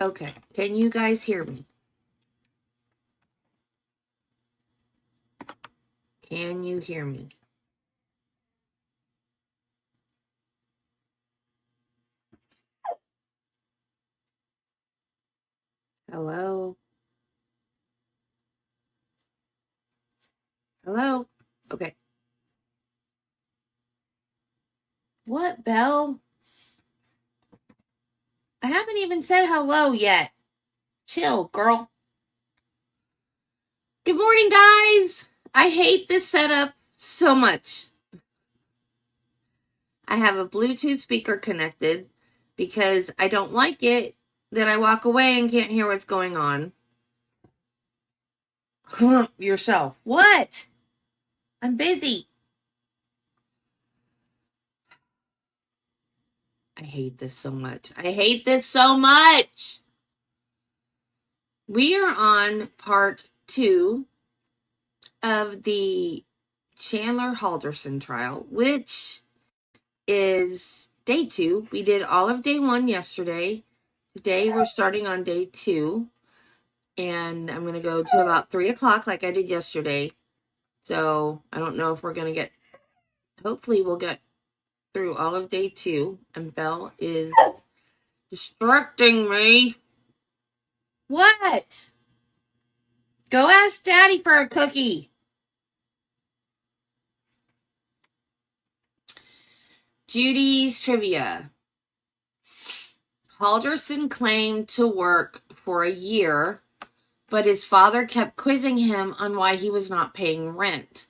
Okay, can you guys hear me? Can you hear me? Hello? Hello? Okay. What, Belle? I haven't even said hello yet. Chill, girl. Good morning, guys. I hate this setup so much. I have a Bluetooth speaker connected because I don't like it that I walk away and can't hear what's going on. Yourself. What? I'm busy. I hate this so much. I hate this so much. We are on part 2 of the Chandler Halderson trial, which is day 2. We did all of day 1 yesterday. Today we're starting on day 2. And I'm going to go to about 3 o'clock like I did yesterday. So I don't know if we're going to get, hopefully we'll get through all of day 2. And Belle is distracting me. What? Go ask Daddy for a cookie. Judy's trivia. Halderson claimed to work for a year, but his father kept quizzing him on why he was not paying rent.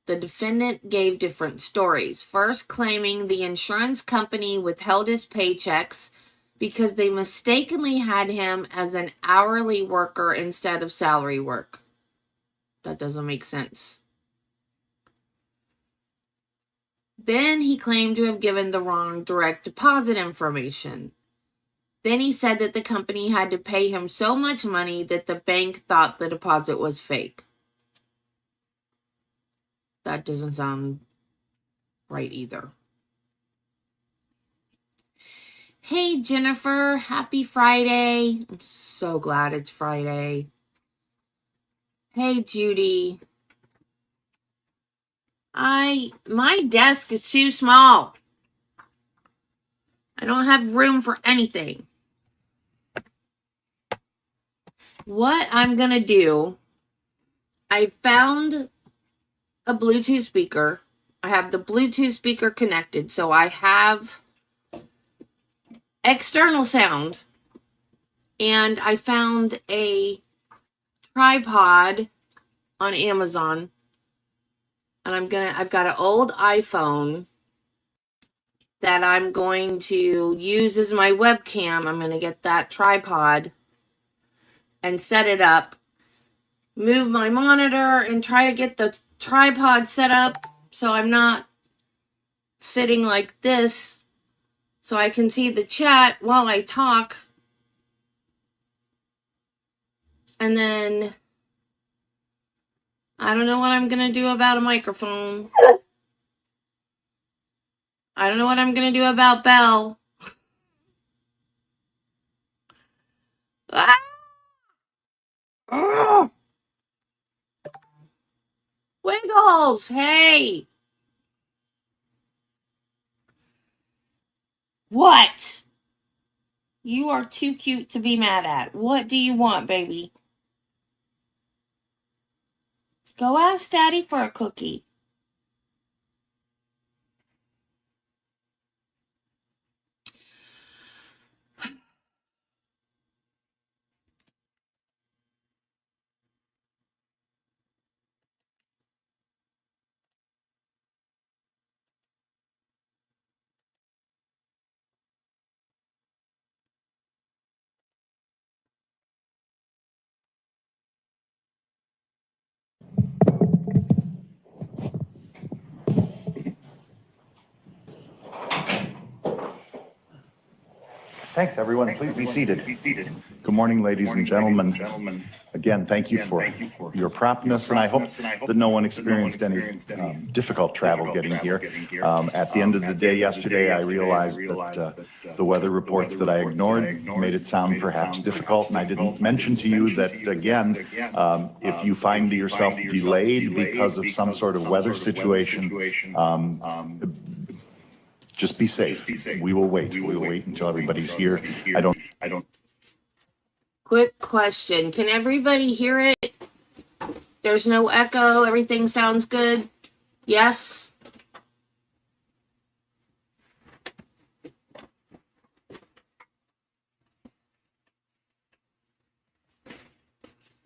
The defendant gave different stories, first claiming the insurance company withheld his paychecks because they mistakenly had him as an hourly worker instead of salary work. That doesn't make sense. Then he claimed to have given the wrong direct deposit information. Then he said that the company had to pay him so much money that the bank thought the deposit was fake. That doesn't sound right either. Hey, Jennifer. Happy Friday. I'm so glad it's Friday. Hey, Judy. My desk is too small. I don't have room for anything. What I'm going to do, I found a Bluetooth speaker. I have the Bluetooth speaker connected, so I have external sound. And I found a tripod on Amazon. And I've got an old iPhone that I'm going to use as my webcam. I'm going to get that tripod and set it up, move my monitor, and try to get the tripod set up so I'm not sitting like this, so I can see the chat while I talk. And then I don't know what I'm going to do about a microphone. I don't know what I'm going to do about Belle. Ah! Oh! Wiggles, hey! What? You are too cute to be mad at. What do you want, baby? Go ask Daddy for a cookie. Thanks, everyone. Please be seated. Good morning, ladies and gentlemen. Again, thank you for your promptness, and I hope that no one experienced any difficult travel getting here. At the end of the day yesterday, I realized that the weather reports that I ignored made it sound perhaps difficult, and I didn't mention to you that, again, if you find yourself delayed because of some sort of weather situation, just be safe. We will wait. We will wait until everybody's here. I don't. Quick question. Can everybody hear it? There's no echo. Everything sounds good. Yes?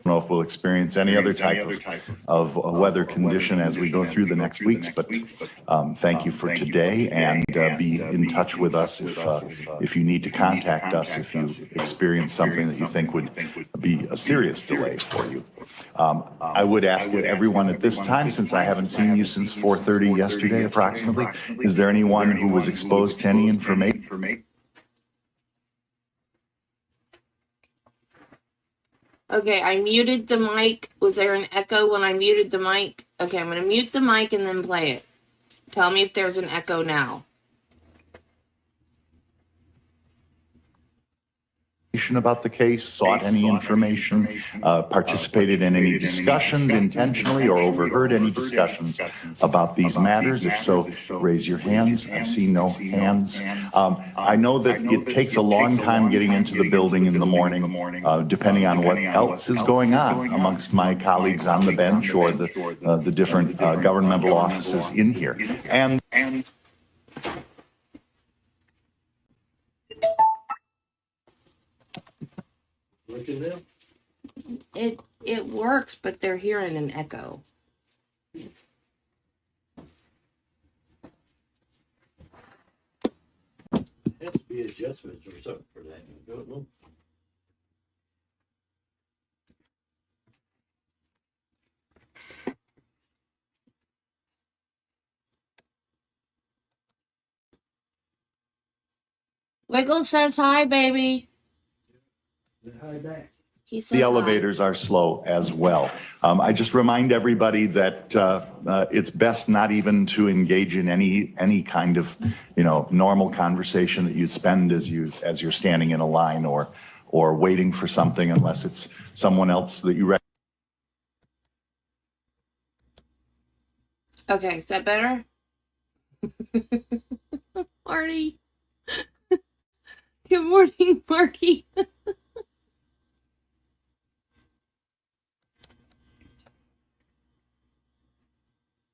I don't know if we'll experience any other type of weather condition as we go through the next weeks, but thank you for today, and be in touch with us if you need to contact us, if you experience something that you think would be a serious delay for you. I would ask everyone at this time, since I haven't seen you since 4:30 yesterday approximately, is there anyone who was exposed to any information? Okay, I muted the mic. Was there an echo when I muted the mic? Okay, I'm going to mute the mic and then play it. Tell me if there's an echo now. About the case, sought any information, participated in any discussions intentionally, or overheard any discussions about these matters? If so, raise your hands. I see no hands. I know that it takes a long time getting into the building in the morning, depending on what else is going on amongst my colleagues on the bench or the different governmental offices in here. And It works, but they're hearing an echo. Has to be adjustments or something for that, you don't know. Wiggle says hi, baby. Hi back. He says the elevators are slow as well. I just remind everybody that it's best not even to engage in any kind of normal conversation that you'd spend as you're standing in a line or waiting for something, unless it's someone else that you recognize. Okay, is that better? Marty. Good morning, Marty.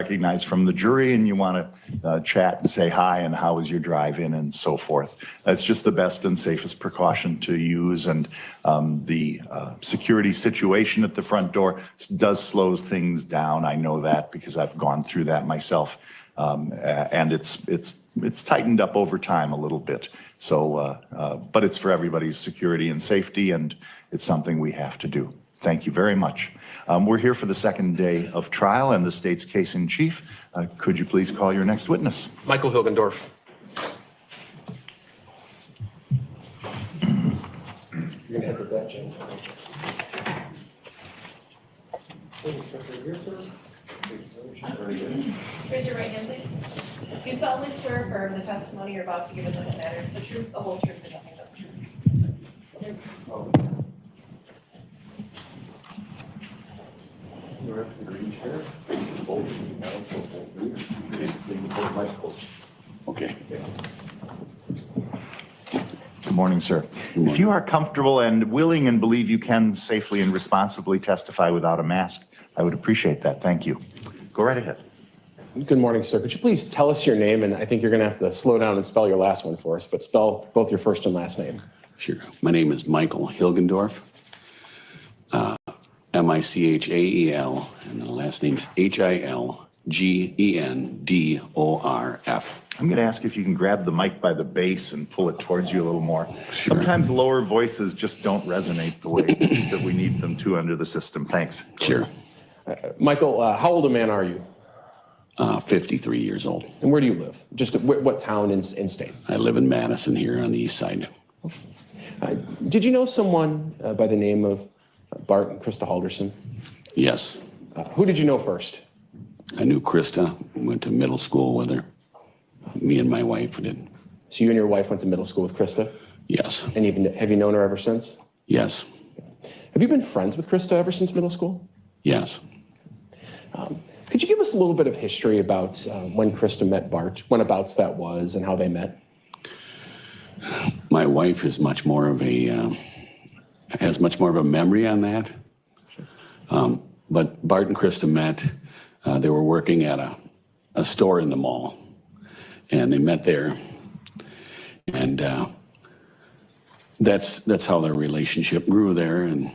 Recognize from the jury, and you want to chat and say hi and how was your drive in and so forth. That's just the best and safest precaution to use, and the security situation at the front door does slow things down. I know that because I've gone through that myself, and it's tightened up over time a little bit. So, but it's for everybody's security and safety, and it's something we have to do. Thank you very much. We're here for the second day of trial and the state's case in chief. Could you please call your next witness? Michael Hilgendorf. You're gonna have the batch in. Raise your right hand, please. Do you solemnly swear or affirm the testimony you're about to give in this matter is the truth, the whole truth, and nothing but the truth? Okay. Good morning, sir. If you are comfortable and willing and believe you can safely and responsibly testify without a mask, I would appreciate that. Thank you. Go right ahead. Good morning, sir. Could you please tell us your name? And I think you're going to have to slow down and spell your last one for us, but spell both your first and last name. Sure. My name is Michael Hilgendorf, M-I-C-H-A-E-L, and the last name is H-I-L-G-E-N-D-O-R-F. I'm going to ask if you can grab the mic by the base and pull it towards you a little more. Sure. Sometimes lower voices just don't resonate the way that we need them to under the system. Thanks. Sure. Michael, how old a man are you? 53 years old. And where do you live? Just what town in state? I live in Madison here on the east side. Did you know someone by the name of Bart and Krista Halderson? Yes. Who did you know first? I knew Krista, went to middle school with her. Me and my wife did. So you and your wife went to middle school with Krista? Yes. And have you known her ever since? Yes. Have you been friends with Krista ever since middle school? Yes. Could you give us a little bit of history about when Krista met Bart, whenabouts that was, and how they met? My wife is much more of a, has much more of a memory on that. But Bart and Krista met, they were working at a store in the mall, and they met there. And that's how their relationship grew there. And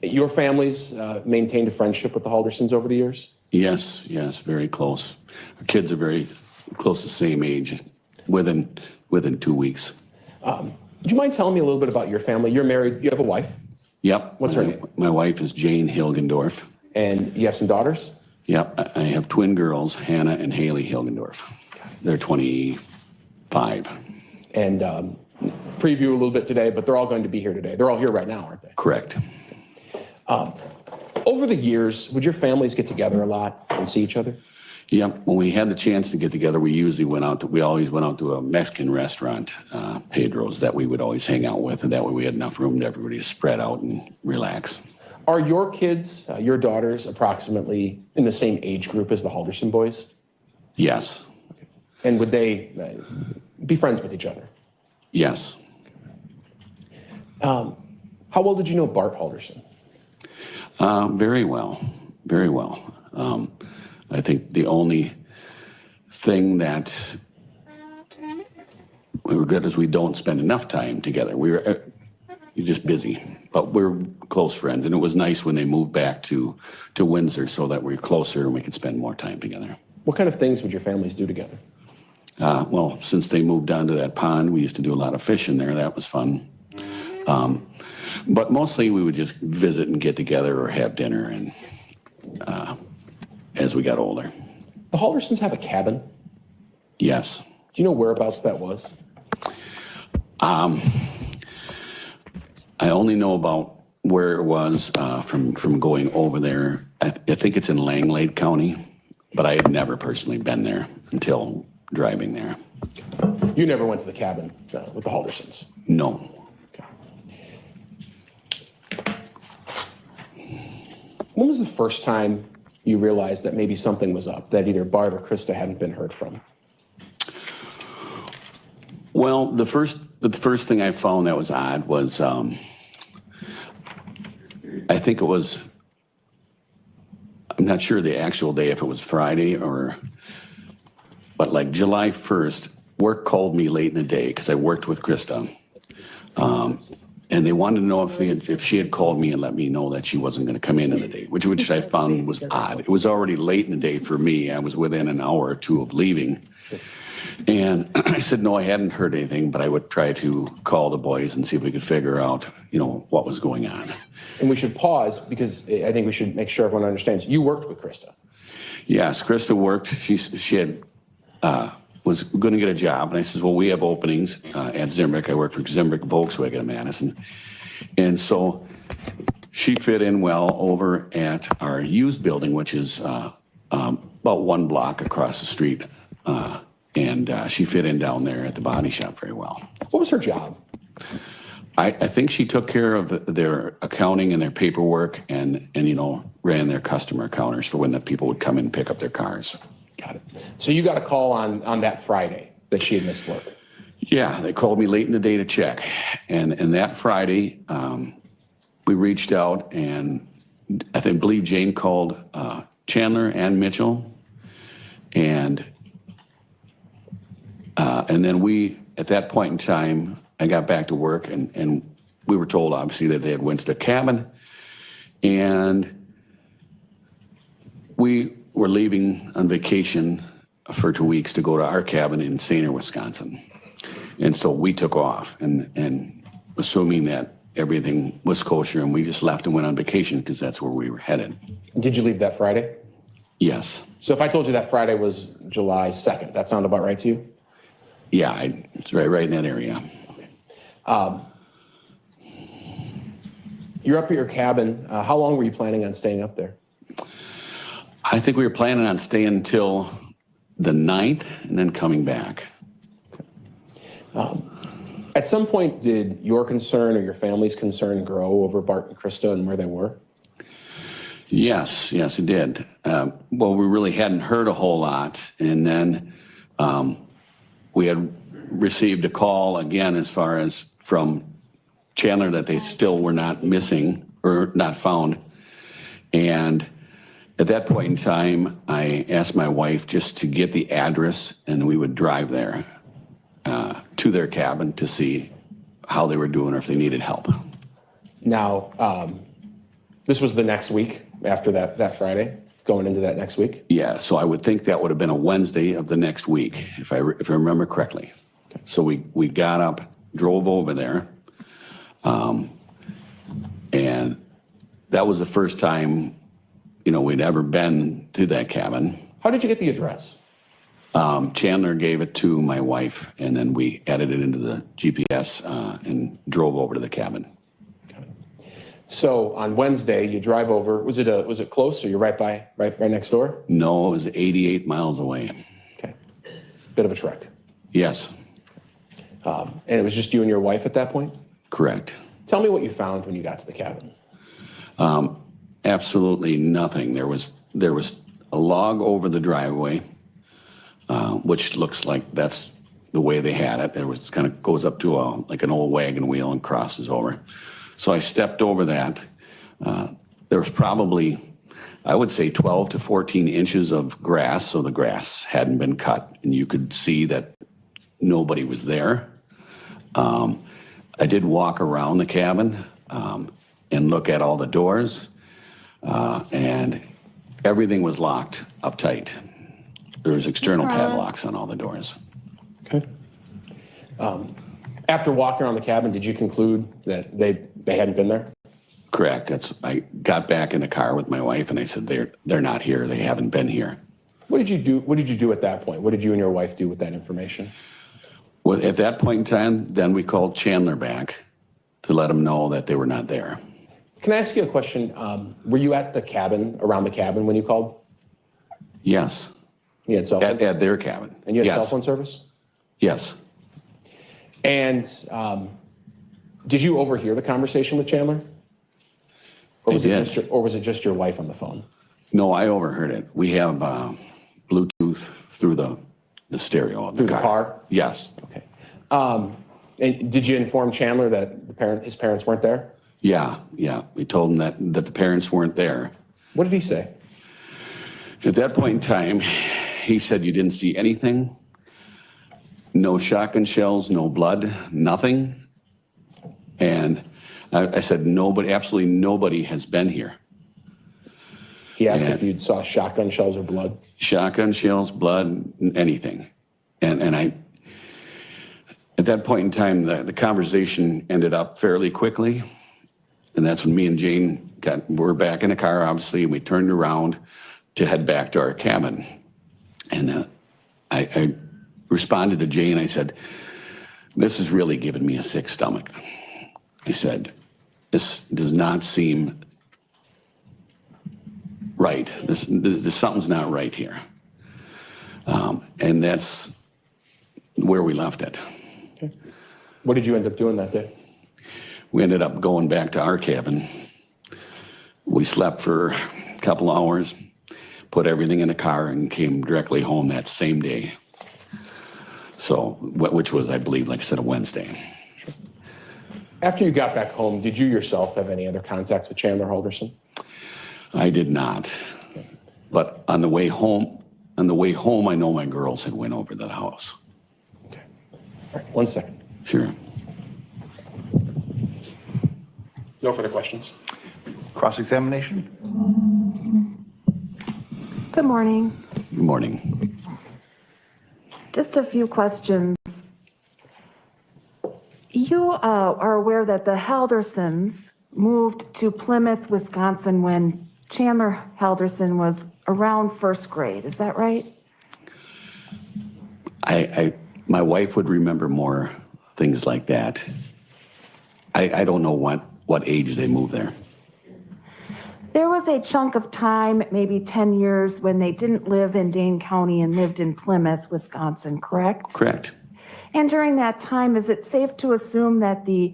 Your families maintained a friendship with the Haldersons over the years? yes, very close. Our kids are very close, the same age, within 2 weeks. Would you mind telling me a little bit about your family? You're married, you have a wife, Yep. What's her name? My wife is Jane Hilgendorf. and you have some daughters? Yep, I have twin girls, Hannah and Haley Hilgendorf. They're 25. And preview a little bit today, but they're all going to be here today. They're all here right now, aren't they? Correct. Over the years, would your families get together a lot and see each other? Yep, when we had the chance to get together, we always went out to a Mexican restaurant, Pedro's, that we would always hang out with, and that way we had enough room to everybody to spread out and relax. Are your kids, your daughters, approximately in the same age group as the Halderson boys? Yes, And would they be friends with each other? yes. How well did you know Bart Halderson? Very well, very well. I think the only thing that we were good is we don't spend enough time together. You're just busy, but we're close friends. And it was nice when they moved back to Windsor so that we're closer and we could spend more time together. What kind of things would your families do together? Well, since they moved down to that pond, we used to do a lot of fishing there. That was fun. But mostly we would just visit and get together or have dinner and as we got older. The Haldersons have a cabin. Yes. Do you know whereabouts that was? I only know about where it was from going over there. I think it's in Langlade County, but I had never personally been there until driving there. You never went to the cabin with the Haldersons? No. When was the first time you realized that maybe something was up, that either Bart or Krista hadn't been heard from? Well, the first thing I found that was odd was I think it was, I'm not sure the actual day, if it was Friday but like July 1st, work called me late in the day because I worked with Krista. And they wanted to know if she had called me and let me know that she wasn't going to come in the day, which I found was odd. It was already late in the day for me. I was within an hour or two of leaving. And I said, no, I hadn't heard anything, but I would try to call the boys and see if we could figure out, what was going on. And we should pause because I think we should make sure everyone understands. You worked with Krista. Yes, Krista worked. She had was going to get a job, and I said, well, we have openings at Zimbrick. I worked for Zimbrick Volkswagen in Madison. And so she fit in well over at our used building, which is about 1 block across the street. And she fit in down there at the body shop very well. What was her job? I think she took care of their accounting and their paperwork and ran their customer counters for when the people would come in and pick up their cars. Got it. So you got a call on that Friday that she had missed work. Yeah, they called me late in the day to check. And that Friday, we reached out, and I believe Jane called Chandler and Mitchell. And then at that point in time, I got back to work, and we were told, obviously, that they had went to the cabin. And we were leaving on vacation for 2 weeks to go to our cabin in Sainer, Wisconsin. And so we took off, and assuming that everything was kosher, and we just left and went on vacation because that's where we were headed. Did you leave that Friday? Yes. So if I told you that Friday was July 2nd, that sound about right to you? Yeah, it's right in that area. You're up at your cabin. How long were you planning on staying up there? I think we were planning on staying until the 9th and then coming back. At some point, did your concern or your family's concern grow over Bart and Krista and where they were? Yes, it did. Well, we really hadn't heard a whole lot. And then we had received a call again as far as from Chandler that they still were not missing or not found. And at that point in time, I asked my wife just to get the address and we would drive there to their cabin to see how they were doing or if they needed help. Now, this was the next week after that Friday, going into that next week? Yeah, so I would think that would have been a Wednesday of the next week, if I remember correctly. Okay. So we got up, drove over there, and that was the first time, we'd ever been to that cabin. How did you get the address? Chandler gave it to my wife, and then we added it into the GPS and drove over to the cabin. So on Wednesday, you drive over. Was it close? Or you're right next door? No, it was 88 miles away. Okay, bit of a trek. Yes. And it was just you and your wife at that point? Correct. Tell me what you found when you got to the cabin. Absolutely nothing. There was a log over the driveway, which looks like that's the way they had it. It was kind of goes up to like an old wagon wheel and crosses over. So I stepped over that. There was probably, I would say, 12 to 14 inches of grass, so the grass hadn't been cut, and you could see that nobody was there. I did walk around the cabin and look at all the doors, and everything was locked up tight. There was external padlocks on all the doors. Okay. After walking around the cabin, did you conclude that they hadn't been there? Correct. I got back in the car with my wife and I said, they're not here. They haven't been here. What did you do? What did you do at that point? What did you and your wife do with that information? Well, at that point in time, then we called Chandler back to let him know that they were not there. Can I ask you a question? Were you at the cabin, around the cabin when you called? Yes. You had cell phone? At their cabin. And you had Yes. cell phone service? Yes. And did you overhear the conversation with Chandler? Or was it just your wife on the phone? No, I overheard it. We have Bluetooth through the stereo of Through the car? Yes. Okay. And did you inform Chandler that his parents weren't there? Yeah. We told him that the parents weren't there. What did he say? At that point in time, he said you didn't see anything. No shotgun shells, no blood, nothing. And I said, absolutely nobody has been here. He asked if you saw shotgun shells or blood. Shotgun shells, blood, anything. And I, at that point in time, the conversation ended up fairly quickly. And that's when me and Jane we're back in the car, obviously, and we turned around to head back to our cabin. And I responded to Jane. I said, this is really giving me a sick stomach. I said, this does not seem right. This something's not right here. And that's where we left it. Okay. What did you end up doing that day? We ended up going back to our cabin. We slept for a couple hours, put everything in the car, and came directly home that same day. So, which was, I believe, like I said, a Wednesday. Sure. After you got back home, did you yourself have any other contact with Chandler Halderson? I did not. Okay. But on the way home, I know my girls had went over to the house. Okay. All right, 1 second. Sure. No further questions. Cross-examination? Good morning. Good morning. Just a few questions. You are aware that the Haldersons moved to Plymouth, Wisconsin when Chandler Halderson was around first grade. Is that right? My wife would remember more things like that. I don't know what age they moved there. There was a chunk of time, maybe 10 years, when they didn't live in Dane County and lived in Plymouth, Wisconsin, correct? Correct. And during that time, is it safe to assume that the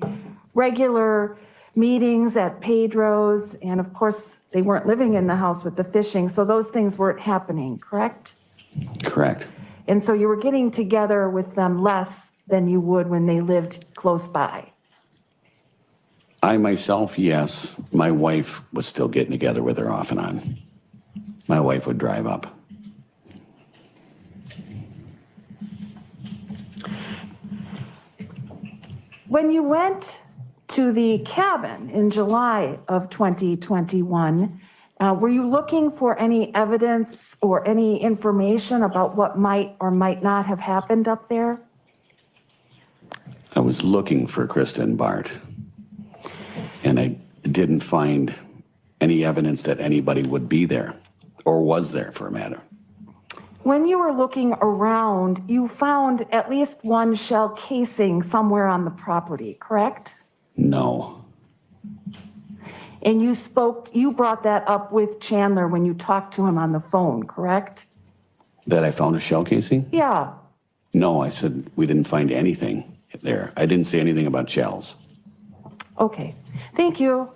regular meetings at Pedro's, and of course, they weren't living in the house with the fishing, so those things weren't happening, correct? Correct. And so you were getting together with them less than you would when they lived close by? I myself, yes. My wife was still getting together with her off and on. My wife would drive up. When you went to the cabin in July of 2021, were you looking for any evidence or any information about what might or might not have happened up there? I was looking for Krista and Bart, and I didn't find any evidence that anybody would be there, or was there for a matter. When you were looking around, you found at least one shell casing somewhere on the property, correct? No. And you brought that up with Chandler when you talked to him on the phone, correct? That I found a shell casing? Yeah. No, I said we didn't find anything there. I didn't say anything about shells. Okay. Thank you.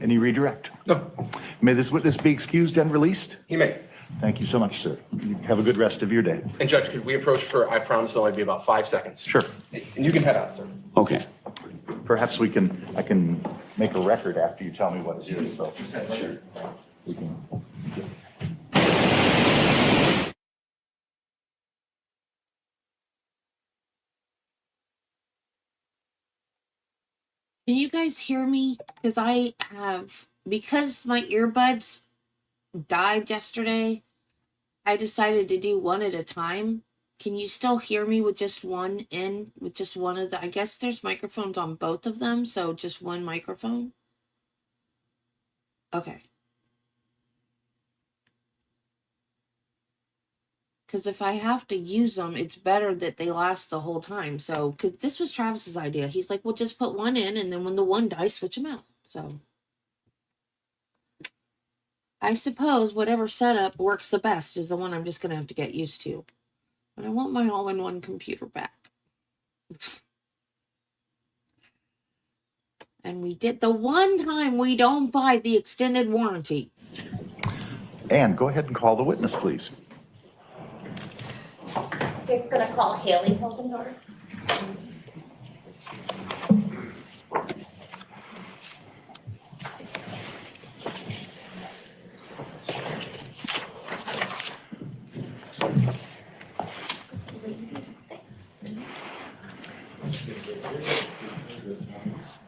Any redirect? No, May this witness be excused and released? he may. Thank you so much, sir. You have a good rest of your day. And Judge, could we approach for, I promise it'll only be about 5 seconds? Sure. And you can head out, sir. Okay. Perhaps I can make a record after you tell me what it is, so. Sure. We can. Can you guys hear me? Because because my earbuds died yesterday, I decided to do one at a time. Can you still hear me with just one in, with just one of I guess there's microphones on both of them, so just one microphone? Okay. Because if I have to use them, it's better that they last the whole time. So, because this was Travis's idea. He's like, well, just put one in, and then when the one dies, switch them out. So, I suppose whatever setup works the best is the one I'm just going to have to get used to. But I want my all-in-one computer back. And we did the one time we don't buy the extended warranty. And go ahead and call the witness, please. State's gonna call Haley Hildendorf.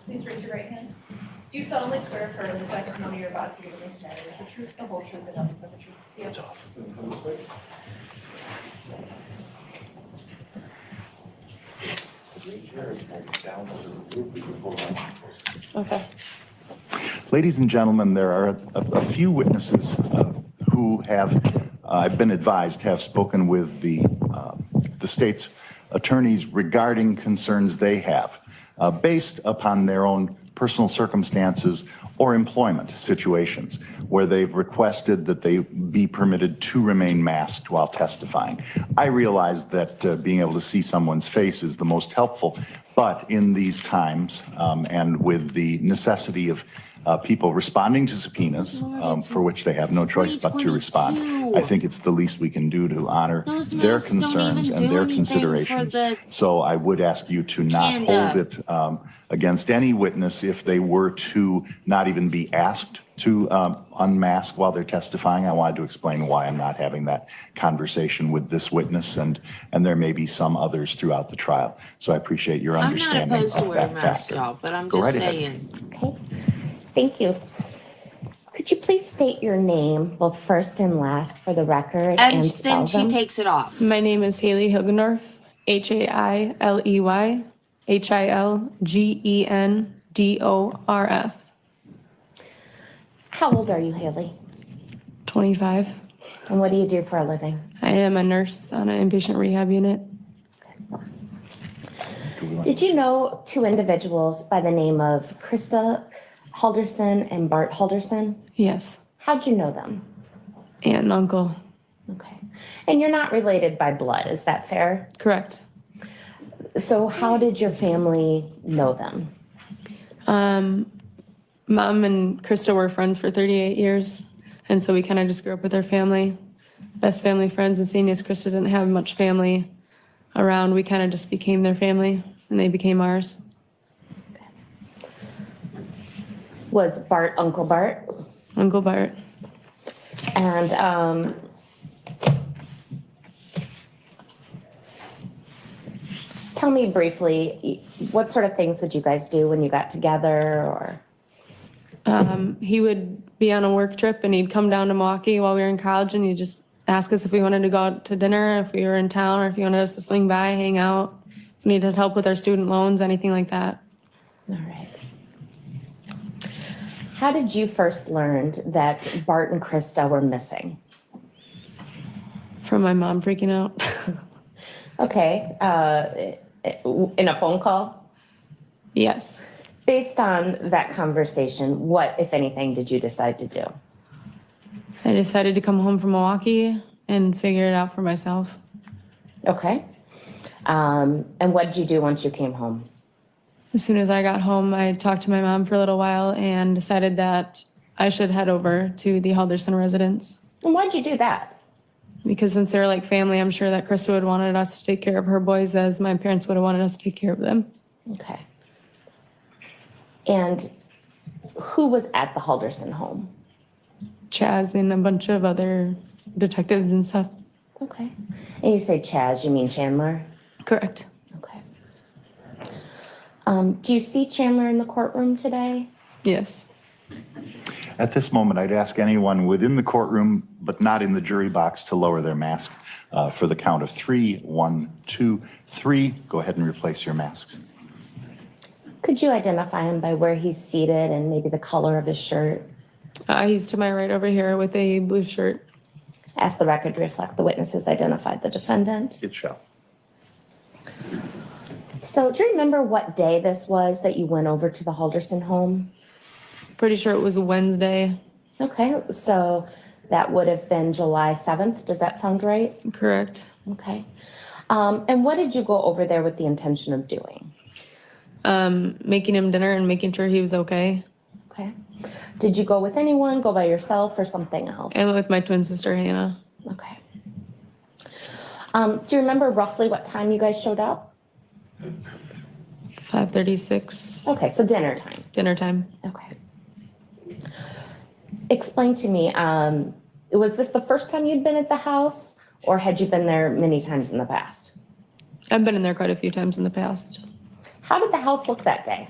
Please raise your right hand. Do you solemnly swear or affirm the testimony you're about to give in this matter is the truth, the whole truth, and nothing but the truth? Yes. Okay. Ladies and gentlemen, there are a few witnesses who have, I've been advised, have spoken with the state's attorneys regarding concerns they have based upon their own personal circumstances or employment situations where they've requested that they be permitted to remain masked while testifying. I realize that being able to see someone's face is the most helpful, but in these times and with the necessity of people responding to subpoenas for which they have no choice but to respond, I think it's the least we can do to honor their concerns and their considerations. So I would ask you to not hold it against any witness if they were to not even be asked to unmask while they're testifying. I wanted to explain why I'm not having that conversation with this witness, and there may be some others throughout the trial. So I appreciate your understanding I'm not opposed to of wearing that masks, factor. y'all, but I'm Go just right ahead. saying. Okay, thank you. Could you please state your name, both first and last, for the record, And and spell then she them? takes it off. My name is Haley Hilgendorf, Hailey, Hilgendorf, How old are you, Haley? 25. And what do you do for a living? I am a nurse on an inpatient rehab unit. Do Did you know two individuals by the name of Krista Halderson and Bart Halderson? Yes. How'd you know them? Aunt and uncle. Okay. And you're not related by blood, is that fair? Correct. So how did your family know them? Mom and Krista were friends for 38 years. And so we kind of just grew up with their family, best family friends. And seeing as Krista didn't have much family around, we kind of just became their family and they became ours. Was Bart Uncle Bart? Uncle Bart. And just tell me briefly, what sort of things would you guys do when you got together, or? He would be on a work trip and he'd come down to Milwaukee while we were in college and he'd just ask us if we wanted to go out to dinner, if we were in town, or if he wanted us to swing by, hang out, if we needed help with our student loans, anything like that. All right. How did you first learn that Bart and Krista were missing? From my mom freaking out. Okay, in a phone call? Yes. Based on that conversation, what, if anything, did you decide to do? I decided to come home from Milwaukee and figure it out for myself. Okay. And what did you do once you came home? As soon as I got home, I talked to my mom for a little while and decided that I should head over to the Halderson residence. And why'd you do that? Because since they're like family, I'm sure that Krista would have wanted us to take care of her boys as my parents would have wanted us to take care of them. Okay. And who was at the Halderson home? Chaz and a bunch of other detectives and stuff. Okay. And you say Chaz, you mean Chandler? Correct. Okay. Do you see Chandler in the courtroom today? Yes. At this moment, I'd ask anyone within the courtroom, but not in the jury box, to lower their mask for the count of 3. 1, 2, 3. Go ahead and replace your masks. Could you identify him by where he's seated and maybe the color of his shirt? He's to my right over here with a blue shirt. Ask the record to reflect the witnesses identified the defendant. It shall. So do you remember what day this was that you went over to the Halderson home? Pretty sure it was a Wednesday. Okay, so that would have been July 7th. Does that sound right? Correct. Okay. And what did you go over there with the intention of doing? Making him dinner and making sure he was okay. Okay. Did you go with anyone, go by yourself, or something else? I went with my twin sister, Hannah. Okay. Do you remember roughly what time you guys showed up? 5:36. Okay, so dinner time. Dinner time. Okay. Explain to me, was this the first time you'd been at the house, or had you been there many times in the past? I've been in there quite a few times in the past. How did the house look that day?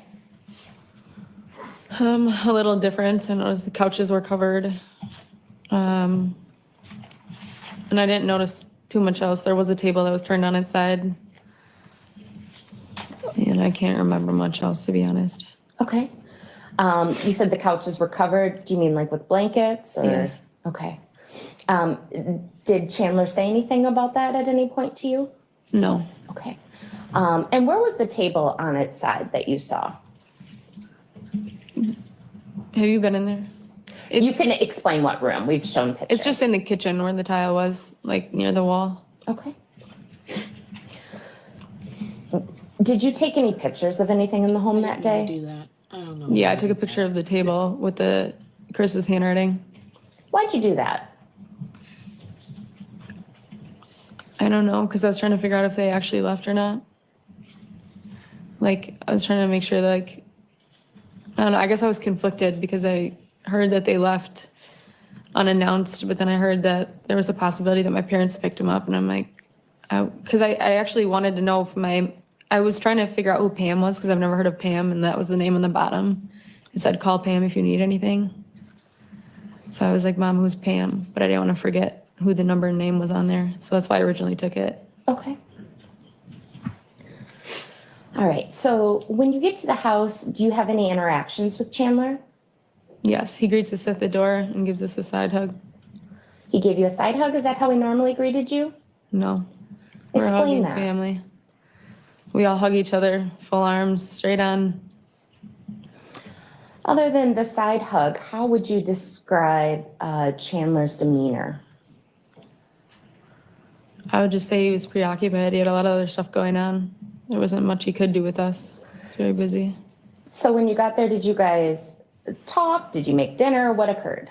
A little different. I noticed the couches were covered. And I didn't notice too much else. There was a table that was turned on its side. And I can't remember much else, to be honest. Okay. You said the couches were covered. Do you mean like with blankets? Or? Yes. Okay. Did Chandler say anything about that at any point to you? No. Okay. And where was the table on its side that you saw? Have you been in there? You can explain what room. We've shown pictures. It's just in the kitchen where the tile was, like near the wall. Okay. Did you take any pictures of anything in the home that day? Do that. I don't know. Yeah, I took a picture of the table with the Chris's handwriting. Why'd you do that? I don't know, because I was trying to figure out if they actually left or not. Like, I was trying to make sure that, like, I don't know, I guess I was conflicted because I heard that they left unannounced, but then I heard that there was a possibility that my parents picked them up, and I'm like, because I actually wanted to know if I was trying to figure out who Pam was, because I've never heard of Pam, and that was the name on the bottom. It said, call Pam if you need anything. So I was like, Mom, who's Pam? But I didn't want to forget who the number and name was on there, so that's why I originally took it. Okay. All right, so when you get to the house, do you have any interactions with Chandler? Yes, he greets us at the door and gives us a side hug. He gave you a side hug? Is that how he normally greeted you? No, we're a Explain hugging that. family. We all hug each other, full arms, straight on. Other than the side hug, how would you describe Chandler's demeanor? I would just say he was preoccupied. He had a lot of other stuff going on. There wasn't much he could do with us. He was very busy. So when you got there, did you guys talk? Did you make dinner? What occurred?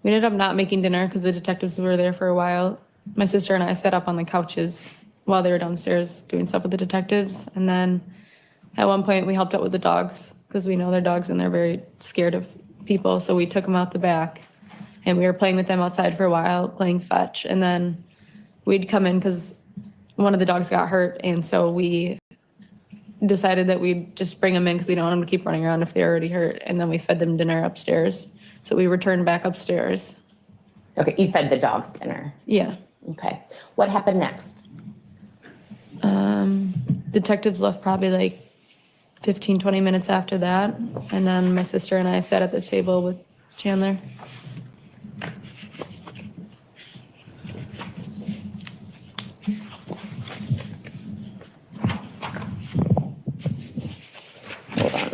We ended up not making dinner because the detectives were there for a while. My sister and I sat up on the couches while they were downstairs doing stuff with the detectives. And then at one point we helped out with the dogs because we know they're dogs and they're very scared of people. So we took them out the back and we were playing with them outside for a while, playing fetch. And then we'd come in because one of the dogs got hurt. And so we decided that we'd just bring them in because we don't want them to keep running around if they're already hurt. And then we fed them dinner upstairs. So we returned back upstairs. Okay, you fed the dogs dinner. Yeah. Okay. What happened next? Detectives left probably like 15, 20 minutes after that. And then my sister and I sat at the table with Chandler.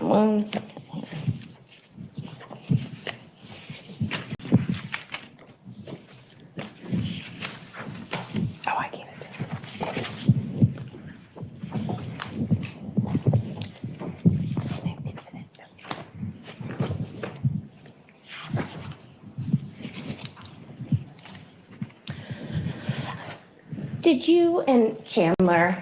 Hold on 1 second here. Oh, I gave it to you. Exhibit. Did you and Chandler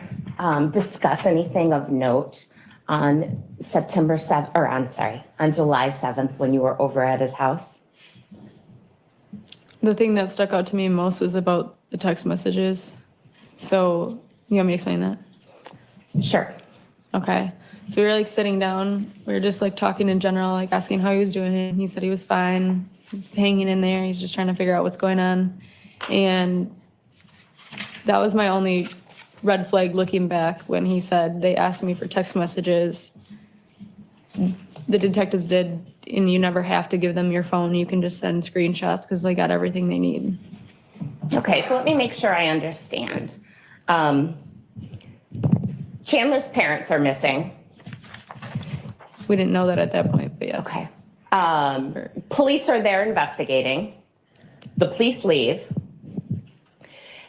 discuss anything of note on September 7th, or on July 7th when you were over at his house? The thing that stuck out to me most was about the text messages. So you want me to explain that? Sure. Okay. So we were like sitting down. We were just like talking in general, like asking how he was doing. He said he was fine. He's hanging in there. He's just trying to figure out what's going on. And that was my only red flag looking back when he said they asked me for text messages. The detectives did, and you never have to give them your phone. You can just send screenshots because they got everything they need. Okay, so let me make sure I understand. Chandler's parents are missing. We didn't know that at that point, but yeah. Okay. Police are there investigating. The police leave.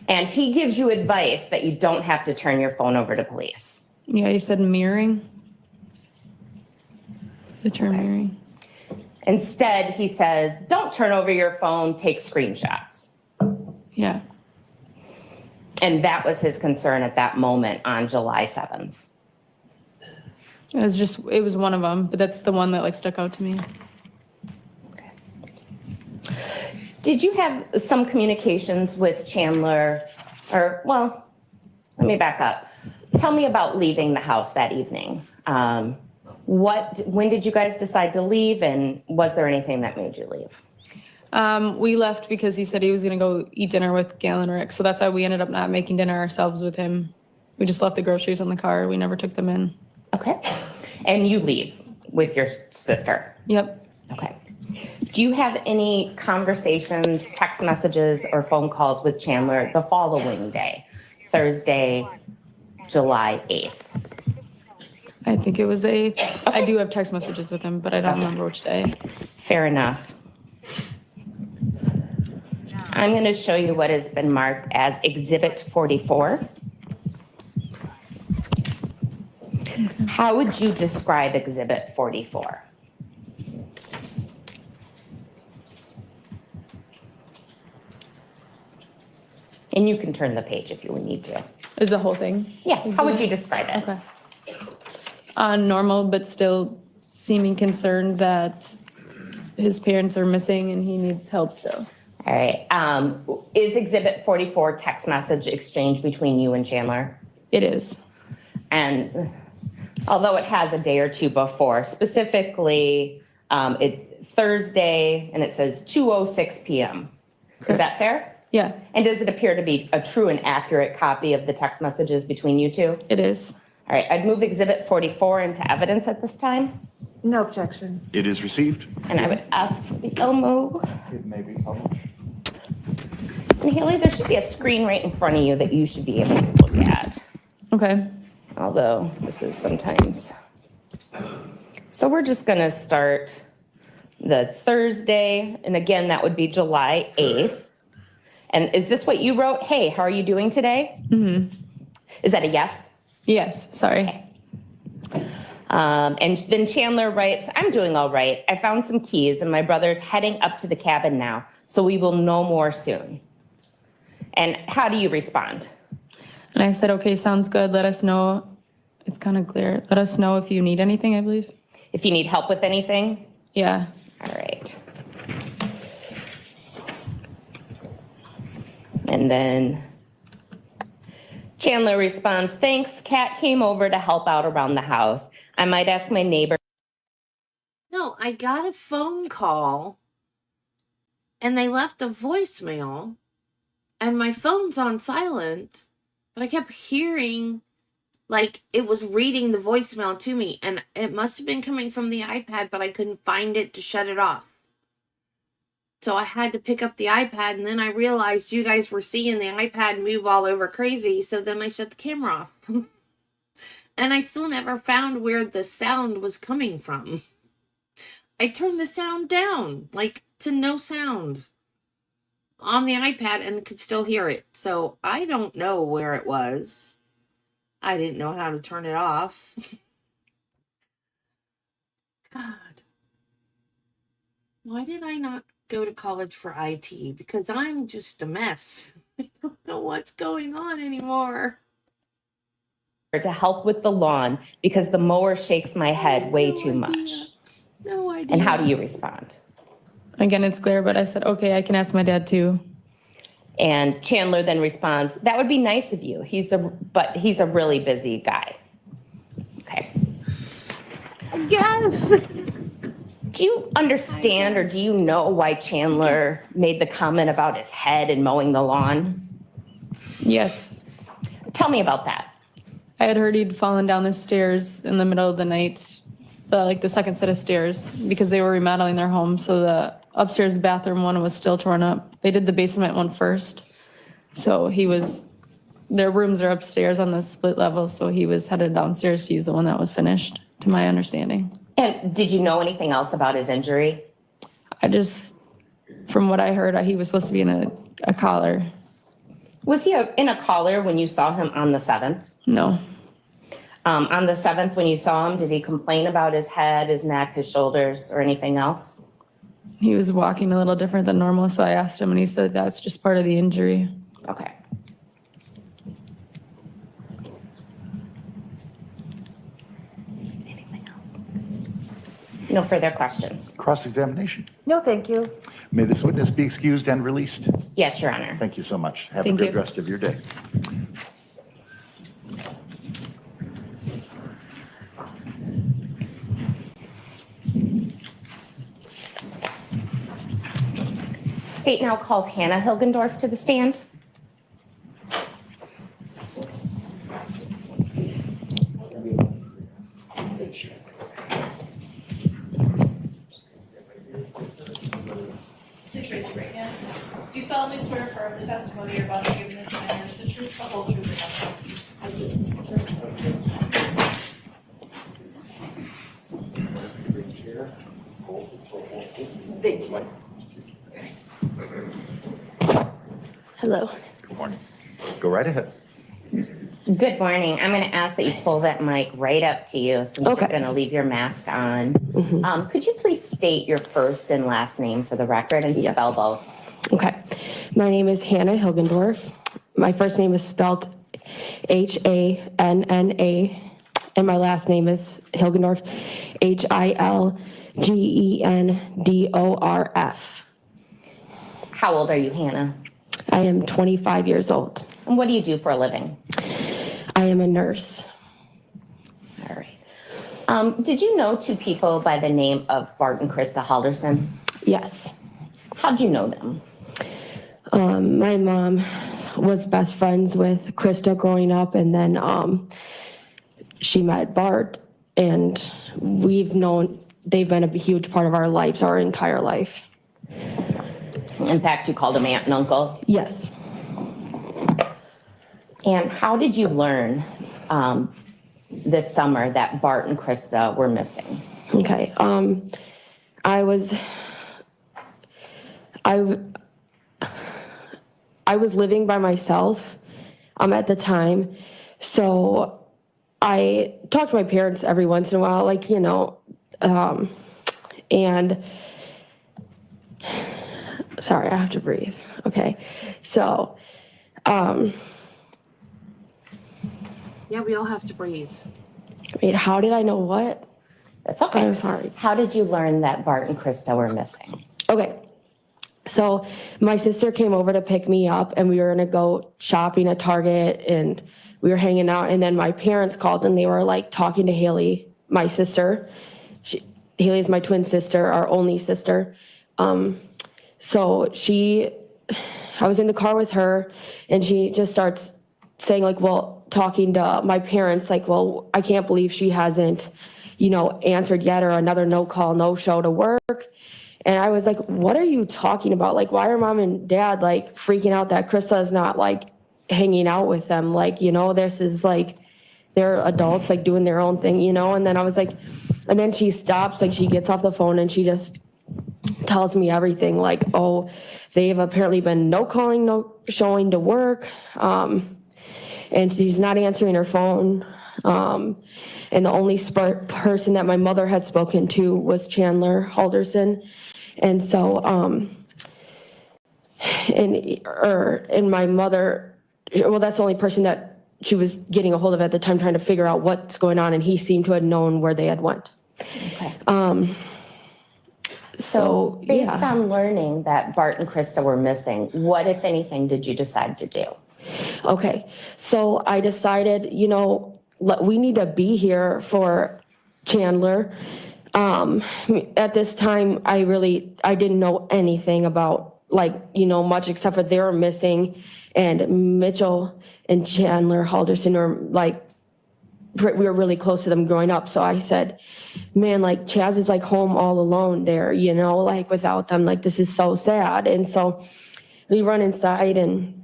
And he gives you advice that you don't have to turn your phone over to police. Yeah, he said mirroring. The term mirroring. Instead, he says, don't turn over your phone, take screenshots. Yeah. And that was his concern at that moment on July 7th. It was one of them, but that's the one that like stuck out to me. Did you have some communications with Chandler, let me back up. Tell me about leaving the house that evening. When did you guys decide to leave, and was there anything that made you leave? We left because he said he was going to go eat dinner with Gail and Rick, so that's why we ended up not making dinner ourselves with him. We just left the groceries in the car. We never took them in. Okay. And you leave with your sister? Yep. Okay. Do you have any conversations, text messages, or phone calls with Chandler the following day, Thursday, July 8th? I think it was the 8th. I do have text messages with him, but I don't remember which day. Fair enough. I'm going to show you what has been marked as Exhibit 44. How would you describe Exhibit 44? And you can turn the page if you would need to. Is the whole thing? Yeah, how would you describe it? Okay. Normal, but still seeming concerned that his parents are missing and he needs help still. All right. Is Exhibit 44 text message exchange between you and Chandler? It is. And although it has a day or two before, specifically, it's Thursday and it says 2:06 p.m. Is that fair? Yeah, And does it appear to be a true and accurate copy of the text messages between you two? it is. All right, I'd move Exhibit 44 into evidence at this time. No objection. It is received. And I would ask for the Elmo. It may be published. And Haley, there should be a screen right in front of you that you should be able to look at. Okay. Although this is sometimes. So we're just gonna start the Thursday, and again, that would be July 8th. And is this what you wrote? Hey, how are you doing today? Mm-hmm. Is that a yes? Yes, sorry. And then Chandler writes, I'm doing all right. I found some keys and my brother's heading up to the cabin now, so we will know more soon. And how do you respond? And I said, okay, sounds good. Let us know. It's kind of clear. Let us know if you need anything, I believe. If you need help with anything? Yeah. All right. And then Chandler responds, thanks, Kat came over to help out around the house. I might ask my neighbor. No, I got a phone call and they left a voicemail and my phone's on silent, but I kept hearing like it was reading the voicemail to me, and it must have been coming from the iPad, but I couldn't find it to shut it off. So I had to pick up the iPad, and then I realized you guys were seeing the iPad move all over crazy, so then I shut the camera off. And I still never found where the sound was coming from. I turned the sound down, like to no sound on the iPad, and could still hear it. So I don't know where it was. I didn't know how to turn it off. God. Why did I not go to college for IT? Because I'm just a mess. I don't know what's going on anymore. To help with the lawn because the mower shakes my head way too much. No idea. And how do you respond? Again, it's clear, but I said, okay, I can ask my dad too. And Chandler then responds, that would be nice of you. But he's a really busy guy. Okay. Yes. Do you understand or do you know why Chandler made the comment about his head and mowing the lawn? Yes. Tell me about that. I had heard he'd fallen down the stairs in the middle of the night, the second set of stairs, because they were remodeling their home. So the upstairs bathroom one was still torn up. They did the basement one first. So their rooms are upstairs on the split level. So he was headed downstairs to use the one that was finished, to my understanding. And did you know anything else about his injury? From what I heard, he was supposed to be in a collar. Was he in a collar when you saw him on the 7th? No. On the 7th, when you saw him, did he complain about his head, his neck, his shoulders, or anything else? He was walking a little different than normal, so I asked him, and he said that's just part of the injury. Okay. Anything else? No further questions. Cross-examination. No, thank you. May this witness be excused and released. Yes, Your Honor. Thank you so much. Have Thank a good you. rest of your day. State now calls Hannah Hilgendorf to the stand. Please raise your right hand. Do you solemnly swear or affirm the testimony you're about to give in this matter is the truth, the whole truth, and nothing Hello. Good morning. Go right ahead. Good morning. I'm going to ask that you pull that mic right up to you since you're going to leave your mask on. Could you please state your first and last name for the record and spell both? Okay. My name is Hannah Hilgendorf. My first name is spelled Hanna, and my last name is Hilgendorf, Hilgendorf. How old are you, Hannah? I am 25 years old. And what do you do for a living? I am a nurse. All right. Did you know two people by the name of Bart and Krista Halderson? Yes. How'd you know them? My mom was best friends with Krista growing up, and then she met Bart, and they've been a huge part of our lives, our entire life. In fact, you called them aunt and uncle. Yes. And how did you learn this summer that Bart and Krista were missing? Okay, I was living by myself at the time, so I talked to my parents every once in a while, like, you know, and sorry, I have to breathe. Okay, so Yeah, we all have to breathe. wait, how did I know what? That's okay. I'm sorry. How did you learn that Bart and Krista were missing? Okay. So my sister came over to pick me up and we were gonna go shopping at Target and we were hanging out. And then my parents called and they were like talking to Haley, my sister. Haley is my twin sister, our only sister. So I was in the car with her and she just starts saying like, well, talking to my parents, like, well, I can't believe she hasn't, you know, answered yet, or another no call, no show to work. And I was like, what are you talking about? Like, why are mom and dad like freaking out that Krista is not like hanging out with them? Like, you know, this is like, they're adults like doing their own thing, you know? And then I was like, and then she stops, like she gets off the phone and she just tells me everything, like, oh, they've apparently been no calling, no showing to work. And she's not answering her phone. And the only person that my mother had spoken to was Chandler Halderson. And so, and my mother, well, that's the only person that she was getting a hold of at the time, trying to figure out what's going on. And he seemed to have known where they had went. Okay. So based on learning that Bart and Krista were missing, what, if anything, did you decide to do? Okay, so I decided, you know, we need to be here for Chandler. At this time, I didn't know anything about, like, you know, much except for they were missing, and Mitchell and Chandler Halderson were like, we were really close to them growing up. So I said, man, like Chaz is like home all alone there, you know, like without them, like this is so sad. And so we run inside and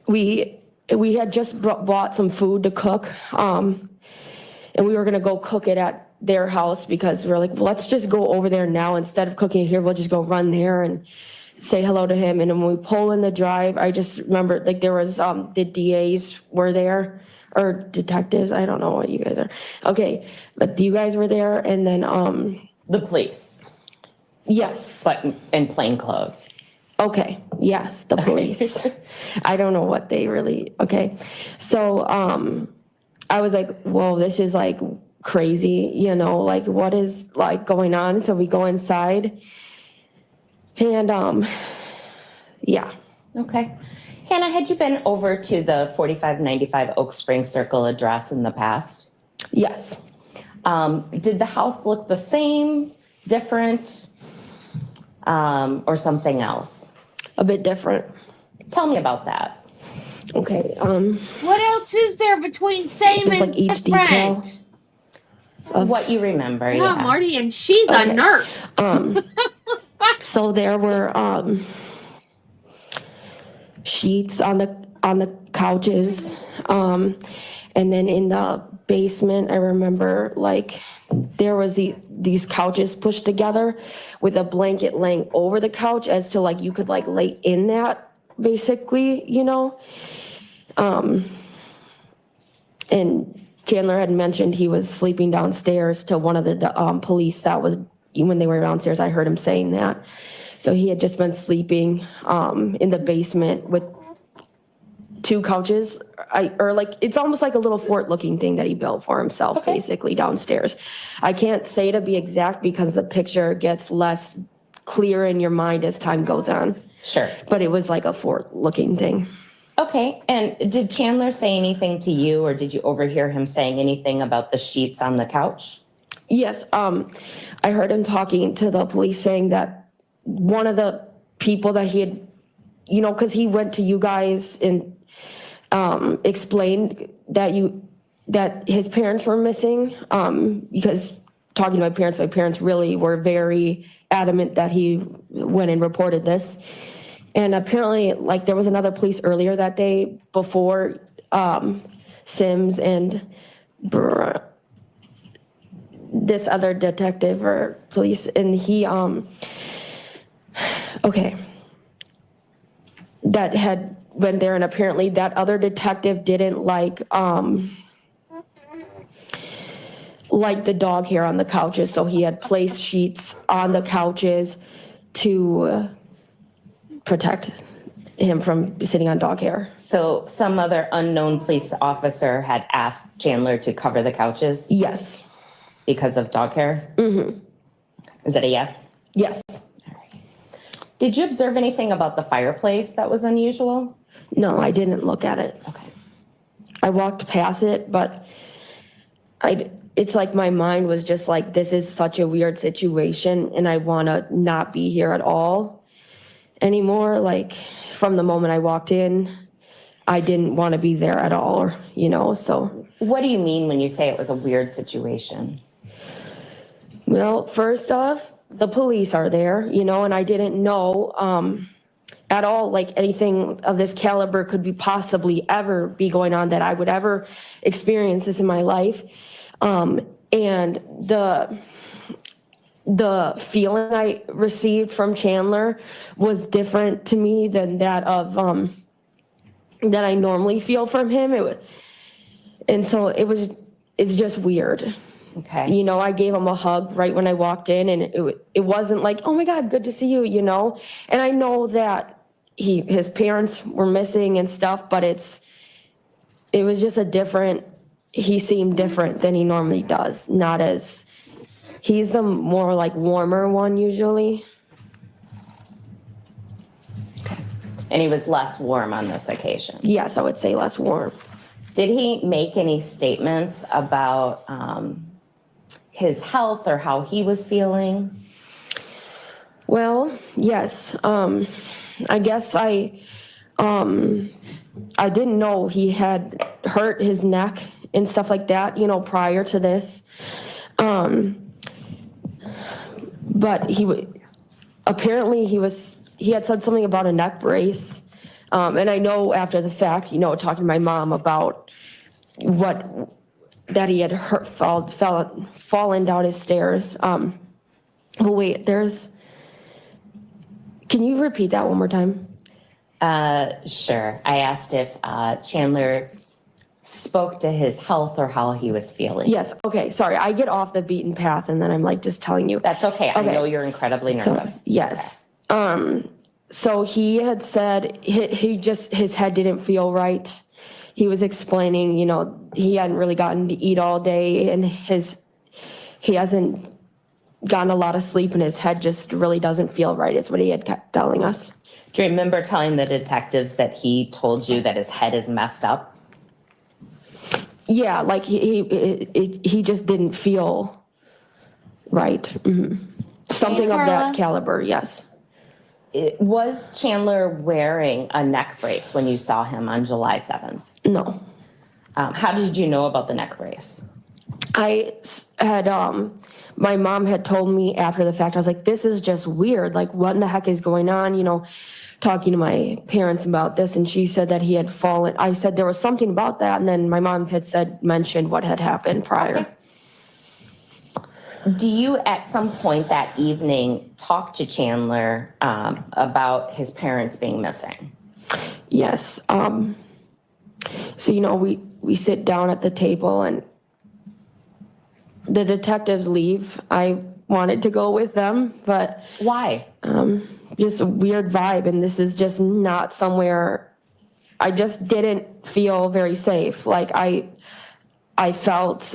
we had just bought some food to cook. And we were gonna go cook it at their house because we were like, well, let's just go over there now. Instead of cooking it here, we'll just go run there and say hello to him. And when we pull in the drive, I just remember like there was, the DAs were there, or detectives, I don't know what you guys are. Okay, but you guys were there, and then, The police, yes. but in plain clothes. Okay, yes, the police. I don't know what they really, okay. So, I was like, whoa, this is like crazy, you know, like what is like going on? So we go inside and, yeah. Okay. Hannah, had you been over to the 4595 Oak Spring Circle address in the past? Yes. Did the house look the same, different, or something else? A bit different. Tell me about that. Okay, What else is there between same just and like each detail. different? What you remember, Yeah, yeah. Marty, and she's a nurse. So there were, sheets on the couches, and then in the basement I remember like there was these couches pushed together with a blanket laying over the couch as to like you could like lay in that basically, you know. And Chandler had mentioned he was sleeping downstairs to one of the police that was, when they were downstairs, I heard him saying that. So he had just been sleeping in the basement with two couches, or like, it's almost like a little fort looking thing that he built for himself, basically downstairs. I can't say to be exact because the picture gets less clear in your mind as time goes on. Sure. But it was like a fort looking thing. Okay, and did Chandler say anything to you, or did you overhear him saying anything about the sheets on the couch? Yes, I heard him talking to the police saying that one of the people that he had, you know, because he went to you guys and explained that his parents were missing, because talking to my parents really were very adamant that he went and reported this. And apparently, like, there was another police earlier that day before Sims and this other detective or police, and he, okay, that had went there, and apparently that other detective didn't like the dog hair on the couches, so he had placed sheets on the couches to protect him from sitting on dog hair. So some other unknown police officer had asked Chandler to cover the couches Yes. because of dog hair? Mm-hmm. Is that a yes? Yes. Did you observe anything about the fireplace that was unusual? No, I didn't look at it. Okay. I walked past it, but it's like my mind was just like, this is such a weird situation, and I want to not be here at all anymore. Like, from the moment I walked in, I didn't want to be there at all, so. What do you mean when you say it was a weird situation? Well, first off, the police are there, and I didn't know at all, like, anything of this caliber could be possibly ever be going on, that I would ever experience this in my life. And the feeling I received from Chandler was different to me than that of that I normally feel from him. It's just weird. Okay. I gave him a hug right when I walked in, and it wasn't like, oh my God, good to see you, And I know that his parents were missing and stuff, but it was just he seemed different than he normally does. Not as, he's the more like warmer one usually. And he was less warm on this occasion? Yes, I would say less warm. Did he make any statements about his health or how he was feeling? Well, yes. I guess I didn't know he had hurt his neck and stuff like that, prior to this. But apparently he had said something about a neck brace. And I know after the fact, talking to my mom about that he had fallen down his stairs. Oh wait, can you repeat that one more time? Sure. I asked if Chandler spoke to his health or how he was feeling. Yes. Okay. Sorry. I get off the beaten path, and then I'm like just telling you. That's okay. I know you're incredibly nervous. So, yes. Okay. So he had said his head didn't feel right. He was explaining, he hadn't really gotten to eat all day, and he hasn't gotten a lot of sleep, and his head just really doesn't feel right, is what he had kept telling us. Do you remember telling the detectives that he told you that his head is messed up? Yeah, like he just didn't feel right. Mm-hmm. Something of that caliber, yes. Was Chandler wearing a neck brace when you saw him on July 7th? No. How did you know about the neck brace? I had, my mom had told me after the fact, I was like, this is just weird. Like, what in the heck is going on? Talking to my parents about this, and she said that he had fallen. I said there was something about that, and then my mom had mentioned what had happened prior. Okay. Do you at some point that evening talk to Chandler about his parents being missing? Yes. So, we sit down at the table, and the detectives leave. I wanted to go with them, but why? Just a weird vibe, and this is just not somewhere. I just didn't feel very safe. Like I felt.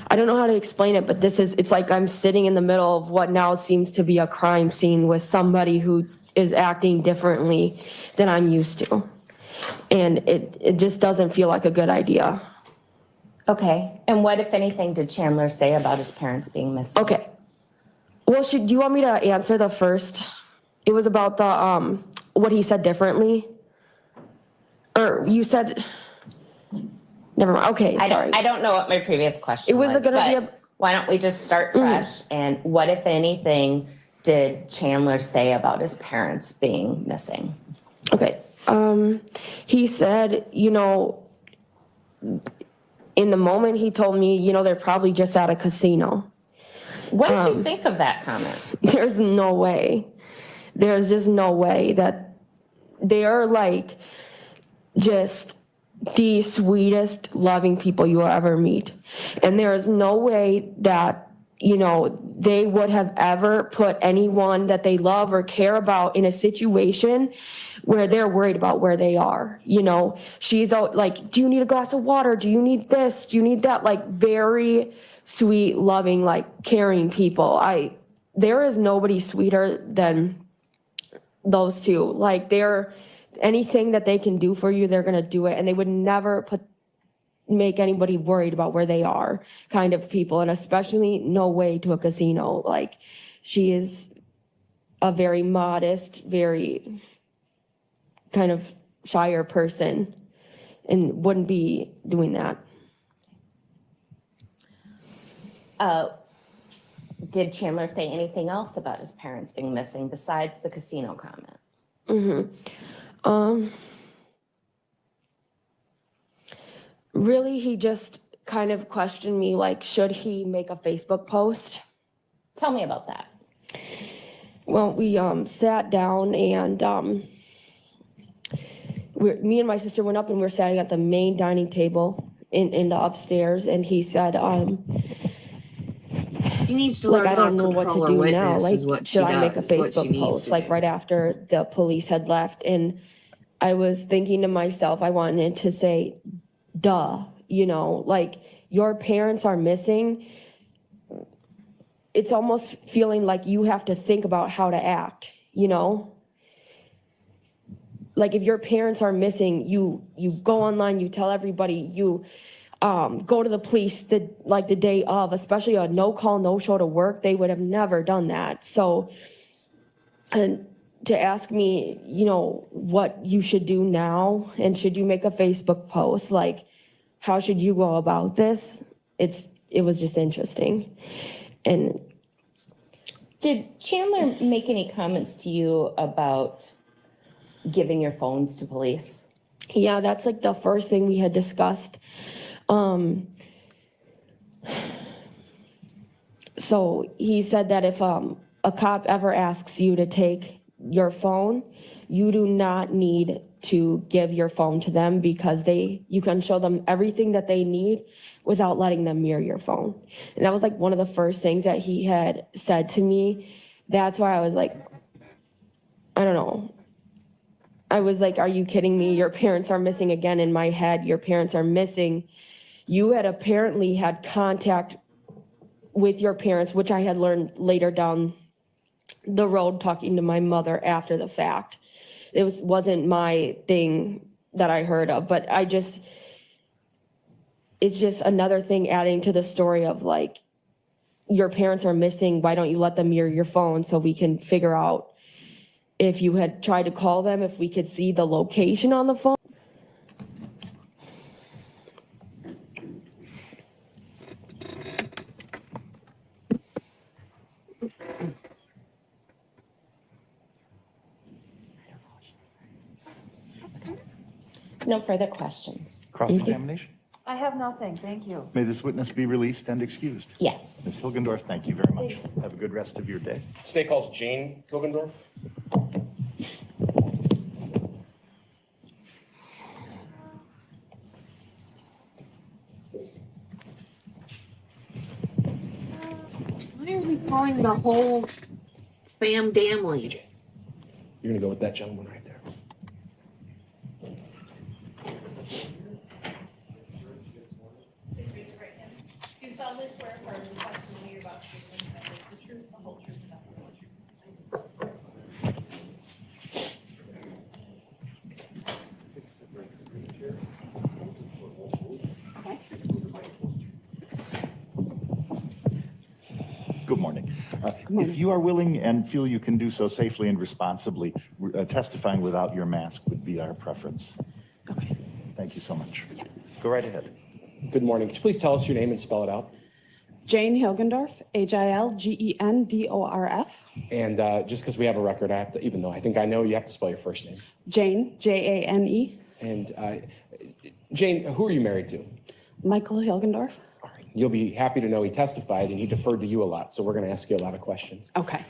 I don't know how to explain it, but it's like I'm sitting in the middle of what now seems to be a crime scene with somebody who is acting differently than I'm used to. And it just doesn't feel like a good idea. Okay. And what, if anything, did Chandler say about his parents being missing? Okay. Well, do you want me to answer the first? It was about the, what he said differently? Or you said... Never mind. Okay, sorry. I don't know what my previous question was. It was going to be why don't we just start fresh? And what, if anything, did Chandler say about his parents being missing? Okay. He said, in the moment, he told me, you know, they're probably just at a casino. What did you think of that comment? There's no way. There's just no way that they are like just the sweetest, loving people you will ever meet. And there is no way that, you know, they would have ever put anyone that they love or care about in a situation where they're worried about where they are. You know, she's out like, do you need a glass of water? Do you need this? Do you need that? Like very sweet, loving, like caring people. There is nobody sweeter than those two. Like they're, anything that they can do for you, they're going to do it. And they would never make anybody worried about where they are kind of people. And especially no way to a casino. Like she is a very modest, very kind of shyer person and wouldn't be doing that. Did Chandler say anything else about his parents being missing besides the casino comment? Really, he just kind of questioned me, like, should he make a Facebook post? Tell me about that. Well, we sat down and me and my sister went up and we were sitting at the main dining table in the upstairs, and he said, She needs to like, learn I how don't to know what control to her do now. witness Like, is what she should I make a does, what she Facebook needs post? to Like do. right after the police had left, and I was thinking to myself, I wanted to say, duh, you know, like your parents are missing. It's almost feeling like you have to think about how to act, you know? Like if your parents are missing, you go online, you tell everybody, you go to the police the day of, especially a no call, no show to work. They would have never done that. So, and to ask me, you know, what you should do now, and should you make a Facebook post, like how should you go about this? It was just interesting. And Did Chandler make any comments to you about giving your phones to police? yeah, that's like the first thing we had discussed. So he said that if a cop ever asks you to take your phone, you do not need to give your phone to them, because you can show them everything that they need without letting them mirror your phone. And that was like one of the first things that he had said to me. That's why I was like, I don't know. I was like, are you kidding me? Your parents are missing again. In my head, your parents are missing. You had apparently had contact with your parents, which I had learned later down the road talking to my mother after the fact. It wasn't my thing that I heard of, but it's just another thing adding to the story of like, your parents are missing. Why don't you let them mirror your phone so we can figure out if you had tried to call them, if we could see the location on the phone? No further questions. Cross-examination? I have nothing, thank you. May this witness be released and excused. Yes. Ms. Hilgendorf, thank you very much. Have a good rest of your day. State calls Jane Hilgendorf. Why are we calling the whole family? You're gonna go with that gentleman right there. Please raise your right hand. Do you solemnly swear affirm the testimony you're about to give in this matter is the truth, the whole truth, and nothing but the truth? Good morning. If you are willing and feel you can do so safely and responsibly, testifying without your mask would be our preference. Okay. Thank you so much. Go right ahead. Good morning. Could you please tell us your name and spell it out? Jane Hilgendorf, Hilgendorf. And just because we have a record, I have to, even though I think I know, you have to spell your first name. Jane, Jane. And Jane, who are you married to? Michael Hilgendorf. You'll be happy to know he testified and he deferred to you a lot, so we're going to ask you a lot of questions. Okay,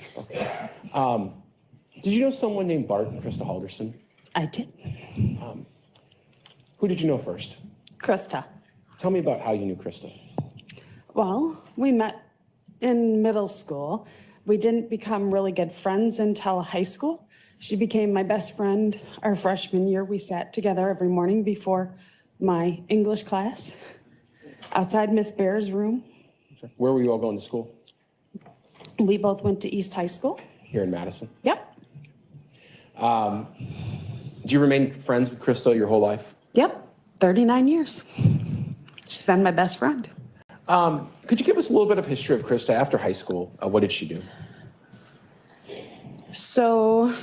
Did you know someone named Bart and Krista Halderson? I did. Who did you know first? Krista. Tell me about how you knew Krista. Well, we met in middle school. We didn't become really good friends until high school. She became my best friend our freshman year. We sat together every morning before my English class outside Miss Bear's room. Where were you all going to school? We both went to East High School. Here in Madison. Yep, Do you remain friends with Krista your whole life? yep, 39 years. She's been my best friend. Could you give us a little bit of history of Krista after high school? What did she do? So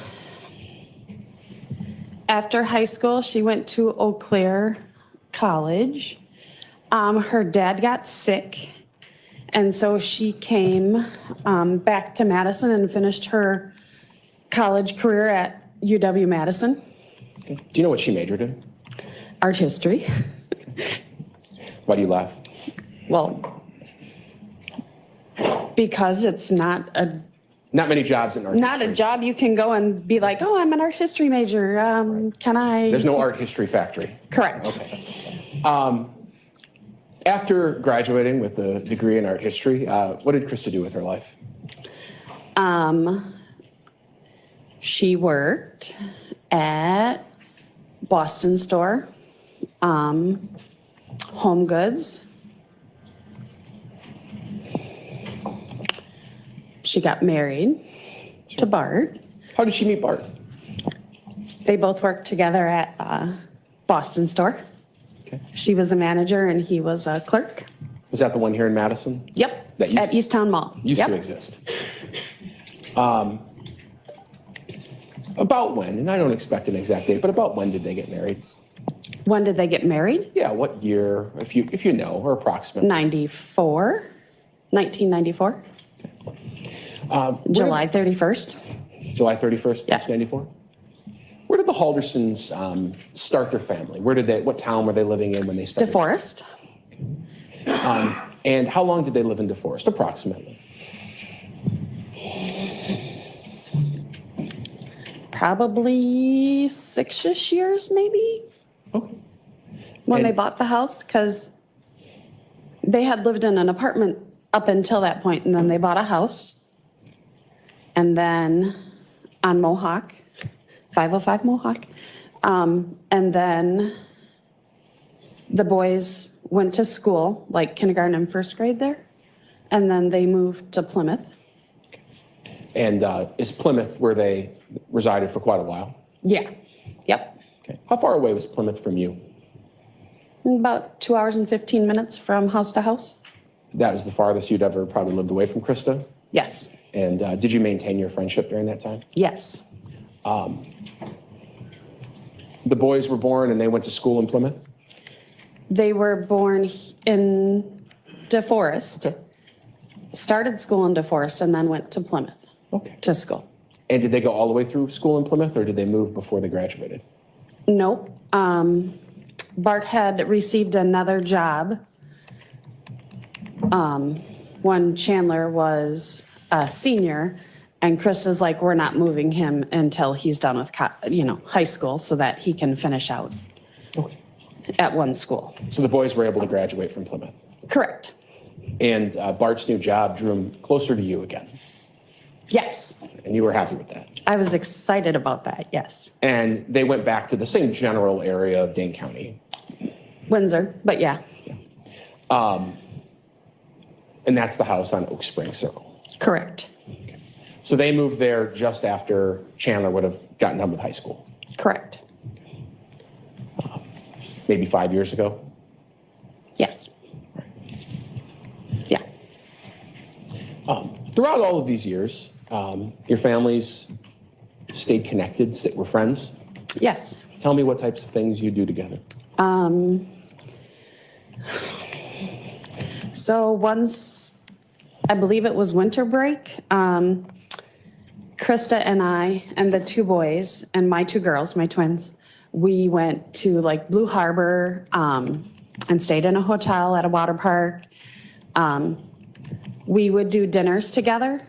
after high school, she went to Eau Claire College. Her dad got sick, and so she came back to Madison and finished her college career at UW-Madison, Do you know what she majored in? art history. Why do you laugh? Well, because it's not a Not many jobs in art not a history. job you can go and be like, oh, I'm an art history major. Can I? There's no art history factory. Correct. Okay. After graduating with a degree in art history, what did Krista do with her life? She worked at Boston store, Home Goods. She got married to Bart. How did she meet Bart? They both worked together at Boston store. Okay. She was a manager and he was a clerk. Was that the one here in Madison? Yep, That used- at East Town Mall. Used Yep. to exist. About when, and I don't expect an exact date, but about when did they get married? When did they get married? Yeah, what year, if you know, or approximately? 1994, July 31st. July 31st, Yeah. 1994? Where did the Haldersons start their family? What town were they living in when they started? DeForest. And how long did they live in DeForest, approximately? Probably 6-ish years, maybe, Okay. when they And- bought the house, because they had lived in an apartment up until that point, and then they bought a house. And then on Mohawk, 505 Mohawk. And then the boys went to school, like kindergarten and first grade there. And then they moved to Plymouth. And is Plymouth where they resided for quite a while? Yeah, yep. Okay. How far away was Plymouth from you? About 2 hours and 15 minutes from house to house. That was the farthest you'd ever probably lived away from Krista? Yes, And did you maintain your friendship during that time? yes. The boys were born and they went to school in Plymouth? They were born in DeForest, Okay. started school in DeForest, and then went to Plymouth Okay. to school. And did they go all the way through school in Plymouth or did they move before they graduated? Nope. Bart had received another job when Chandler was a senior, and Krista's like, we're not moving him until he's done with high school so that he can finish out Okay. at one school. So the boys were able to graduate from Plymouth. Correct. And Bart's new job drew him closer to you again. Yes. And you were happy with that. I was excited about that, yes. And they went back to the same general area of Dane County. Windsor, but yeah, And that's the house on Oak Spring Circle. correct. So they moved there just after Chandler would have gotten done with high school, Correct. maybe 5 years ago. Yes. Yeah. Throughout all of these years, your families stayed connected, were friends. Yes. Tell me what types of things you do together. So once, I believe it was winter break, Krista and I and the two boys and my two girls, my twins, we went to like Blue Harbor, and stayed in a hotel at a water park. We would do dinners together,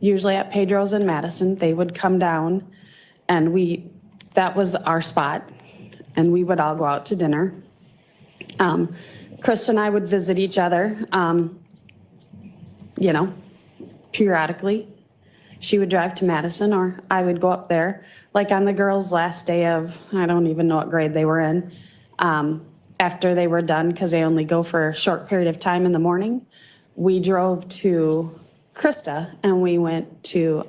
usually at Pedro's in Madison. They would come down and that was our spot, and we would all go out to dinner. Krista and I would visit each other, periodically. She would drive to Madison or I would go up there. Like on the girls' last day of, I don't even know what grade they were in, after they were done, because they only go for a short period of time in the morning, we drove to Krista and we went to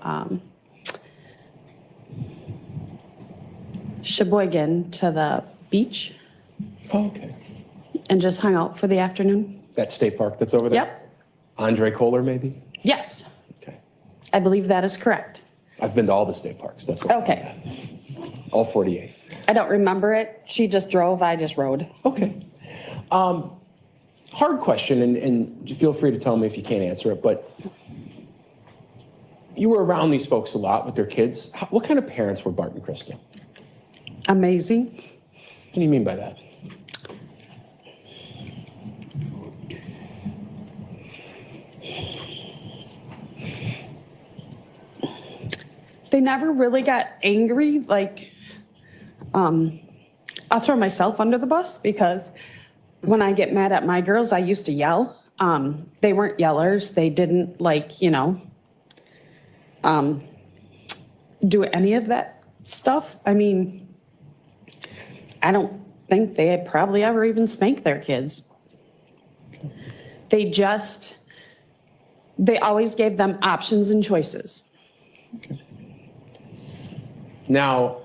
Sheboygan to the beach Oh, okay. and just hung out for the afternoon. That state park that's over there? Yep. Andre Kohler, maybe? Yes, Okay. I believe that is correct. I've been to all the state parks. That's what. Okay. All 48. I don't remember it. She just drove, I just rode. Okay. Hard question, and feel free to tell me if you can't answer it, but you were around these folks a lot with their kids. What kind of parents were Bart and Krista? Amazing. What do you mean by that? They never really got angry. Like, I'll throw myself under the bus because when I get mad at my girls, I used to yell. They weren't yellers. They didn't do any of that stuff. I mean, I don't think they had probably ever even spanked their kids. They always gave them options and choices. Okay. Now,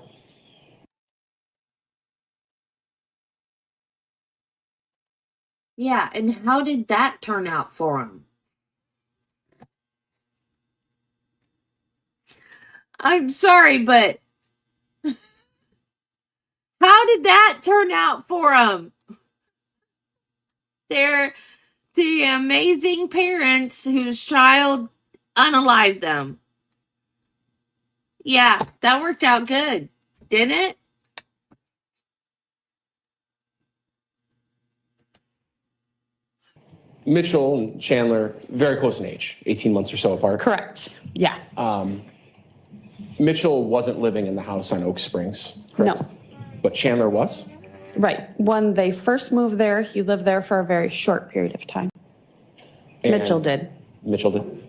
Yeah, and how did that turn out for him? I'm sorry, but how did that turn out for him? They're the amazing parents whose child unalived them. Yeah, that worked out good, didn't it? Mitchell and Chandler, very close in age, 18 months or so apart. Correct. Yeah. Mitchell wasn't living in the house on Oak Springs, correct? No. But Chandler was? Right. When they first moved there, he lived there for a very short period of time. And Mitchell did. Mitchell did.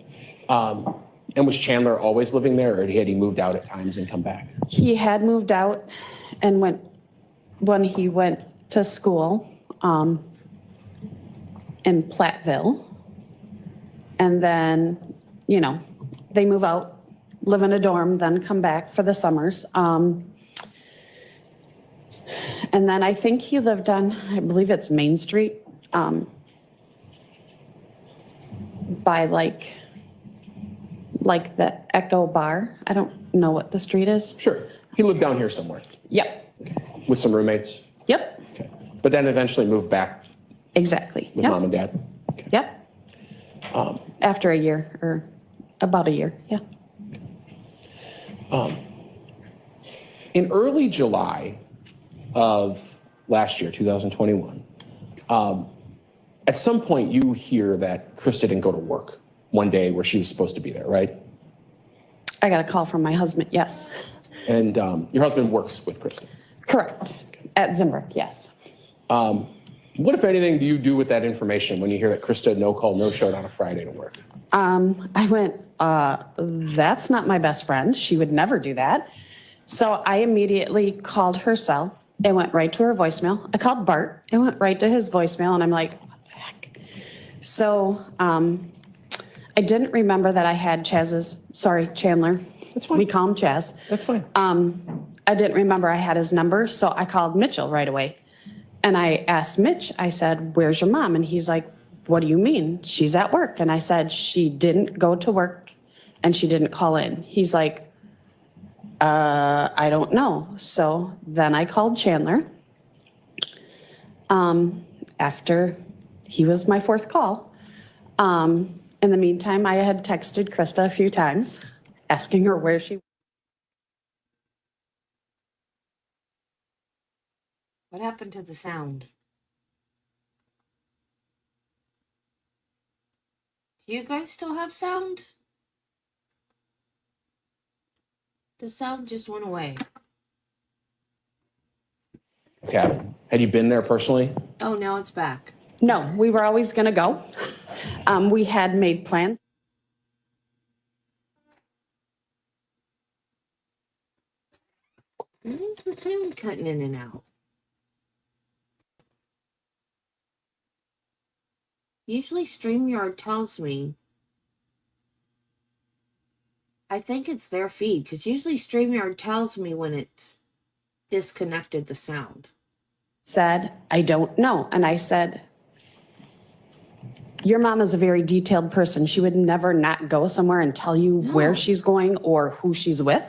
And was Chandler always living there, or had he moved out at times and come back? He had moved out and when he went to school in Platteville. And then, they move out, live in a dorm, then come back for the summers. And then I think he lived on, I believe it's Main Street, by like the Echo Bar. I don't know what the street is. Sure. He lived down here somewhere Yep. with some roommates? Yep. Okay. But then eventually moved back Exactly. with Yep. mom and dad? Okay. Yep. After a year, or about a year, yeah. In early July of last year, 2021, at some point you hear that Krista didn't go to work one day where she was supposed to be there, right? I got a call from my husband, yes. And your husband works with Krista. Correct. At Zimbrick, yes. What, if anything, do you do with that information when you hear that Krista no call, no showed on a Friday to work? I went, that's not my best friend. She would never do that. So I immediately called her cell. It went right to her voicemail. I called Bart. It went right to his voicemail, and I'm like, what the heck? So I didn't remember that I had Chandler. That's fine. We call him Chaz. That's fine. I didn't remember I had his number, so I called Mitchell right away. And I asked Mitch, I said, where's your mom? And he's like, what do you mean? She's at work. And I said, she didn't go to work and she didn't call in. He's like, I don't know. So then I called Chandler. After he was my fourth call. In the meantime, I had texted Krista a few times, asking her where she was. What happened to the sound? Do you guys still have sound? The sound just went away. Cabin. Had you been there personally? Oh, now it's back. No, we were always going to go. We had made plans. Why is the sound cutting in and out? Usually StreamYard tells me. I think it's their feed, because usually StreamYard tells me when it's disconnected the sound. Said, I don't know. And I said, your mom is a very detailed person. She would never not go somewhere and tell you where she's going or who she's with.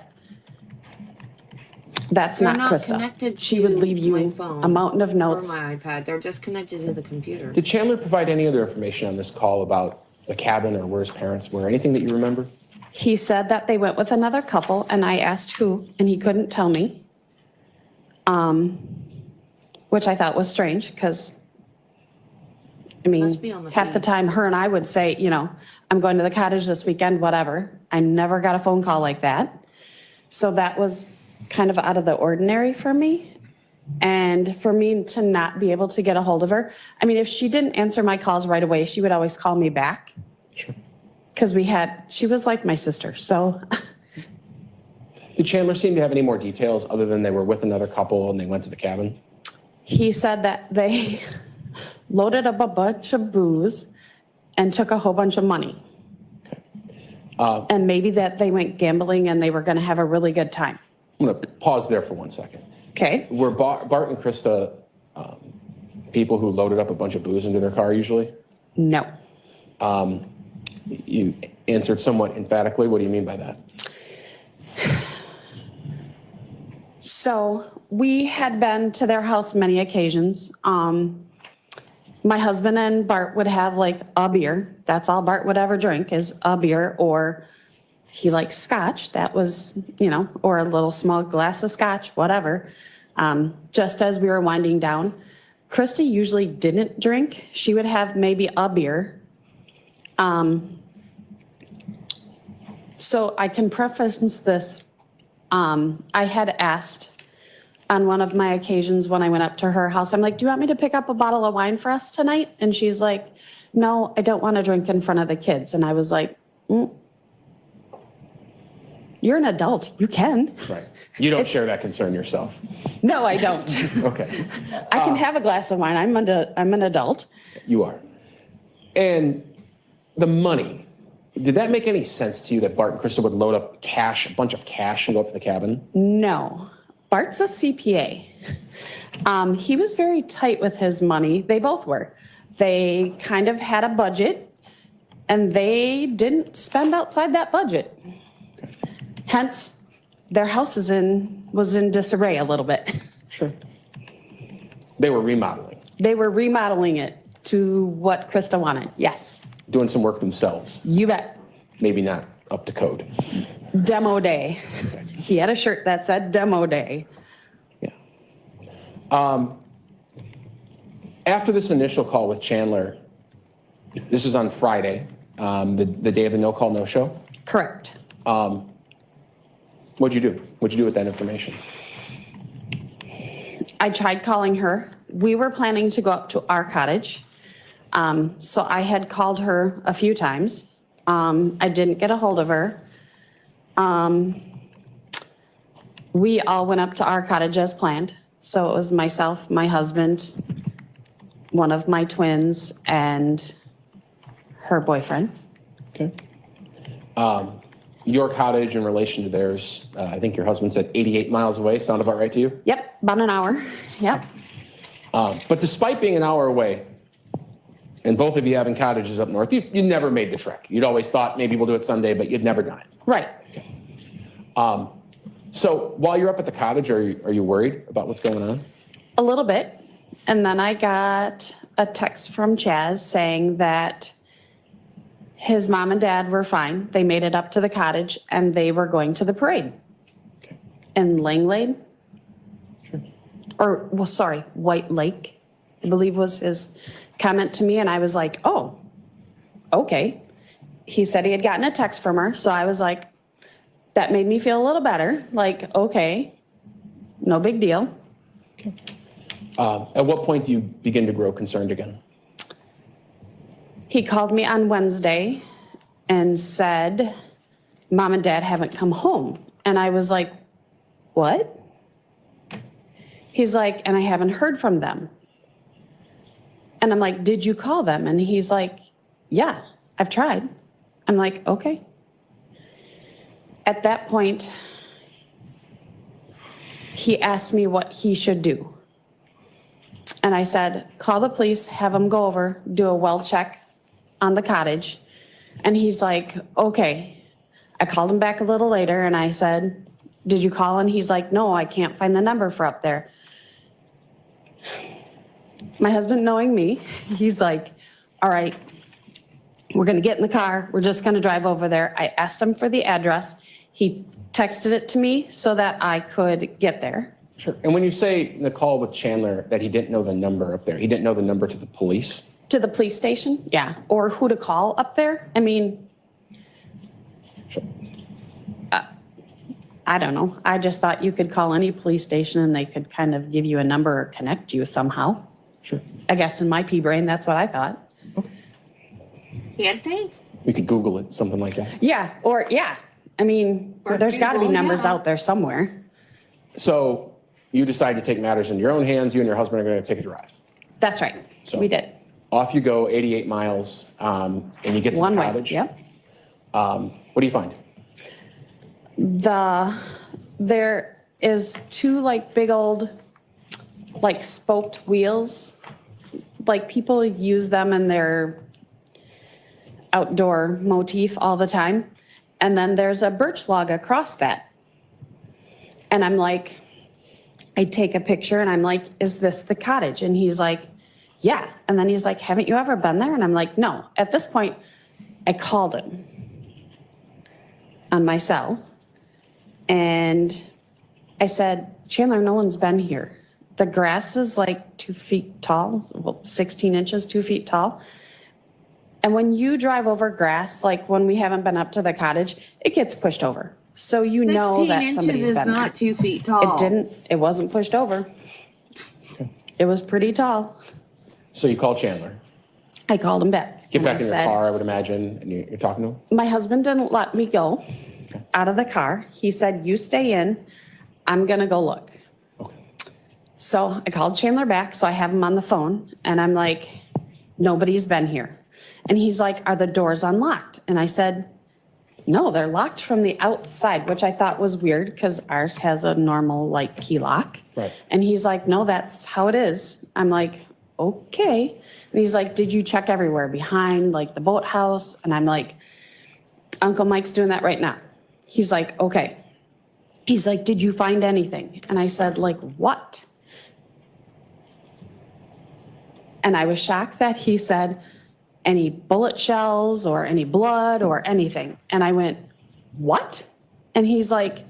That's They're not not Krista. connected She would to leave my you phone a mountain of or notes. my iPad. They're just connected to the computer. Did Chandler provide any other information on this call about the cabin or where his parents were? Anything that you remember? He said that they went with another couple, and I asked who, and he couldn't tell me. Which I thought was strange, because, I Must be on mean, the half the feed. time, her and I would say, you know, I'm going to the cottage this weekend, whatever. I never got a phone call like that. So that was kind of out of the ordinary for me. And for me to not be able to get a hold of her, I mean, if she didn't answer my calls right away, she would always call me back. Sure. Because she was like my sister, so. Did Chandler seem to have any more details other than they were with another couple and they went to the cabin? He said that they loaded up a bunch of booze and took a whole bunch of money. And maybe that they went gambling and they were going to have a really good time. I'm going to pause there for 1 second. Okay? Were Bart and Krista people who loaded up a bunch of booze into their car usually? No. You answered somewhat emphatically. What do you mean by that? So we had been to their house many occasions. My husband and Bart would have like a beer. That's all Bart would ever drink is a beer, or he likes scotch. That was, you know, or a little small glass of scotch, whatever. Just as we were winding down, Krista usually didn't drink. She would have maybe a beer. So I can preface this. I had asked on one of my occasions when I went up to her house, I'm like, do you want me to pick up a bottle of wine for us tonight? And she's like, no, I don't want to drink in front of the kids. And I was like, you're an adult. You can. Right. You don't share that concern yourself. No, I don't. Okay. I can have a glass of wine. I'm an adult. You are. And the money, did that make any sense to you that Bart and Krista would load up cash, a bunch of cash, and go up to the cabin? No. Bart's a CPA. He was very tight with his money. They both were. They kind of had a budget, and they didn't spend outside that budget. Hence, their house was in disarray a little bit. Sure. They were remodeling, They were remodeling it to what Krista wanted. Yes, doing some work themselves, you bet. maybe not up to code. Demo day. He had a shirt that said demo day. Yeah. After this initial call with Chandler, this is on Friday, the day of the no-call, no-show. Correct. What'd you do? What'd you do with that information? I tried calling her. We were planning to go up to our cottage. So I had called her a few times. I didn't get a hold of her. We all went up to our cottage as planned. So it was myself, my husband, one of my twins, and her boyfriend. Okay. Your cottage in relation to theirs, I think your husband said 88 miles away. Sound about right to you? Yep, about an hour. Yep. But despite being an hour away, and both of you having cottages up north, you never made the trek. You'd always thought maybe we'll do it Sunday, but you'd never done it. Right. So while you're up at the cottage, are you worried about what's going on? A little bit. And then I got a text from Chaz saying that his mom and dad were fine. They made it up to the cottage and they were going to the parade Okay. in Langlade. Sure. Or, well, sorry, White Lake, I believe was his comment to me. And I was like, oh, okay. he said he had gotten a text from her, so I was like, that made me feel a little better, like, okay, no big deal. At what point do you begin to grow concerned again? He called me on Wednesday and said, Mom and Dad haven't come home. And I was like, what? He's like, and I haven't heard from them. And I'm like, did you call them? And he's like, yeah, I've tried. I'm like, okay. At that point, he asked me what he should do. And I said, call the police, have them go over, do a well check on the cottage. And he's like, okay. I called him back a little later and I said, did you call? And he's like, no, I can't find the number for up there. My husband, knowing me, he's like, all right, we're gonna get in the car. We're just gonna drive over there. I asked him for the address. He texted it to me so that I could get there. Sure. And when you say in the call with Chandler that he didn't know the number up there, he didn't know the number to the police? To the police station, yeah, or who to call up there. I mean, Sure. I don't know. I just thought you could call any police station and they could kind of give you a number or connect you somehow. Sure. I guess in my pea brain, that's what I thought. Can't they? We could Google it, something like that. Yeah, or yeah. I mean, Or there's got to be Google, numbers yeah. out there somewhere. So you decide to take matters into your own hands. You and your husband are going to take a drive. That's right. So- We did. Off you go, 88 miles, and you get to One the way, cottage. yep. What do you find? There is two like big old like spoked wheels. Like people use them in their outdoor motif all the time. And then there's a birch log across that. And I'm like, I take a picture and I'm like, is this the cottage? And he's like, yeah. And then he's like, haven't you ever been there? And I'm like, no. At this point, I called him on my cell. And I said, Chandler, no one's been here. The grass is like 2 feet tall, well, 16 inches, 2 feet tall. And when you drive over grass, like when we haven't been up to the cottage, it gets pushed over. So you know 16 that inches somebody's is been there. not 2 feet tall. It wasn't pushed over. It was pretty tall. So you call Chandler. I called him back. Get and back I in your said, car, I would imagine, and you're talking to him? my husband didn't let me go out of the car. He said, you stay in, I'm gonna go look. Okay. So I called Chandler back, so I have him on the phone, and I'm like, nobody's been here. And he's like, are the doors unlocked? And I said, no, they're locked from the outside, which I thought was weird because ours has a normal like key lock. Right. And he's like, no, that's how it is. I'm like, okay. And he's like, did you check everywhere behind like the boathouse? And I'm like, Uncle Mike's doing that right now. He's like, okay. He's like, did you find anything? And I said, like, what? And I was shocked that he said, any bullet shells or any blood or anything. And I went, what? And he's like,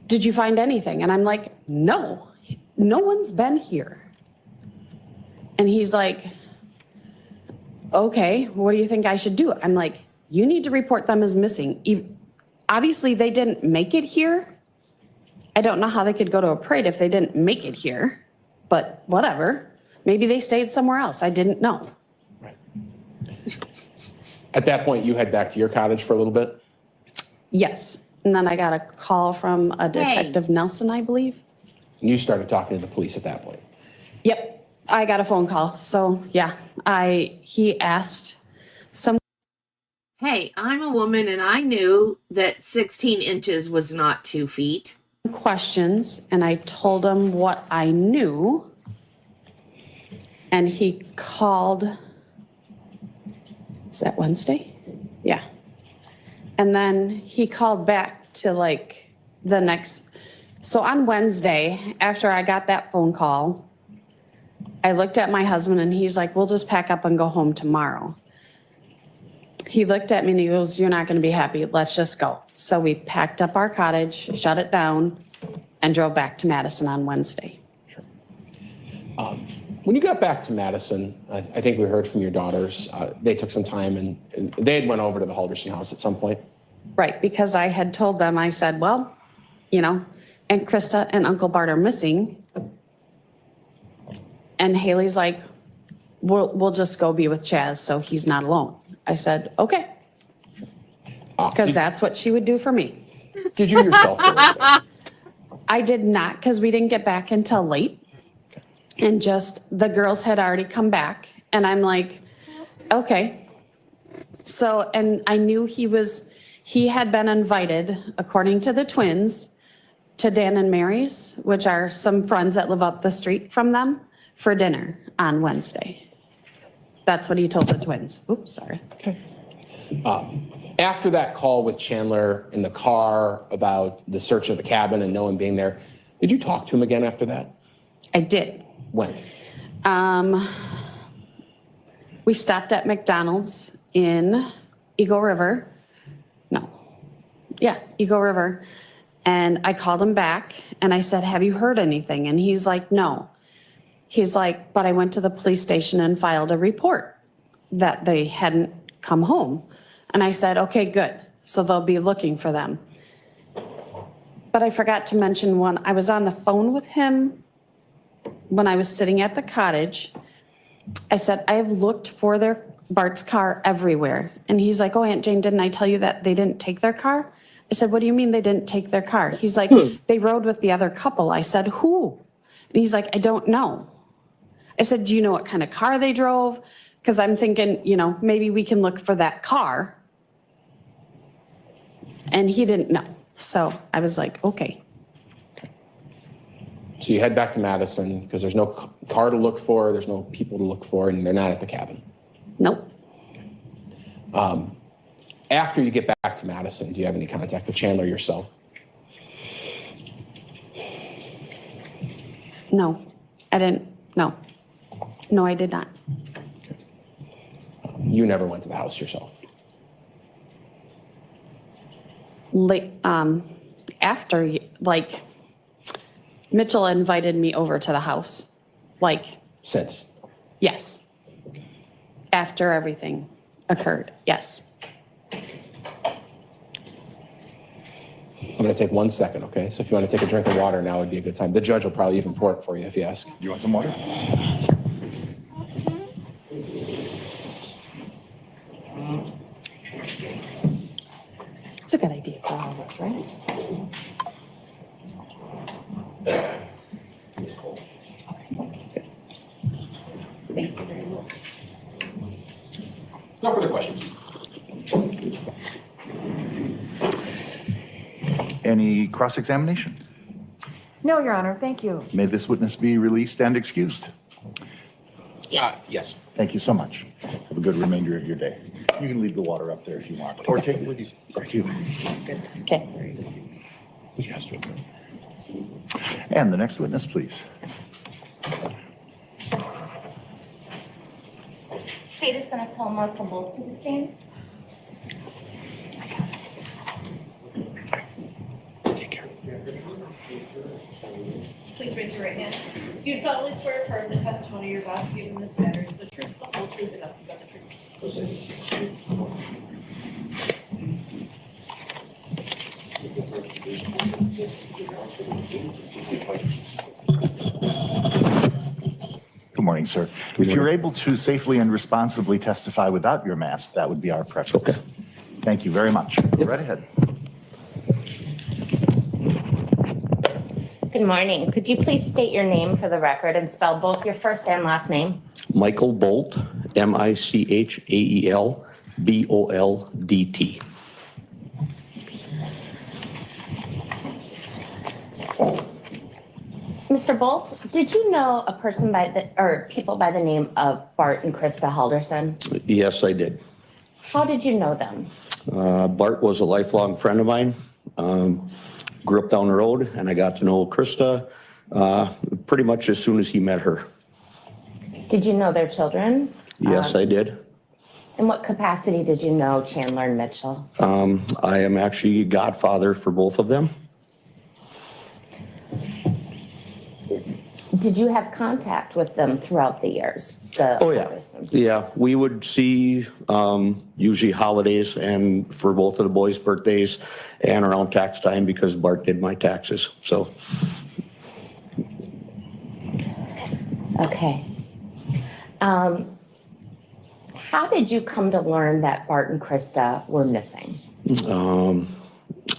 did you find anything? And I'm like, no, no one's been here. And he's like, okay, what do you think I should do? I'm like, you need to report them as missing. Obviously, they didn't make it here. I don't know how they could go to a parade if they didn't make it here, but whatever. Maybe they stayed somewhere else. I didn't know. Right. At that point, you head back to your cottage for a little bit? Yes. And then I got a call from a Detective Nelson, I believe. And you started talking to the police at that point? Yep. I got a phone call. So yeah, he asked some Hey, I'm a woman and I knew that 16 inches was not 2 feet. questions and I told him what I knew. And he called, is that Wednesday? Yeah. And then he called back to like the next, so on Wednesday, after I got that phone call, I looked at my husband and he's like, we'll just pack up and go home tomorrow. He looked at me and he goes, you're not going to be happy. Let's just go. So we packed up our cottage, shut it down, and drove back to Madison on Wednesday. When you got back to Madison, I think we heard from your daughters, they took some time and they had went over to the Halderson house at some point. Right, because I had told them, I said, well, you know, and Krista and Uncle Bart are missing. And Haley's like, we'll just go be with Chaz so he's not alone. I said, okay. Because that's what she would do for me. Did you yourself go over there? I did not, because we didn't get back until late. And just, the girls had already come back. And I'm like, okay. So, and I knew he had been invited, according to the twins, to Dan and Mary's, which are some friends that live up the street from them, for dinner on Wednesday. That's what he told the twins. Oops, sorry. Okay. After that call with Chandler in the car about the search of the cabin and no one being there, did you talk to him again after that? I did. When? We stopped at McDonald's in Eagle River. No. Yeah, Eagle River. And I called him back and I said, have you heard anything? And he's like, no. He's like, but I went to the police station and filed a report that they hadn't come home. And I said, okay, good. So they'll be looking for them. But I forgot to mention one. I was on the phone with him when I was sitting at the cottage. I said, I have looked for Bart's car everywhere. And he's like, oh, Aunt Jane, didn't I tell you that they didn't take their car? I said, what do you mean they didn't take their car? He's like, they rode with the other couple. I said, who? And he's like, I don't know. I said, do you know what kind of car they drove? Because I'm thinking, you know, maybe we can look for that car. And he didn't know. So I was like, okay. So you head back to Madison because there's no car to look for, there's no people to look for, and they're not at the cabin. Nope. After you get back to Madison, do you have any contact with Chandler yourself? No, I didn't. No. No, I did not. You never went to the house yourself? After, like, Mitchell invited me over to the house. Like, Since? yes. After everything occurred, yes. I'm going to take 1 second, okay? So if you want to take a drink of water now would be a good time. The judge will probably even pour it for you if you ask. You want some water? It's a good idea for all of us, right? Thank you very much. No further questions. Any cross-examination? No, Your Honor, thank you. May this witness be released and excused. Yes. Thank you so much. Have a good remainder of your day. You can leave the water up there if you want, or take it with you. Thank you. Okay. And the next witness, please. State is going to call Michael Bolt to the stand. Take care. Please raise your right hand. Do you solemnly swear or affirm the testimony you're about to give in this matter is the truth, the whole truth, and nothing but the truth? Good morning, sir. If you're able to safely and responsibly testify without your mask, that would be our preference. Okay. Thank you very much. Go right ahead. Good morning. Could you please state your name for the record and spell both your first and last name? Michael Bolt, Michaelboldt. Mr. Bolt, did you know a person or people by the name of Bart and Krista Halderson? Yes, I did. How did you know them? Bart was a lifelong friend of mine. Grew up down the road, and I got to know Krista pretty much as soon as he met her. Did you know their children? Yes, I did. In what capacity did you know Chandler and Mitchell? I am actually godfather for both of them. Did you have contact with them throughout the years? Oh, yeah. Haldersons? Yeah, we would see usually holidays and for both of the boys' birthdays and around tax time because Bart did my taxes, so. Okay. How did you come to learn that Bart and Krista were missing?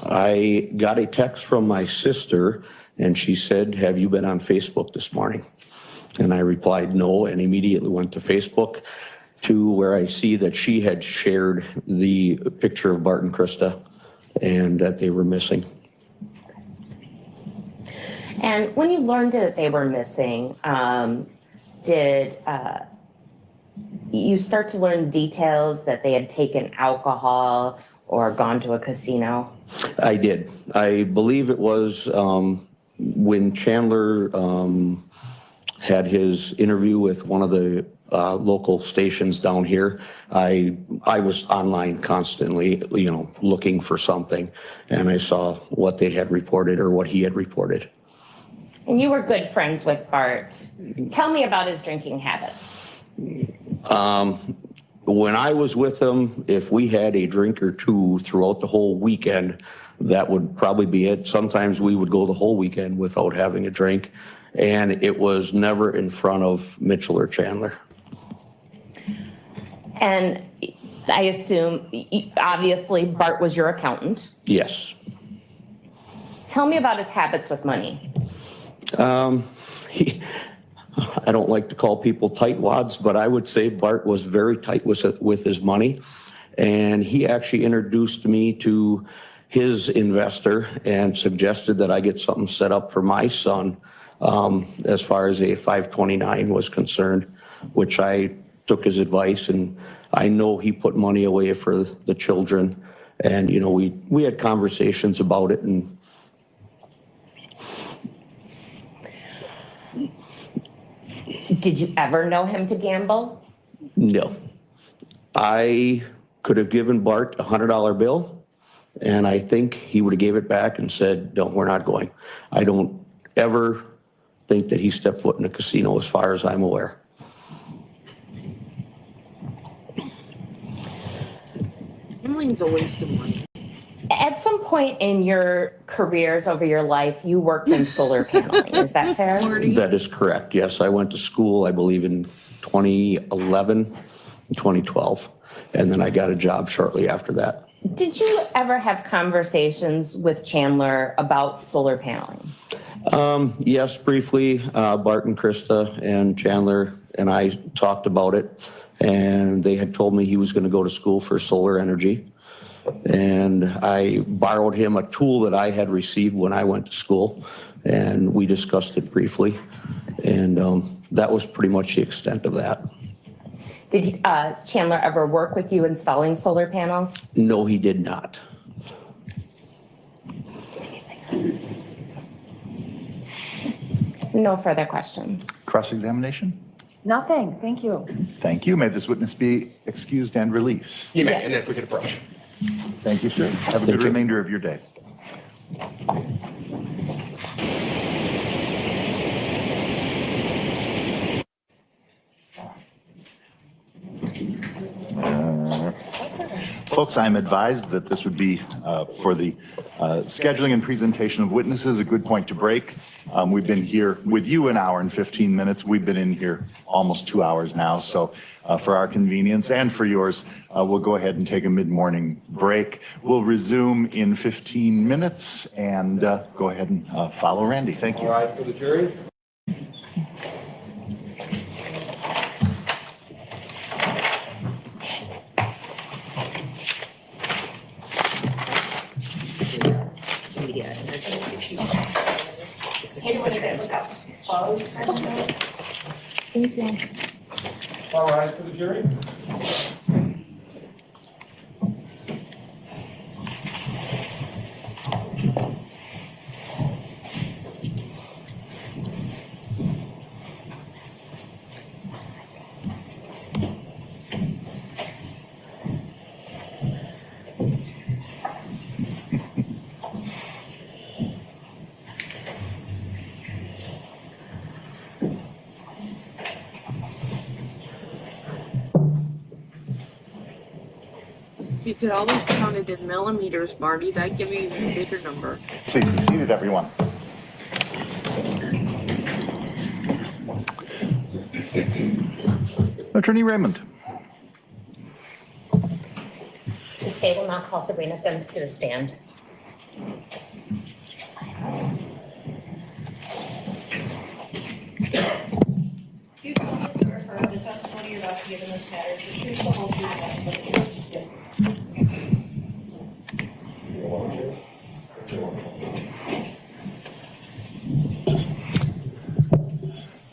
I got a text from my sister and she said, "Have you been on Facebook this morning?" And I replied no, and immediately went to Facebook to where I see that she had shared the picture of Bart and Krista and that they were missing. And when you learned that they were missing, did you start to learn details that they had taken alcohol or gone to a casino? I did. I believe it was when Chandler had his interview with one of the local stations down here. I was online constantly, looking for something, and I saw what they had reported or what he had reported. And you were good friends with Bart. Tell me about his drinking habits. When I was with him, if we had a drink or two throughout the whole weekend, that would probably be it. Sometimes we would go the whole weekend without having a drink, and it was never in front of Mitchell or Chandler. And I assume, obviously, Bart was your accountant. Yes. Tell me about his habits with money. I don't like to call people tightwads, but I would say Bart was very tight with his money. And he actually introduced me to his investor and suggested that I get something set up for my son as far as a 529 was concerned, which I took his advice. And I know he put money away for the children. And, we had conversations about it. And did you ever know him to gamble? no. I could have given Bart a $100 bill, and I think he would have gave it back and said, "No, we're not going." I don't ever think that he stepped foot in a casino as far as I'm aware. Gambling's a waste of money. At some point in your careers over your life, you worked in solar paneling. Is that fair? That is correct. Yes, I went to school, I believe, in 2011, 2012, and then I got a job shortly after that. Did you ever have conversations with Chandler about solar paneling? Yes, briefly. Bart and Krista and Chandler and I talked about it, and they had told me he was going to go to school for solar energy. And I borrowed him a tool that I had received when I went to school, and we discussed it briefly. And that was pretty much the extent of that. Did Chandler ever work with you installing solar panels? No, he did not. No further questions. Cross-examination? Nothing, thank you. Thank you. May this witness be excused and released. You may, Yes. and if we could approach. Thank you, sir. Have a good remainder of your day. Folks, I'm advised that this would be for the scheduling and presentation of witnesses, a good point to break. We've been here with you an hour and 15 minutes. We've been in here almost 2 hours now. So for our convenience and for yours, we'll go ahead and take a mid-morning break. We'll resume in 15 minutes and go ahead and follow Randy. Thank you. All right, for the jury. All right, for the jury. could always count it in millimeters, Marty. That'd give you an even bigger number. Please be seated, everyone. Attorney Raymond. The state will not call Sabrina Sims to the stand. Do you solemnly swear or affirm the testimony you're about to give in this matter is the truth, the whole truth, and nothing but the truth?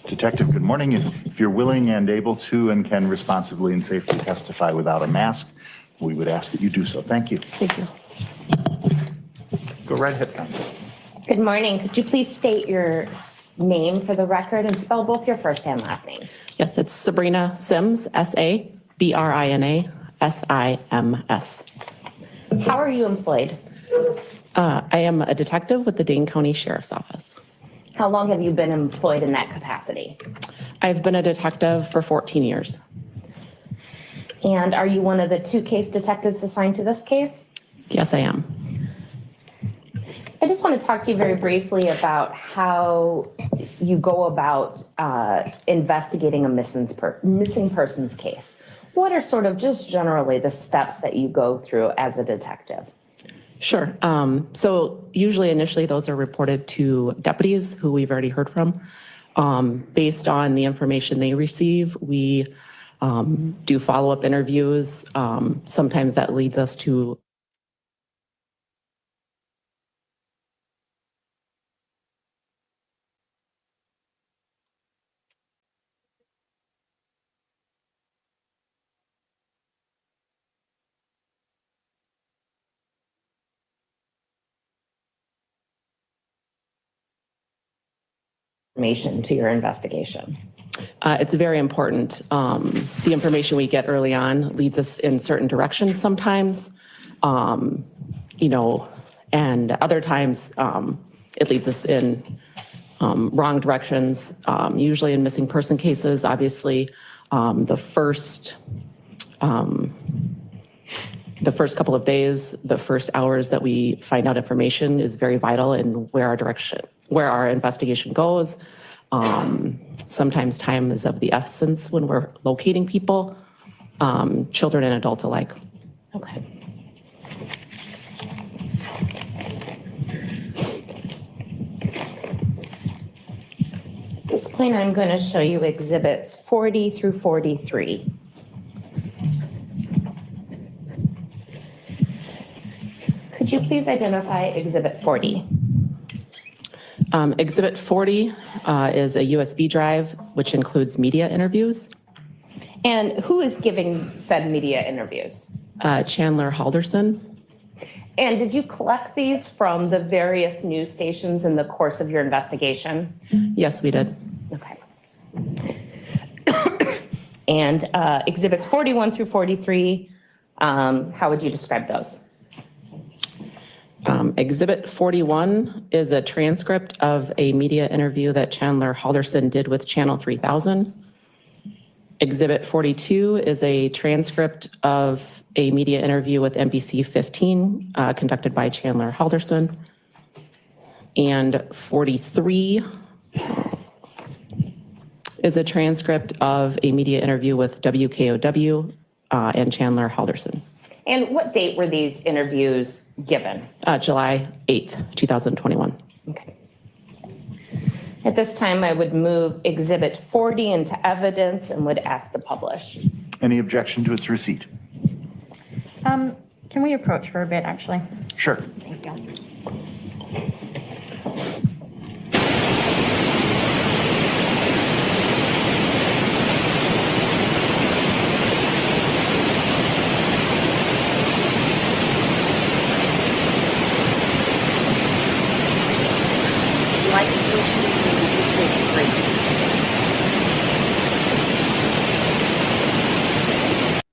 Detective, good morning. If you're willing and able to and can responsibly and safely testify without a mask, we would ask that you do so. Thank you. Thank you. Go right ahead, counsel. Good morning. Could you please state your name for the record and spell both your first and last names? Yes, it's Sabrina Sims, Sabrina Sims. How are you employed? I am a detective with the Dane County Sheriff's Office. How long have you been employed in that capacity? I've been a detective for 14 years. And are you one of the 2 case detectives assigned to this case? Yes, I am. I just want to talk to you very briefly about how you go about investigating a missing persons case. What are sort of just generally the steps that you go through as a detective? Sure. So usually initially those are reported to deputies who we've already heard from. Based on the information they receive, we do follow-up interviews. Sometimes that leads us to information to your investigation. It's very important. The information we get early on leads us in certain directions sometimes, and other times it leads us in wrong directions. Usually in missing person cases, obviously, the first couple of days, the first hours that we find out information is very vital in where our investigation goes. Sometimes time is of the essence when we're locating people, children and adults alike. Okay. At this point, I'm going to show you exhibits 40 through 43. Could you please identify exhibit 40? Exhibit 40 is a USB drive, which includes media interviews. And who is giving said media interviews? Chandler Halderson. And did you collect these from the various news stations in the course of your investigation? Yes, we did. Okay. And exhibits 41 through 43, how would you describe those? Exhibit 41 is a transcript of a media interview that Chandler Halderson did with Channel 3000. Exhibit 42 is a transcript of a media interview with NBC 15 conducted by Chandler Halderson. And 43 is a transcript of a media interview with WKOW and Chandler Halderson. And what date were these interviews given? July 8th, 2021. Okay. At this time, I would move exhibit 40 into evidence and would ask to publish. Any objection to its receipt? Can we approach for a bit, actually? Sure. Thank you.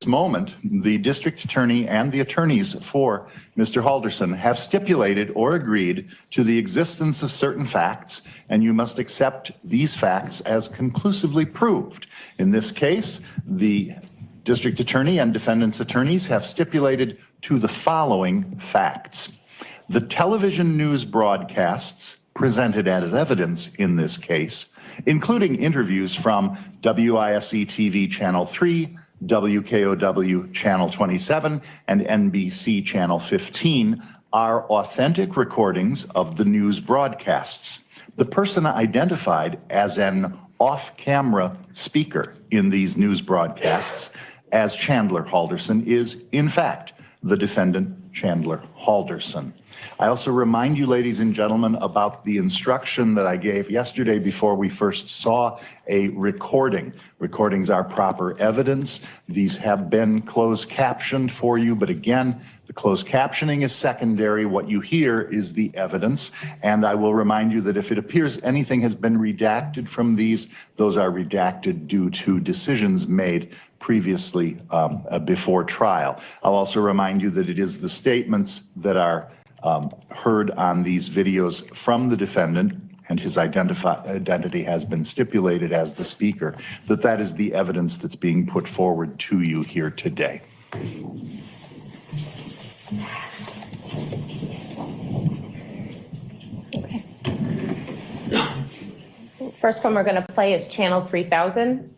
Moment, the district attorney and the attorneys for Mr. Halderson have stipulated or agreed to the existence of certain facts, and you must accept these facts as conclusively proved. In this case, the district attorney and defendant's attorneys have stipulated to the following facts. The television news broadcasts presented as evidence in this case, including interviews from WISC TV Channel 3, WKOW Channel 27, and NBC Channel 15, are authentic recordings of the news broadcasts. The person identified as an off-camera speaker in these news broadcasts as Chandler Halderson is, in fact, the defendant, Chandler Halderson. I also remind you, ladies and gentlemen, about the instruction that I gave yesterday before we first saw a recording. Recordings are proper evidence. These have been closed captioned for you, but again, the closed captioning is secondary. What you hear is the evidence, and I will remind you that if it appears anything has been redacted from these, those are redacted due to decisions made previously before trial. I'll also remind you that it is the statements that are heard on these videos from the defendant, and his identity has been stipulated as the speaker, that is the evidence that's being put forward to you here today. Okay. First one we're going to play is Channel 3000.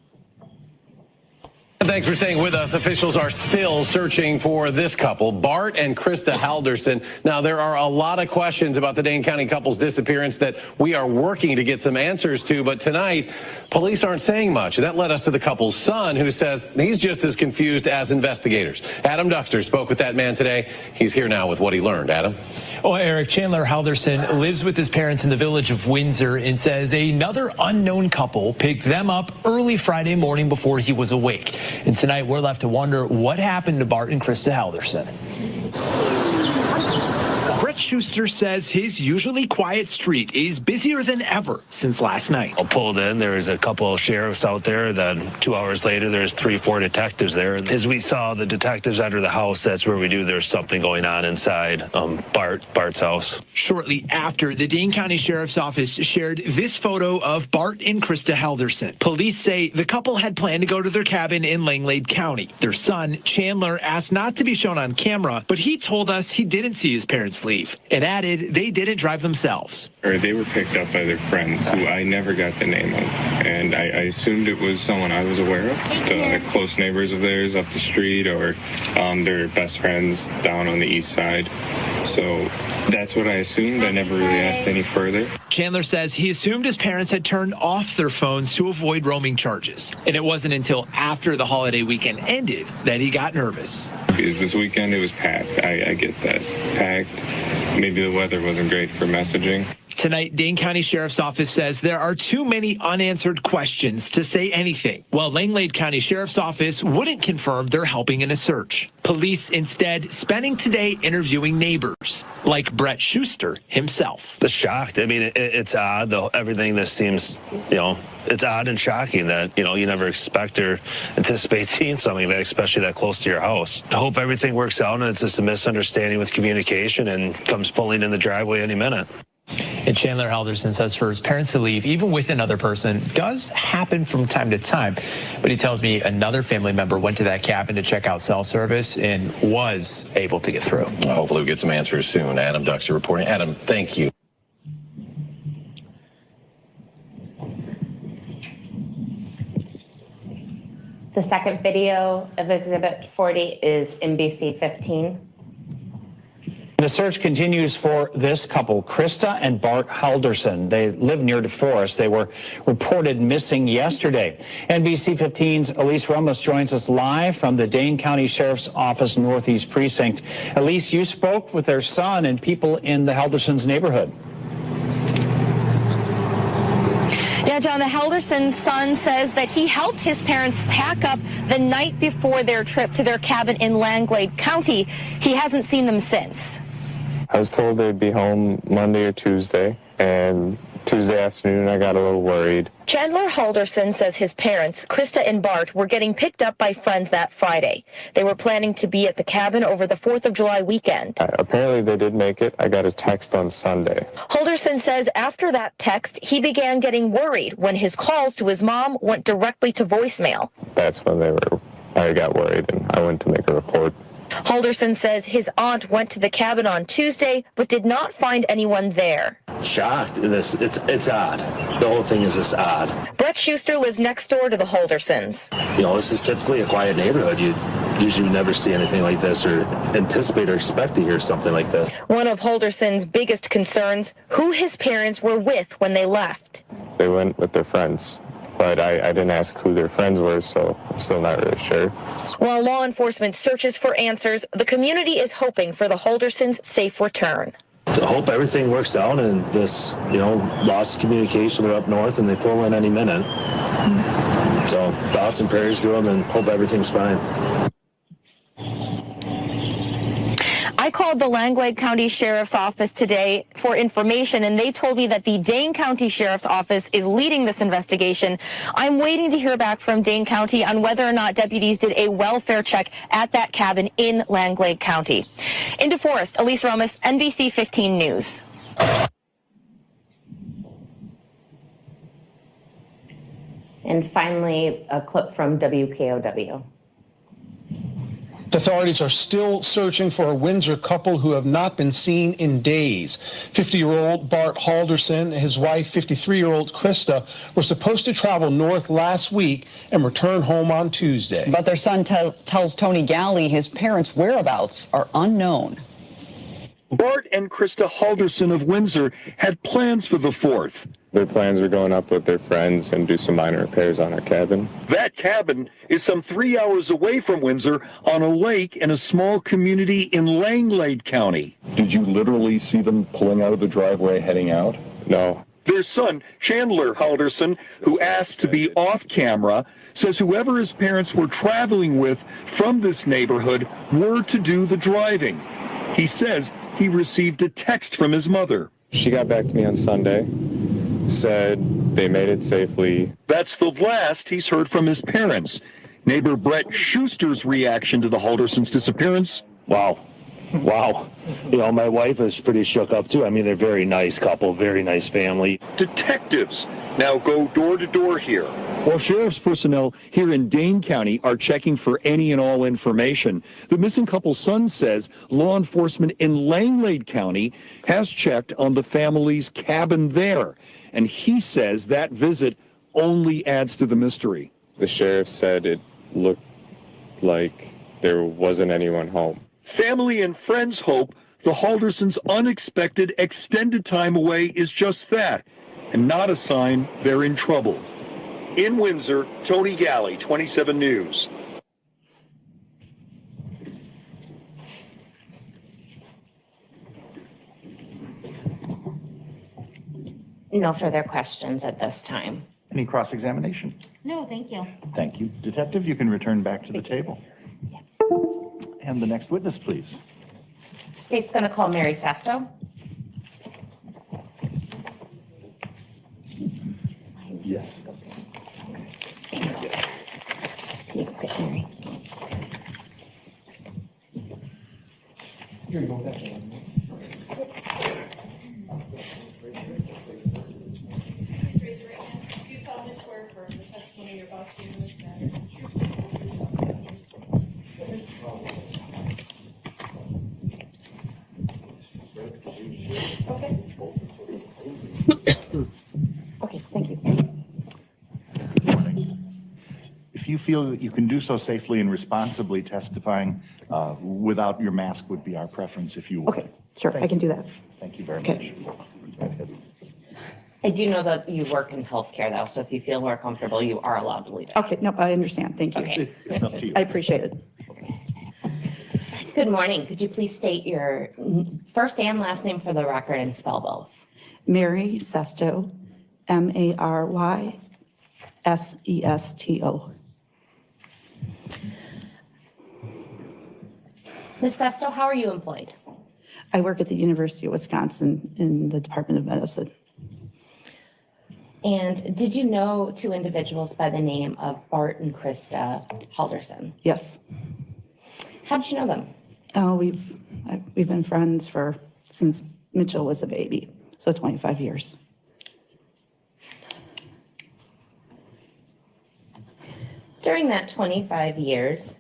Thanks for staying with us. Officials are still searching for this couple, Bart and Krista Halderson. Now, there are a lot of questions about the Dane County couple's disappearance that we are working to get some answers to, but tonight, police aren't saying much. And that led us to the couple's son, who says he's just as confused as investigators. Adam Duxter spoke with that man today. He's here now with what he learned. Adam? Well, Eric, Chandler Halderson lives with his parents in the village of Windsor and says another unknown couple picked them up early Friday morning before he was awake. And tonight we're left to wonder what happened to Bart and Krista Halderson. Schuster says his usually quiet street is busier than ever since last night. I pulled in, there was a couple of sheriffs out there, then 2 hours later there's 3-4 detectives there. As we saw the detectives enter the house, that's where we knew there's something going on inside Bart's house. Shortly after, the Dane County Sheriff's Office shared this photo of Bart and Krista Halderson. Police say the couple had planned to go to their cabin in Langlade County. Their son, Chandler, asked not to be shown on camera, but he told us he didn't see his parents leave and added they didn't drive themselves. They were picked up by their friends, who I never got the name of, and I assumed it was someone I was aware of, close neighbors of theirs up the street, or their best friends down on the east side. So that's what I assumed. I never really asked any further. Chandler says he assumed his parents had turned off their phones to avoid roaming charges. And it wasn't until after the holiday weekend ended that he got nervous. Because this weekend it was packed. I get that. Packed. Maybe the weather wasn't great for messaging. Tonight, Dane County Sheriff's Office says there are too many unanswered questions to say anything, while Langlade County Sheriff's Office wouldn't confirm they're helping in a search. Police instead spending today interviewing neighbors, like Brett Schuster himself. Just shocked. I mean, it's odd, though. Everything that seems, it's odd and shocking that, you never expect or anticipate seeing something that, especially that close to your house. I hope everything works out and it's just a misunderstanding with communication and comes pulling in the driveway any minute. And Chandler Halderson says for his parents to leave, even with another person, does happen from time to time. But he tells me another family member went to that cabin to check out cell service and was able to get through. Well, hopefully we'll get some answers soon. Adam Duxter reporting. Adam, thank you. The second video of Exhibit 40 is NBC 15. The search continues for this couple, Krista and Bart Halderson. They live near DeForest. They were reported missing yesterday. NBC 15's Elise Ramos joins us live from the Dane County Sheriff's Office Northeast Precinct. Elise, you spoke with their son and people in the Haldersons' neighborhood. Yeah, John, the Halderson son says that he helped his parents pack up the night before their trip to their cabin in Langlade County. He hasn't seen them since. I was told they'd be home Monday or Tuesday, and Tuesday afternoon I got a little worried. Chandler Halderson says his parents, Krista and Bart, were getting picked up by friends that Friday. They were planning to be at the cabin over the 4th of July weekend. Apparently they did make it. I got a text on Sunday. Halderson says after that text, he began getting worried when his calls to his mom went directly to voicemail. That's when I got worried, and I went to make a report. Halderson says his aunt went to the cabin on Tuesday, but did not find anyone there. Shocked. It's odd. The whole thing is just odd. Brett Schuster lives next door to the Haldersons. You know, this is typically a quiet neighborhood. You usually never see anything like this or anticipate or expect to hear something like this. One of Halderson's biggest concerns, who his parents were with when they left. They went with their friends, but I didn't ask who their friends were, so I'm still not really sure. While law enforcement searches for answers, the community is hoping for the Haldersons' safe return. I hope everything works out and this, lost communication, they're up north and they pull in any minute. So thoughts and prayers to them and hope everything's fine. I called the Langlade County Sheriff's Office today for information, and they told me that the Dane County Sheriff's Office is leading this investigation. I'm waiting to hear back from Dane County on whether or not deputies did a welfare check at that cabin in Langlade County. In DeForest, Elise Romas, NBC 15 News. And finally, a clip from WKOW. Authorities are still searching for a Windsor couple who have not been seen in days. 50-year-old Bart Halderson and his wife, 53-year-old Krista, were supposed to travel north last week and return home on Tuesday. But their son tells Tony Galley his parents' whereabouts are unknown. Bart and Krista Halderson of Windsor had plans for the 4th. Their plans were going up with their friends and do some minor repairs on our cabin. That cabin is some 3 hours away from Windsor on a lake in a small community in Langlade County. Did you literally see them pulling out of the driveway heading out? No. Their son, Chandler Michael, who asked to be off camera, says whoever his parents were traveling with from this neighborhood were to do the driving. He says he received a text from his mother. She got back to me on Sunday, said they made it safely. That's the last he's heard from his parents. Neighbor Brett Schuster's reaction to the Haldersons' disappearance. Wow. My wife is pretty shook up too. I mean, they're a very nice couple, very nice family. Detectives now go door to door here, while sheriff's personnel here in Dane County are checking for any and all information. The missing couple's son says law enforcement in Langlade County has checked on the family's cabin there, and he says that visit only adds to the mystery. The sheriff said it looked like there wasn't anyone home. Family and friends hope the Haldersons' unexpected extended time away is just that, and not a sign they're in trouble. In Windsor, Tony Galley, 27 News. No further questions at this time. Any cross-examination? No, thank you. Thank you. Detective, you can return back to the table. And the next witness, please. State's going to call Mary Sesto. Yes. You go get Mary. Here you go. Do you solemnly swear affirm the testimony you're about to give in this matter is the truth? Okay. Okay, thank you. If you feel that you can do so safely and responsibly, testifying without your mask would be our preference, if you would. Okay, sure, I can do that. Thank you very Okay. much. I do know that you work in healthcare though, so if you feel more comfortable, you are allowed to leave it. Okay, no, I understand, thank you. Okay. It's up to you. I appreciate it. Good morning. Could you please state your first and last name for the record and spell both? Mary Sesto, Marysesto. Ms. Sesto, how are you employed? I work at the University of Wisconsin in the Department of Medicine. And did you know two individuals by the name of Bart and Krista Halderson? Yes. How did you know them? Oh, we've been friends since Mitchell was a baby, so 25 years. During that 25 years,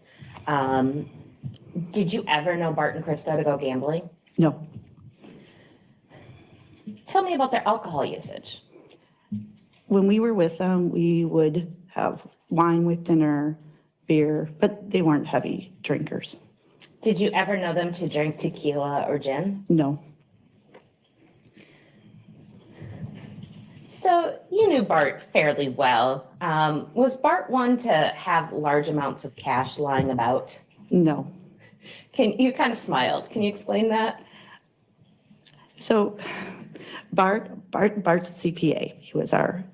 Did you ever know Bart and Krista to go gambling? No. Tell me about their alcohol usage. When we were with them, we would have wine with dinner, beer, but they weren't heavy drinkers. Did you ever know them to drink tequila or gin? No. So you knew Bart fairly well. Was Bart one to have large amounts of cash lying about? No. You kind of smiled. Can you explain that? So Bart's a CPA. He was our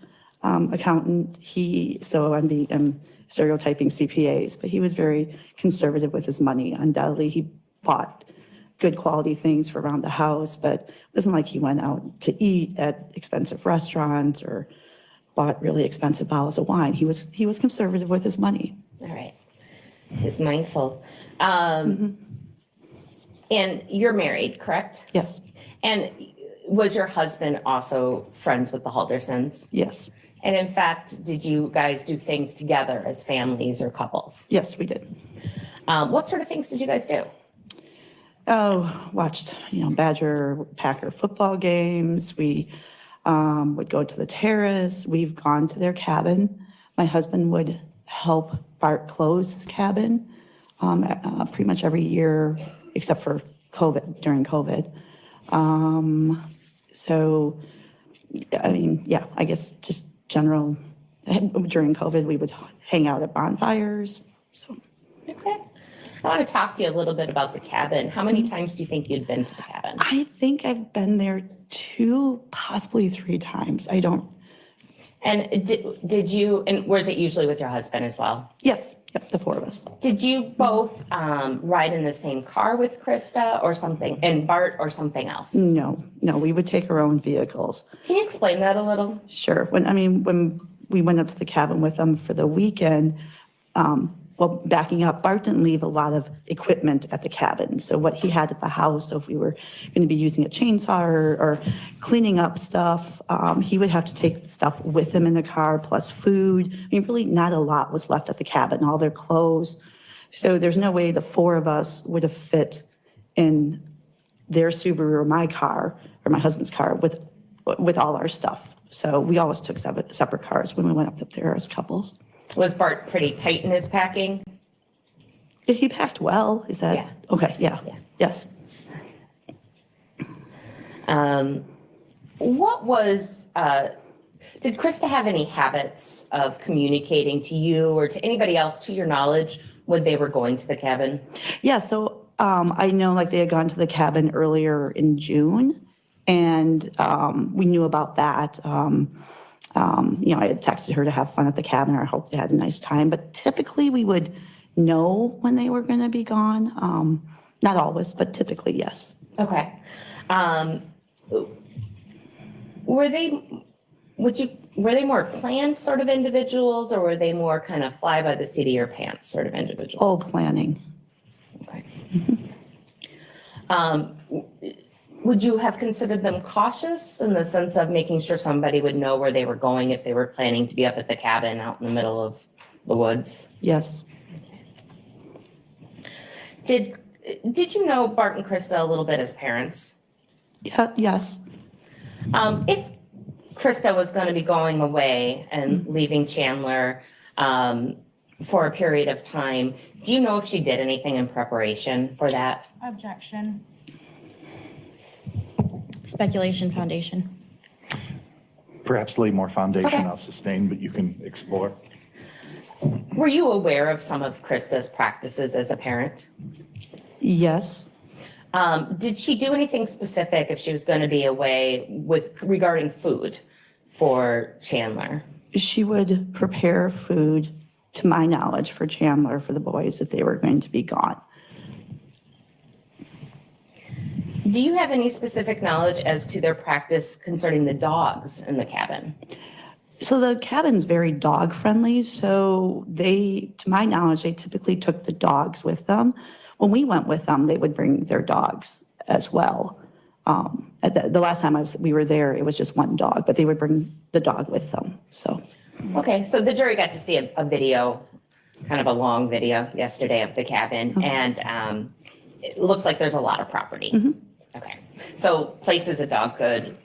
accountant. I'm stereotyping CPAs, but he was very conservative with his money. Undoubtedly, he bought good quality things for around the house, but it wasn't like he went out to eat at expensive restaurants or bought really expensive bottles of wine. He was conservative with his money. All right. He's mindful. And you're married, correct? Yes. And was your husband also friends with the Haldersons? Yes. And in fact, did you guys do things together as families or couples? Yes, we did. What sort of things did you guys do? Oh, watched, Badger Packer football games. We would go to the terrace. We've gone to their cabin. My husband would help Bart close his cabin pretty much every year, except for during COVID. I guess just general, during COVID, we would hang out at bonfires. So. Okay. I want to talk to you a little bit about the cabin. How many times do you think you'd been to the cabin? I think I've been there 2, possibly 3 times. I don't. And did you, and was it usually with your husband as well? Yes. Yep, the 4 of us. Did you both ride in the same car with Krista or something, and Bart or something else? No, we would take our own vehicles. Can you explain that a little? Sure. When we went up to the cabin with them for the weekend, backing up, Bart didn't leave a lot of equipment at the cabin. So what he had at the house, so if we were going to be using a chainsaw or cleaning up stuff, he would have to take stuff with him in the car, plus food. Really not a lot was left at the cabin, all their clothes. So there's no way the 4 of us would have fit in their Subaru or my car, or my husband's car, with all our stuff. So we always took separate cars when we went up there as couples. Was Bart pretty tight in his packing? He packed well. Is that? Yeah. Okay, yeah. Yes. Did Krista have any habits of communicating to you or to anybody else, to your knowledge, when they were going to the cabin? Yeah, so I know they had gone to the cabin earlier in June, and we knew about that. I had texted her to have fun at the cabin, or I hope they had a nice time. But typically we would know when they were going to be gone. Not always, but typically, yes. Okay. Were they more planned sort of individuals, or were they more kind of fly by the seat of your pants sort of individuals? All planning. Okay. Would you have considered them cautious in the sense of making sure somebody would know where they were going if they were planning to be up at the cabin out in the middle of the woods? Yes. Did you know Bart and Krista a little bit as parents? Yeah, yes. If Krista was going to be going away and leaving Chandler for a period of time, do you know if she did anything in preparation for that? Objection. Speculation foundation. Perhaps lay more foundation. Okay. I'll sustain, but you can explore. Were you aware of some of Krista's practices as a parent? Yes. Did she do anything specific if she was going to be away regarding food for Chandler? She would prepare food, to my knowledge, for Chandler, for the boys, if they were going to be gone. Do you have any specific knowledge as to their practice concerning the dogs in the cabin? So the cabin's very dog friendly. So to my knowledge, they typically took the dogs with them. When we went with them, they would bring their dogs as well. The last time we were there, it was just one dog, but they would bring the dog with them. So. Okay, so the jury got to see a video kind of a long video yesterday of the cabin, and it looks like there's a lot of property. Okay, so places a dog could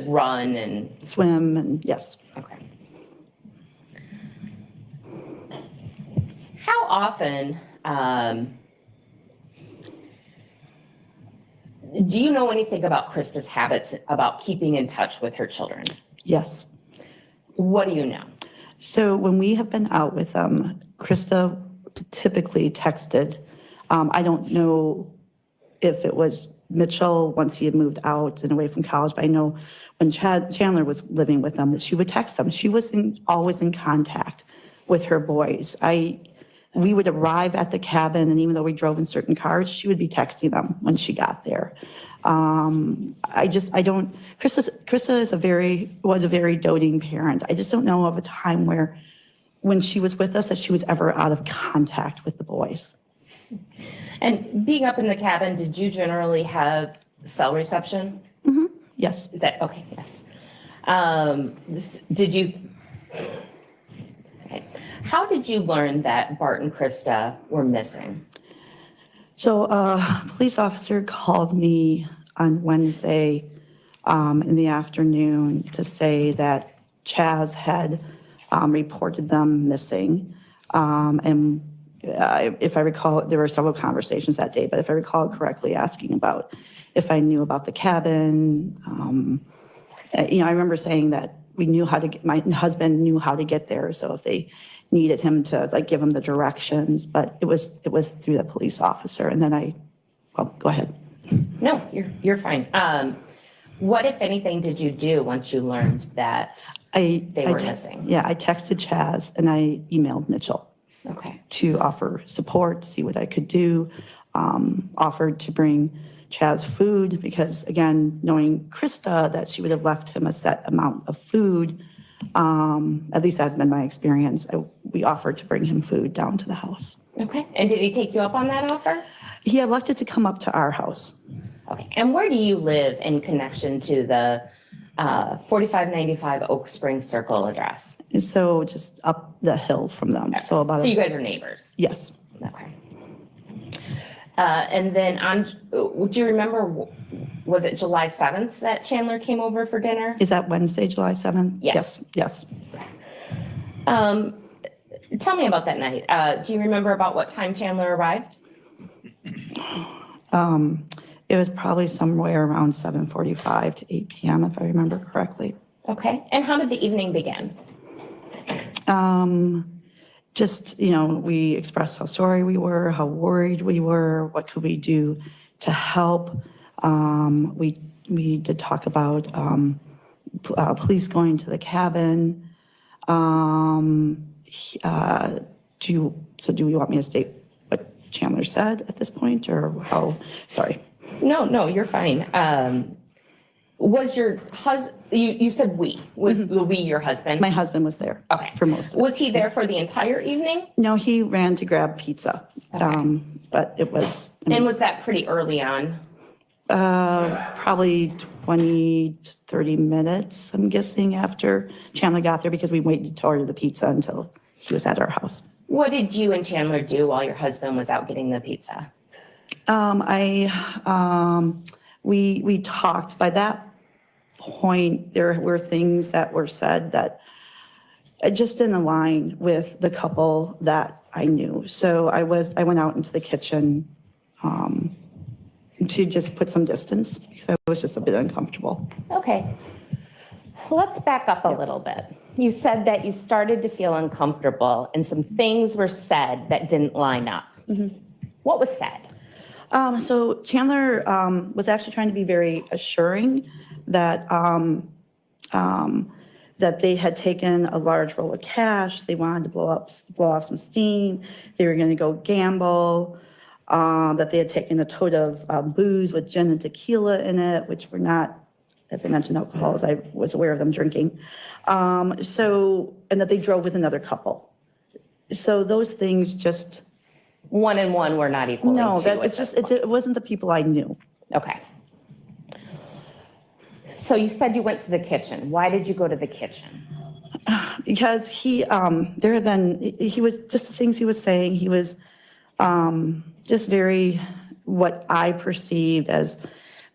run and Swim and yes. Okay. How often do you know anything about Krista's habits about keeping in touch with her children? Yes. What do you know? So when we have been out with them, Krista typically texted. I don't know if it was Mitchell once he had moved out and away from college, but I know when Chandler was living with them that she would text them. She was always in contact with her boys. We would arrive at the cabin, and even though we drove in certain cars, she would be texting them when she got there. Krista was a very doting parent. I just don't know of a time when she was with us that she was ever out of contact with the boys. And being up in the cabin, did you generally have cell reception? Yes. Is that okay? Yes. Did you? Okay. How did you learn that Bart and Krista were missing? So a police officer called me on Wednesday in the afternoon to say that Chaz had reported them missing. And if I recall, there were several conversations that day, but if I recall correctly, asking about if I knew about the cabin. I remember saying that we knew how to get, my husband knew how to get there. So if they needed him to give him the directions, but it was through the police officer. And then go ahead. No, you're fine. What, if anything, did you do once you learned that they were missing? Yeah, I texted Chaz and I emailed Mitchell. Okay. To offer support, see what I could do. Offered to bring Chaz food because, again, knowing Krista, that she would have left him a set amount of food. At least that's been my experience. We offered to bring him food down to the house. Okay. And did he take you up on that offer? He elected to come up to our house. Okay. And where do you live in connection to the 4595 Oak Springs Circle address? And so just up the hill from them. Okay. So you guys are neighbors? Yes. Okay. And then do you remember, was it July 7th that Chandler came over for dinner? Is that Wednesday, July 7th? Yes. Yes. Tell me about that night. Do you remember about what time Chandler arrived? It was probably somewhere around 7:45 to 8 p.m. if I remember correctly. Okay. And how did the evening begin? Just, we expressed how sorry we were, how worried we were, what could we do to help. We did talk about police going to the cabin. Do you want me to state what Chandler said at this point, or how? Sorry. No, you're fine. Was your husband, you said we, was we your husband? My husband was there. Okay. For most of it. Was he there for the entire evening? No, he ran to grab pizza. Okay. But it was. And was that pretty early on? Probably 20 to 30 minutes, I'm guessing, after Chandler got there, because we waited to order the pizza until he was at our house. What did you and Chandler do while your husband was out getting the pizza? We talked. By that point, there were things that were said that just didn't align with the couple that I knew. So I went out into the kitchen to just put some distance because I was just a bit uncomfortable. Okay. Let's back up a little bit. You said that you started to feel uncomfortable and some things were said that didn't line up. What was said? So Chandler was actually trying to be very assuring that that they had taken a large roll of cash. They wanted to blow off some steam. They were going to go gamble. That they had taken a tote of booze with gin and tequila in it, which were not, as I mentioned, alcohol, as I was aware of them drinking. And that they drove with another couple. So those things just. One and one were not equal. No, it wasn't the people I knew. Okay. So you said you went to the kitchen. Why did you go to the kitchen? Because there had been, he was, just the things he was saying, he was just very, what I perceived as,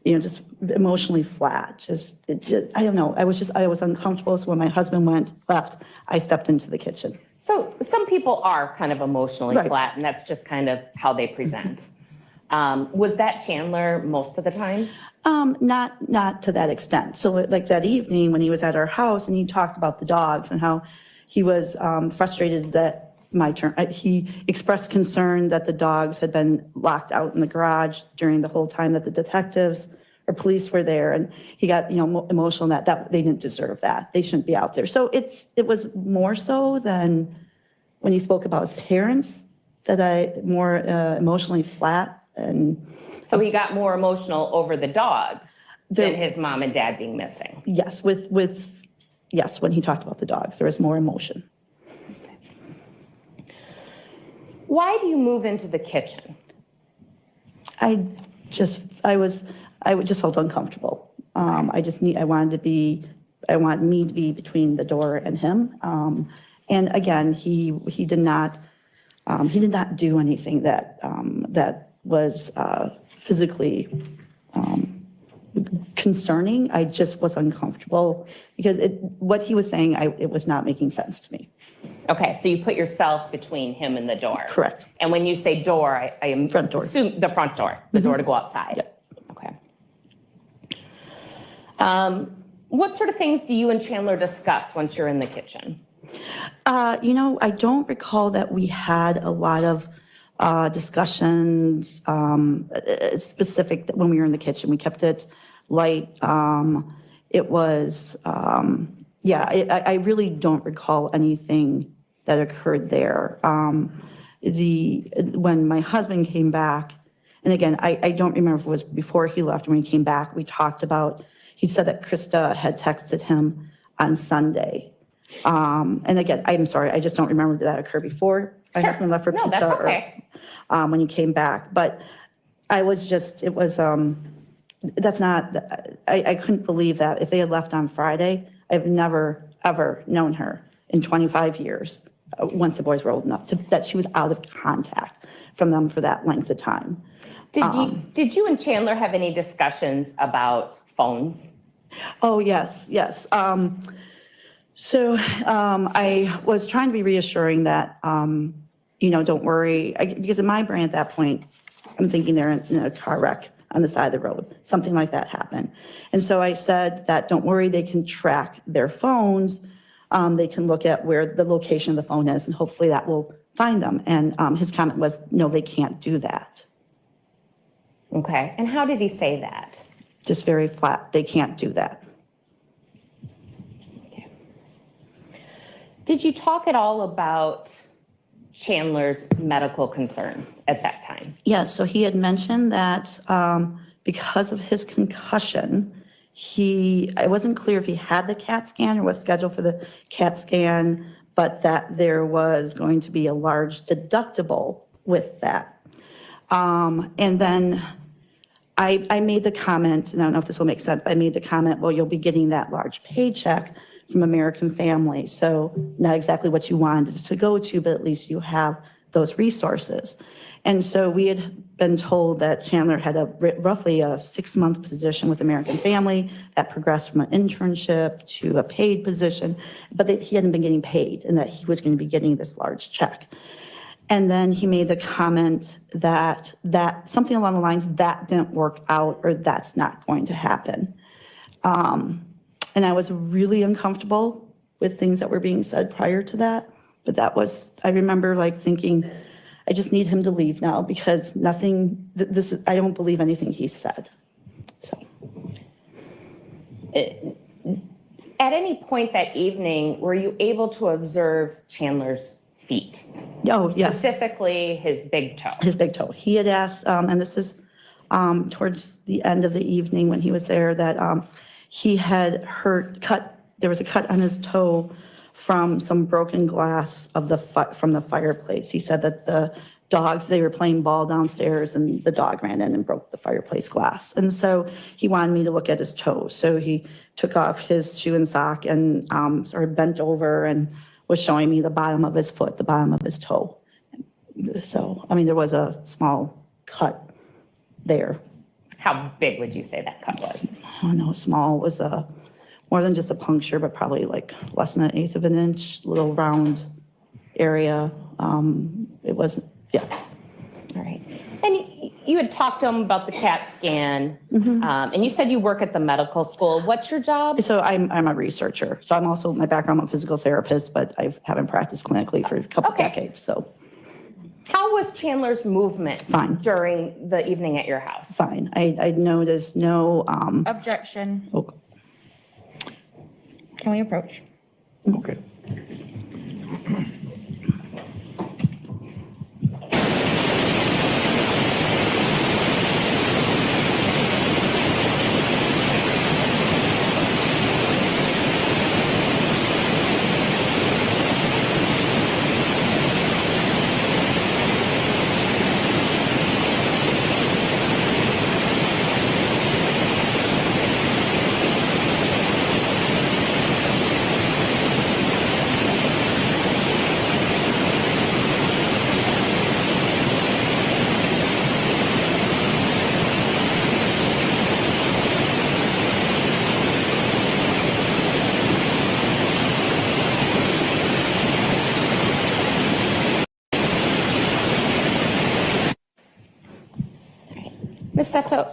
just emotionally flat. Just, I don't know. I was uncomfortable. So when my husband left, I stepped into the kitchen. So some people are kind of emotionally Right. flat, and that's just kind of how they present. Was that Chandler most of the time? Not to that extent. So like that evening when he was at our house and he talked about the dogs and how he was frustrated that he expressed concern that the dogs had been locked out in the garage during the whole time that the detectives or police were there. And he got, emotional that they didn't deserve that. They shouldn't be out there. So it was more so than when he spoke about his parents that more emotionally flat. And so he got more emotional over the dogs than his mom and dad being missing. Yes, yes, when he talked about the dogs, there was more emotion. Why do you move into the kitchen? I just felt uncomfortable. I wanted me to be between the door and him. And again, he did not do anything that was physically concerning. I just was uncomfortable because what he was saying, it was not making sense to me. Okay, so you put yourself between him and the door. Correct. And when you say door, I am front door. Assume the front door, the door to go outside. Yep. Okay. What sort of things do you and Chandler discuss once you're in the kitchen? I don't recall that we had a lot of discussions specific when we were in the kitchen. We kept it light. It was, I really don't recall anything that occurred there. When my husband came back, and again, I don't remember if it was before he left or when he came back, we talked about, he said that Krista had texted him on Sunday. And again, I'm sorry, I just don't remember did that occur before my husband left for pizza that's okay. Or when he came back. But I couldn't believe that if they had left on Friday. I've never, ever known her in 25 years, once the boys were old enough, that she was out of contact from them for that length of time. Did you and Chandler have any discussions about phones? Oh, yes. So I was trying to be reassuring that, don't worry. Because in my brain at that point, I'm thinking they're in a car wreck on the side of the road. Something like that happened. And so I said that, don't worry, they can track their phones. They can look at where the location of the phone is, and hopefully that will find them. And his comment was, no, they can't do that. Okay. And how did he say that? Just very flat. They can't do that. Okay. Did you talk at all about Chandler's medical concerns at that time? Yes. So he had mentioned that because of his concussion, I wasn't clear if he had the CAT scan or was scheduled for the CAT scan, but that there was going to be a large deductible with that. And then I made the comment, and I don't know if this will make sense, but I made the comment, well, you'll be getting that large paycheck from American Family. So not exactly what you wanted to go to, but at least you have those resources. And so we had been told that Chandler had roughly a 6-month position with American Family that progressed from an internship to a paid position, but that he hadn't been getting paid and that he was going to be getting this large check. And then he made the comment that something along the lines, that didn't work out or that's not going to happen. And I was really uncomfortable with things that were being said prior to that. But I remember thinking, I just need him to leave now because I don't believe anything he said. So. At any point that evening, were you able to observe Chandler's feet? Oh, yes. Specifically his big toe. His big toe. He had asked, and this is towards the end of the evening when he was there, that he had there was a cut on his toe from some broken glass from the fireplace. He said that dogs, they were playing ball downstairs and the dog ran in and broke the fireplace glass. And so he wanted me to look at his toes. So he took off his shoe and sock and sort of bent over and was showing me the bottom of his foot, the bottom of his toe. So, I mean, there was a small cut there. How big would you say that cut was? I don't know, small was more than just a puncture, but probably like less than 1/8 of an inch, little round area. It wasn't, yes. All right. And you had talked to him about the CAT scan, and you said you work at the medical school. What's your job? So I'm a researcher. So I'm also, my background, I'm a physical therapist, but I haven't practiced clinically for a couple decades, so. How was Chandler's movement Fine. during the evening at your house? Fine. I noticed no, Objection. oh, Can we approach? Okay.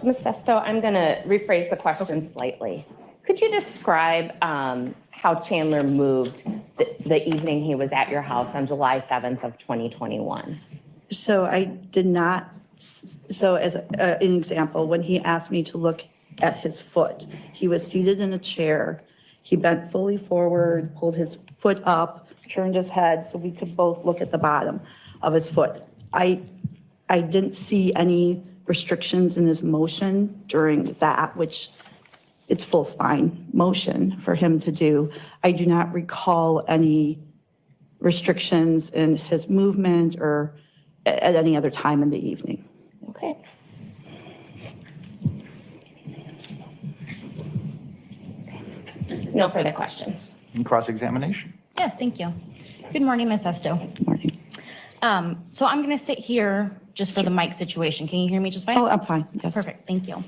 Ms. Sesto, I'm going to rephrase the question slightly. Could you describe how Chandler moved the evening he was at your house on July 7th of 2021? so I did not, so as an example, when he asked me to look at his foot, he was seated in a chair. He bent fully forward, pulled his foot up, turned his head so we could both look at the bottom of his foot. I didn't see any restrictions in his motion during that, which it's full spine motion for him to do. I do not recall any restrictions in his movement or at any other time in the evening. Okay. No further questions. Cross-examination. Yes, thank you. Good morning, Ms. Sesto. Good morning. So I'm going to sit here just for the mic situation. Can you hear me just fine? Oh, I'm fine, yes. Perfect, thank you.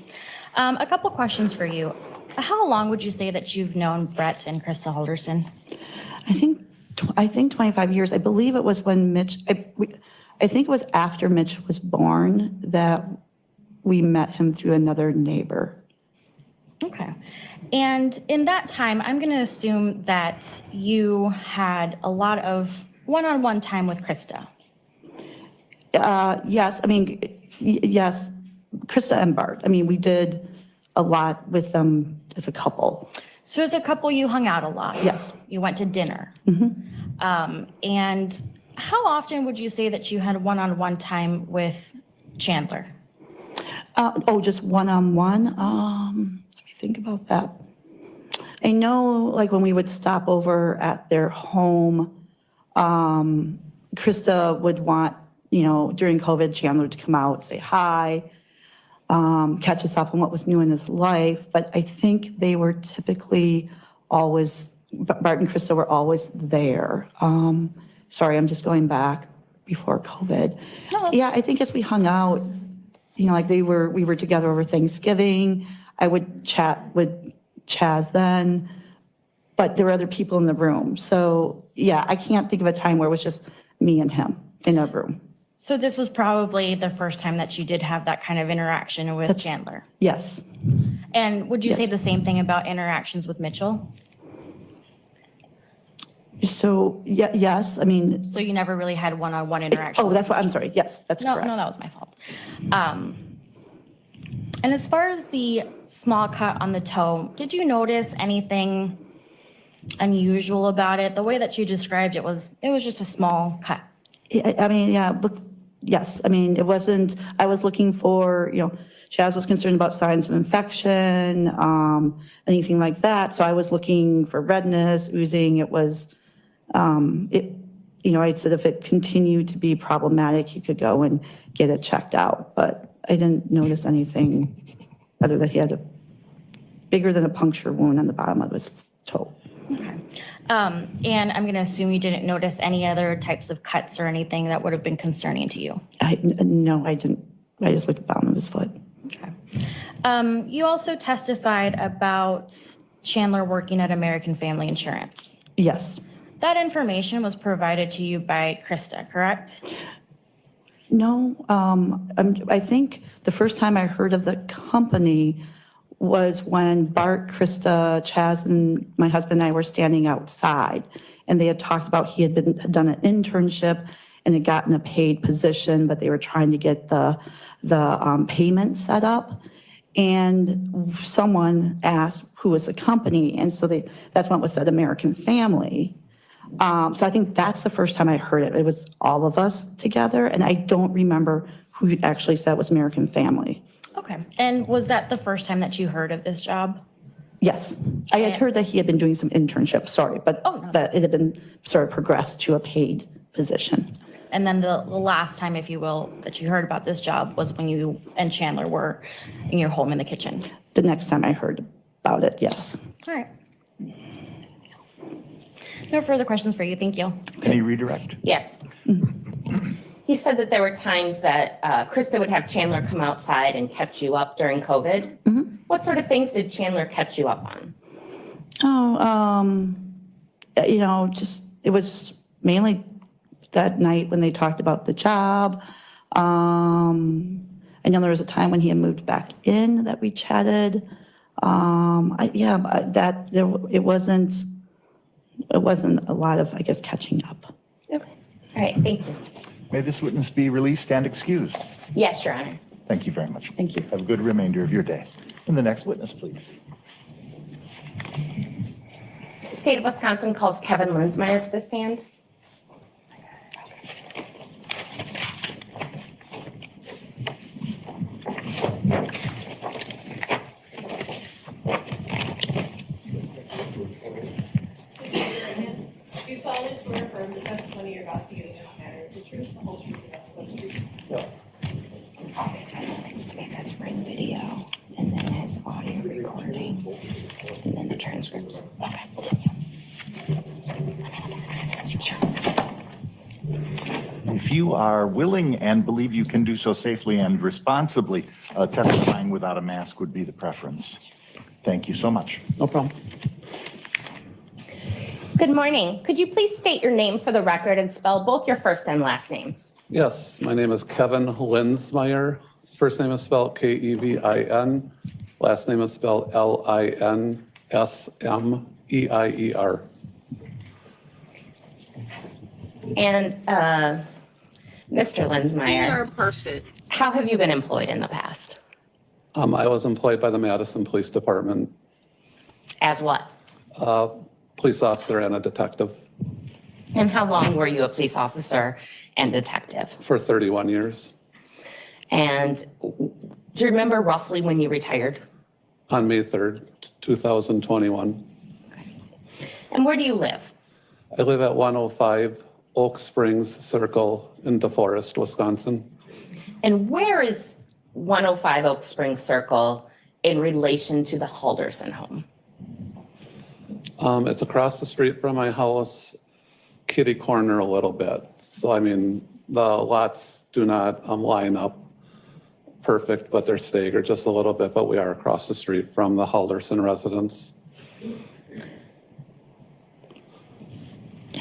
A couple questions for you. How long would you say that you've known Brett and Krista Halderson? I think 25 years. I believe it was when Mitch, I think it was after Mitch was born that we met him through another neighbor. Okay. And in that time, I'm going to assume that you had a lot of one-on-one time with Krista. Yes, I mean, yes, Krista and Bart. I mean, we did a lot with them as a couple. So as a couple, you hung out a lot? Yes. You went to dinner? Mm-hmm. And how often would you say that you had one-on-one time with Chandler? Just one-on-one? Let me think about that. I know, like, when we would stop over at their home, Krista would want, during COVID, Chandler to come out, say hi, catch us up on what was new in his life. But I think they were typically always, Bart and Krista were always there. Sorry, I'm just going back before COVID. No. Yeah, I think as we hung out, like we were together over Thanksgiving. I would chat with Chaz then, but there were other people in the room. So yeah, I can't think of a time where it was just me and him in a room. So this was probably the first time that you did have that kind of interaction with Chandler? Yes. And would you say the same thing about interactions with Mitchell? So, yes, I mean. So you never really had one-on-one interaction? Oh, that's what, I'm sorry. Yes, that's correct. No, that was my fault. And as far as the small cut on the toe, did you notice anything unusual about it? The way that you described it was just a small cut. I mean, yeah, look, yes. I mean, it wasn't, I was looking for, Chaz was concerned about signs of infection, anything like that. So I was looking for redness, oozing. It was, I said if it continued to be problematic, he could go and get it checked out. But I didn't notice anything other than he had a bigger than a puncture wound on the bottom of his toe. Okay. And I'm going to assume you didn't notice any other types of cuts or anything that would have been concerning to you. No, I didn't. I just looked at the bottom of his foot. Okay. You also testified about Chandler working at American Family Insurance. Yes. That information was provided to you by Krista, correct? No, I think the first time I heard of the company was when Bart, Krista, Chaz, and my husband and I were standing outside, and they had talked about he had done an internship and had gotten a paid position, but they were trying to get the payment set up. And someone asked who was the company, and so that's when it was said American Family. So I think that's the first time I heard it. It was all of us together, and I don't remember who actually said it was American Family. Okay. And was that the first time that you heard of this job? Yes. I had heard that he had been doing some internship, but that it had been sort of progressed to a paid position. And then the last time, if you will, that you heard about this job was when you and Chandler were in your home in the kitchen. The next time I heard about it, yes. All right. No further questions for you. Thank you. Any redirect? Yes. You said that there were times that Krista would have Chandler come outside and catch you up during COVID. Mm-hmm. What sort of things did Chandler catch you up on? Just it was mainly that night when they talked about the job. I know there was a time when he had moved back in that we chatted. It wasn't a lot of, I guess, catching up. Okay. All right. Thank you. May this witness be released and excused. Yes, Your Honor. Thank you very much. Thank you. Have a good remainder of your day. And the next witness, please. The state of Wisconsin calls Kevin Linsmeyer to the stand. Do you solemnly swear affirm the testimony you're about to give in this matter is the truth, the whole truth, and nothing but the truth? Yes. Okay, that's for the video, and then his audio recording, and then the transcripts. Okay. If you are willing and believe you can do so safely and responsibly, testifying without a mask would be the preference. Thank you so much. No problem. Good morning. Could you please state your name for the record and spell both your first and last names? Yes, my name is Kevin Linsmeyer. First name is spelled Kevin. Last name is spelled Linsmeyer. And Mr. Linsmeyer, person. how have you been employed in the past? I was employed by the Madison Police Department. As what? Police officer and a detective. And how long were you a police officer and detective? For 31 years. And do you remember roughly when you retired? On May 3rd, 2021. And where do you live? I live at 105 Oak Springs Circle in DeForest, Wisconsin. And where is 105 Oak Springs Circle in relation to the Halderson home? It's across the street from my house, kitty corner a little bit. So, I mean, the lots do not line up perfect, but they're staggered just a little bit, but we are across the street from the Halderson residence.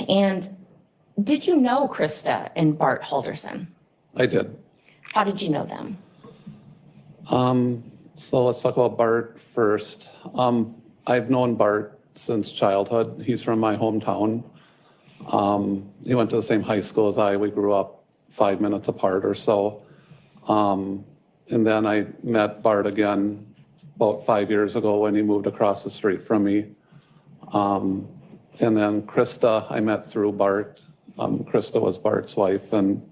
And did you know Krista and Bart Halderson? I did. How did you know them? So let's talk about Bart first. I've known Bart since childhood. He's from my hometown. He went to the same high school as I. We grew up 5 minutes apart or so. And then I met Bart again about 5 years ago when he moved across the street from me. And then Krista, I met through Bart. Krista was Bart's wife, and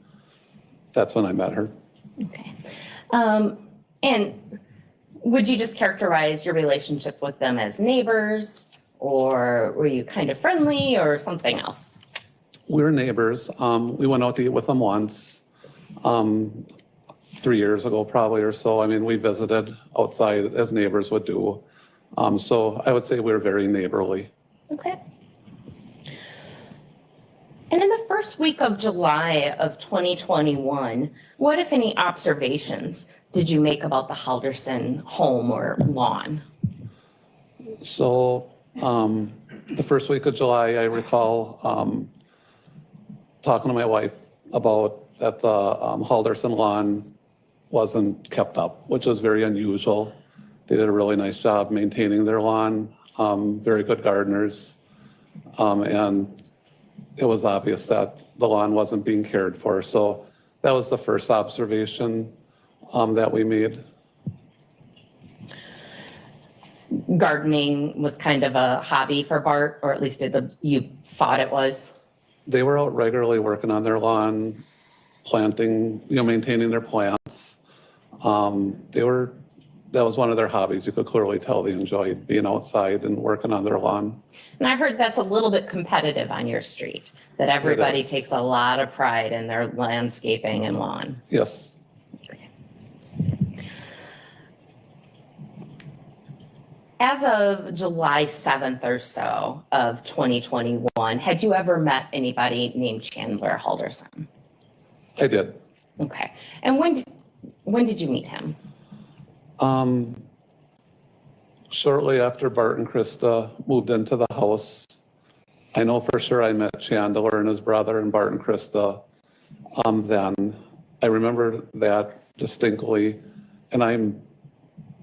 that's when I met her. Okay. And would you just characterize your relationship with them as neighbors, or were you kind of friendly or something else? We're neighbors. We went out to eat with them once, 3 years ago probably or so. I mean, we visited outside as neighbors would do. So I would say we're very neighborly. Okay. And in the first week of July of 2021, what, if any, observations did you make about the Halderson home or lawn? So the first week of July, I recall talking to my wife about that the Halderson lawn wasn't kept up, which was very unusual. They did a really nice job maintaining their lawn, very good gardeners. And it was obvious that the lawn wasn't being cared for. So that was the first observation that we made. Gardening was kind of a hobby for Bart, or at least you thought it was? They were out regularly working on their lawn, planting, maintaining their plants. That was one of their hobbies. You could clearly tell they enjoyed being outside and working on their lawn. And I heard that's a little bit competitive on your street, that everybody takes a lot of pride in their landscaping and lawn. Yes. As of July 7th or so of 2021, had you ever met anybody named Chandler Halderson? I did. Okay. And when did you meet him? Shortly after Bart and Krista moved into the house. I know for sure I met Chandler and his brother and Bart and Krista then. I remember that distinctly, and I'm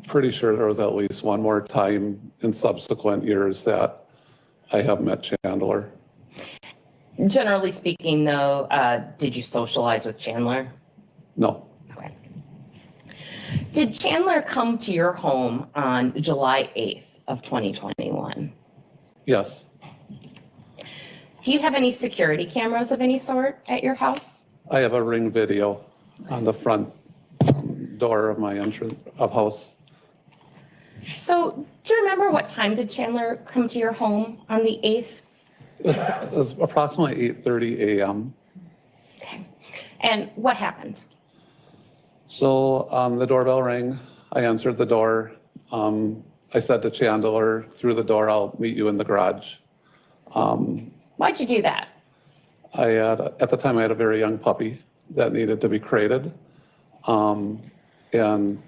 pretty sure there was at least one more time in subsequent years that I have met Chandler. Generally speaking, though, did you socialize with Chandler? No. Okay. Did Chandler come to your home on July 8th of 2021? Yes. Do you have any security cameras of any sort at your house? I have a Ring video on the front door of my entrance of house. So do you remember what time did Chandler come to your home on the 8th? It was approximately 8:30 a.m. Okay. And what happened? So the doorbell rang. I answered the door. I said to Chandler through the door, "I'll meet you in the garage." Why'd you do that? At the time, I had a very young puppy that needed to be crated. And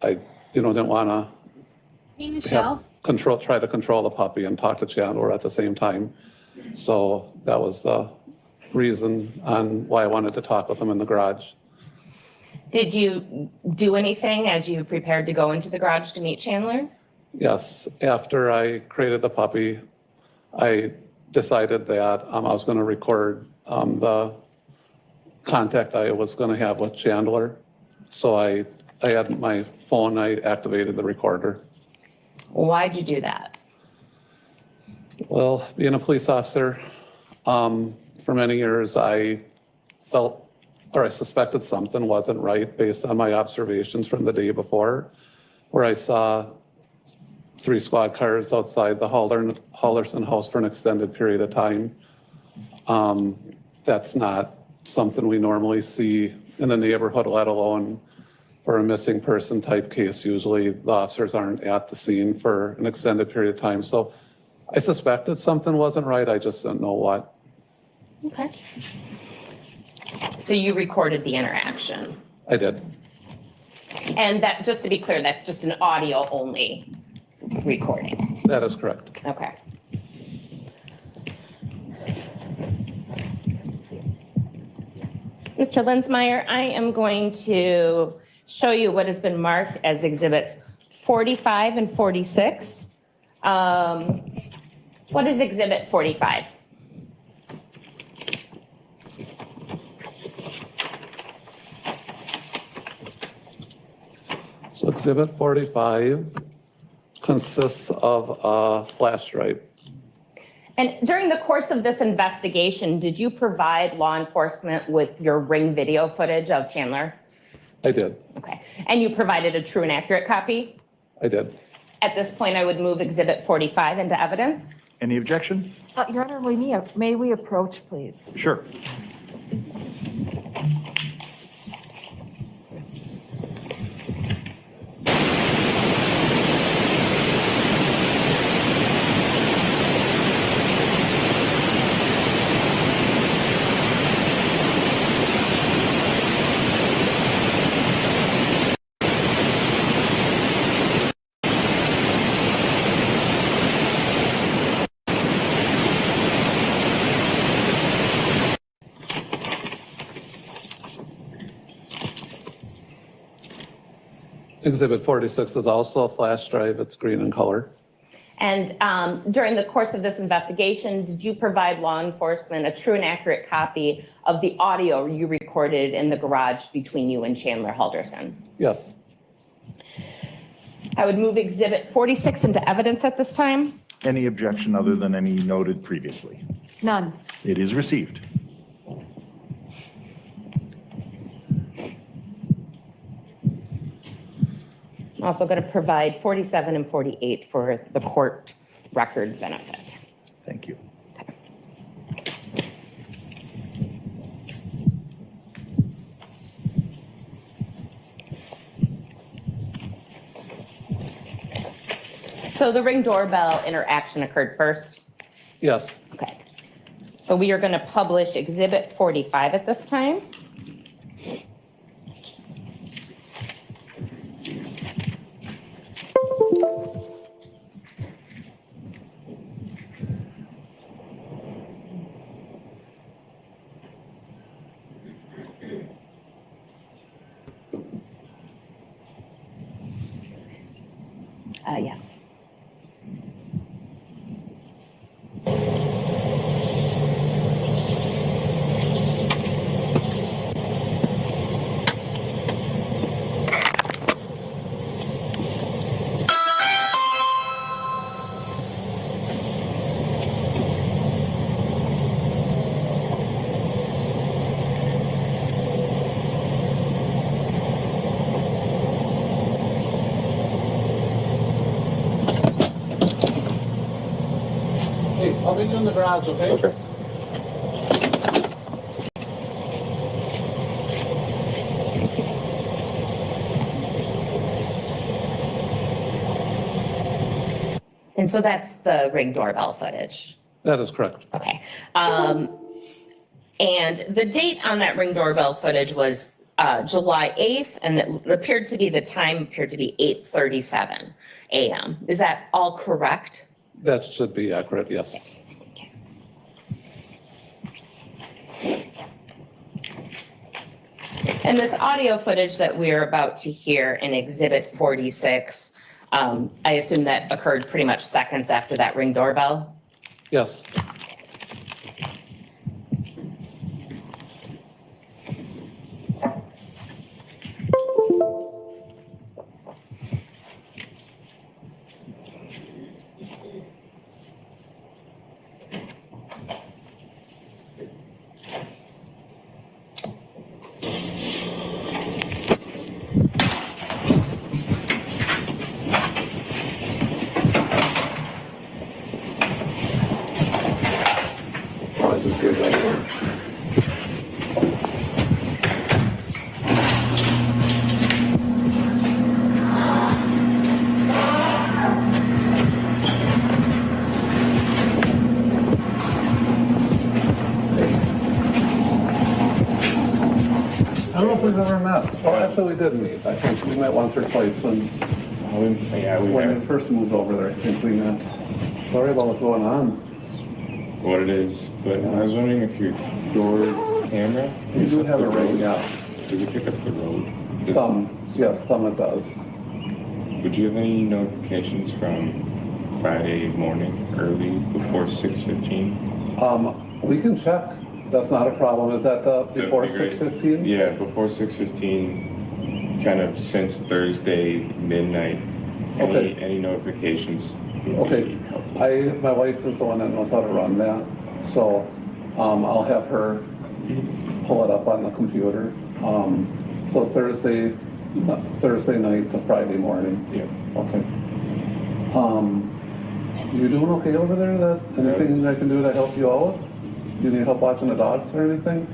I, didn't want to try to control the puppy and talk to Chandler at the same time. So that was the reason on why I wanted to talk with him in the garage. Did you do anything as you prepared to go into the garage to meet Chandler? Yes, after I created the puppy, I decided that I was going to record the contact I was going to have with Chandler. So I had my phone, I activated the recorder. Why'd you do that? Well, being a police officer, for many years, I suspected something wasn't right based on my observations from the day before, where I saw 3 squad cars outside the Halderson house for an extended period of time. That's not something we normally see in the neighborhood, let alone for a missing person type case. Usually the officers aren't at the scene for an extended period of time. So I suspected something wasn't right. I just didn't know what. Okay. So you recorded the interaction? I did. And that, just to be clear, that's just an audio only recording? That is correct. Okay. Mr. Linsmeyer, I am going to show you what has been marked as exhibits 45 and 46. What is exhibit 45? So exhibit 45 consists of a flash drive. And during the course of this investigation, did you provide law enforcement with your Ring video footage of Chandler? I did. Okay. And you provided a true and accurate copy? I did. At this point, I would move exhibit 45 into evidence. Any objection? Your Honor, may we approach, please? Sure. Exhibit 46 is also a flash drive. It's green in color. And during the course of this investigation, did you provide law enforcement a true and accurate copy of the audio you recorded in the garage between you and Chandler Halderson? Yes. I would move Exhibit 46 into evidence at this time. Any objection other than any noted previously? None. It is received. I'm also going to provide 47 and 48 for the court record benefit. Thank you. So the Ring doorbell interaction occurred first? Yes. Okay. So we are going to publish Exhibit 45 at this time. Yes. I'll meet you in the garage, okay? Okay. And so that's the Ring doorbell footage. That is correct. Okay. And the date on that Ring doorbell footage was July 8th, and it appeared to be, the time appeared to be 8:37 a.m. Is that all correct? That should be accurate, yes. Okay. And this audio footage that we're about to hear in Exhibit 46, I assume that occurred pretty much seconds after that Ring doorbell? Yes. I don't know if we've ever met. Well, actually, we did meet. I think we met once or twice when we first moved over there. I think we met. Sorry about what's going on. What it is, but I was wondering if your door camera. You do have a ring, yeah. Does it pick up the road? Yes, some it does. Would you have any notifications from Friday morning, early, before 6:15? We can check. That's not a problem. Is that before That'd be great. 6:15? Yeah, before 6:15, kind of since Thursday midnight. Okay. Any notifications? Okay. My wife is the one that knows how to run that, so I'll have her pull it up on the computer. So Thursday night to Friday morning. Yeah. Okay. You doing okay over there? That anything I can do to help you out? You need help watching the dogs or anything?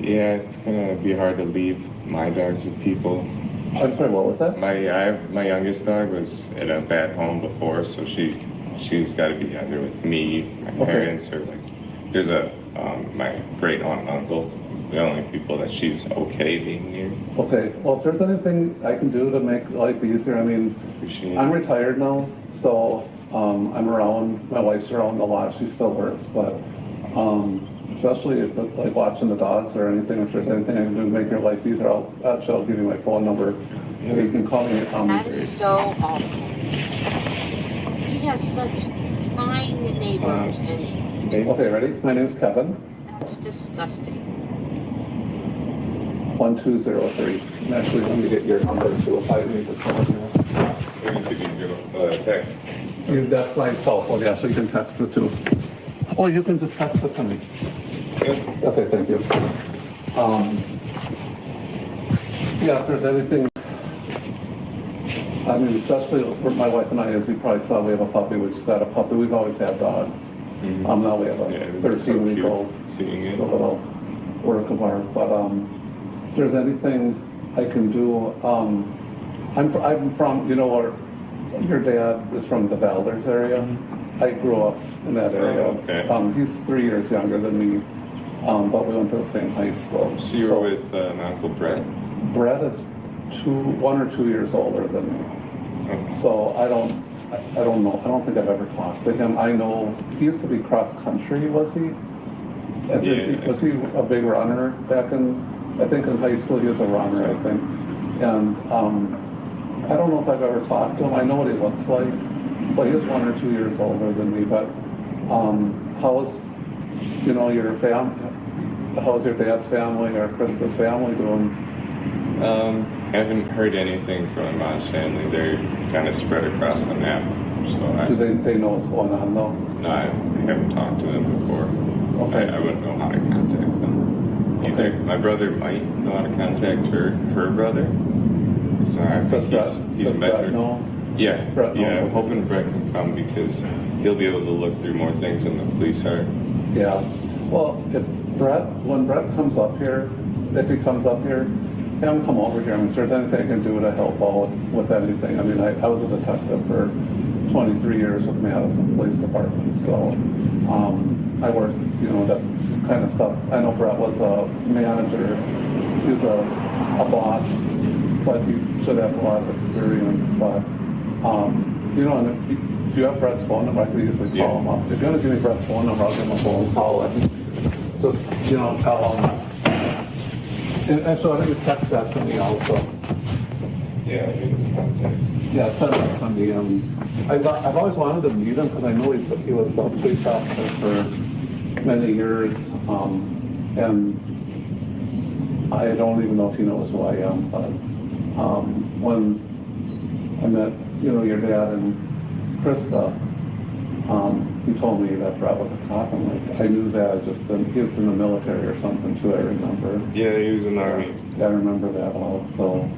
Yeah, it's gonna be hard to leave my dogs with people. I'm sorry, what was that? My youngest dog was at a bad home before, so she's got to be either with me, my parents, or like there's my great aunt and uncle. The only people that she's okay being near. Okay, well, if there's anything I can do to make life easier, I mean, I'm retired now, so I'm around, my wife's around a lot, she still works, but especially if it's like watching the dogs or anything, if there's anything I can do to make your life easier, I'll give you my phone number. You can call me. That is so awful. He has such tiny neighbors, and Okay, ready? My name's Kevin. that's disgusting. 1203. And actually, let me get your number too if I need to call you. Text. That's my cell phone, yeah, so you can text it too. Oh, you can just text it to me. Okay, thank you. Yeah, if there's anything, I mean, especially for my wife and I, as you probably saw, we have a puppy. We just got a puppy. We've always had dogs. Now we have a 13-week-old, a little work of art. But if there's anything I can do, I'm from, you know, your dad is from the Valders area. I grew up in that area. He's 3 years younger than me, but we went to the same high school. So you were with my Uncle Brett? Brett is 1 or 2 years older than me. So I don't know. I don't think I've ever talked to him. I know he used to be cross country, was he? Was he a big runner back in, I think in high school he was a runner, I think. And I don't know if I've ever talked to him. I know what he looks like, but he is 1 or 2 years older than me. But how's, you know, your how's your dad's family or Krista's family doing? Haven't heard anything from my mom's family. They're kind of spread across the map. So Do they know what's going on though? No, I haven't talked to them before. Okay. I wouldn't know how to contact them either. Okay. My brother might know how to contact her brother. So I think he's met her. No? Yeah, I'm hoping Brett can come because he'll be able to look through more things than the police are. Yeah. Well, when Brett comes up here, if he comes up here, have him come over here. I mean, if there's anything I can do to help out with anything. I mean, I was a detective for 23 years with Madison Police Department, so I worked, you know, that's kind of stuff. I know Brett was a manager, he was a boss, but he should have a lot of experience. But, you know, and if you have Brett's phone number, I could easily call him up. If you want to give me Brett's phone number, I'll give him a phone call and just, you know, tell him. And actually, I think you text that to me also. Yeah, Yeah, send that to me. I've always wanted to meet him because I know he was a police officer for many years, and I don't even know if he knows who I am. But when I met, you know, your dad and Krista, he told me that Brett was a cop. I'm like, I knew that. He was in the military or something too. I remember. Yeah, he was in the Army. Yeah, I remember that also.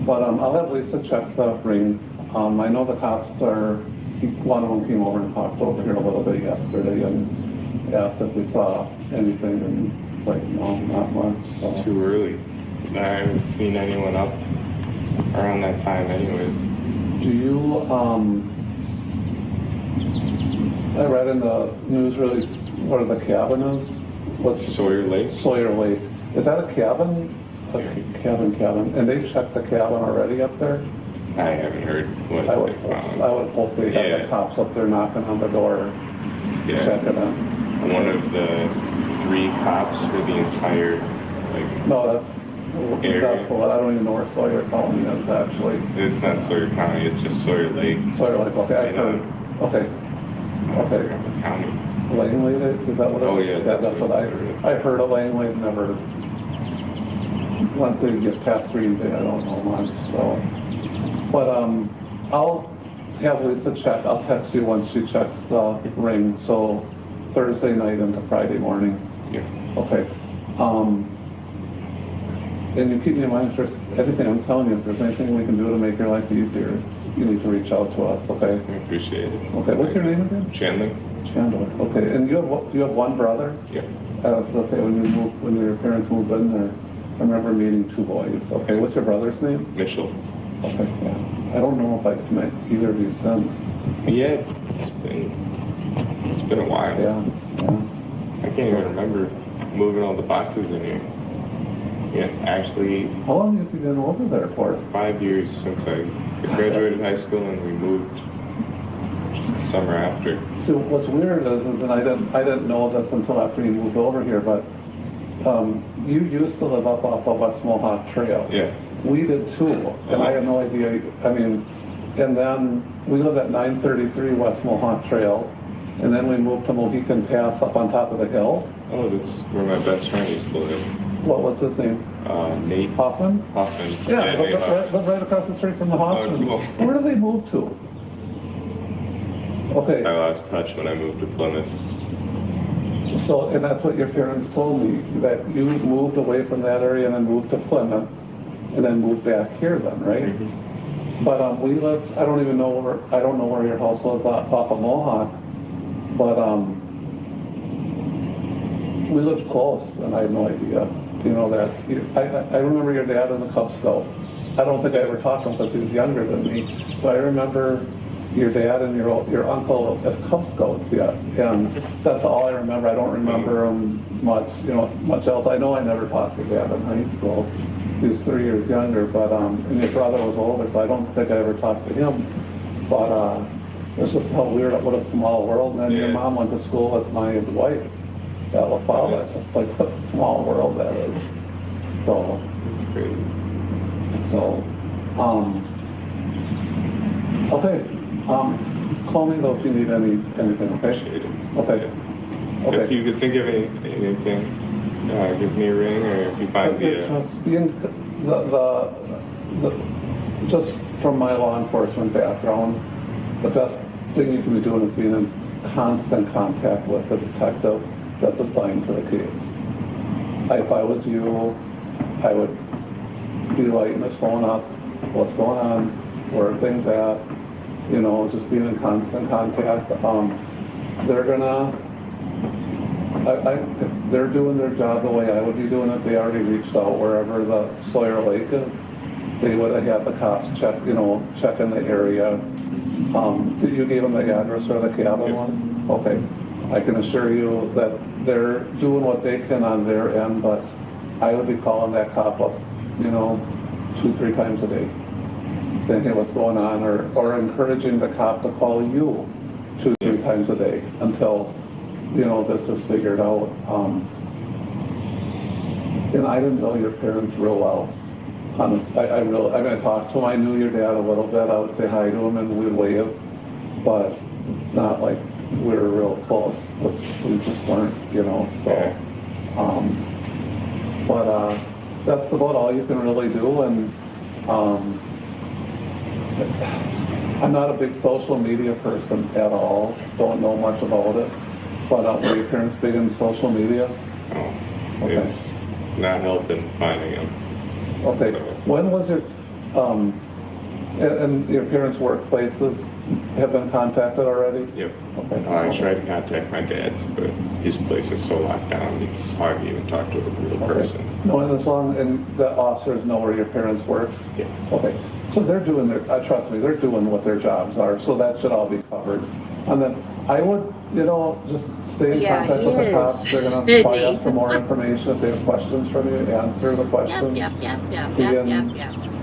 But I'll have Lisa check the ring. I know the cops one of them came over and talked over here a little bit yesterday and asked if we saw anything, and it's like, no, not much. So. It's too early. I haven't seen anyone up around that time anyways. Do you, I read in the news release where the cabin is. What's Sawyer Lake? Sawyer Lake. Is that a cabin? Cabin. And they checked the cabin already up there? I haven't heard what they found. I would hope they have the cops up there knocking on the door, checking it. One of the 3 cops for the entire, No, that's what, I don't even know where Sawyer County is actually. It's not Sawyer County, it's just Sawyer Lake. Sawyer Lake, okay, I've heard. Okay. County. Langley, is that what it is? Oh yeah, that's what I heard. I heard of Langley, never went to get past Green Bay, I don't know much, so. But I'll have Lisa check, I'll text you once she checks the ring, so Thursday night into Friday morning. Yeah. Okay. And you keep me in mind if there's anything I'm telling you, if there's anything we can do to make your life easier, you need to reach out to us, okay? I appreciate it. Okay, what's your name again? Chandler? Chandler, okay, and you have one brother? Yeah. I was gonna say, when your parents moved in there, I remember meeting two boys. Okay, what's your brother's name? Mitchell. Okay, yeah. I don't know if I've met either of you since. Yeah, it's been a while. Yeah. I can't even remember moving all the boxes in here. Yeah, actually. How long have you been over there for? 5 years since I graduated high school, and we moved just the summer after. So what's weird is and I didn't know this until after you moved over here, but you used to live up off of West Mohawk Trail. Yeah. We did too, and I had no idea. I mean, and then we lived at 933 West Mohawk Trail, and then we moved to Mohican Pass up on top of the hill. Oh, that's where my best friend used to live. What was his name? Nate. Hoffman? Hoffman. Yeah, Nate Hoffman. right across the street from the Hoffmans. Cool. Where did they move to? Okay. I lost touch when I moved to Plymouth. So, and that's what your parents told me, that you moved away from that area and then moved to Plymouth, and then moved back here then, right? Mm-hmm. But we lived, I don't know where your house was off of Mohawk, but we lived close, and I had no idea, you know, that, I remember your dad as a Cub Scout. I don't think I ever talked to him because he's younger than me, but I remember your dad and your uncle as Cub Scouts, yeah, and that's all I remember. I don't remember him much else. I know I never talked to Dad in high school. He was 3 years younger, but and your brother was older, so I don't think I ever talked to him. But it's just how weird, what a small world. And then your mom went to school with my wife at La Follette. It's like what a small world that is. So it's crazy. So, okay. Call me though if you need anything, okay? Okay. Okay. If you could think of anything, give me a ring, or if you find me just from my law enforcement background, the best thing you can be doing is being in constant contact with the detective that's assigned to the case. If I was you, I would be lighting this phone up, what's going on, where are things at, you know, just being in constant contact. They're gonna, if they're doing their job the way I would be doing it, they already reached out wherever the Sawyer Lake is. They would have had the cops check in the area. You gave them the address where the cabin was? Okay. I can assure you that they're doing what they can on their end, but I would be calling that cop up, 2-3 times a day, saying, hey, what's going on, or encouraging the cop to call you 2-3 times a day until, this is figured out. And I didn't know your parents real well. I talked to him. I knew your dad a little bit. I would say hi to him and we'd wave, but it's not like we were real close. We just weren't, so. But that's about all you can really do. And I'm not a big social media person at all. Don't know much about it. But were your parents big in social media? Okay. It's not helping finding them. Okay. So. When was your and your parents' workplaces have been contacted already? Yep. Okay. I tried to contact my dad's, but his place is so locked down, it's hard to even talk to a real person. No, and and the officers know where your parents work? Yeah. Okay. So they're doing trust me, they're doing what their jobs are, so that should all be covered. And then I would, just stay in contact with the cops. They're going to probably ask for more information. If they have questions from you, answer the questions. Yep.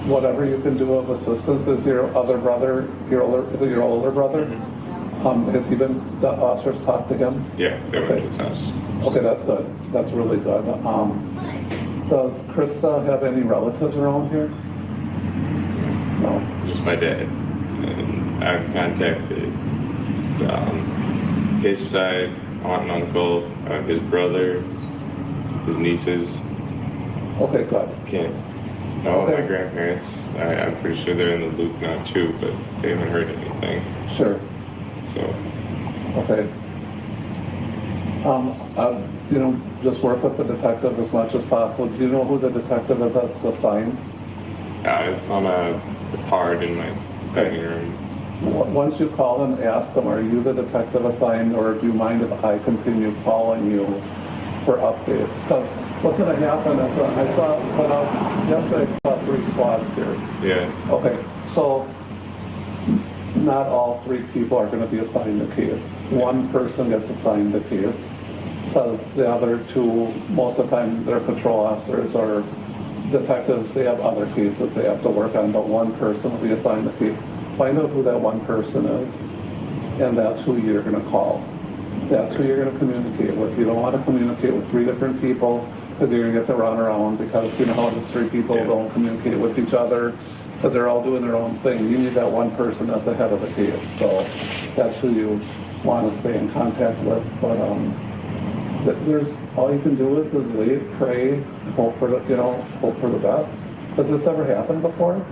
Whatever you can do of assistance. Is your other brother, your older brother? Has the officers talked to him? Yeah, they were at his house. Okay, that's good. That's really good. Does Krista have any relatives around here? No. Just my dad. And I've contacted his side, aunt and uncle, his brother, his nieces. Okay, good. My grandparents, I'm pretty sure they're in the loop now too, but they haven't heard anything. Sure. So. Okay. Just work with the detective as much as possible. Do you know who the detective is that's assigned? It's on a card in my dining room. Once you call them, ask them, are you the detective assigned, or do you mind if I continue calling you for updates? Because what's going to happen is yesterday I saw 3 squads here. Yeah. Okay, so not all 3 people are going to be assigned the case. 1 person gets assigned the case, because the other 2, most of the time, they're patrol officers or detectives. They have other cases they have to work on, but 1 person will be assigned the case. Find out who that 1 person is, and that's who you're going to call. That's who you're going to communicate with. You don't want to communicate with 3 different people, because you're going to get the runaround, because you know how those 3 people don't communicate with each other, because they're all doing their own thing. You need that 1 person that's the head of the case. So that's who you want to stay in contact with. But there's all you can do is wait, pray, hope for the best. Has this ever happened before?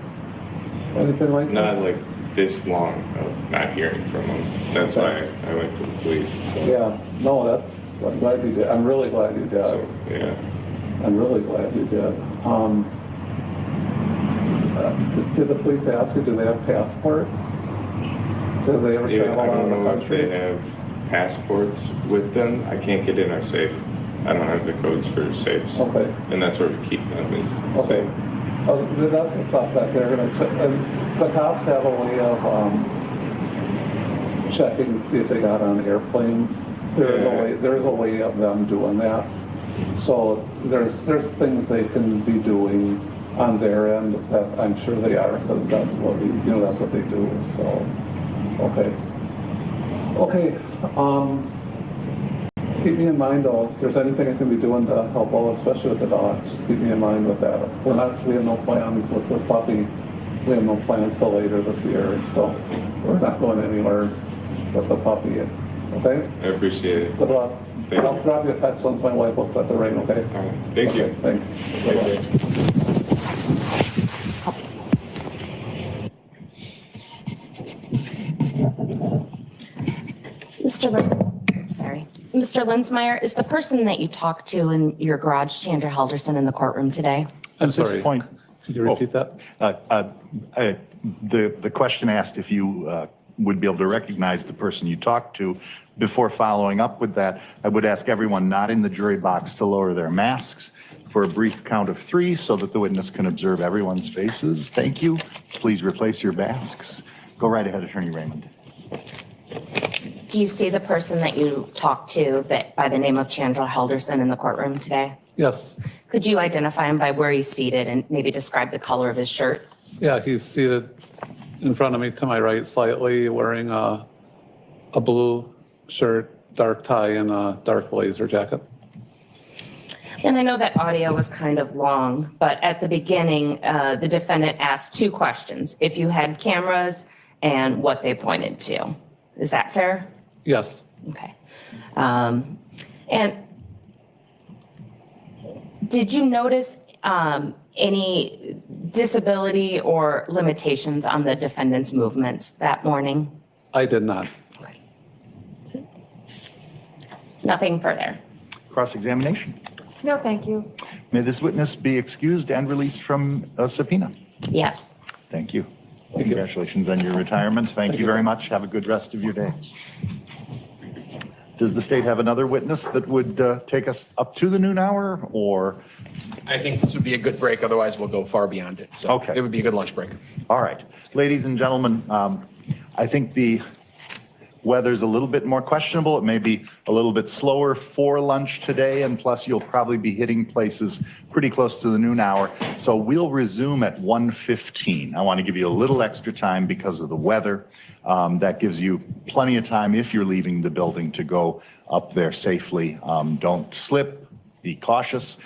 Anything like Not like this long of not hearing from them. That's why I went to the police. So. Yeah, no, I'm glad you did. I'm really glad you did. So, yeah. I'm really glad you did. Did the police ask you, do they have passports? Did they ever travel I around don't the know if country? they have passports with them. I can't get in our safe. I don't have the codes for safes. Okay. And that's where we keep them is Okay. safe. That's the stuff that they're going to check. And the cops have a way of checking to see if they got on airplanes. There's a way of them doing that. So there's things they can be doing on their end that I'm sure they are, because that's what they do. So okay. Keep me in mind though, if there's anything I can be doing to help out, especially with the dogs, just keep me in mind with that. We have no plans with this puppy. We have no plans till later this year, so we're not going anywhere with the puppy. Okay? I appreciate it. Good luck. Thank I'll you. drop you a text once my wife looks at the ring, okay? All right. Thank you. Thanks. Mr. Linsmeyer, is the person that you talked to in your garage, Chandler Halderson, in the courtroom today? I'm At this sorry. point, Could you repeat that? The question asked if you would be able to recognize the person you talked to. Before following up with that, I would ask everyone not in the jury box to lower their masks for a brief count of 3 so that the witness can observe everyone's faces. Thank you. Please replace your masks. Go right ahead, Attorney Raymond. Do you see the person that you talked to that by the name of Chandler Halderson in the courtroom today? Yes. Could you identify him by where he's seated and maybe describe the color of his shirt? Yeah, he's seated in front of me to my right slightly, wearing a blue shirt, dark tie, and a dark blazer jacket. And I know that audio was kind of long, but at the beginning, the defendant asked 2 questions. If you had cameras and what they pointed to. Is that fair? Yes. Okay. And did you notice any disability or limitations on the defendant's movements that morning? I did not. Nothing further. Cross-examination. No, thank you. May this witness be excused and released from a subpoena. Yes. Thank you. Congratulations on your retirement. Thank you very much. Have a good rest of your day. Does the state have another witness that would take us up to the noon hour, or? I think this would be a good break, otherwise we'll go far beyond it. So Okay. it would be a good lunch break. All right. Ladies and gentlemen, I think the weather's a little bit more questionable. It may be a little bit slower for lunch today, and plus you'll probably be hitting places pretty close to the noon hour. So we'll resume at 1:15. I want to give you a little extra time because of the weather. That gives you plenty of time if you're leaving the building to go up there safely. Don't slip. Be cautious,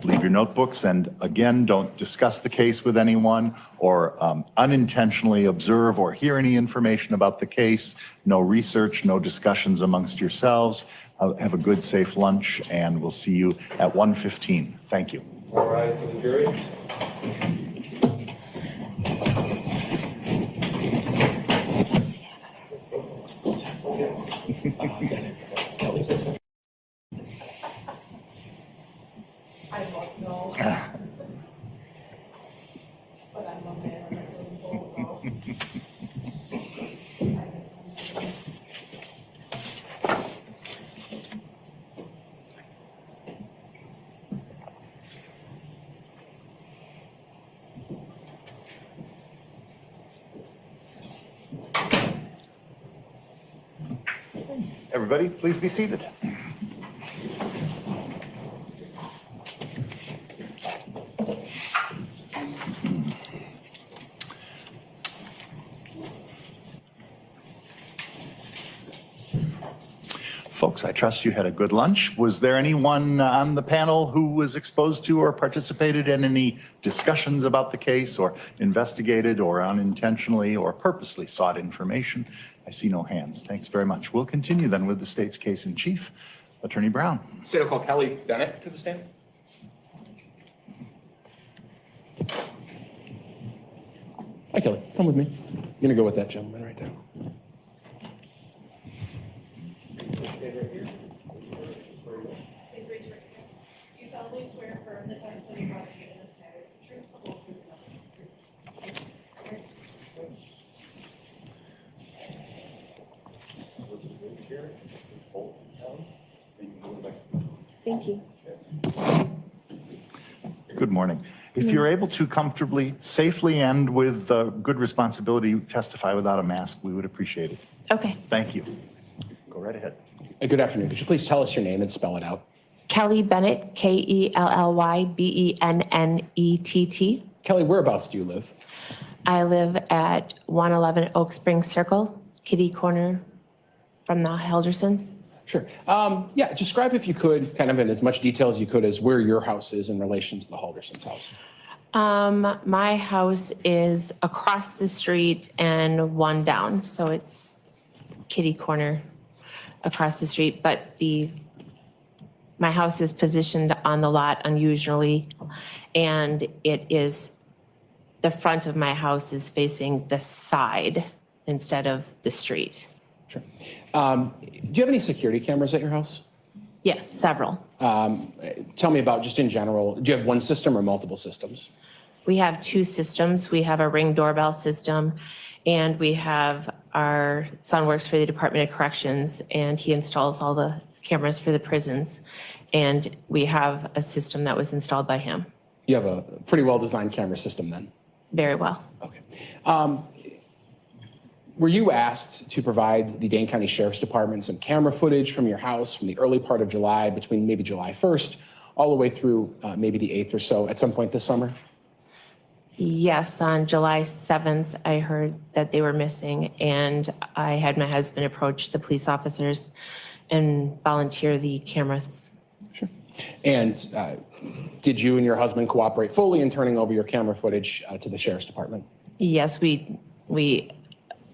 leave your notebooks, and again, don't discuss the case with anyone or unintentionally observe or hear any information about the case. No research, no discussions amongst yourselves. Have a good, safe lunch, and we'll see you at 1:15. Thank you. All right, to the jury. I don't know. But I'm a man, I'm a little so. Everybody, please be seated. Folks, I trust you had a good lunch. Was there anyone on the panel who was exposed to or participated in any discussions about the case or investigated or unintentionally or purposely sought information? I see no hands. Thanks very much. We'll continue then with the state's case in chief. Attorney Brown. State will call Kelly Bennett to the stand. Hi, Kelly. Come with me. I'm going to go with that gentleman right there. Please raise your hand. Do you solemnly swear or affirm the testimony you're about to give in this matter is the truth, the whole truth, and nothing but the truth? Thank you. Good morning. If you're able to comfortably, safely, and with good responsibility testify without a mask, we would appreciate it. Okay. Thank you. Go right ahead. Good afternoon. Could you please tell us your name and spell it out? Kelly Bennett, KELLYBENNETT. Kelly, whereabouts do you live? I live at 111 Oak Springs Circle, kitty corner from the Haldersons. Sure. Yeah, describe if you could, kind of in as much detail as you could, as where your house is in relation to the Haldersons' house. My house is across the street and one down, so it's kitty corner across the street, but my house is positioned on the lot unusually, and the front of my house is facing the side instead of the street. Sure. Do you have any security cameras at your house? Yes, several. Tell me about, just in general, do you have one system or multiple systems? We have two systems. We have a Ring doorbell system, and our son works for the Department of Corrections, and he installs all the cameras for the prisons. And we have a system that was installed by him. You have a pretty well-designed camera system then? Very well. Okay. Were you asked to provide the Dane County Sheriff's Department some camera footage from your house from the early part of July, between maybe July 1st, all the way through maybe the 8th or so, at some point this summer? Yes, on July 7th, I heard that they were missing, and I had my husband approach the police officers and volunteer the cameras. Sure. And did you and your husband cooperate fully in turning over your camera footage to the Sheriff's Department? Yes, we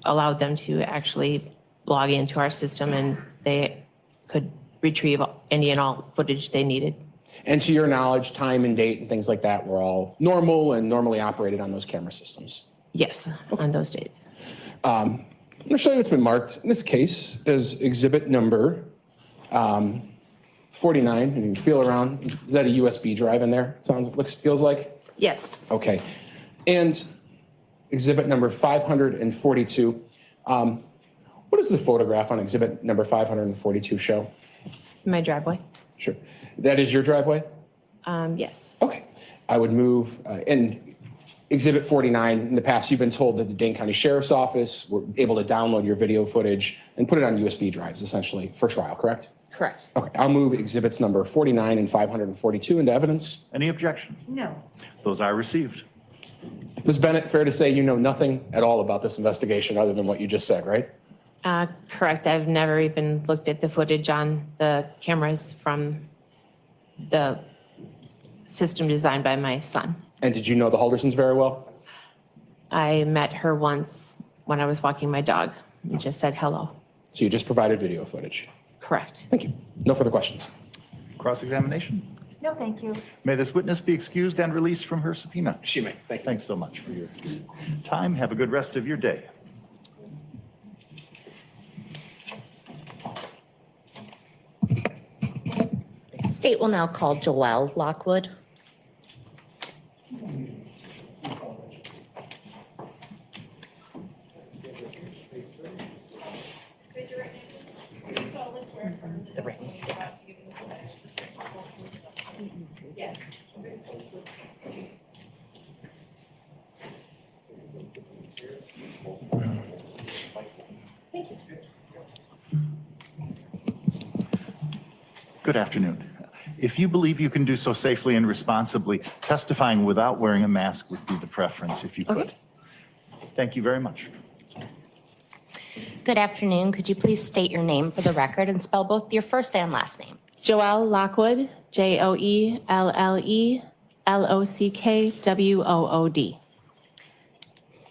allowed them to actually log into our system, and they could retrieve any and all footage they needed. And to your knowledge, time and date and things like that were all normal and normally operated on those camera systems? Yes, on those dates. I'm going to show you what's been marked in this case as exhibit number 49. And you can feel around. Is that a USB drive in there? Feels like? Yes. Okay. And exhibit number 542. What does the photograph on exhibit number 542 show? My driveway? Sure. That is your driveway? Yes. Okay. I would move, and exhibit 49, in the past, you've been told that the Dane County Sheriff's Office were able to download your video footage and put it on USB drives, essentially, for trial, correct? Correct. Okay. I'll move exhibits number 49 and 542 into evidence. Any objection? No. Those are received. Ms. Bennett, fair to say you know nothing at all about this investigation other than what you just said, right? Correct. I've never even looked at the footage on the cameras from the system designed by my son. And did you know the Haldersons very well? I met her once when I was walking my dog and just said hello. So you just provided video footage? Correct. Thank you. No further questions. Cross-examination? No, thank you. May this witness be excused and released from her subpoena. She may. Thank you. Thanks so much for your time. Have a good rest of your day. State will now call Joelle Lockwood. Raise your right hand, please. Do you solemnly swear or affirm the testimony you're about to give in this matter is the truth, the whole truth, and nothing but the truth? Yes. Thank you. Good afternoon. If you believe you can do so safely and responsibly, testifying without wearing a mask would be the preference if you could. Okay. Thank you very much. Good afternoon. Could you please state your name for the record and spell both your first and last name? Joelle Lockwood, JoelleLockwood.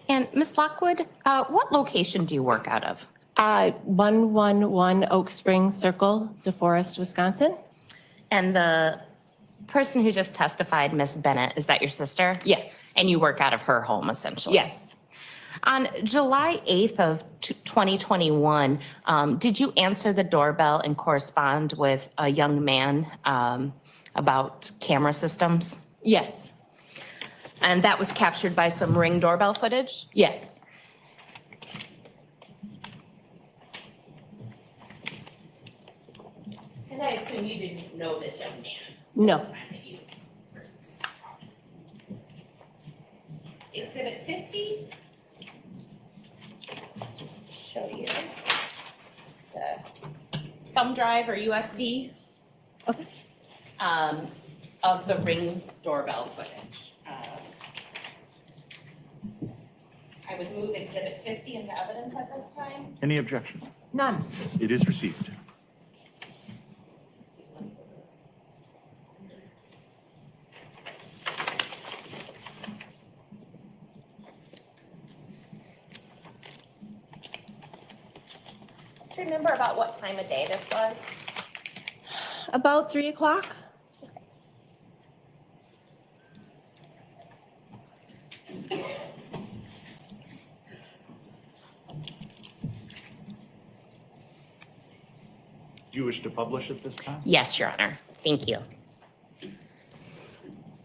And Ms. Lockwood, what location do you work out of? 111 Oak Spring Circle, DeForest, Wisconsin. And the person who just testified, Miss Bennett, is that your sister? Yes. And you work out of her home, essentially? Yes. On July 8th of 2021, did you answer the doorbell and correspond with a young man about camera systems? Yes. And that was captured by some Ring doorbell footage? Yes. And I assume you didn't know this young man? No. Exhibit 50. Just to show you. It's a thumb drive or USB. Okay. Of the Ring doorbell footage. I would move exhibit 50 into evidence at this time. Any objections? None. It is received. Do you remember about what time of day this was? About 3 o'clock. Do you wish to publish at this time? Yes, Your Honor. Thank you.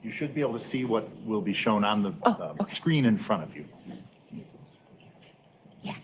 You should be able to see what will be shown on the screen in front of you. Yeah.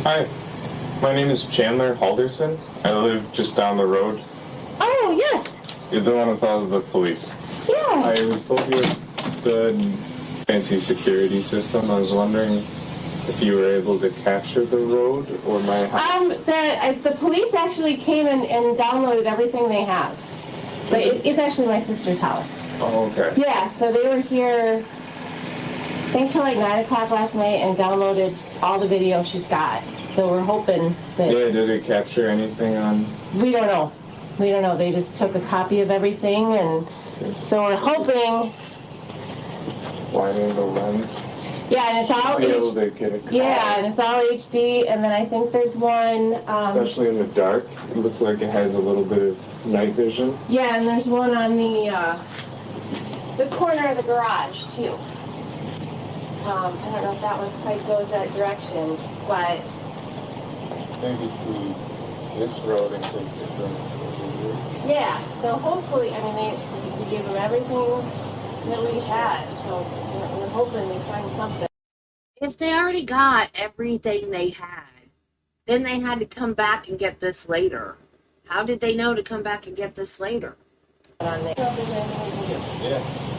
Hi, my name is Chandler Halderson. I live just down the road. Oh, yes. You're the one who calls the police. Yeah. I was told you had the fancy security system. I was wondering if you were able to capture the road or my house. The police actually came and downloaded everything they have. But it's actually my sister's house. Oh, okay. Yeah, so they were here, I think till like 9 o'clock last night and downloaded all the video she's got. So we're hoping that... Yeah, did it capture anything on... We don't know. We don't know. They just took a copy of everything, and so we're hoping... Winding the lens? Yeah, and it's all... Be able to get a call. Yeah, and it's all HD, and then I think there's one... Especially in the dark. It looks like it has a little bit of night vision. Yeah, and there's one on the corner of the garage, too. I don't know if that one quite goes that direction, but... Maybe through this road and take it from... Yeah, so hopefully, I mean, we gave them everything that we had, so we're hoping they find something. If they already got everything they had, then they had to come back and get this later. How did they know to come back and get this later? On there. Yeah, I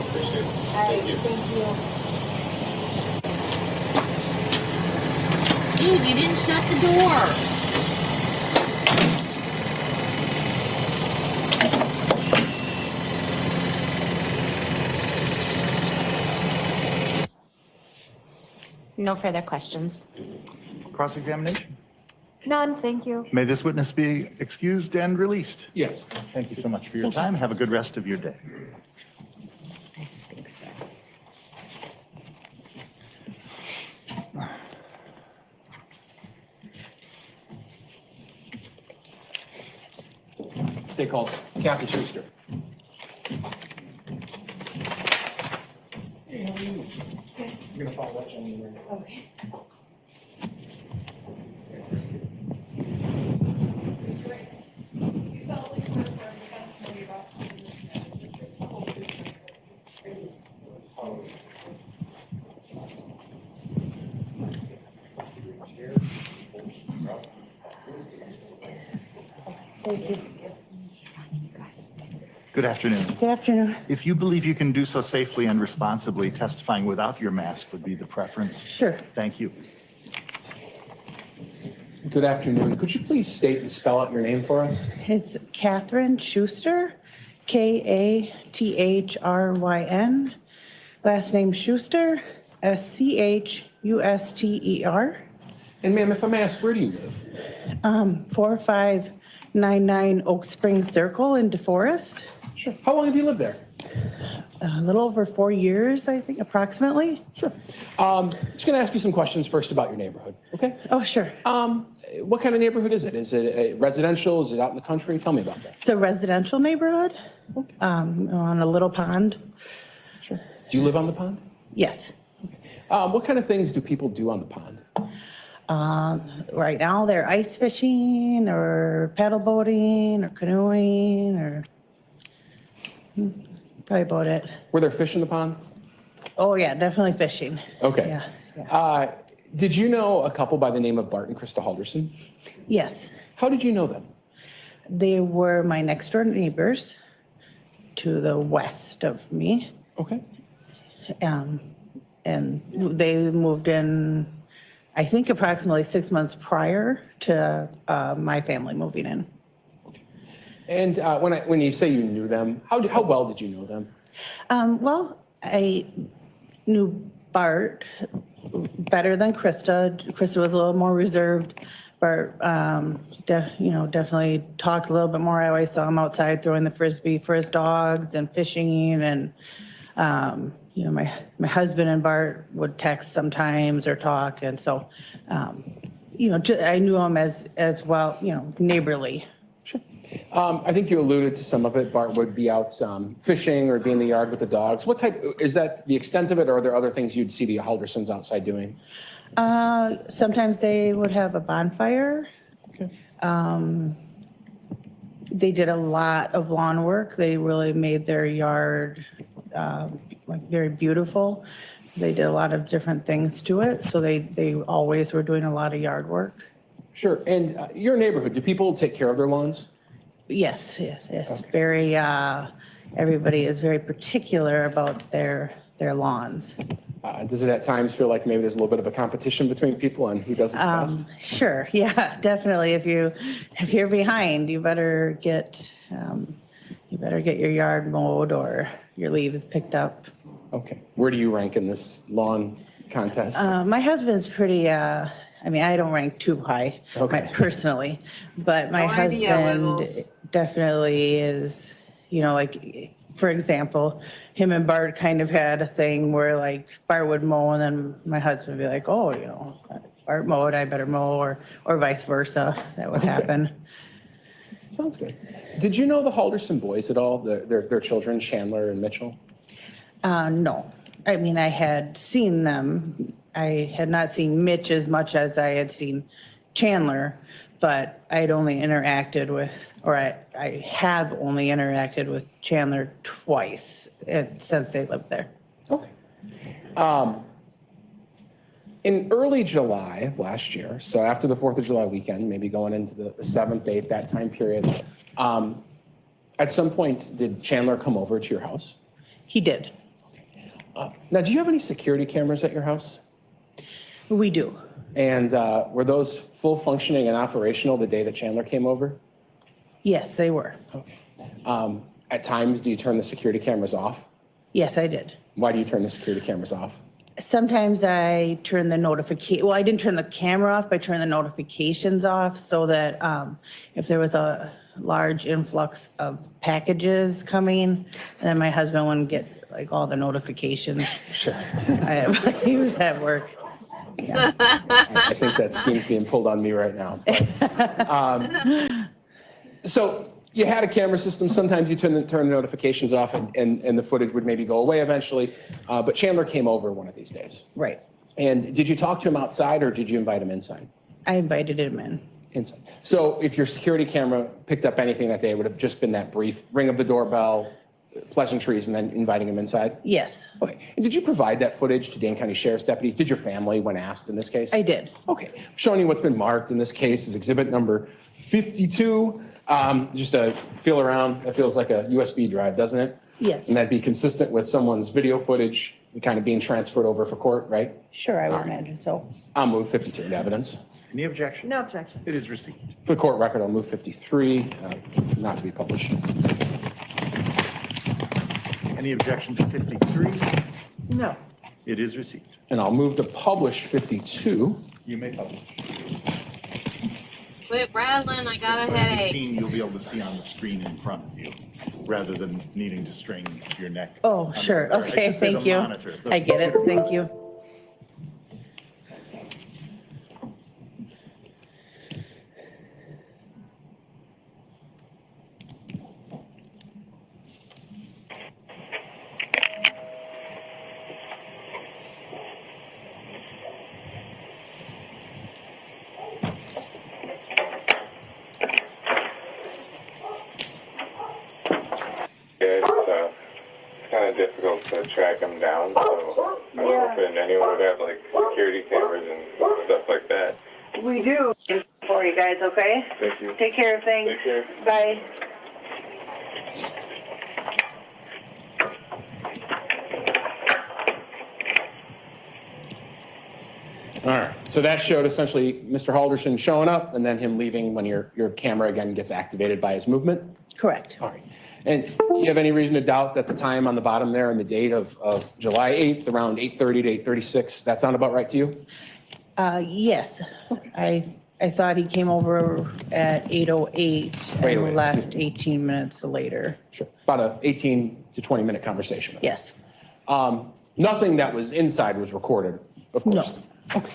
appreciate it. Thank you. Thank you. Dude, you didn't shut the door. No further questions. Cross-examination? None, thank you. May this witness be excused and released. Yes. Thank you so much for your time. Have a good rest of your day. Thanks, sir. Stay called. Kathy Schuster. Hey, how are you? You're gonna follow that gentleman right now. Okay. You solemnly swear to affirm the testimony you're about to give in this matter is the truth, the whole truth, and nothing but the truth. Thank you. Good afternoon. Good afternoon. If you believe you can do so safely and responsibly, testifying without your mask would be the preference. Sure. Thank you. Good afternoon. Could you please state and spell out your name for us? It's Catherine Schuster, Kathryn. Last name Schuster, Schuster. And ma'am, if I may ask, where do you live? 4599 Oak Spring Circle in DeForest. Sure. How long have you lived there? A little over 4 years, I think, approximately. Sure. Just going to ask you some questions first about your neighborhood, okay? Oh, sure. What kind of neighborhood is it? Is it residential? Is it out in the country? Tell me about that. It's a residential neighborhood on a little pond. Sure. Do you live on the pond? Yes. What kind of things do people do on the pond? Right now, they're ice fishing or paddle boating or canoeing or probably about it. Were there fish in the pond? Oh, yeah, definitely fishing. Okay. Yeah. Did you know a couple by the name of Bart and Krista Halderson? Yes. How did you know them? They were my next door neighbors to the west of me. Okay. And they moved in, I think, approximately 6 months prior to my family moving in. And when you say you knew them, how well did you know them? Well, I knew Bart better than Krista. Krista was a little more reserved. Bart, definitely talked a little bit more. I always saw him outside throwing the frisbee for his dogs and fishing. And my husband and Bart would text sometimes or talk, and so I knew him as well, neighborly. Sure. I think you alluded to some of it. Bart would be out fishing or be in the yard with the dogs. What type, is that the extent of it, or are there other things you'd see the Haldersons outside doing? Sometimes they would have a bonfire. Okay. They did a lot of lawn work. They really made their yard very beautiful. They did a lot of different things to it. So they always were doing a lot of yard work. Sure. And your neighborhood, do people take care of their lawns? Yes. Okay. Very, everybody is very particular about their lawns. Does it at times feel like maybe there's a little bit of a competition between people on who does it best? Sure. Yeah, definitely. If you're behind, you better get your yard mowed or your leaves picked up. Okay. Where do you rank in this lawn contest? My husband's pretty, I don't rank too high personally, but my husband definitely is, for example, him and Bart kind of had a thing where Bart would mow and then my husband would be like, oh, Bart mowed, I better mow, or vice versa. That would happen. Sounds good. Did you know the Halderson boys at all, their children, Chandler and Mitchell? No. I had seen them. I had not seen Mitch as much as I had seen Chandler, but I had only interacted with, or I have only interacted with Chandler twice since they lived there. Okay. In early July of last year, so after the 4th of July weekend, maybe going into the 7th, 8th, that time period, at some point, did Chandler come over to your house? He did. Now, do you have any security cameras at your house? We do. And were those full functioning and operational the day that Chandler came over? Yes, they were. Okay. At times, do you turn the security cameras off? Yes, I did. Why do you turn the security cameras off? Sometimes I turn the well, I didn't turn the camera off, but I turned the notifications off so that if there was a large influx of packages coming, then my husband wouldn't get like all the notifications. Sure. He was at work. Yeah. I think that scheme's being pulled on me right now. But, so you had a camera system. Sometimes you turn the notifications off and the footage would maybe go away eventually. But Chandler came over one of these days. Right. And did you talk to him outside or did you invite him inside? I invited him in. Inside. So if your security camera picked up anything that day, it would have just been that brief ring of the doorbell, pleasantries, and then inviting him inside? Yes. Okay. And did you provide that footage to Dane County Sheriff's deputies? Did your family when asked in this case? I did. Okay. I'm showing you what's been marked in this case is exhibit number 52. Just a feel around. It feels like a USB drive, doesn't it? Yes. And that'd be consistent with someone's video footage kind of being transferred over for court, right? Sure, I would imagine so. I'll move 52 into evidence. Any objection? No objection. It is received. For the court record, I'll move 53, not to be published. Any objection to 53? No. It is received. And I'll move to publish 52. You may publish. Quit rattling, I got a Every headache. scene you'll be able to see on the screen in front of you, rather than needing to strain your neck. Oh, sure. I Okay, should say thank the you. monitor. I get it. Thank you. It's kind of difficult to track them down, so I was hoping anyone would have like security cameras and stuff like that. We do for you guys, okay? Thank you. Take care of things. Take care. Bye. All right, so that showed essentially Mr. Halderson showing up and then him leaving when your camera again gets activated by his movement? Correct. All right. And you have any reason to doubt that the time on the bottom there and the date of July 8th, around 8:30 to 8:36, that sound about right to you? Yes. I thought he came over at 8:08 and 8:08. left 18 minutes later. Sure. About a 18 to 20 minute conversation. Yes. Nothing that was inside was recorded, of course. No. Okay.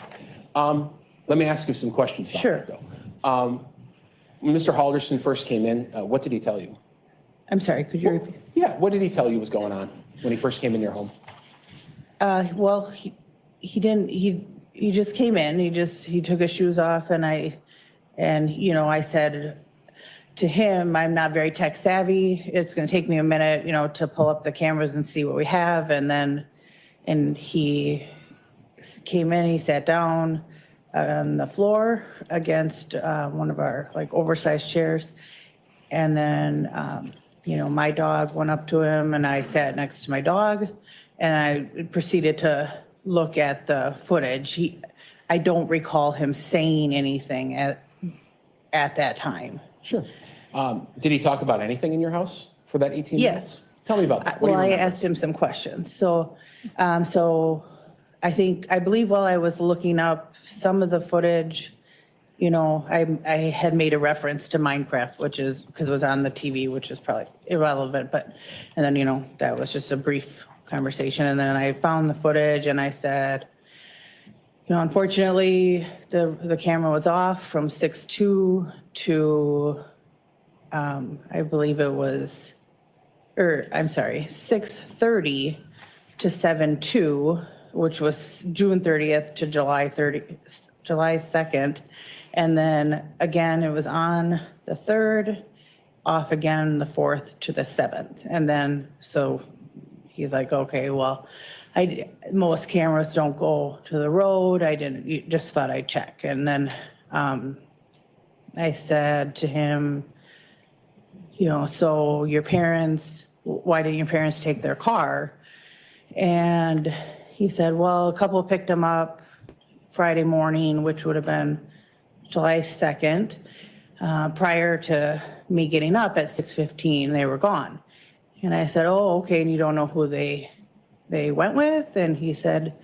Let me ask you some questions about Sure. that, though. When Mr. Halderson first came in, what did he tell you? I'm sorry, could you repeat? Yeah, what did he tell you was going on when he first came in your home? Well, he didn't, he just came in, he took his shoes off and you know, I said to him, I'm not very tech savvy. It's going to take me a minute, you know, to pull up the cameras and see what we have. And he came in, he sat down on the floor against one of our like oversized chairs. And then, you know, my dog went up to him and I sat next to my dog and I proceeded to look at the footage. I don't recall him saying anything at that time. Sure. Did he talk about anything in your house for that 18 Yes. minutes? Tell me about that. What do Well, you I remember? asked him some questions. So I believe while I was looking up some of the footage, you know, I had made a reference to Minecraft, which is because it was on the TV, which is probably irrelevant. And then, you know, that was just a brief conversation. And then I found the footage and I said, you know, unfortunately, the camera was off from 6:02 to, I believe it was, I'm sorry, 6:30 to 7:02, which was June 30th to July 2nd. And then again, it was on the 3rd, off again the 4th to the 7th. And then, so he's like, okay, well, most cameras don't go to the road. Just thought I'd check. And then I said to him, you know, so your parents, why didn't your parents take their car? And he said, well, a couple picked him up Friday morning, which would have been July 2nd. Prior to me getting up at 6:15, they were gone. And I said, oh, okay, and you don't know who they went with? And he said,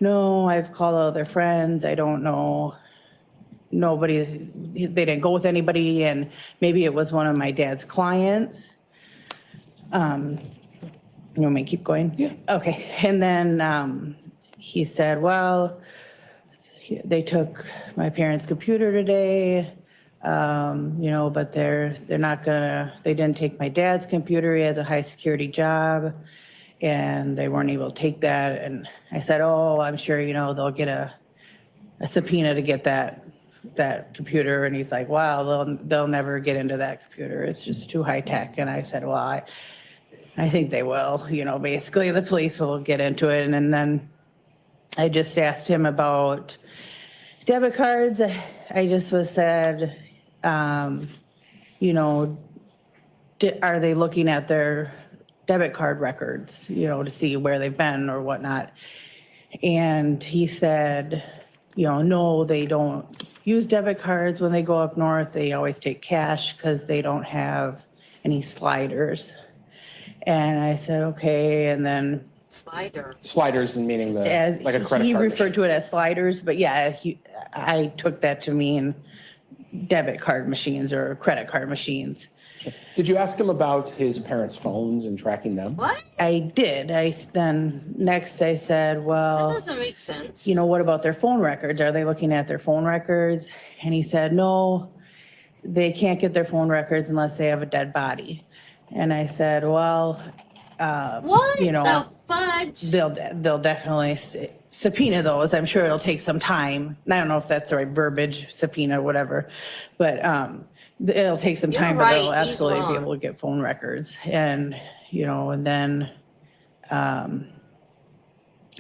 no, I've called all their friends. I don't know. They didn't go with anybody, and maybe it was one of my dad's clients. You want me to keep going? Yeah. Okay. And then he said, well, they took my parents' computer today, but they're not gonna, they didn't take my dad's computer. He has a high security job and they weren't able to take that. And I said, oh, I'm sure, they'll get a subpoena to get that computer. And he's like, wow, they'll never get into that computer. It's just too high tech. And I said, well, I think they will, basically the police will get into it. And then I just asked him about debit cards. I just said, are they looking at their debit card records, to see where they've been or whatnot? And he said, no, they don't use debit cards when they go up north. They always take cash because they don't have any sliders. And I said, okay. And then Sliders and meaning like a credit card. He referred machine. to it as sliders, but yeah, I took that to mean debit card machines or credit card machines. Did you ask him about his parents' phones and tracking them? What? I did. Next I said, well, That doesn't make sense. what about their phone records? Are they looking at their phone records? And he said, no, they can't get their phone records unless they have a dead body. And I said, well, What the fudge? they'll definitely subpoena those. I'm sure it'll take some time. And I don't know if that's the right verbiage, subpoena, whatever, but it'll take some time, but they'll absolutely be able to get phone records. And, and then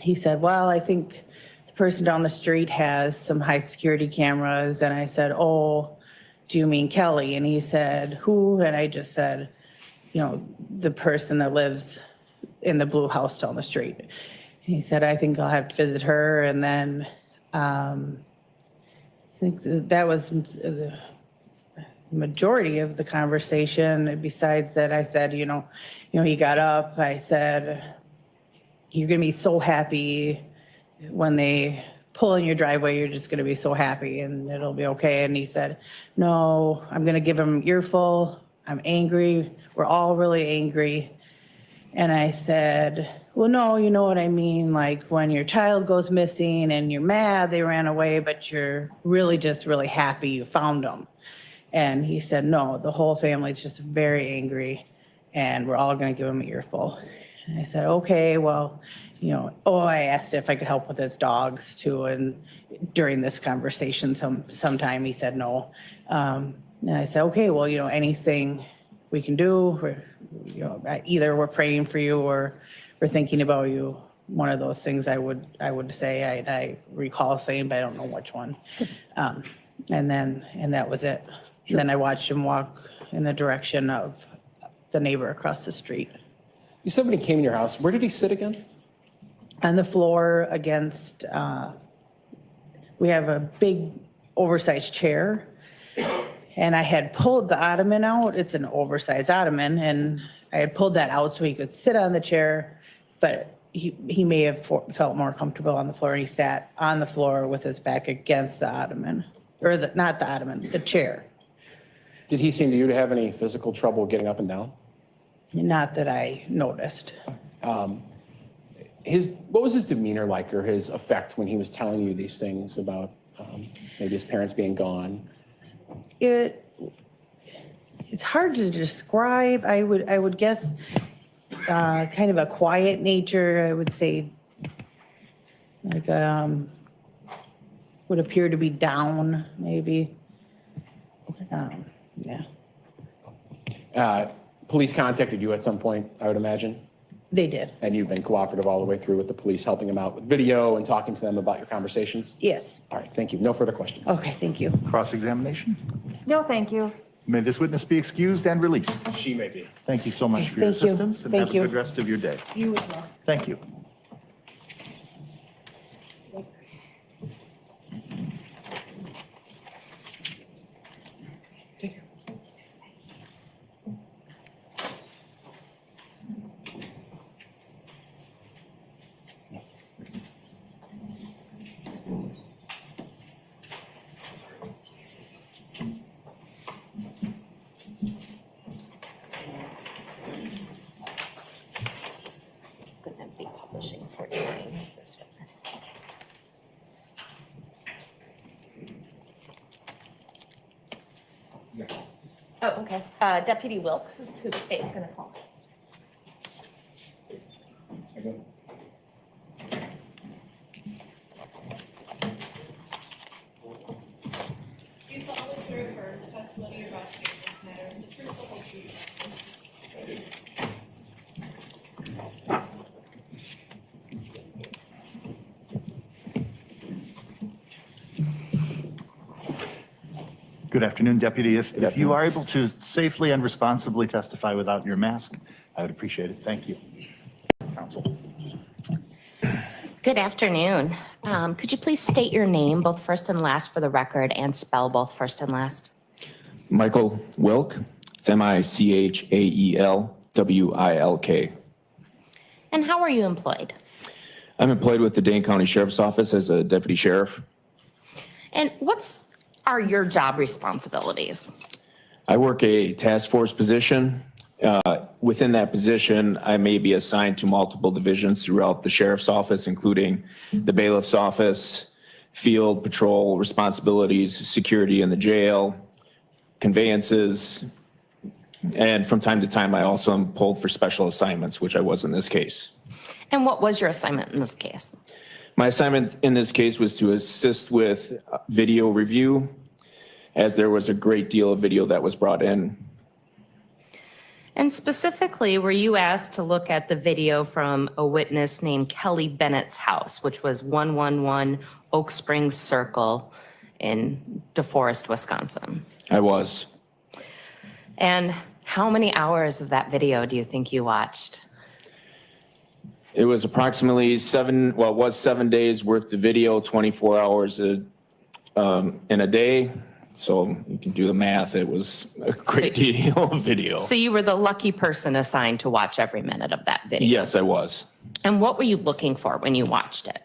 he said, well, I think the person down the street has some high security cameras. And I said, oh, do you mean Kelly? And he said, who? And I just said, the person that lives in the blue house down the street. He said, I think I'll have to visit her. And then I think that was the majority of the conversation. Besides that, I said, he got up. I said, you're going to be so happy when they pull in your driveway. You're just going to be so happy and it'll be okay. And he said, no, I'm going to give him earful. I'm angry. We're all really angry. And I said, well, no, you know what I mean? Like when your child goes missing and you're mad they ran away, but you're really just really happy you found them. And he said, no, the whole family's just very angry and we're all going to give him an earful. And I said, okay, well, I asked if I could help with his dogs too. And during this conversation, sometime he said no. And I said, okay, well, anything we can do, either we're praying for you or we're thinking about you. One of those things I would say, I recall saying, but I don't know which one. And that was it. Sure. Then I watched him walk in the direction of the neighbor across the street. You said when he came in your house, where did he sit again? On the floor against, we have a big oversized chair. And I had pulled the ottoman out. It's an oversized ottoman. And I had pulled that out so he could sit on the chair. But he may have felt more comfortable on the floor. And he sat on the floor with his back against the ottoman. Or not the ottoman, the chair. Did he seem to you to have any physical trouble getting up and down? Not that I noticed. What was his demeanor like or his effect when he was telling you these things about maybe his parents being gone? It's hard to describe. I would guess kind of a quiet nature. I would say like would appear to be down maybe. Yeah. Police contacted you at some point, I would imagine. They did. And you've been cooperative all the way through with the police, helping them out with video and talking to them about your conversations? Yes. All right, thank you. No further questions. Okay, thank you. Cross-examination? No, thank you. May this witness be excused and released. She may be. Thank you so much for your Thank you. assistance and Thank have you. a good rest of your day. You as well. Thank you. Oh, okay. Deputy Wilk, who the state's going to call. Do you solemnly swear or affirm the testimony you're about to give in this matter is the truth, the whole truth? Good afternoon, Deputy. If you are able to safely and responsibly testify without your mask, I would appreciate it. Thank you. Counsel. Good afternoon. Could you please state your name, both first and last for the record, and spell both first and last? Michael Wilk. It's Michaelwilk. And how are you employed? I'm employed with the Dane County Sheriff's Office as a deputy sheriff. And what are your job responsibilities? I work a task force position. Within that position, I may be assigned to multiple divisions throughout the sheriff's office, including the bailiff's office, field patrol responsibilities, security in the jail, conveyances, and from time to time, I also am pulled for special assignments, which I was in this case. And what was your assignment in this case? My assignment in this case was to assist with video review, as there was a great deal of video that was brought in. And specifically, were you asked to look at the video from a witness named Kelly Bennett's house, which was 111 Oak Springs Circle in DeForest, Wisconsin? I was. And how many hours of that video do you think you watched? It was approximately 7 days worth of video, 24 hours in a day. So you can do the math. It was a great deal of video. So you were the lucky person assigned to watch every minute of that video? Yes, I was. And what were you looking for when you watched it?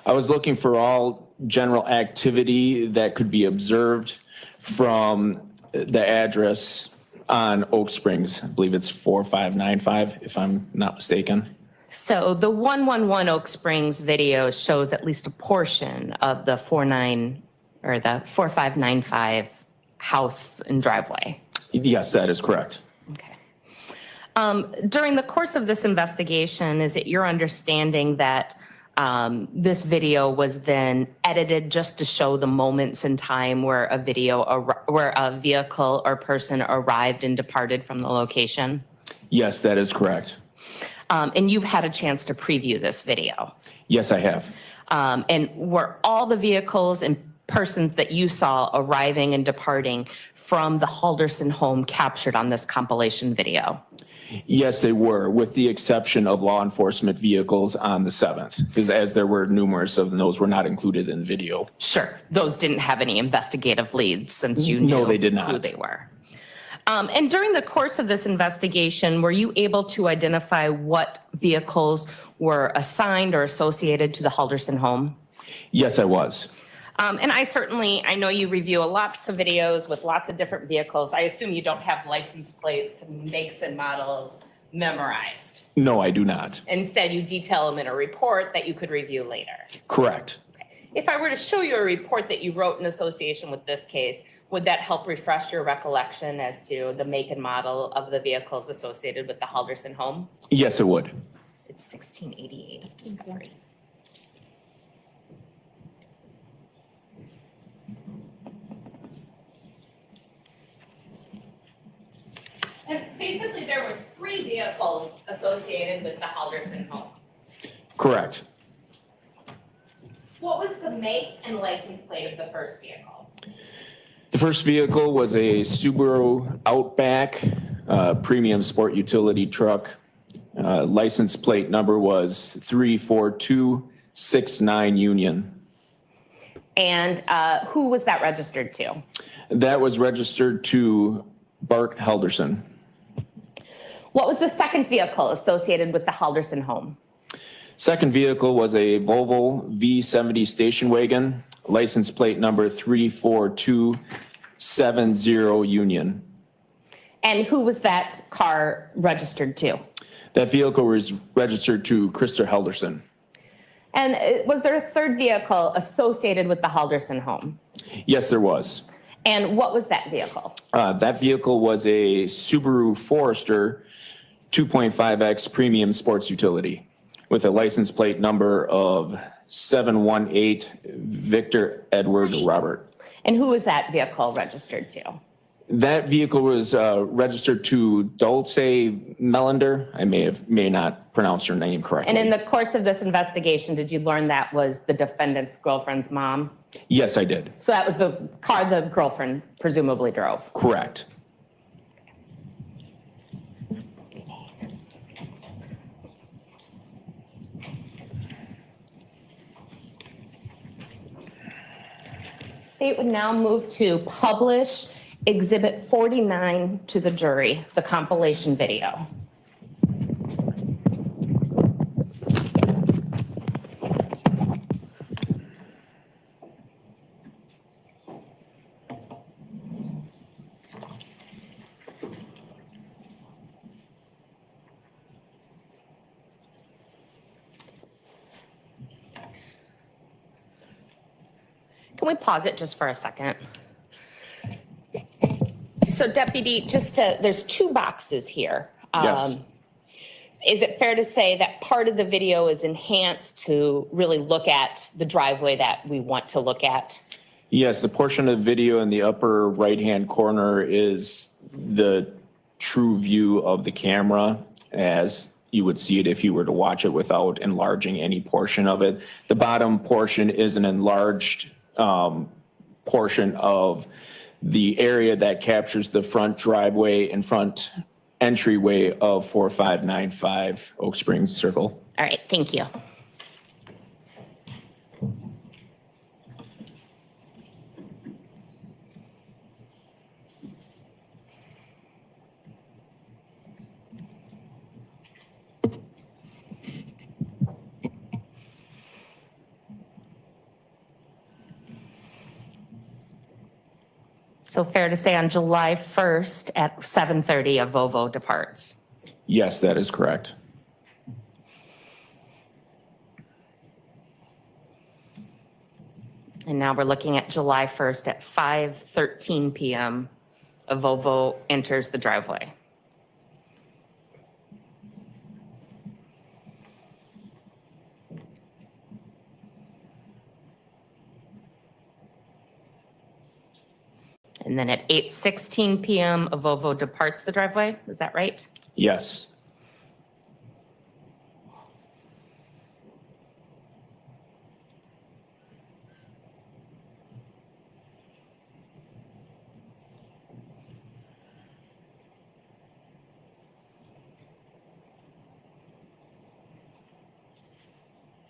I was looking for all general activity that could be observed from the address on Oak Springs. I believe it's 4595, if I'm not mistaken. So the 111 Oak Springs video shows at least a portion of the 4595 house and driveway. Yes, that is correct. During the course of this investigation, is it your understanding that this video was then edited just to show the moments in time where a vehicle or person arrived and departed from the location? Yes, that is correct. And you've had a chance to preview this video? Yes, I have. And were all the vehicles and persons that you saw arriving and departing from the Halderson home captured on this compilation video? Yes, they were, with the exception of law enforcement vehicles on the 7th, because as there were numerous of them, those were not included in the video. Sure. Those didn't have any investigative leads since you knew No, they did not. who they were. And during the course of this investigation, were you able to identify what vehicles were assigned or associated to the Halderson home? Yes, I was. And I know you review lots of videos with lots of different vehicles. I assume you don't have license plates, makes and models memorized. No, I do not. Instead, you detail them in a report that you could review later. Correct. If I were to show you a report that you wrote in association with this case, would that help refresh your recollection as to the make and model of the vehicles associated with the Halderson home? Yes, it would. It's 1688 of discovery. And basically, there were 3 vehicles associated with the Halderson home. Correct. What was the make and license plate of the first vehicle? The first vehicle was a Subaru Outback premium sport utility truck. License plate number was 34269 Union. And who was that registered to? That was registered to Bart Halderson. What was the second vehicle associated with the Halderson home? Second vehicle was a Volvo V70 station wagon, license plate number 34270 Union. And who was that car registered to? That vehicle was registered to Krista Halderson. And was there a third vehicle associated with the Halderson home? Yes, there was. And what was that vehicle? That vehicle was a Subaru Forester 2.5X premium sports utility with a license plate number of 718 Victor Edward Robert. And who was that vehicle registered to? That vehicle was registered to Dulce Melander. I may not pronounce her name correctly. And in the course of this investigation, did you learn that was the defendant's girlfriend's mom? Yes, I did. So that was the car the girlfriend presumably drove? Correct. State would now move to publish Exhibit 49 to the jury, the compilation video. Can we pause it just for a second? So Deputy, there's two boxes here. Yes. Is it fair to say that part of the video is enhanced to really look at the driveway that we want to look at? Yes, the portion of the video in the upper right-hand corner is the true view of the camera as you would see it if you were to watch it without enlarging any portion of it. The bottom portion is an enlarged portion of the area that captures the front driveway and front entryway of 4595 Oak Springs Circle. All right, thank you. So fair to say on July 1st at 7:30, a Volvo departs. Yes, that is correct. And now we're looking at July 1st at 5:13 p.m. A Volvo enters the driveway. And then at 8:16 p.m., a Volvo departs the driveway. Is that right? Yes.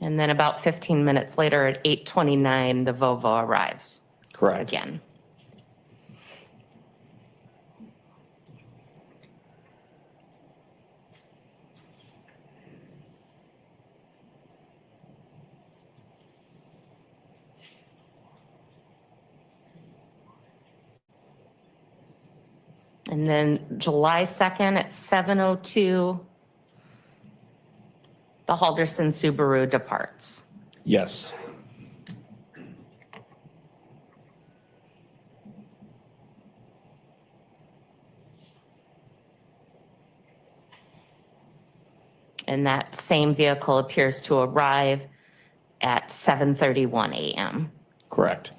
And then about 15 minutes later at 8:29, the Volvo arrives. Correct. Again. And then July 2nd at 7:02, the Halderson Subaru departs. Yes. And that same vehicle appears to arrive at 7:31 a.m. Correct.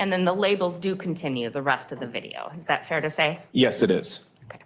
And then the labels do continue the rest of the video. Is that fair to say? Yes, it is. Okay.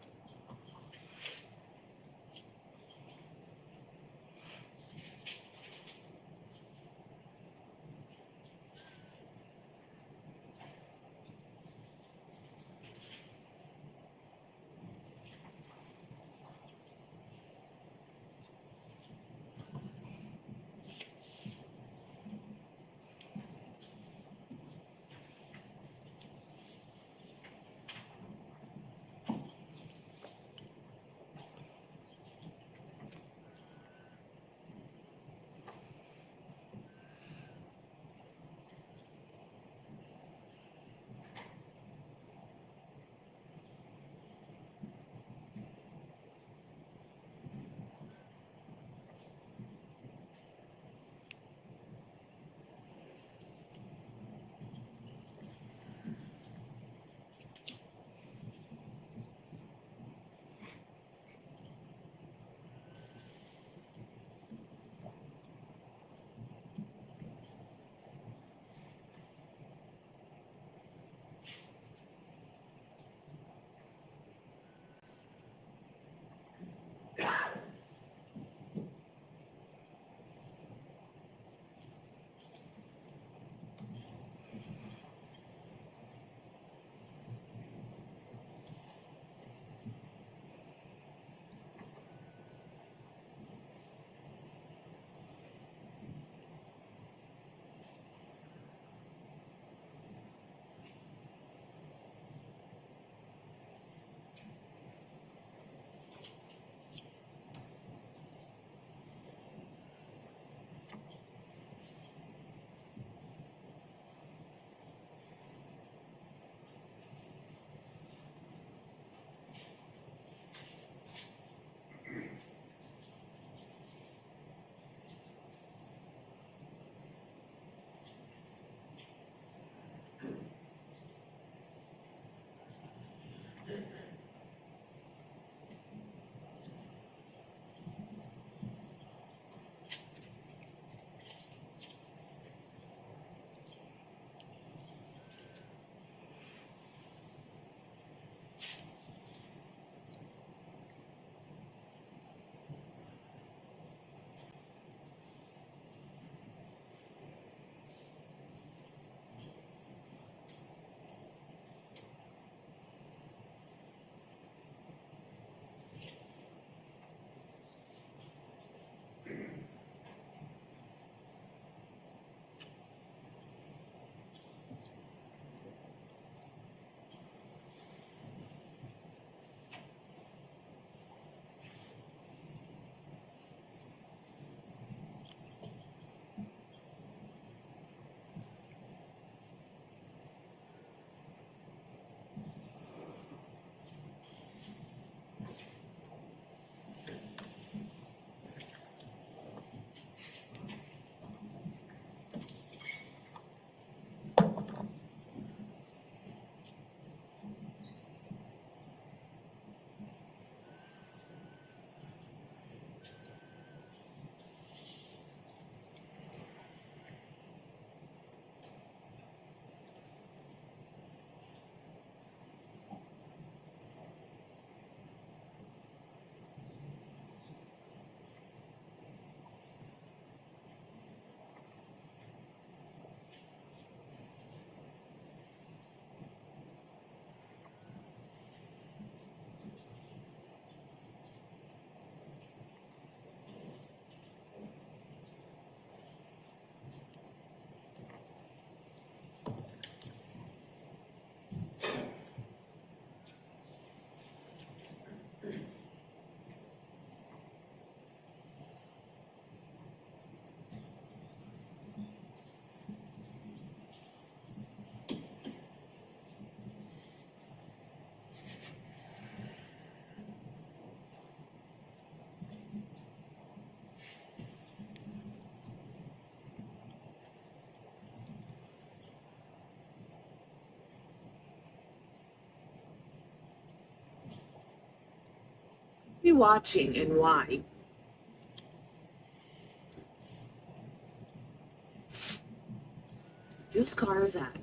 you watching and why? Whose car is that?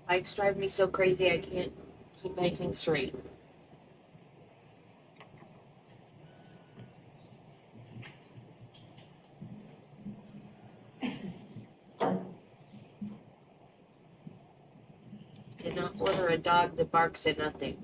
Lights drive me so crazy I can't keep anything straight. Cannot order a dog that barks at nothing.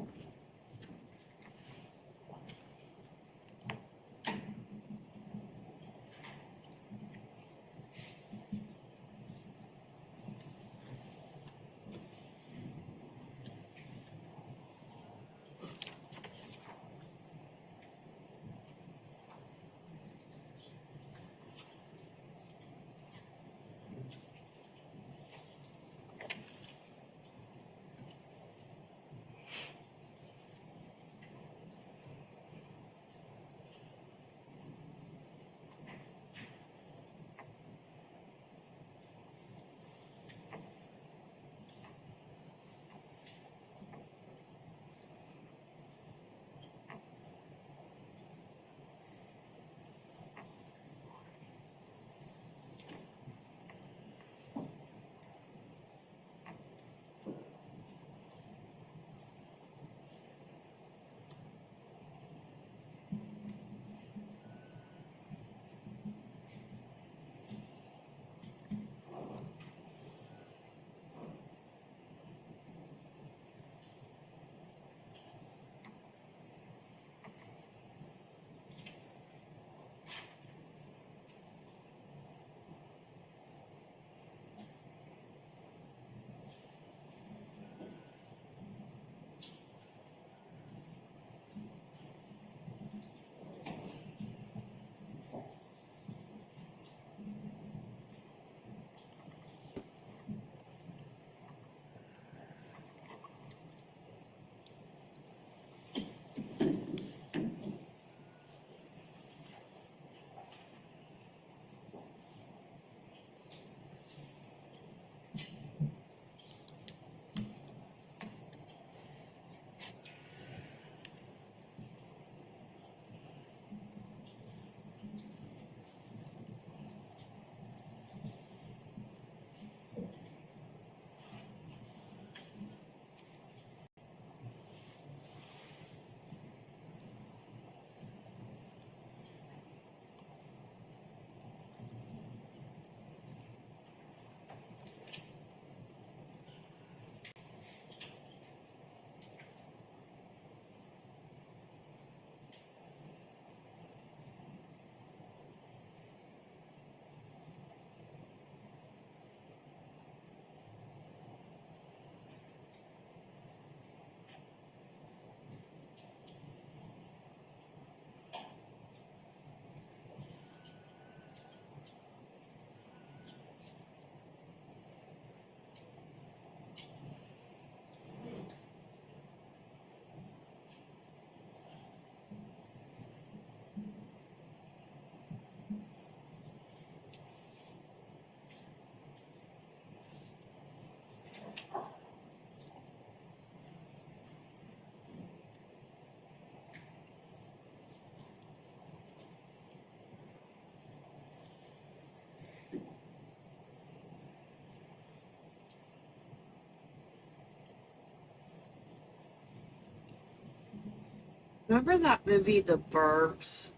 Remember that movie, The Burbs?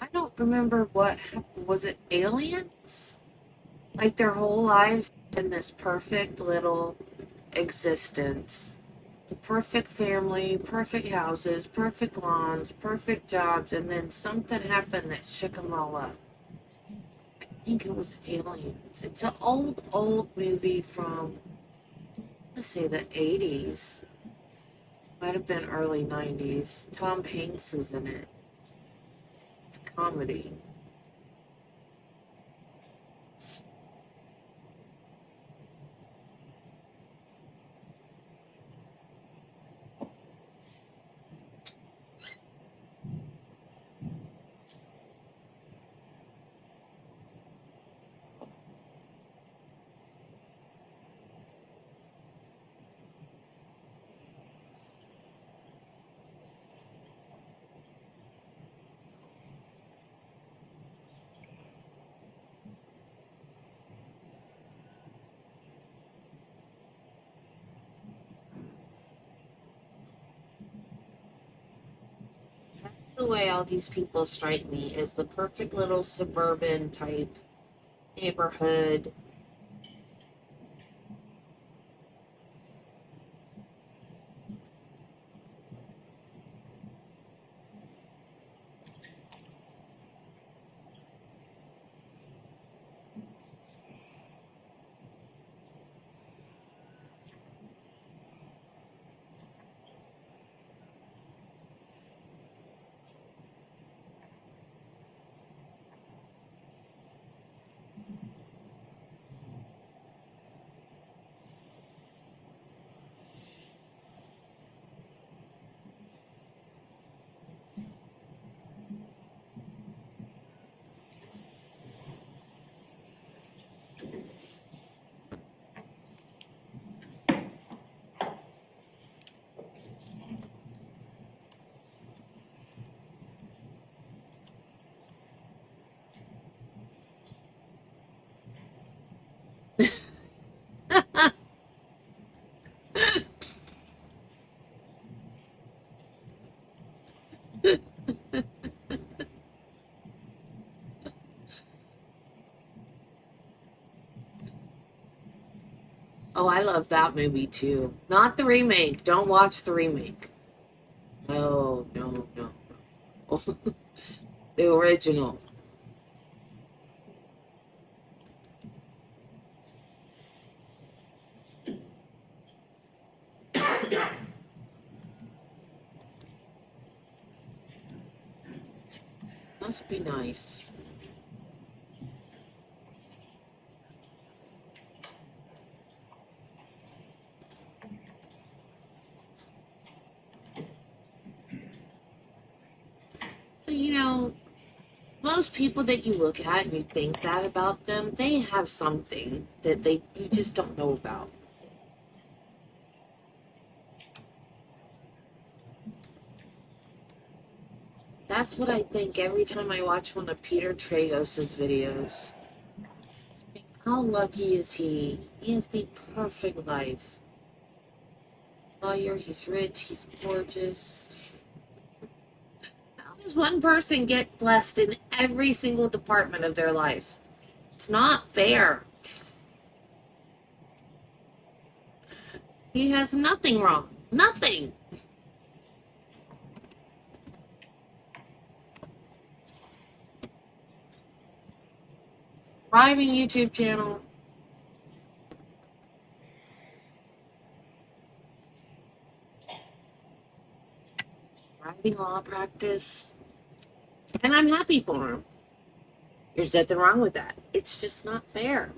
I don't remember what happened. Was it aliens? Like their whole lives in this perfect little existence. The perfect family, perfect houses, perfect lawns, perfect jobs, and then something happened that shook them all up. I think it was aliens. It's an old movie from, let's say, the 80s. Might have been early 90s. Tom Hanks is in it. It's a comedy. way all these people strike me as the perfect little suburban type neighborhood. Oh, I love that movie too. Not the remake. Don't watch the remake. No, no, no, no. The original. Must be nice. But you know, most people that you look at and you think that about them, they have something that you just don't know about. That's what I think every time I watch one of Peter Tragos' videos. I think, how lucky is he? He has the perfect life. Lawyer, he's rich, he's gorgeous. How does one person get blessed in every single department of their life? It's not fair. He has nothing wrong. Nothing. Thriving YouTube channel. Thriving law practice. And I'm happy for him. There's nothing wrong with that. It's just not fair.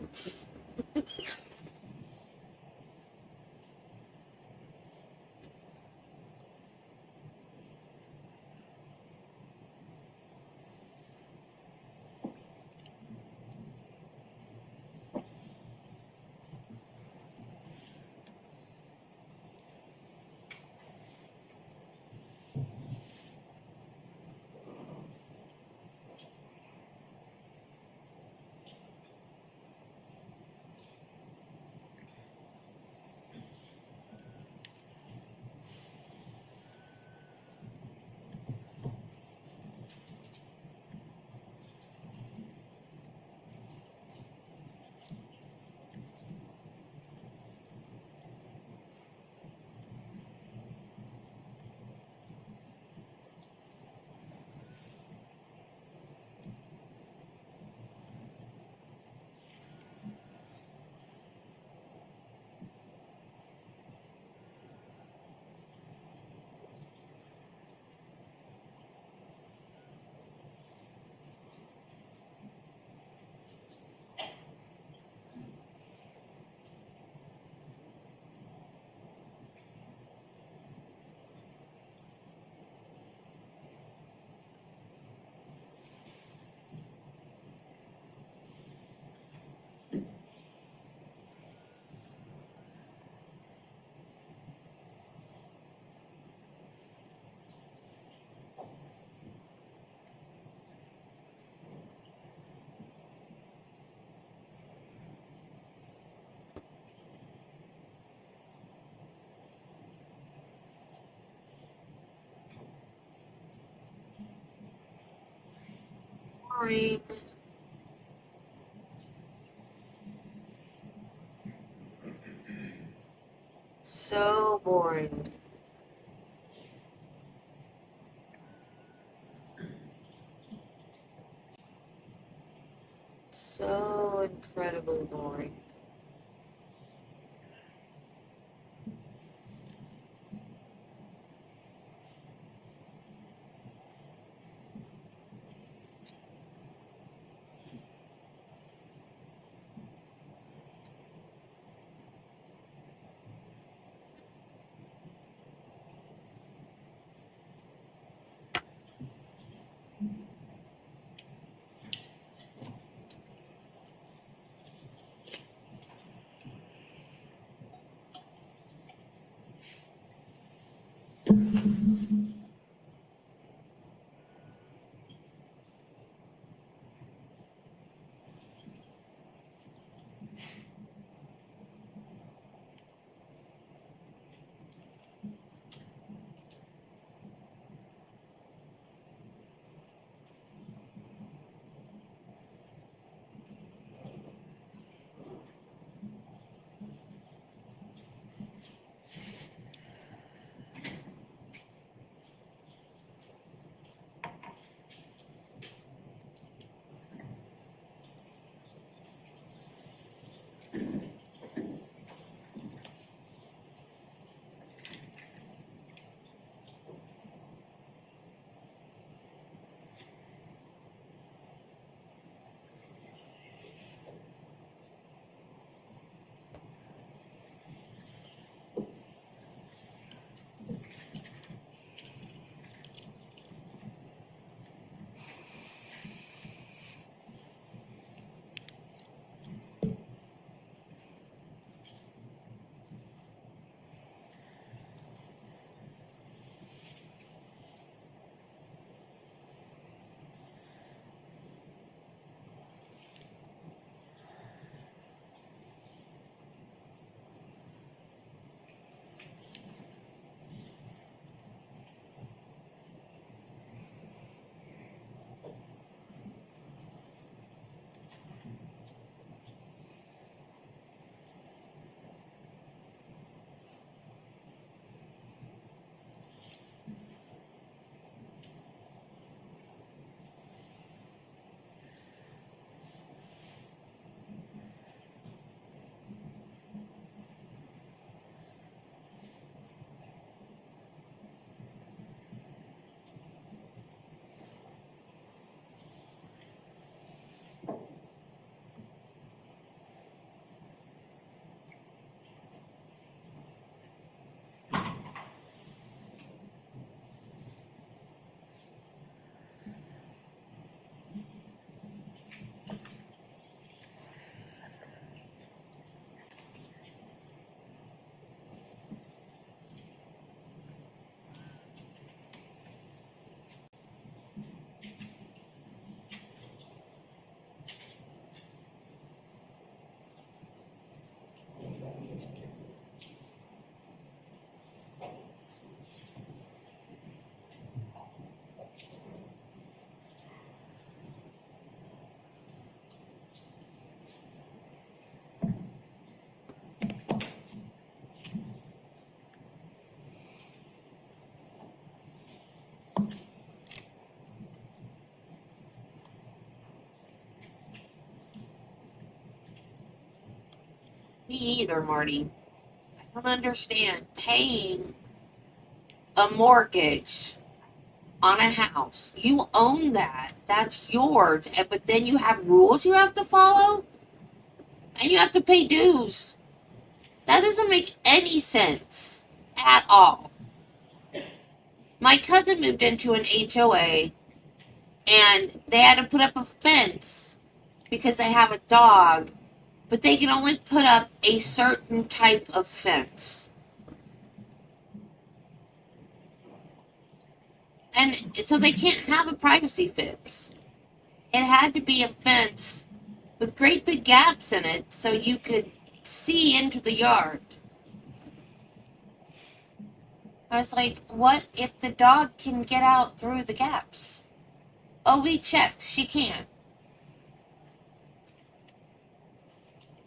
boring. So boring. So incredibly boring. Me either, Marty. I don't understand paying a mortgage on a house. You own that. That's yours. But then you have rules you have to follow? And you have to pay dues. That doesn't make any sense at all. My cousin moved into an HOA and they had to put up a fence because they have a dog, but they can only put up a certain type of fence. And so they can't have a privacy fence. It had to be a fence with great big gaps in it so you could see into the yard. I was like, what if the dog can get out through the gaps? Oh, we checked. She can't.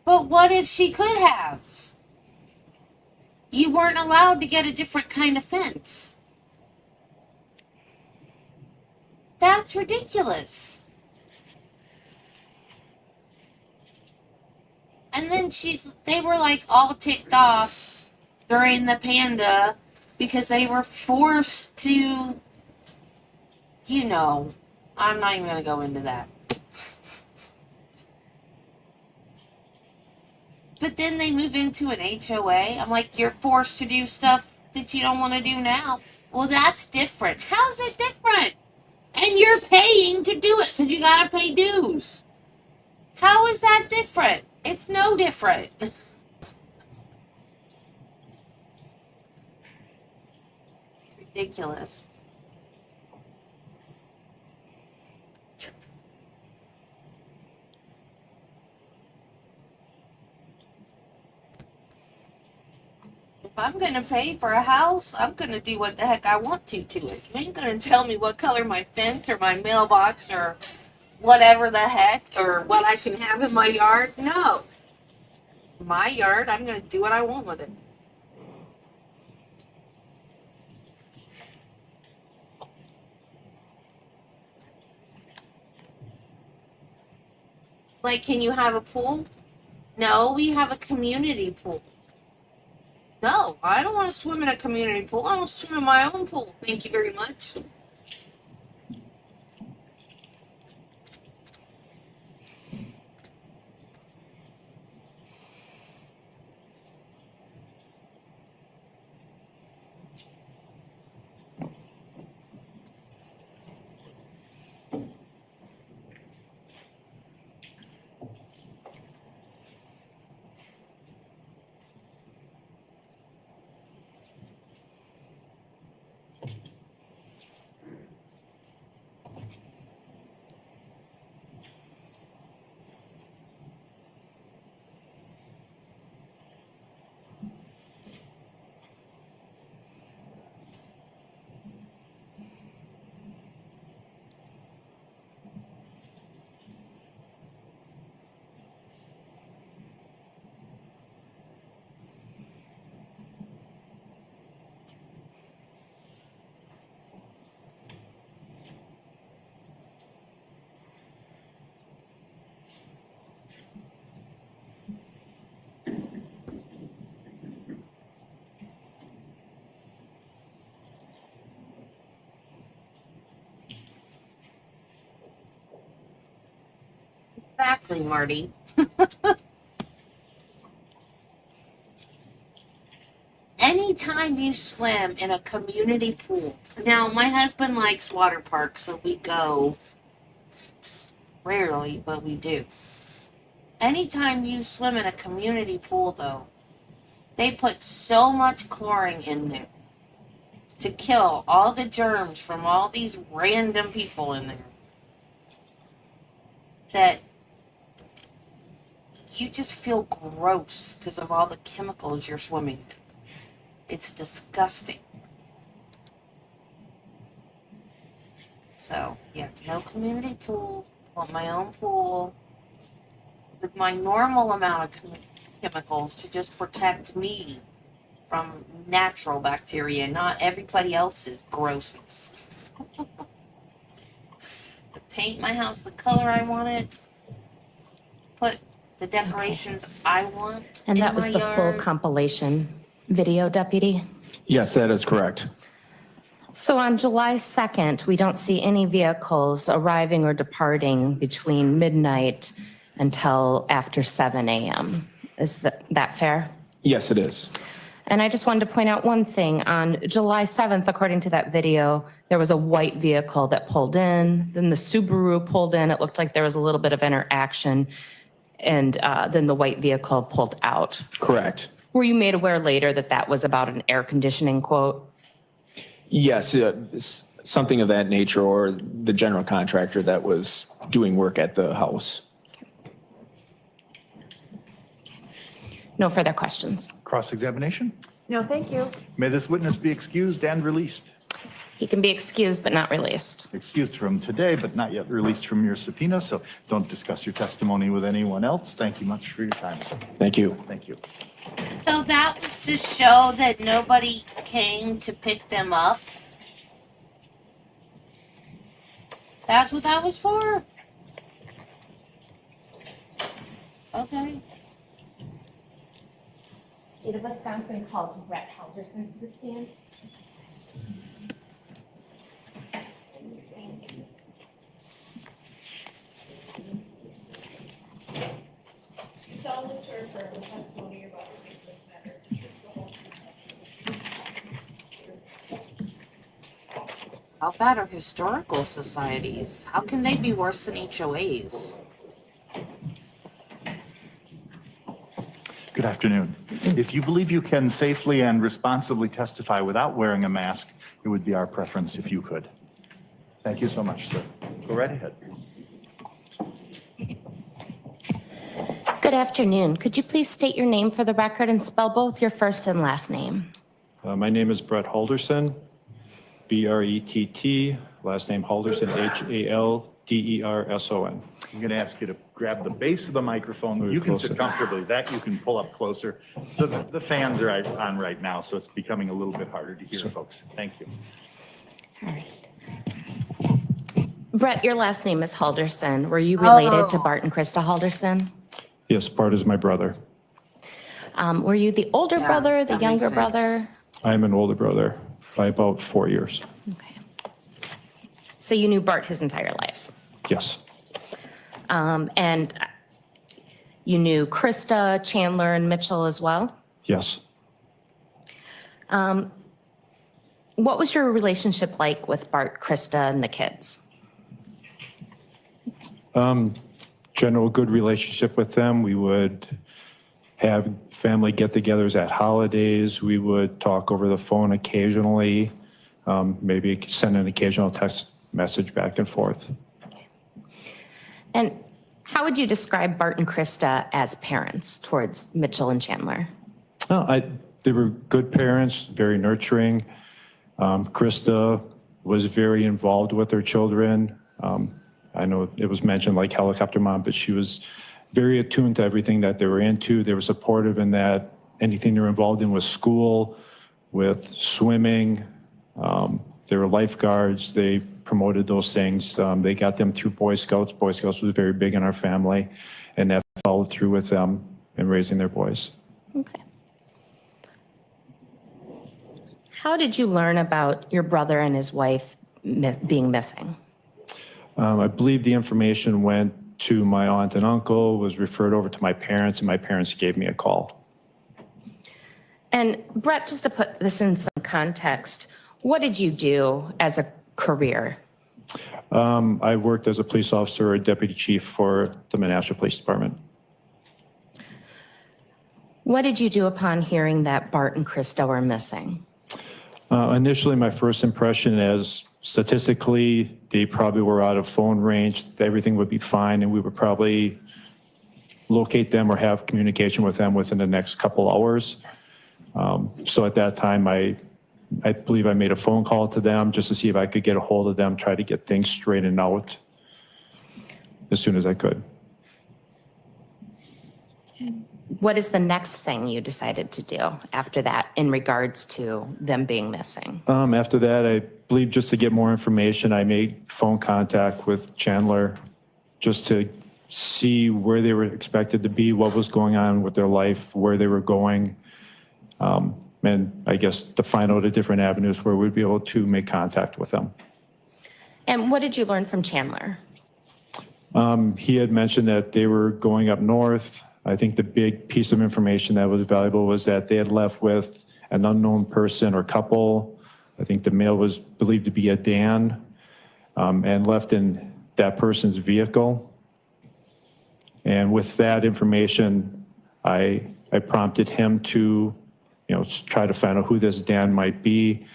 But what if she could have? You weren't allowed to get a different kind of fence. That's ridiculous. And then they were like all ticked off during the panda because they were forced to, I'm not even going to go into that. But then they move into an HOA. I'm like, you're forced to do stuff that you don't want to do now. Well, that's different. How's it different? And you're paying to do it because you got to pay dues. How is that different? It's no different. Ridiculous. If I'm going to pay for a house, I'm going to do what the heck I want to it. You ain't going to tell me what color my fence or my mailbox or whatever the heck or what I can have in my yard. No. It's my yard. I'm going to do what I want with it. Like, can you have a pool? No, we have a community pool. No, I don't want to swim in a community pool. I want to swim in my own pool. Thank you very much. Exactly, Marty. Anytime you swim in a community pool. Now, my husband likes water parks, so we go rarely, but we do. Anytime you swim in a community pool, though, they put so much chlorine in there to kill all the germs from all these random people in there that you just feel gross because of all the chemicals you're swimming in. It's disgusting. So, yeah, no community pool. Want my own pool with my normal amount of chemicals to just protect me from natural bacteria, not everybody else's grossness. Paint my house the color I want it. Put the decorations I want. And that was in the my full yard. compilation video, Deputy? Yes, that is correct. So on July 2nd, we don't see any vehicles arriving or departing between midnight until after 7 a.m. Is that fair? Yes, it is. And I just wanted to point out one thing. On July 7th, according to that video, there was a white vehicle that pulled in. Then the Subaru pulled in. It looked like there was a little bit of interaction. And then the white vehicle pulled out. Correct. Were you made aware later that that was about an air conditioning quote? Yes, something of that nature, or the general contractor that was doing work at the house. No further questions. Cross-examination? No, thank you. May this witness be excused and released. He can be excused but not released. Excused from today, but not yet released from your subpoena, so don't discuss your testimony with anyone else. Thank you much for your time. Thank you. Thank you. So that was to show that nobody came to pick them up? That's what that was for? Okay. State of Wisconsin calls Bart Halderson to the stand. You solemnly swear to affirm the testimony you're about to give in this matter is the truth, the whole truth. How bad are historical societies? How can they be worse than HOAs? Good afternoon. If you believe you can safely and responsibly testify without wearing a mask, it would be our preference if you could. Thank you so much, sir. Go right ahead. Good afternoon. Could you please state your name for the record and spell both your first and last name? My name is Bart Halderson, B-R-E-T-T, last name Halderson, H-A-L-D-E-R-S-O-N. I'm going to ask you to grab the base of the microphone. You can sit comfortably. That you can pull up closer. The fans are on right now, so it's becoming a little bit harder to hear folks. Thank you. All right. Brett, your last name is Halderson. Were you related to Bart and Krista Halderson? Yes, Bart is my brother. Were you the older brother, the younger brother? I am an older brother by about 4 years. So you knew Bart his entire life? Yes. And you knew Krista, Chandler, and Mitchell as well? Yes. What was your relationship like with Bart, Krista, and the kids? General good relationship with them. We would have family get-togethers at holidays. We would talk over the phone occasionally, maybe send an occasional text message back and forth. And how would you describe Bart and Krista as parents towards Mitchell and Chandler? They were good parents, very nurturing. Krista was very involved with her children. I know it was mentioned like helicopter mom, but she was very attuned to everything that they were into. They were supportive in that anything they were involved in was school, with swimming. They were lifeguards. They promoted those things. They got them through Boy Scouts. Boy Scouts was very big in our family, and that followed through with them in raising their boys. Okay. How did you learn about your brother and his wife being missing? I believe the information went to my aunt and uncle, was referred over to my parents, and my parents gave me a call. And Brett, just to put this in some context, what did you do as a career? I worked as a police officer or deputy chief for the Menasha Police Department. What did you do upon hearing that Bart and Krista were missing? Initially, my first impression is statistically, they probably were out of phone range. Everything would be fine, and we would probably locate them or have communication with them within the next couple hours. So at that time, I believe I made a phone call to them just to see if I could get a hold of them, try to get things straightened out as soon as I could. What is the next thing you decided to do after that in regards to them being missing? After that, I believe just to get more information, I made phone contact with Chandler just to see where they were expected to be, what was going on with their life, where they were going, and I guess to find out the different avenues where we'd be able to make contact with them. And what did you learn from Chandler? He had mentioned that they were going up north. I think the big piece of information that was valuable was that they had left with an unknown person or couple. I think the male was believed to be a Dan, and left in that person's vehicle. And with that information, I prompted him to, try to find out who this Dan might be.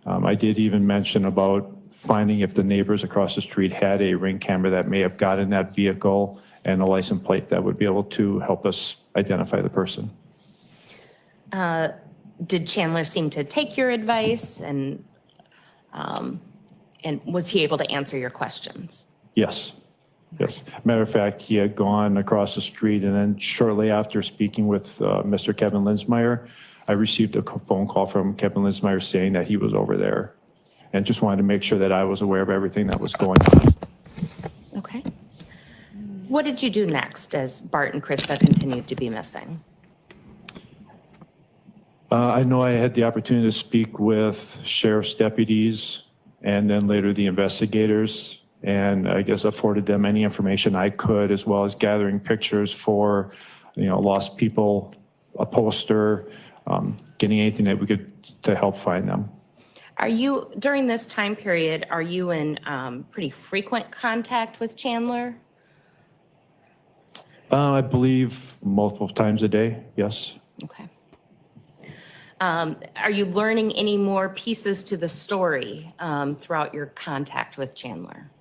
I did even mention about finding if the neighbors across the street had a ring camera that may have got in that vehicle and a license plate that would be able to help us identify the person. Did Chandler seem to take your advice and And was he able to answer your questions? Yes. Yes. Matter of fact, he had gone across the street, and then shortly after speaking with Mr. Kevin Linsmeyer, I received a phone call from Kevin Linsmeyer saying that he was over there, and just wanted to make sure that I was aware of everything that was going on. Okay. What did you do next as Bart and Krista continued to be missing? I know I had the opportunity to speak with sheriff's deputies and then later the investigators, and I guess afforded them any information I could, as well as gathering pictures for, lost people, a poster, getting anything that we could to help find them. Are you, during this time period, are you in pretty frequent contact with Chandler? I believe multiple times a day, yes. Okay. Are you learning any more pieces to the story throughout your contact with Chandler?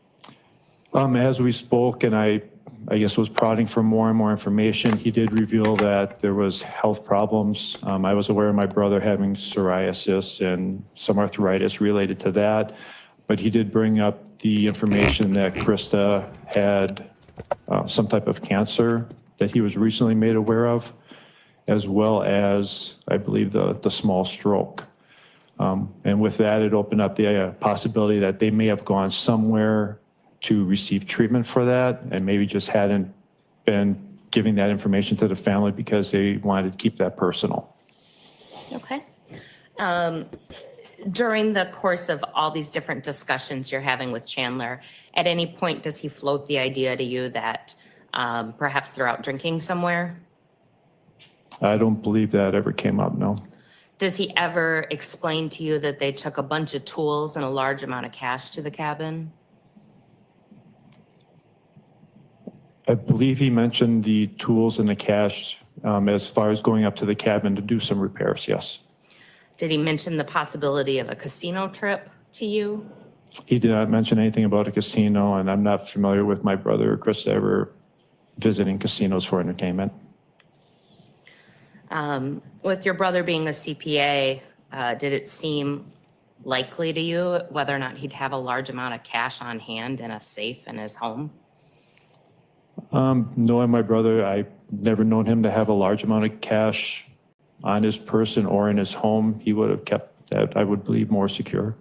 As we spoke, and I guess was prodding for more and more information, he did reveal that there was health problems. I was aware of my brother having psoriasis and some arthritis related to that, but he did bring up the information that Krista had some type of cancer that he was recently made aware of, as well as, I believe, the small stroke. And with that, it opened up the possibility that they may have gone somewhere to receive treatment for that, and maybe just hadn't been giving that information to the family because they wanted to keep that personal. Okay. During the course of all these different discussions you're having with Chandler, at any point does he float the idea to you that perhaps they're out drinking somewhere? I don't believe that ever came up, no. Does he ever explain to you that they took a bunch of tools and a large amount of cash to the cabin? I believe he mentioned the tools and the cash as far as going up to the cabin to do some repairs, yes. Did he mention the possibility of a casino trip to you? He did not mention anything about a casino, and I'm not familiar with my brother or Krista ever visiting casinos for entertainment. With your brother being a CPA, did it seem likely to you whether or not he'd have a large amount of cash on hand in a safe in his home? Knowing my brother, I've never known him to have a large amount of cash on his person or in his home. He would have kept that, I would believe, more secure.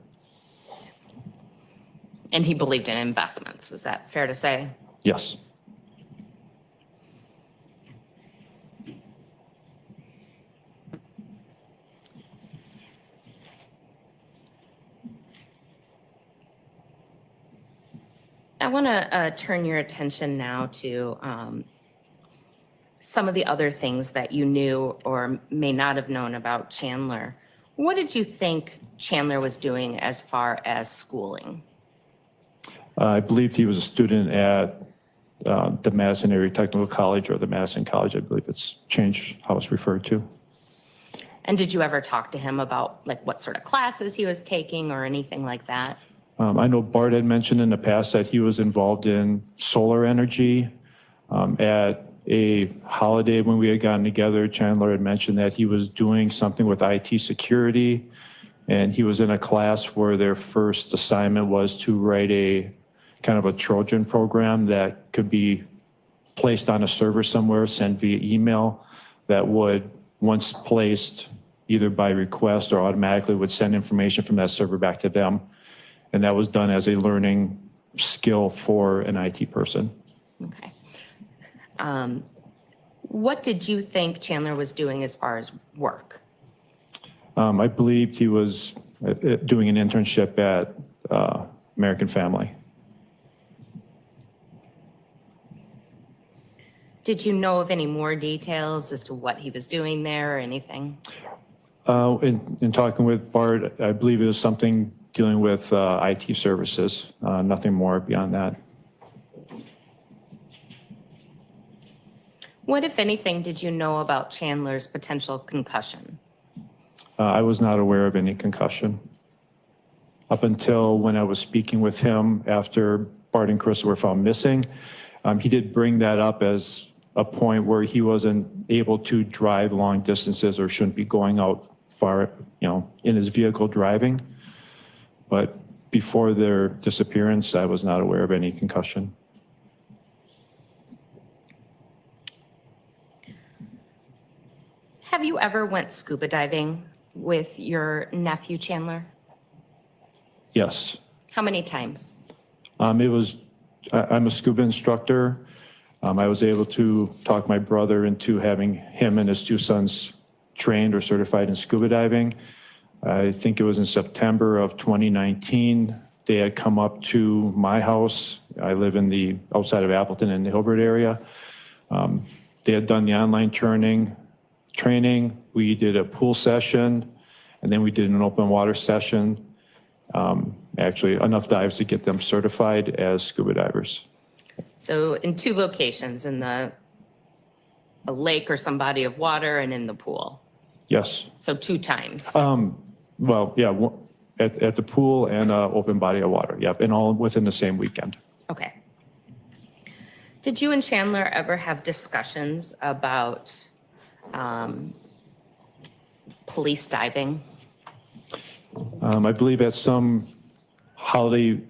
And he believed in investments. Is that fair to say? Yes. I want to turn your attention now to some of the other things that you knew or may not have known about Chandler. What did you think Chandler was doing as far as schooling? I believed he was a student at the Madison Area Technical College, or the Madison College. I believe it's changed how it's referred to. And did you ever talk to him about like what sort of classes he was taking or anything like that? I know Bart had mentioned in the past that he was involved in solar energy. At a holiday when we had gotten together, Chandler had mentioned that he was doing something with IT security, and he was in a class where their first assignment was to write a kind of a Trojan program that could be placed on a server somewhere, sent via email, that would, once placed, either by request or automatically, would send information from that server back to them. And that was done as a learning skill for an IT person. Okay. What did you think Chandler was doing as far as work? I believed he was doing an internship at American Family. Did you know of any more details as to what he was doing there or anything? In talking with Bart, I believe it was something dealing with IT services, nothing more beyond that. What, if anything, did you know about Chandler's potential concussion? I was not aware of any concussion. Up until when I was speaking with him after Bart and Krista were found missing, he did bring that up as a point where he wasn't able to drive long distances or shouldn't be going out far, in his vehicle driving. But Before their disappearance, I was not aware of any concussion. Have you ever went scuba diving with your nephew, Chandler? Yes. How many times? I'm a scuba instructor. I was able to talk my brother into having him and his two sons trained or certified in scuba diving. I think it was in September of 2019. They had come up to my house. I live in the outside of Appleton in the Hilbert area. They had done the online training. We did a pool session, and then we did an open water session. Actually, enough dives to get them certified as scuba divers. So in 2 locations, in a lake or some body of water and in the pool. Yes. So 2 times. Well, yeah, at the pool and open body of water. Yep, and all within the same weekend. Okay. Did you and Chandler ever have discussions about police diving? I believe at some holiday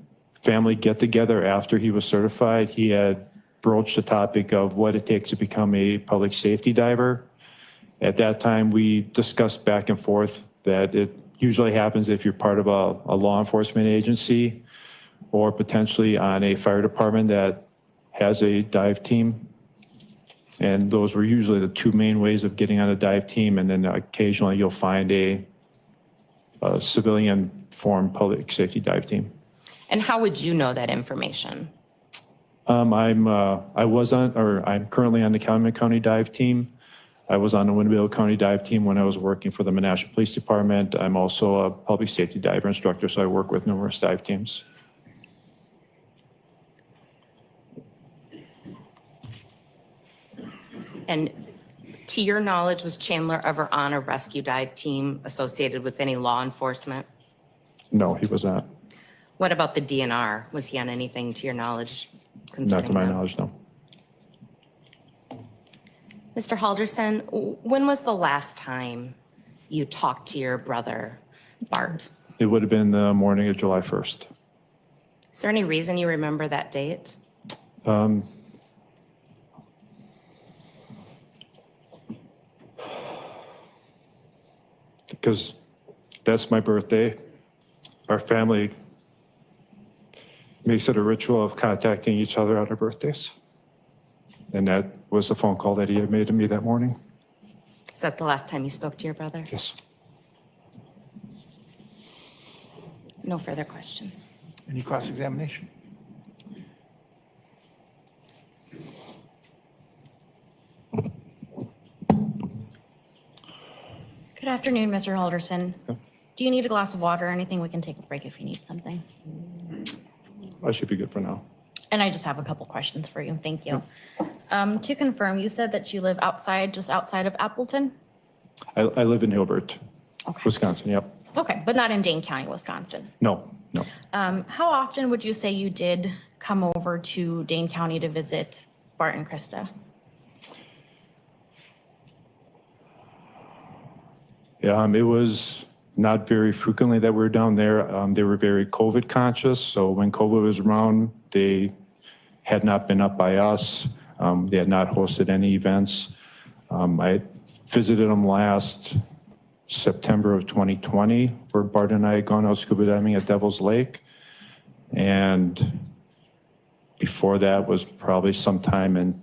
family get-together after he was certified, he had broached the topic of what it takes to become a public safety diver. At that time, we discussed back and forth that it usually happens if you're part of a law enforcement agency or potentially on a fire department that has a dive team. And those were usually the 2 main ways of getting on a dive team. And then occasionally you'll find a civilian formed public safety dive team. And how would you know that information? I'm currently on the Calumet County dive team. I was on the Winnebago County dive team when I was working for the Menasha Police Department. I'm also a public safety diver instructor, so I work with numerous dive teams. And to your knowledge, was Chandler ever on a rescue dive team associated with any law enforcement? No, he was not. What about the DNR? Was he on anything to your knowledge concerning Not to my them? knowledge, no. Mr. Halderson, when was the last time you talked to your brother, Bart? It would have been the morning of July 1st. Is there any reason you remember that date? Because that's my birthday. Our family makes it a ritual of contacting each other on our birthdays. And that was the phone call that he had made to me that morning. Is that the last time you spoke to your brother? Yes. No further questions. Any cross-examination? Good afternoon, Mr. Halderson. Do you need a glass of water or anything? We can take a break if you need something. I should be good for now. And I just have a couple questions for you. Thank you. To confirm, you said that you live outside, just outside of Appleton? I live in Hilbert, Wisconsin, yep. Okay, but not in Dane County, Wisconsin. No. How often would you say you did come over to Dane County to visit Bart and Krista? Yeah, it was not very frequently that we were down there. They were very COVID conscious. So when COVID was around, they had not been up by us. They had not hosted any events. I visited them last September of 2020, where Bart and I had gone out scuba diving at Devil's Lake. And before that was probably sometime in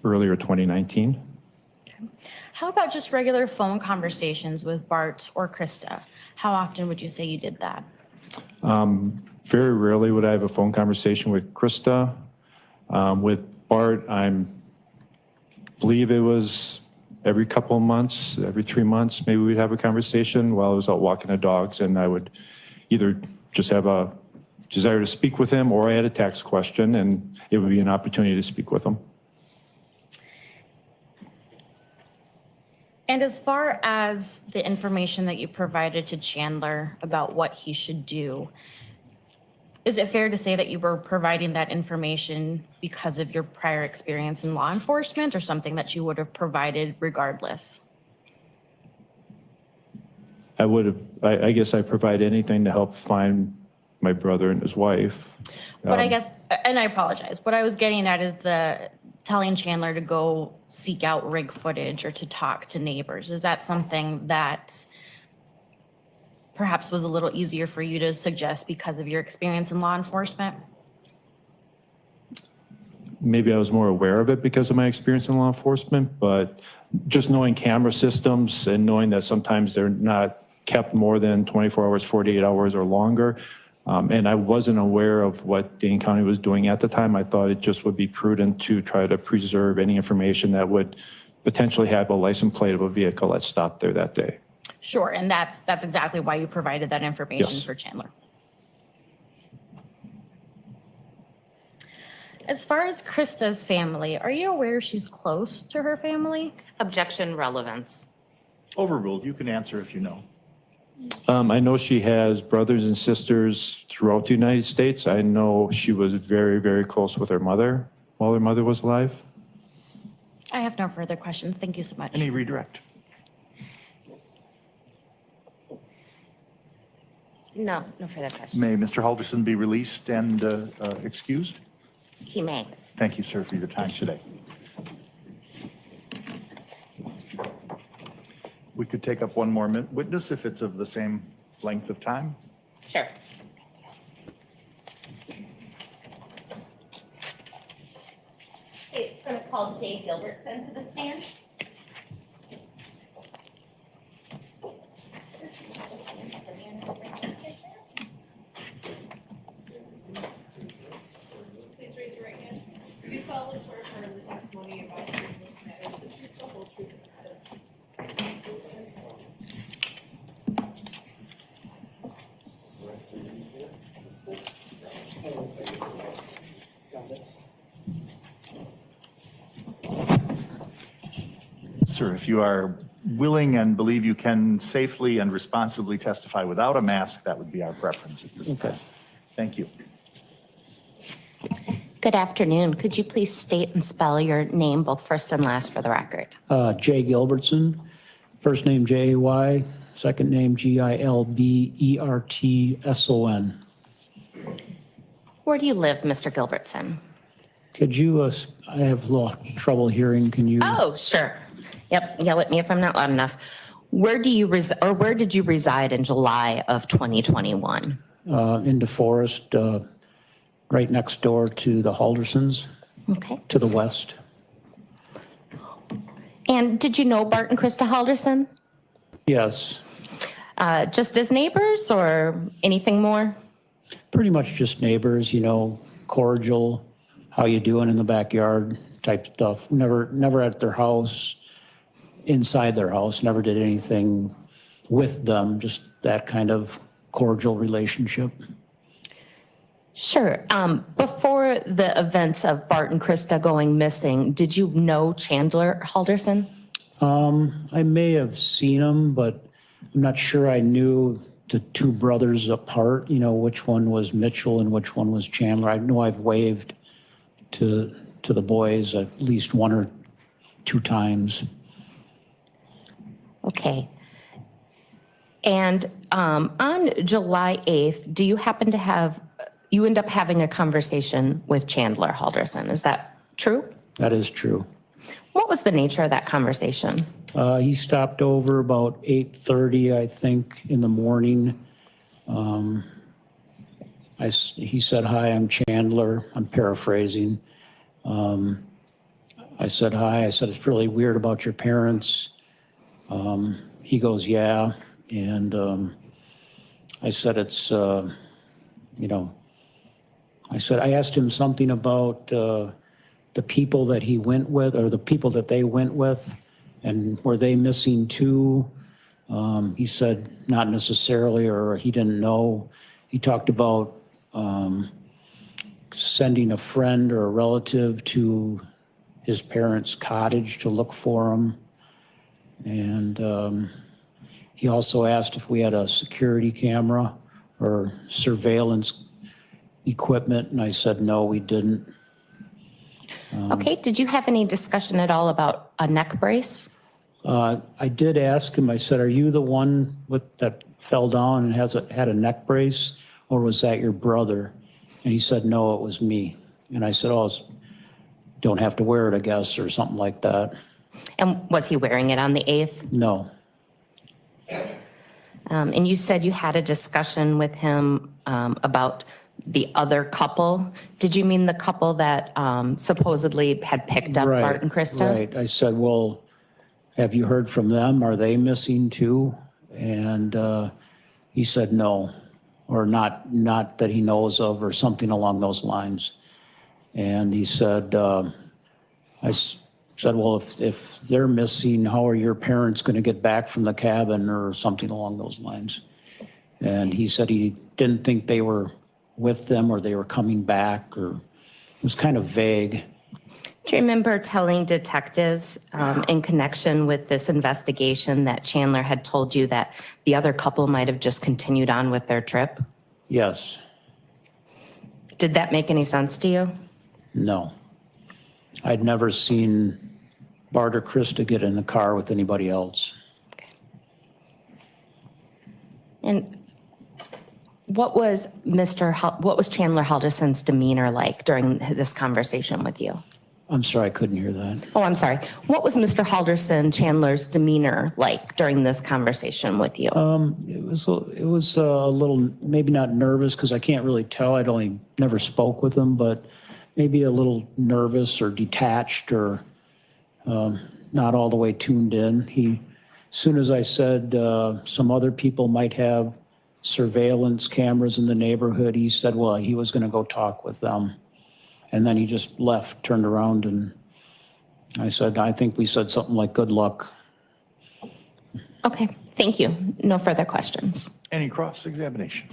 earlier 2019. How about just regular phone conversations with Bart or Krista? How often would you say you did that? Very rarely would I have a phone conversation with Krista. With Bart, I believe it was every couple of months, every 3 months, maybe we'd have a conversation while I was out walking the dogs, and I would either just have a desire to speak with him, or I had a tax question, and it would be an opportunity to speak with him. And as far as the information that you provided to Chandler about what he should do, is it fair to say that you were providing that information because of your prior experience in law enforcement, or something that you would have provided regardless? I guess I provide anything to help find my brother and his wife. But I guess, and I apologize, what I was getting at is the telling Chandler to go seek out rig footage or to talk to neighbors. Is that something that perhaps was a little easier for you to suggest because of your experience in law enforcement? Maybe I was more aware of it because of my experience in law enforcement, but just knowing camera systems and knowing that sometimes they're not kept more than 24 hours, 48 hours or longer. And I wasn't aware of what Dane County was doing at the time. I thought it just would be prudent to try to preserve any information that would potentially have a license plate of a vehicle that stopped there that day. Sure, and that's exactly why you provided that information Yes. for Chandler. As far as Krista's family, are you aware she's close to her family? Objection, relevance. Overruled. You can answer if you know. I know she has brothers and sisters throughout the United States. I know she was very, very close with her mother while her mother was alive. I have no further questions. Thank you so much. Any redirect? No, no further questions. May Mr. Halderson be released and excused? He may. Thank you, sir, for your time today. We could take up one more witness if it's of the same length of time. Sure. It's going to call Jay Gilbertson to the stand. Please raise your right hand. Do you solemnly swear to affirm the testimony you're about to give in this matter is the truth, the whole truth, and nothing but the truth? Sir, if you are willing and believe you can safely and responsibly testify without a mask, that would be our preference at this time. Thank you. Good afternoon. Could you please state and spell your name, both first and last, for the record? Jay Gilbertson, first name J-A-Y, second name Gilbertson. Where do you live, Mr. Gilbertson? Could you, I have a little trouble hearing, can you? Oh, sure. Yep, yell at me if I'm not loud enough. Where do you where did you reside in July of 2021? In DeForest, right next door to the Haldersons. Okay. To the west. And did you know Bart and Krista Halderson? Yes, Just as neighbors or anything more? pretty much just neighbors, you know, cordial, how you doing in the backyard type stuff. Never at their house, inside their house, never did anything with them, just that kind of cordial relationship. Sure. Before the events of Bart and Krista going missing, did you know Chandler Halderson? I may have seen them, but I'm not sure I knew the two brothers apart, you know, which one was Mitchell and which one was Chandler. I know I've waved to the boys at least one or two times. Okay. And on July 8th, do you happen to you end up having a conversation with Chandler Halderson? Is that true? That is true. What was the nature of that conversation? He stopped over about 8:30, I think, in the morning. He said, "Hi, I'm Chandler." I'm paraphrasing. I said, "Hi." I said, "It's really weird about your parents." He goes, "Yeah." And I said, "It's, you know," I asked him something about the people that he went with, or the people that they went with, and were they missing too? He said not necessarily, or he didn't know. He talked about sending a friend or a relative to his parents' cottage to look for him. And he also asked if we had a security camera or surveillance equipment, and I said no, we didn't. Okay. Did you have any discussion at all about a neck brace? I did ask him, I said, "Are you the one that fell down and had a neck brace? or was that your brother? And he said, no, it was me. And I said, oh, don't have to wear it, I guess, or something like that. And was he wearing it on the 8th? No. And you said you had a discussion with him about the other couple. Did you mean the couple that supposedly had picked up Bart and Krista? Right. I said, well, have you heard from them? Are they missing too? And he said no, or not that he knows of, or something along those lines. And he said, said, well, if they're missing, how are your parents going to get back from the cabin, or something along those lines? And he said he didn't think they were with them or they were coming back, or it was kind of vague. Do you remember telling detectives in connection with this investigation that Chandler had told you that the other couple might have just continued on with their trip? Yes. Did that make any sense to you? No. I'd never seen Bart or Krista get in the car with anybody else. And what was Chandler Halderson's demeanor like during this conversation with you? I'm sorry, I couldn't hear that. Oh, I'm sorry. What was Mr. Halderson, Chandler's demeanor like during this conversation with you? It was a little, maybe not nervous, because I can't really tell. I'd only never spoke with him, but maybe a little nervous or detached, or not all the way tuned in. As soon as I said some other people might have surveillance cameras in the neighborhood, he said, well, he was going to go talk with them. And then he just left, turned around, and I said, I think we said something like, good luck. Okay, thank you. No further questions. Any cross-examination?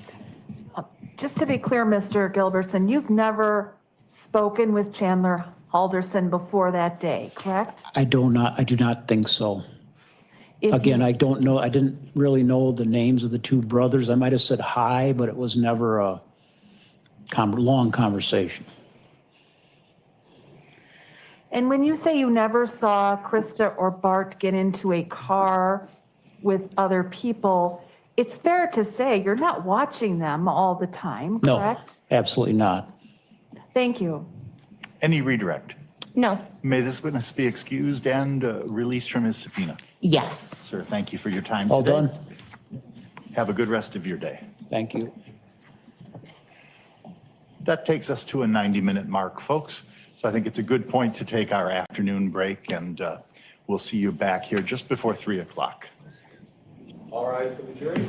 Just to be clear, Mr. Gilbertson, you've never spoken with Chandler Halderson before that day, correct? I do not think so. Again, I don't know. I didn't really know the names of the two brothers. I might have said hi, but it was never a long conversation. And when you say you never saw Krista or Bart get into a car with other people, it's fair to say you're not watching them all the time, correct? No, absolutely not. Thank you. Any redirect? No. May this witness be excused and released from his subpoena? Yes. Sir, thank you for your time All today. done. Have a good rest of your day. Thank you. That takes us to a 90-minute mark, folks. So I think it's a good point to take our afternoon break, and we'll see you back here just before 3 o'clock. All right, for the jury.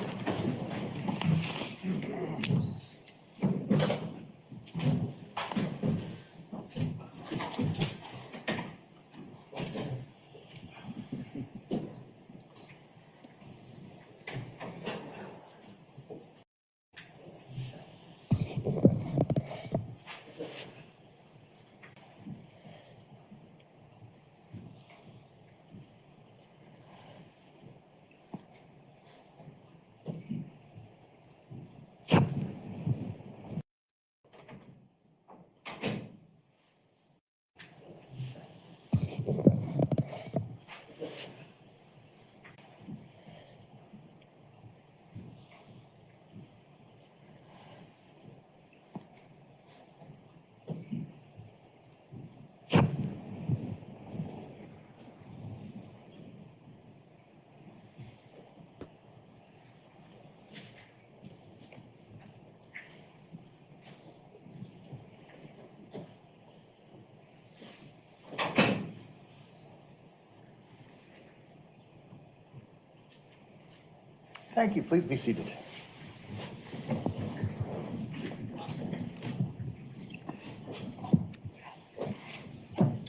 Thank you. Please be seated.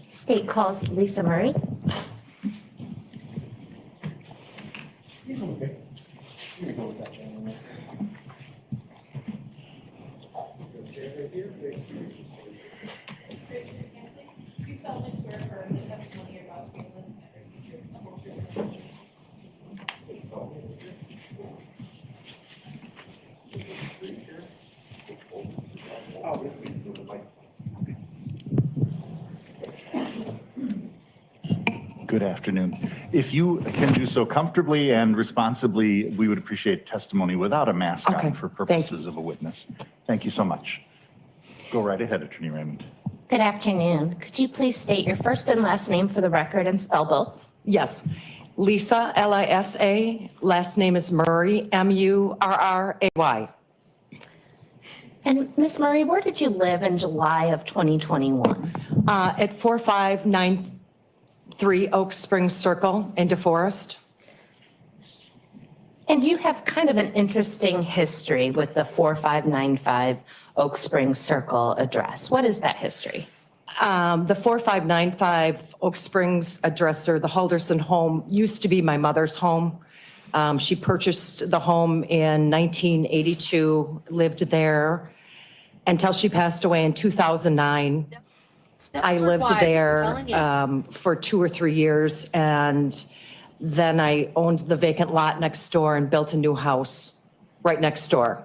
State calls Lisa Murray. You solemnly swear affirm the testimony you're about to give in this matter is the truth, the whole truth, and nothing but the truth. Good afternoon. If you can do so comfortably and responsibly, we would appreciate testimony without a mask on for purposes of a witness. Thank you so much. Go right ahead, Attorney Raymond. Good afternoon. Could you please state your first and last name for the record and spell both? Yes. Lisa, Lisa. Last name is Murray, Murray. And Ms. Murray, where did you live in July of 2021? At 4593 Oak Springs Circle in DeForest. And you have kind of an interesting history with the 4595 Oak Springs Circle address. What is that history? The 4595 Oak Springs address, or the Halderson home, used to be my mother's home. She purchased the home in 1982, lived there until she passed away in 2009. I lived there for 2 or 3 years, and then I owned the vacant lot next door and built a new house right next door.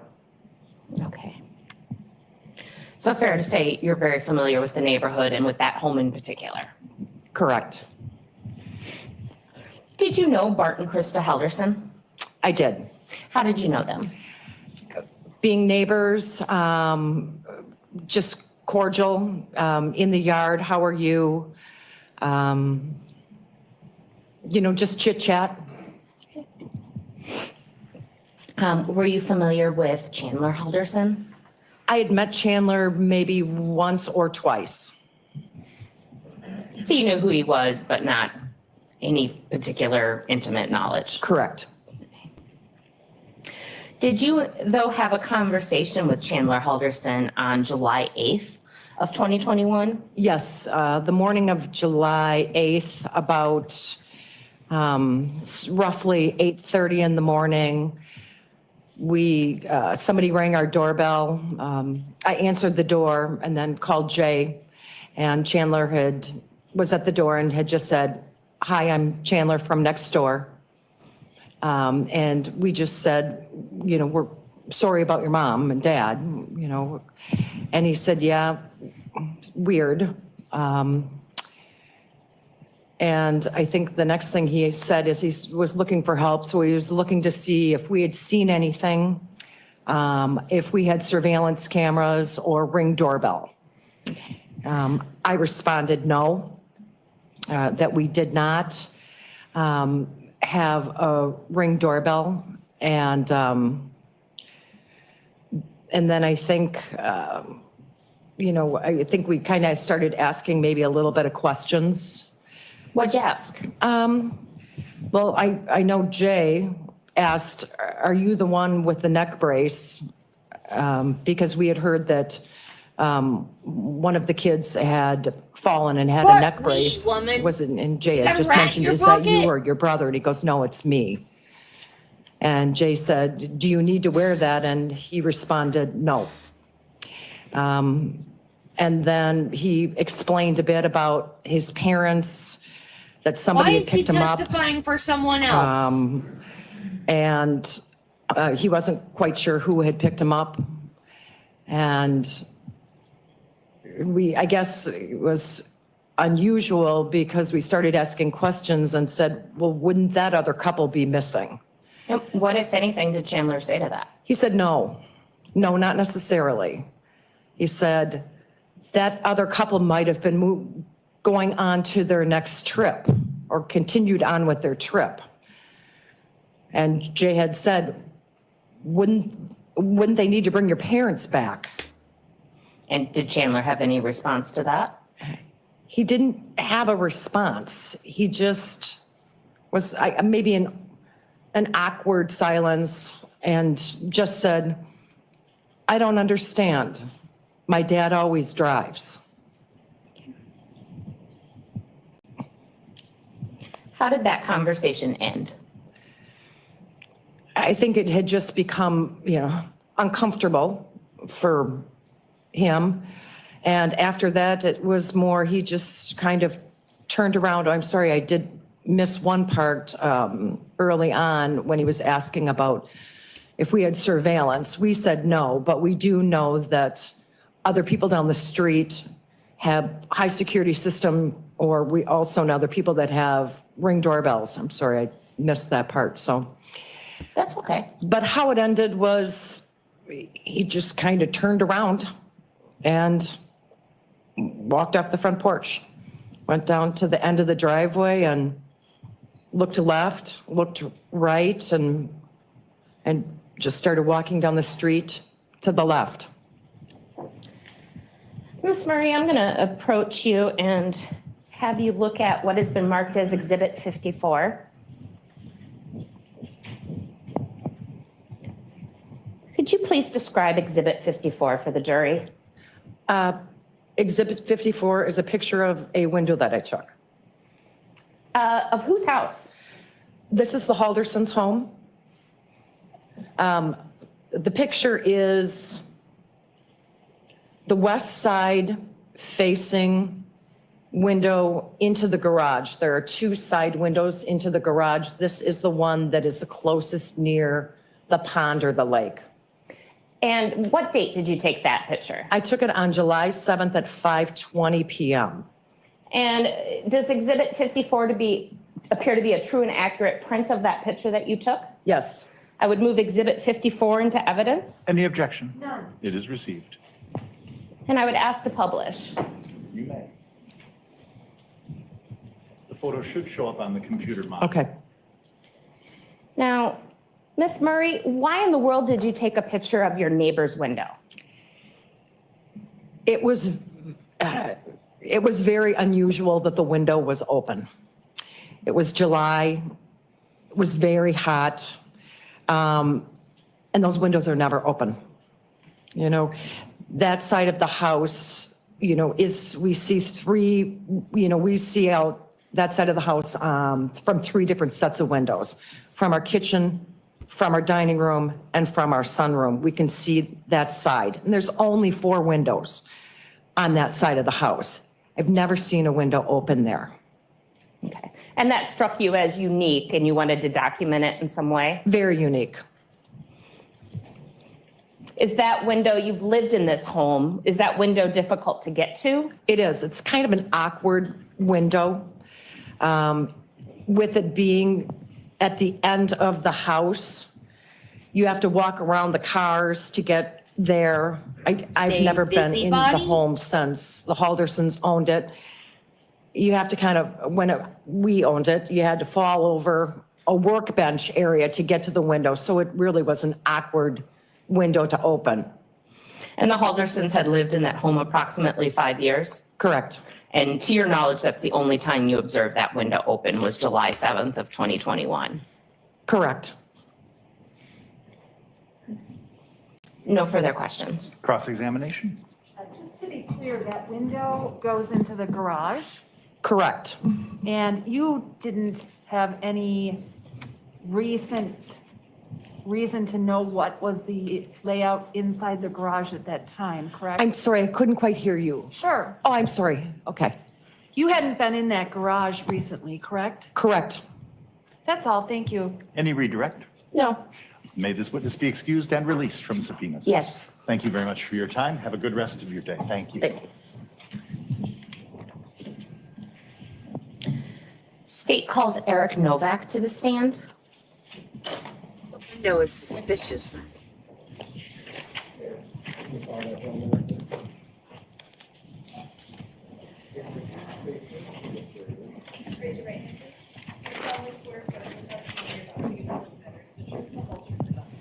Okay. So fair to say you're very familiar with the neighborhood and with that home in particular? Correct. Did you know Bart and Krista Halderson? I did. How did you know them? Being neighbors, just cordial, in the yard, how are you? Just chit chat. Were you familiar with Chandler Halderson? I had met Chandler maybe once or twice. So you knew who he was, but not any particular intimate knowledge? Correct. Did you, though, have a conversation with Chandler Halderson on July 8th of 2021? Yes, the morning of July 8th, about roughly 8:30 in the morning, somebody rang our doorbell. I answered the door and then called Jay, and Chandler was at the door and had just said, "Hi, I'm Chandler from next door." And we just said, we're sorry about your mom and dad, and he said, "Yeah, weird." And I think the next thing he said is he was looking for help. So he was looking to see if we had seen anything, if we had surveillance cameras or Ring doorbell. I responded no, that we did not have a Ring doorbell. And then I think, I think we kind of started asking maybe a little bit of questions. What'd you ask? Well, I know Jay asked, "Are you the one with the neck brace?" Because we had heard that one of the kids had fallen and had a neck brace. And Jay had just mentioned, "Is that you or your brother?" And he goes, "No, it's me." And Jay said, "Do you need to wear that?" And he responded, "No." And then he explained a bit about his parents, that somebody had picked him up. Why is he testifying for someone else? And he wasn't quite sure who had picked him up. And I guess it was unusual because we started asking questions and said, "Well, wouldn't that other couple be missing?" What, if anything, did Chandler say to that? He said, no, not necessarily. He said that other couple might have been going on to their next trip or continued on with their trip. And Jay had said, wouldn't they need to bring your parents back? And did Chandler have any response to that? He didn't have a response. He just was maybe an awkward silence and just said, "I don't understand. My dad always drives." How did that conversation end? I think it had just become, uncomfortable for him. And after that, it was more, he just kind of turned around. I'm sorry, I did miss one part early on when he was asking about if we had surveillance. We said no, but we do know that other people down the street have high security system, or we also know there are people that have Ring doorbells. I'm sorry, I missed that part, so. That's okay. But how it ended was he just kind of turned around and walked off the front porch, went down to the end of the driveway and looked left, looked right, and just started walking down the street to the left. Ms. Murray, I'm going to approach you and have you look at what has been marked as Exhibit 54. Could you please describe Exhibit 54 for the jury? Exhibit 54 is a picture of a window that I took. Of whose house? This is the Halderson's home. The picture is the west side facing window into the garage. There are two side windows into the garage. This is the one that is the closest near the pond or the lake. And what date did you take that picture? I took it on July 7th at 5:20 p.m. And does Exhibit 54 appear to be a true and accurate print of that picture that you took? Yes. I would move Exhibit 54 into evidence. Any objection? None. It is received. And I would ask to publish. You may. The photo should show up on the computer monitor. Okay. Now, Ms. Murray, why in the world did you take a picture of your neighbor's window? It was very unusual that the window was open. It was July, it was very hot, and those windows are never open. You know, that side of the house, you know, we see out that side of the house from three different sets of windows, from our kitchen, from our dining room, and from our sunroom. We can see that side. And there's only 4 windows on that side of the house. I've never seen a window open there. Okay. And that struck you as unique and you wanted to document it in some way? Very unique. Is that window, you've lived in this home, is that window difficult to get to? It is. It's kind of an awkward window. With it being at the end of the house, you have to walk around the cars to get there. I've never been in the home since the Haldersons owned it. You have to kind of, we owned it, you had to fall over a workbench area to get to the window. So it really was an awkward window to open. And the Haldersons had lived in that home approximately 5 years? Correct. And to your knowledge, that's the only time you observed that window open was July 7th of 2021? Correct. No further questions. Cross-examination? Just to be clear, that window goes into the garage, Correct. and you didn't have any recent reason to know what was the layout inside the garage at that time, correct? I'm sorry, I couldn't quite hear you. Sure. Oh, I'm sorry. Okay. You hadn't been in that garage recently, correct? Correct. That's all, thank you. Any redirect? No. May this witness be excused and released from subpoenas. Yes. Thank you very much for your time. Have a good rest of your day. Thank you. State calls Eric Novak to the stand. No, it's suspicious. Raise your right hand, please. You solemnly swear affirm the testimony you're about to give in this matter is the truth, the whole truth, and nothing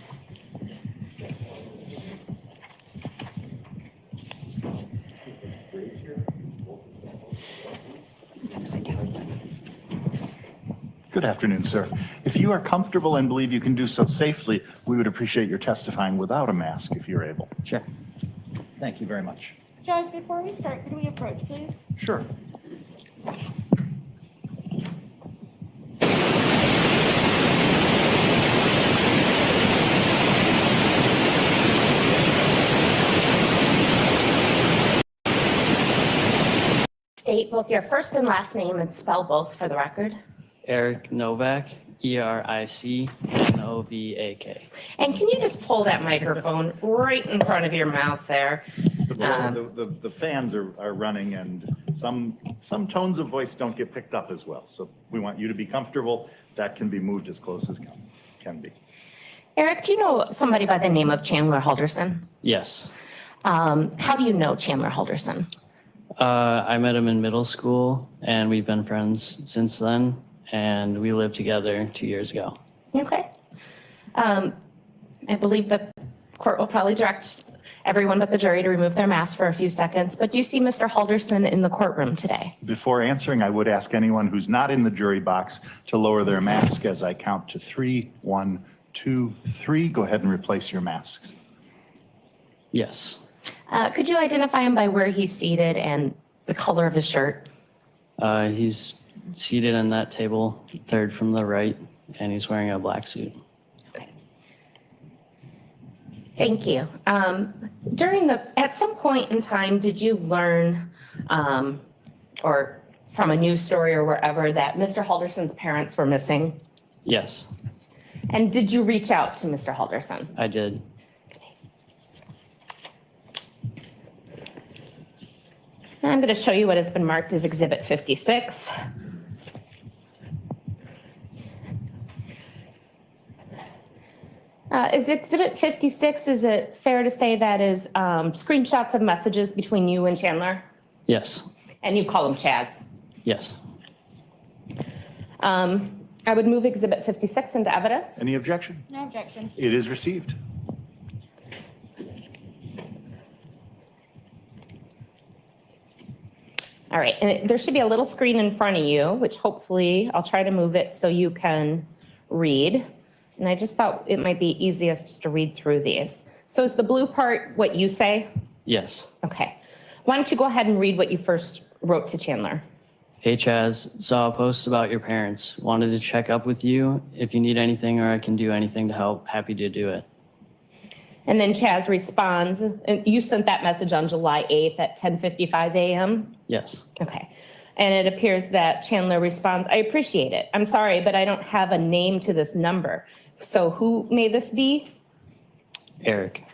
Good afternoon, sir. If you are comfortable and believe you can do so safely, we would appreciate your testifying without a mask if you're able. Sure. Thank you very much. Judge, before we start, could we approach, please? Sure. State both your first and last name and spell both for the record. Eric Novak, ERICNOVAK. And can you just pull that microphone right in front of your mouth there? The fans are running and some tones of voice don't get picked up as well. So we want you to be comfortable. That can be moved as close as can be. Eric, do you know somebody by the name of Chandler Halderson? Yes. How do you know Chandler Halderson? I met him in middle school, and we've been friends since then, and we lived together 2 years ago. Okay. I believe the court will probably direct everyone but the jury to remove their masks for a few seconds, but do you see Mr. Halderson in the courtroom today? Before answering, I would ask anyone who's not in the jury box to lower their mask as I count to 3. 1, 2, 3. Go ahead and replace your masks. Yes. Could you identify him by where he's seated and the color of his shirt? He's seated in that table, third from the right, and he's wearing a black suit. Thank you. At some point in time, did you learn, or from a news story or wherever, that Mr. Halderson's parents were missing? Yes, And did you reach out to Mr. Halderson? I did. I'm going to show you what has been marked as Exhibit 56. Is Exhibit 56, is it fair to say that is screenshots of messages between you and Chandler? Yes, And you call him Chaz? yes. I would move Exhibit 56 into evidence. Any objection? No objection. It is received. All right, and there should be a little screen in front of you, which hopefully I'll try to move it so you can read. And I just thought it might be easiest just to read through these. So is the blue part what you say? Yes. Okay. Why don't you go ahead and read what you first wrote to Chandler? Hey Chaz, saw a post about your parents. Wanted to check up with you. If you need anything or I can do anything to help, happy to do it. And then Chaz responds, and you sent that message on July 8th at 10:55 a.m.? Yes. Okay. And it appears that Chandler responds, I appreciate it. I'm sorry, but I don't have a name to this number. So who may this be? Eric.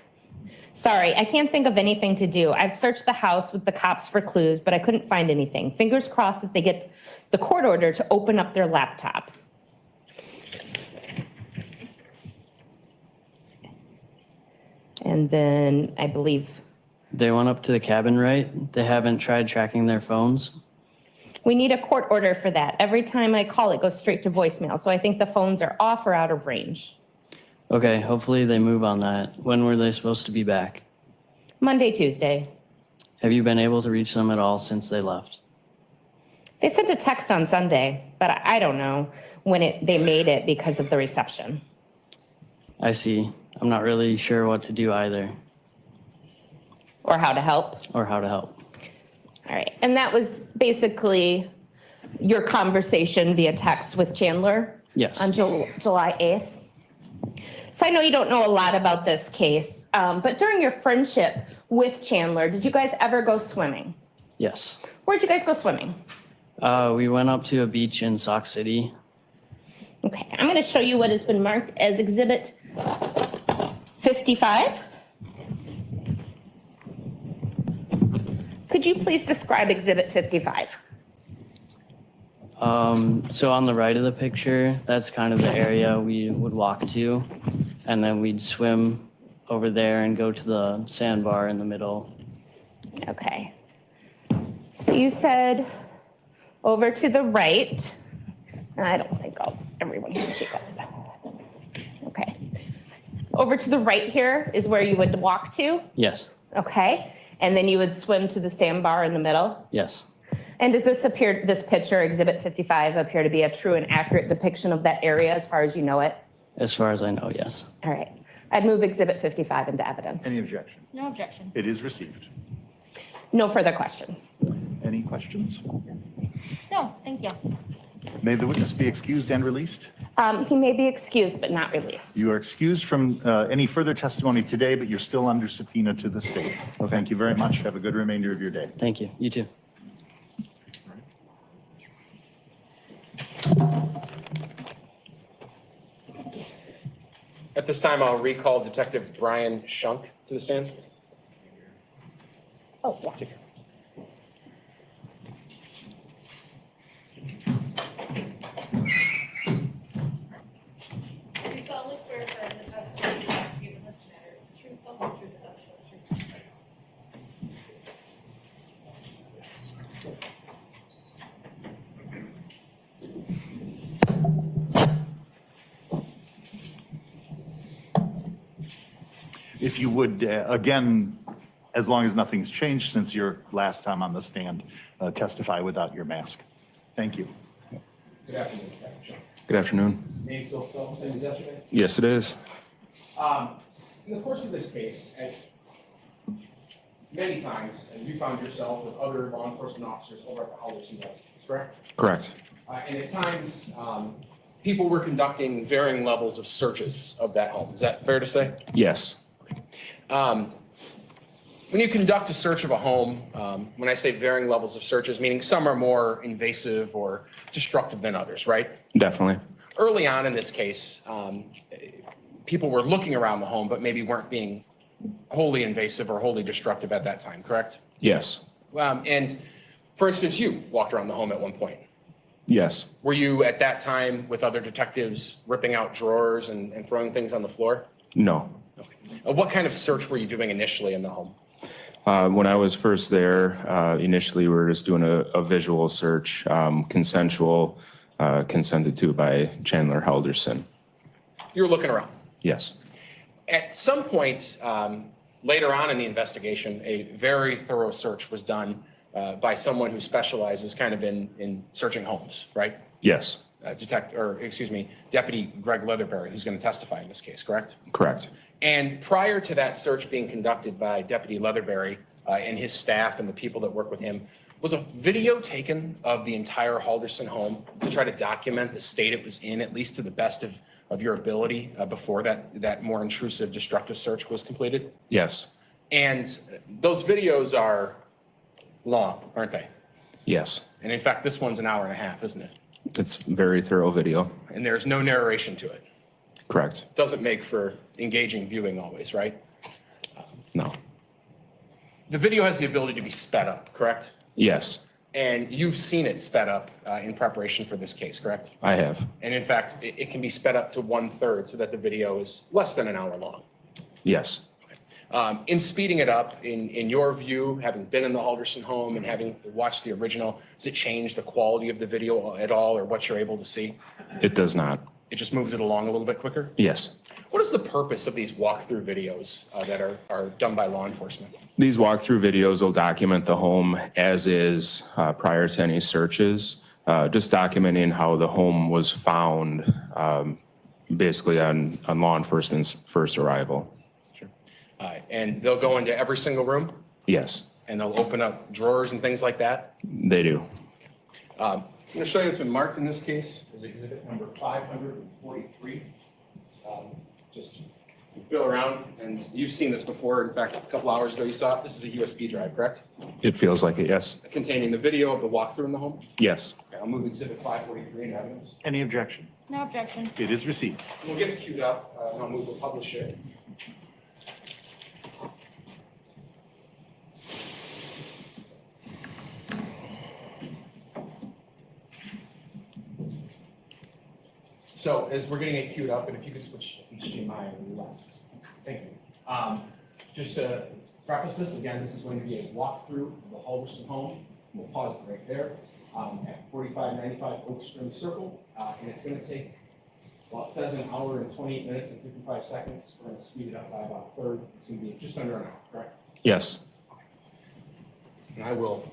Sorry, I can't think of anything to do. I've searched the house with the cops for clues, but I couldn't find anything. Fingers crossed that they get the court order to open up their laptop. And then I believe They went up to the cabin, right? They haven't tried tracking their phones? we need a court order for that. Every time I call, it goes straight to voicemail. So I think the phones are off or out of range. Okay, hopefully they move on that. When were they supposed to be back? Monday, Tuesday. Have you been able to reach them at all since they left? They sent a text on Sunday, but I don't know when they made it because of the reception. I see. I'm not really sure what to do either. Or how to help. Or how to help. All right. And that was basically your conversation via text with Chandler? Yes. On July 8th? So I know you don't know a lot about this case, but during your friendship with Chandler, did you guys ever go swimming? Yes. Where'd you guys go swimming? We went up to a beach in Sauk City. Okay, I'm going to show you what has been marked as Exhibit 55. Could you please describe Exhibit 55? So on the right of the picture, that's kind of the area we would walk to. And then we'd swim over there and go to the sandbar in the middle. Okay. So you said over to the right. I don't think everyone can see that. Okay. Over to the right here is where you would walk to? Yes. Okay. And then you would swim to the sandbar in the middle? Yes. And does this picture, Exhibit 55, appear to be a true and accurate depiction of that area as far as you know it? As far as I know, yes. All right. I'd move Exhibit 55 into evidence. Any objection? No objection. It is received. No further questions. Any questions? No, thank you. May the witness be excused and released? He may be excused but not released. You are excused from any further testimony today, but you're still under subpoena to the state. Well, thank you very much. Have a good remainder of your day. Thank you. You too. At this time, I'll recall Detective Brian Shunk to the stand. Oh, yeah. Take care. Do you solemnly swear affirm the testimony you have to give in this matter is the truth, the whole truth, and nothing but the truth? If you would, again, as long as nothing's changed since your last time on the stand, testify without your mask. Thank you. Good afternoon, Captain Sean. Good afternoon. Name still spelled the same as yesterday? Yes, it is. In the course of this case, many times, you found yourself with other law enforcement officers over at the Halderson residence, correct? Correct. And at times, people were conducting varying levels of searches of that home. Is that fair to say? Yes. When you conduct a search of a home, when I say varying levels of searches, meaning some are more invasive or destructive than others, right? Definitely. Early on in this case, people were looking around the home, but maybe weren't being wholly invasive or wholly destructive at that time, correct? Yes. And for instance, you walked around the home at one point. Yes. Were you at that time with other detectives ripping out drawers and throwing things on the floor? No. What kind of search were you doing initially in the home? When I was first there, initially we were just doing a visual search, consensual, consented to by Chandler Halderson. You were looking around. Yes. At some point later on in the investigation, a very thorough search was done by someone who specializes kind of in searching homes, right? Yes. Deputy Greg Leatherberry, who's going to testify in this case, correct? Correct. And prior to that search being conducted by Deputy Leatherberry and his staff and the people that work with him, was a video taken of the entire Halderson home to try to document the state it was in, at least to the best of your ability before that more intrusive, destructive search was completed? Yes. And those videos are long, aren't they? Yes. And in fact, this one's an hour and a half, isn't it? It's very thorough video. And there's no narration to it. Correct. Doesn't make for engaging viewing always, right? No. The video has the ability to be sped up, correct? Yes. And you've seen it sped up in preparation for this case, correct? I have. And in fact, it can be sped up to 1/3 so that the video is less than an hour long. Yes. In speeding it up, in your view, having been in the Halderson home and having watched the original, does it change the quality of the video at all or what you're able to see? It does not. It just moves it along a little bit quicker? Yes. What is the purpose of these walkthrough videos that are done by law enforcement? These walkthrough videos will document the home as is prior to any searches, just documenting how the home was found basically on law enforcement's first arrival. Sure. And they'll go into every single room? Yes, And they'll open up drawers and things like that? they do. I'm going to show you what's been marked in this case as exhibit number 543. Just you feel around, and you've seen this before. In fact, a couple hours ago you saw it. This is a USB drive, correct? It feels like it, yes. Containing the video of the walkthrough in the home? Yes. Okay, I'll move exhibit 543 into evidence. Any objection? No objection. It is received. We'll get it queued up, and I'll move to publish it. So as we're getting it queued up, and if you could switch to HDMI on the left. Thank you. Just to preface this, again, this is going to be a walkthrough of the Halderson home. We'll pause it right there at 4595 Oak Spring Circle. And it's going to take, well, it says an hour and 28 minutes and 55 seconds. We're going to speed it up by about a third. It's going to be just under an hour, correct? Yes. And I will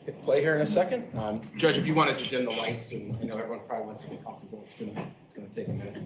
hit play here in a second. Judge, if you wanted to dim the lights, and I know everyone probably wants to get comfortable, it's going to take a minute.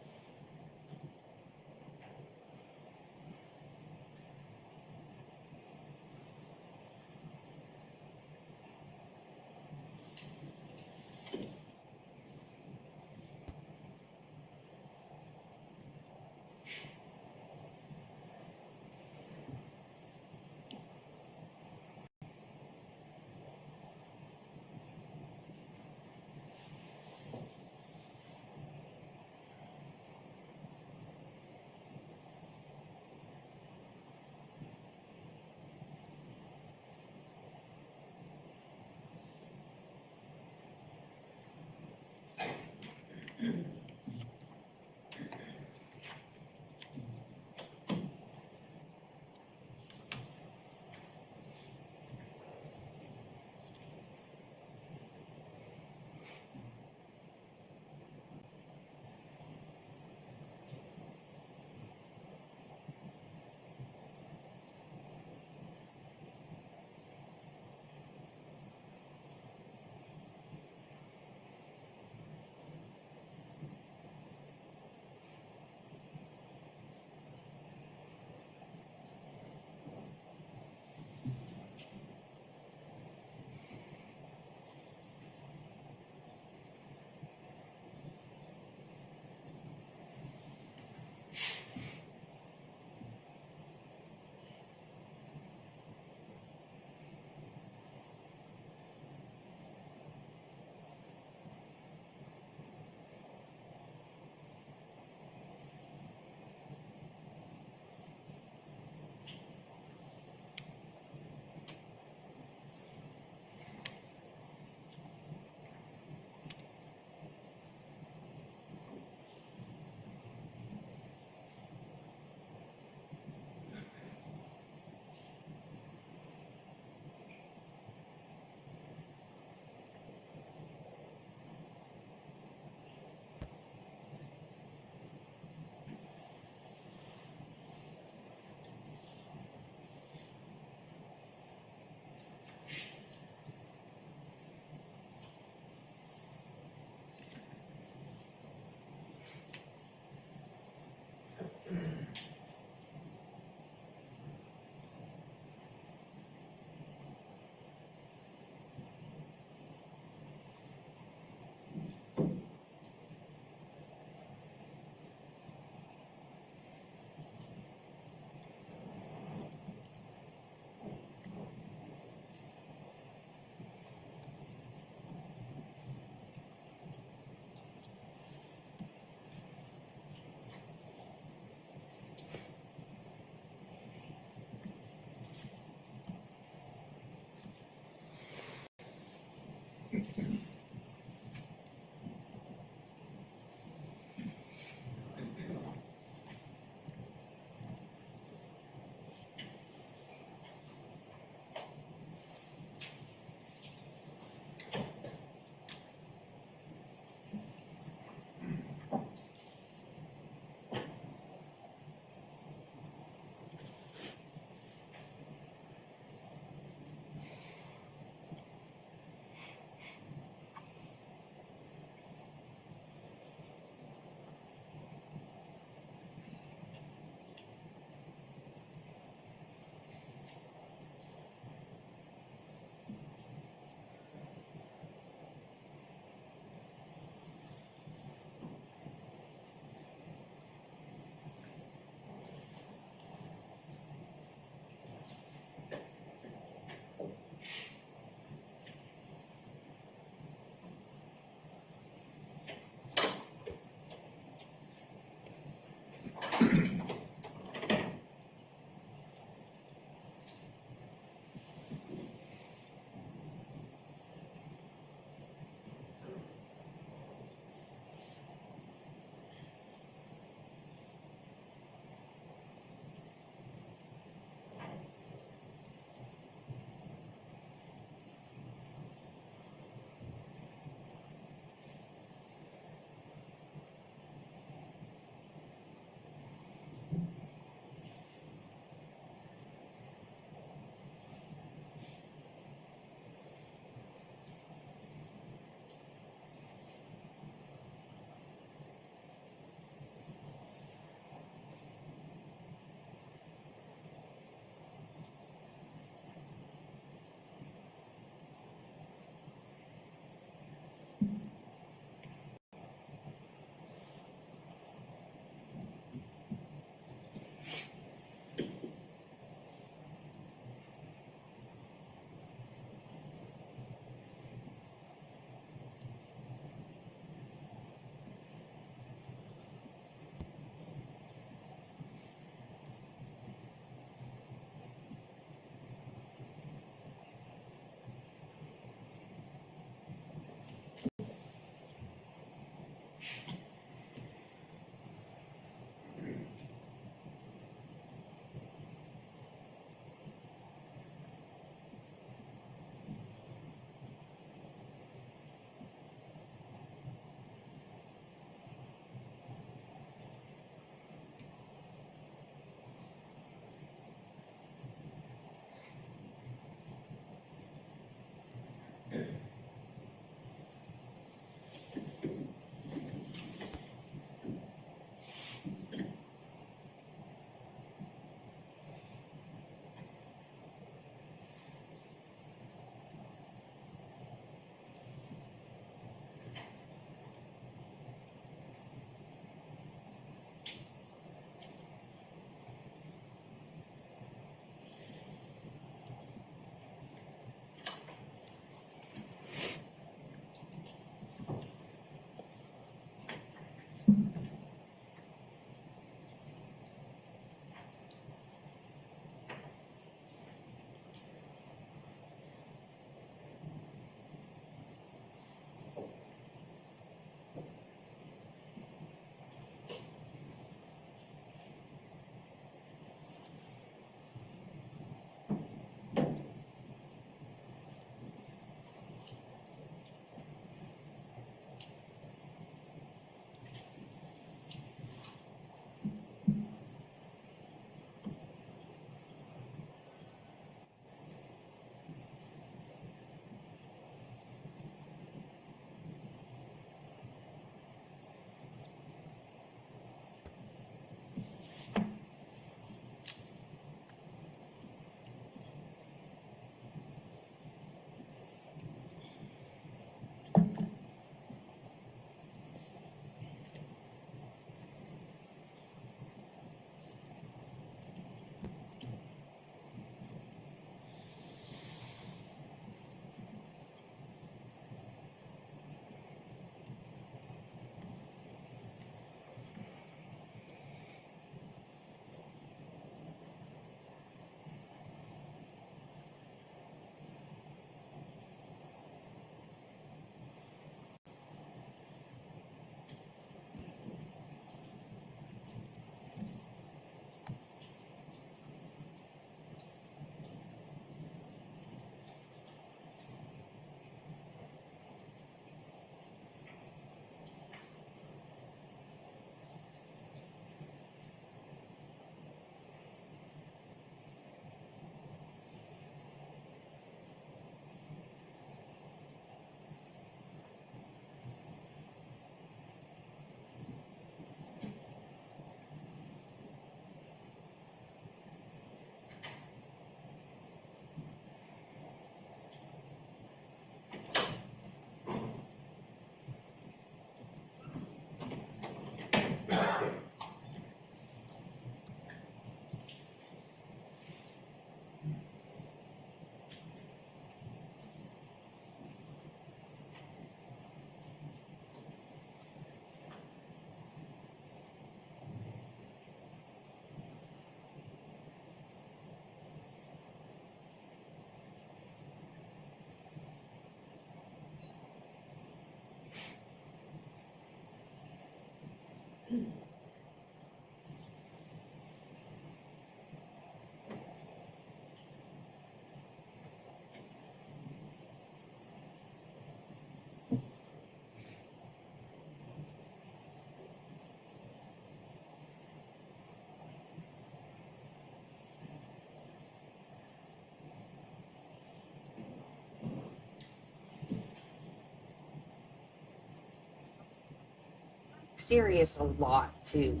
serious a lot too.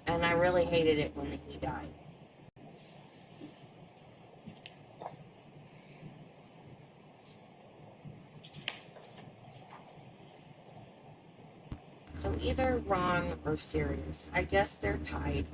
And I really hated it when he died. So either Ron or Sirius. I guess they're tied.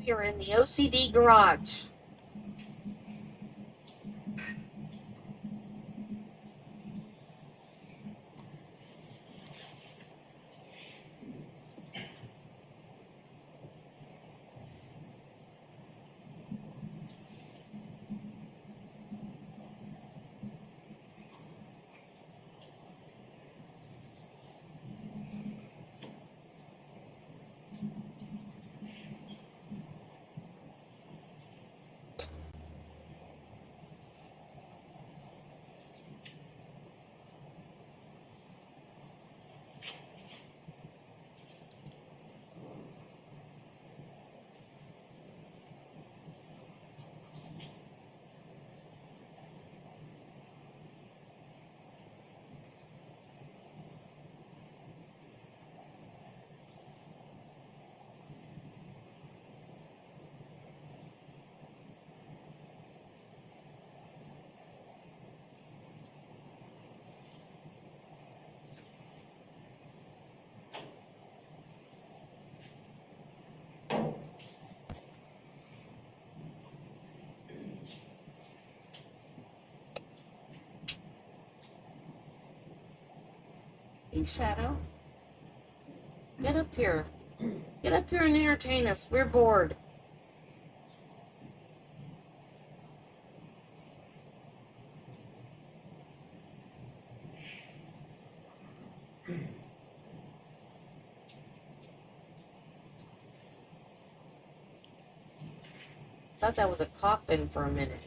We are in the OCD garage. Hey, Shadow. Get up here. Get up here and entertain us. We're bored. Thought that was a coffin for a minute.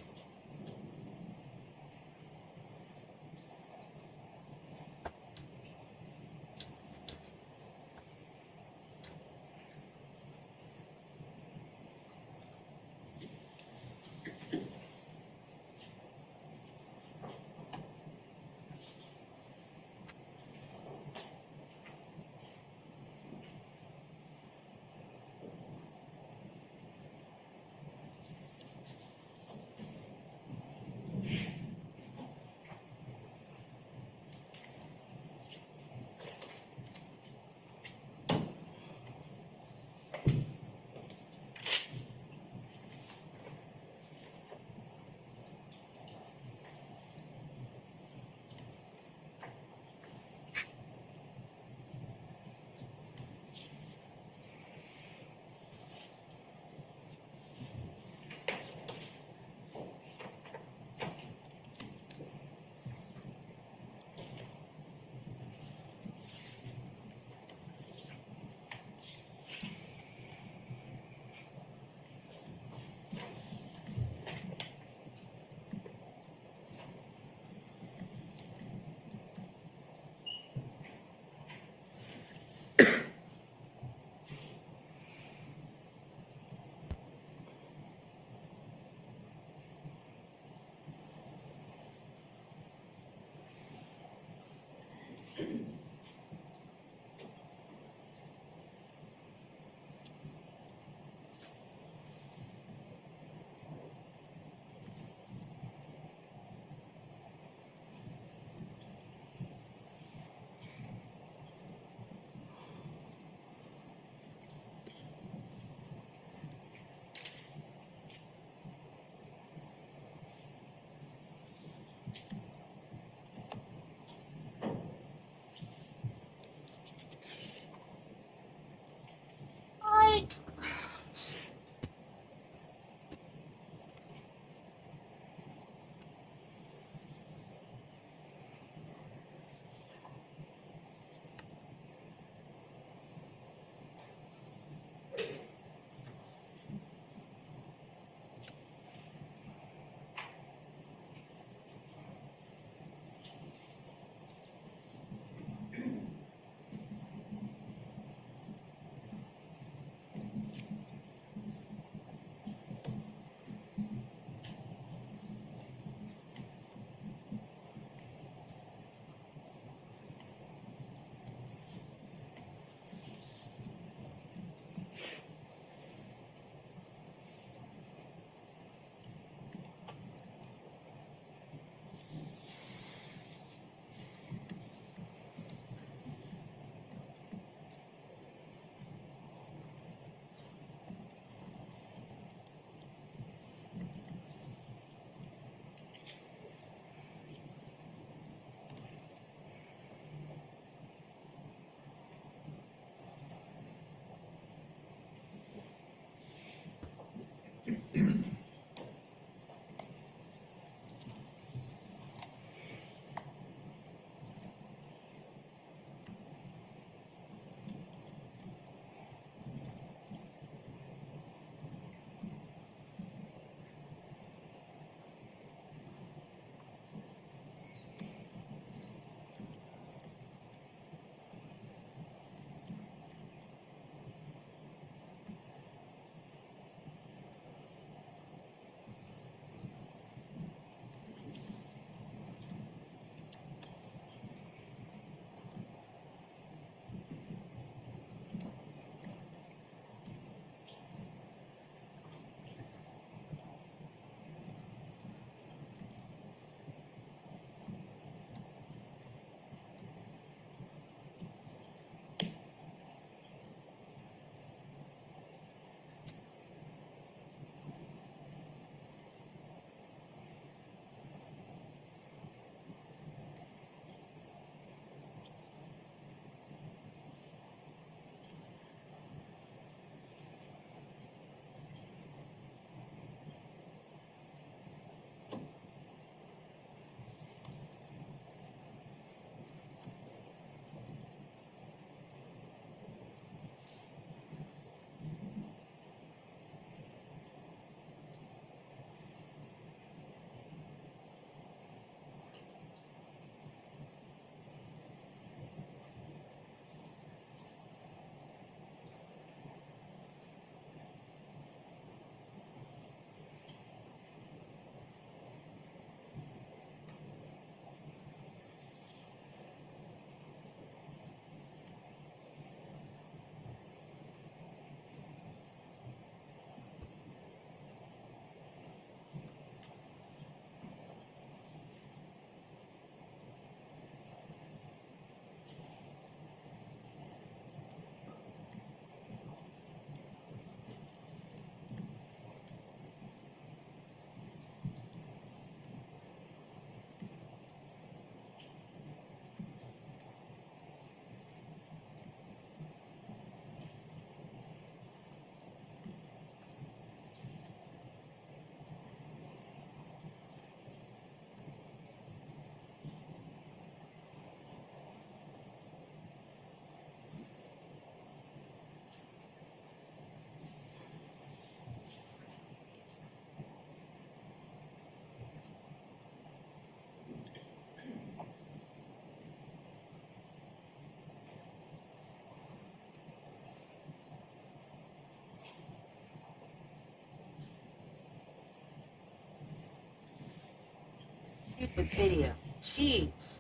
Stupid video. Jeez.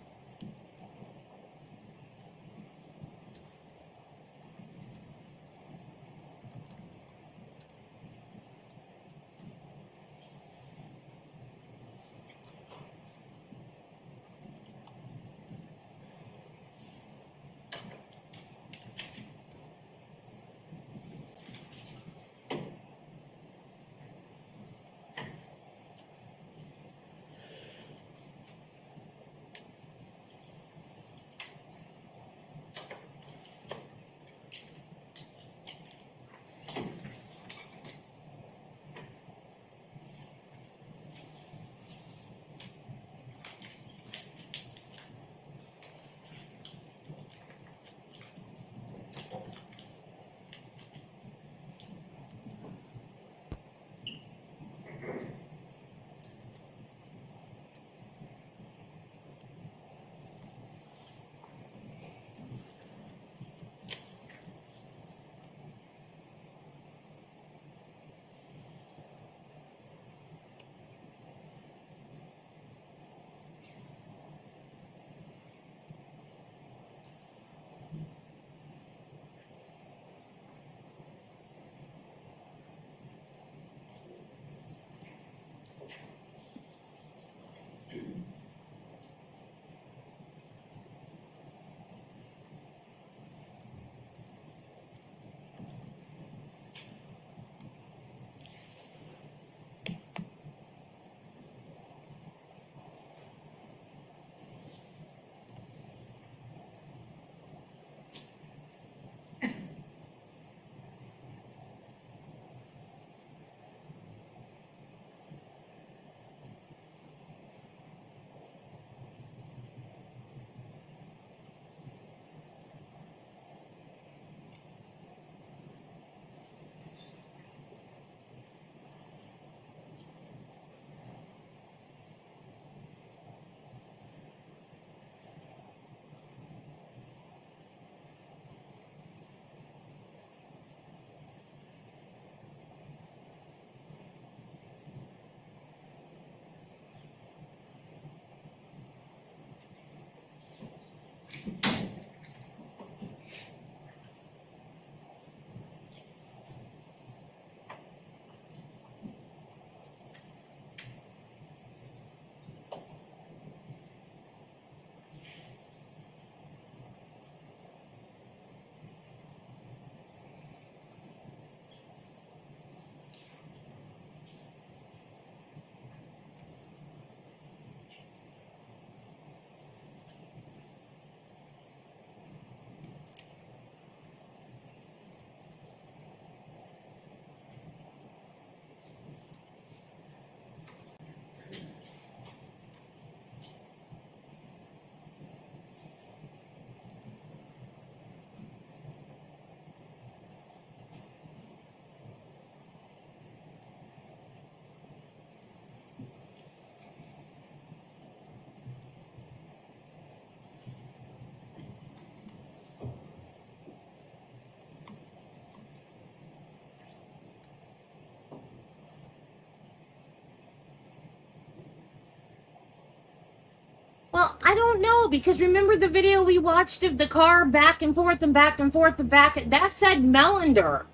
Well, I don't know, because remember the video we watched of the car back and forth and back and forth and back? That said Melander.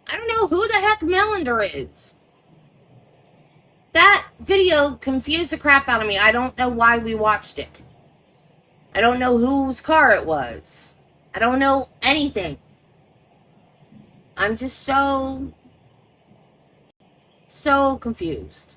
I don't know who the heck Melander is. That video confused the crap out of me. I don't know why we watched it. I don't know whose car it was. I don't know anything. I'm just so confused.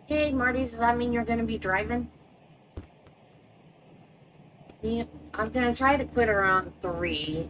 Hey, Marty, does that mean you're going to be driving? Me I'm gonna try to put her on 3.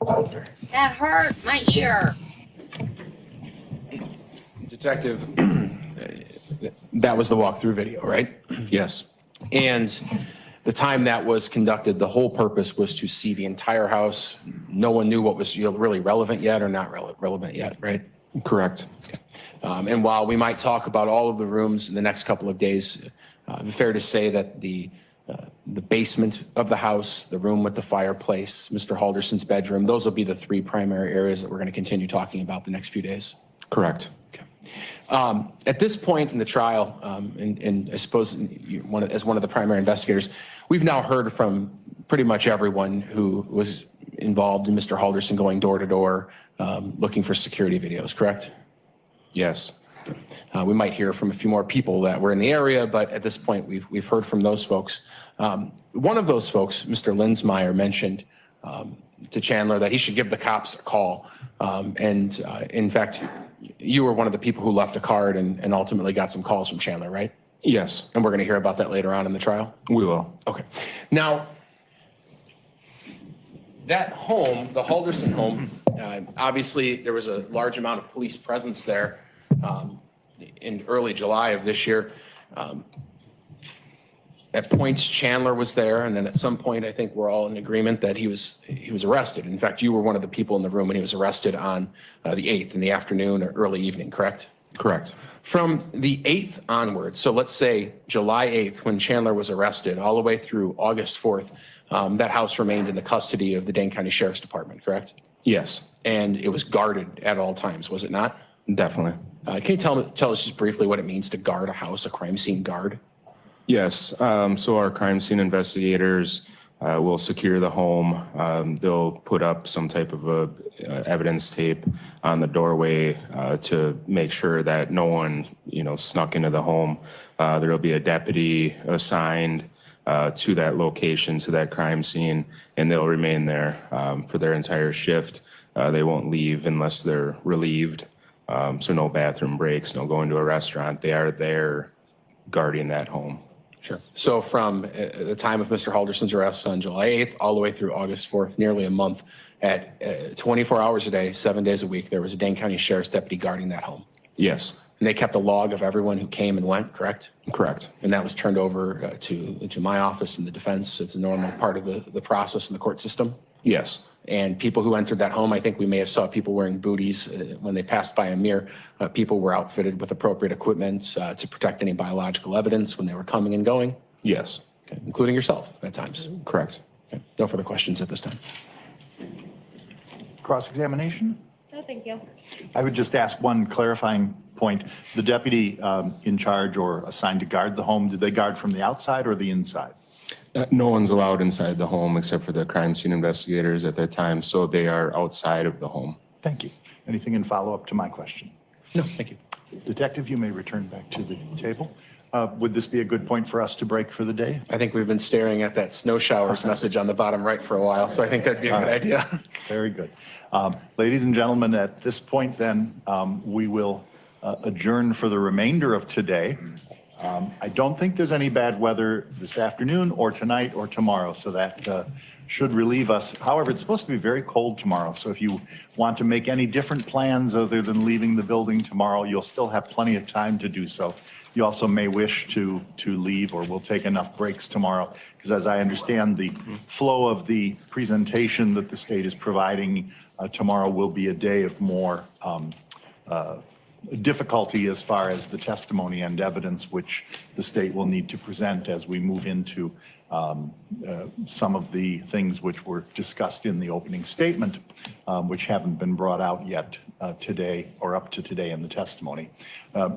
That hurt my ear. Detective, that was the walkthrough video, right? Yes. And the time that was conducted, the whole purpose was to see the entire house. No one knew what was really relevant yet or not relevant yet, right? Correct. And while we might talk about all of the rooms in the next couple of days, fair to say that the basement of the house, the room with the fireplace, Mr. Halderson's bedroom, those will be the three primary areas that we're going to continue talking about the next few days. Correct. At this point in the trial, and I suppose as one of the primary investigators, we've now heard from pretty much everyone who was involved in Mr. Halderson going door to door looking for security videos, correct? Yes. We might hear from a few more people that were in the area, but at this point, we've heard from those folks. One of those folks, Mr. Linsmeyer, mentioned to Chandler that he should give the cops a call. In fact, you were one of the people who left a card and ultimately got some calls from Chandler, right? Yes. And we're going to hear about that later on in the trial? We will. Okay. Now, that home, the Halderson home, obviously there was a large amount of police presence there in early July of this year. At points, Chandler was there, and then at some point, I think we're all in agreement that he was arrested. In fact, you were one of the people in the room when he was arrested on the 8th in the afternoon or early evening, correct? Correct. From the 8th onward, so let's say July 8th when Chandler was arrested, all the way through August 4th, that house remained in the custody of the Dane County Sheriff's Department, correct? Yes. And it was guarded at all times, was it not? Definitely. Can you tell us just briefly what it means to guard a house, a crime scene guard? Yes. So our crime scene investigators will secure the home. They'll put up some type of evidence tape on the doorway to make sure that no one, snuck into the home. There'll be a deputy assigned to that location, to that crime scene, and they'll remain there for their entire shift. They won't leave unless they're relieved. So no bathroom breaks, no going to a restaurant. They are there guarding that home. Sure. So from the time of Mr. Halderson's arrest on July 8th all the way through August 4th, nearly a month, at 24 hours a day, 7 days a week, there was a Dane County Sheriff's deputy guarding that home. Yes. And they kept a log of everyone who came and went, correct? Correct. And that was turned over to my office and the defense. It's a normal part of the process in the court system? Yes. And people who entered that home, I think we may have saw people wearing booties when they passed by a mirror. People were outfitted with appropriate equipment to protect any biological evidence when they were coming and going. Yes. Okay. Including yourself at times. Correct. Okay. No further questions at this time. Cross-examination? No, thank you. I would just ask one clarifying point. The deputy in charge or assigned to guard the home, did they guard from the outside or the inside? No one's allowed inside the home except for the crime scene investigators at that time, so they are outside of the home. Thank you. Anything in follow-up to my question? No, thank you. Detective, you may return back to the table. Would this be a good point for us to break for the day? I think we've been staring at that snow showers message on the bottom right for a while, so I think that'd be a good idea. Very good. Ladies and gentlemen, at this point then, we will adjourn for the remainder of today. I don't think there's any bad weather this afternoon or tonight or tomorrow, so that should relieve us. However, it's supposed to be very cold tomorrow, so if you want to make any different plans other than leaving the building tomorrow, you'll still have plenty of time to do so. You also may wish to leave, or we'll take enough breaks tomorrow, because as I understand, the flow of the presentation that the state is providing tomorrow will be a day of more difficulty as far as the testimony and evidence which the state will need to present as we move into some of the things which were discussed in the opening statement, which haven't been brought out yet today or up to today in the testimony.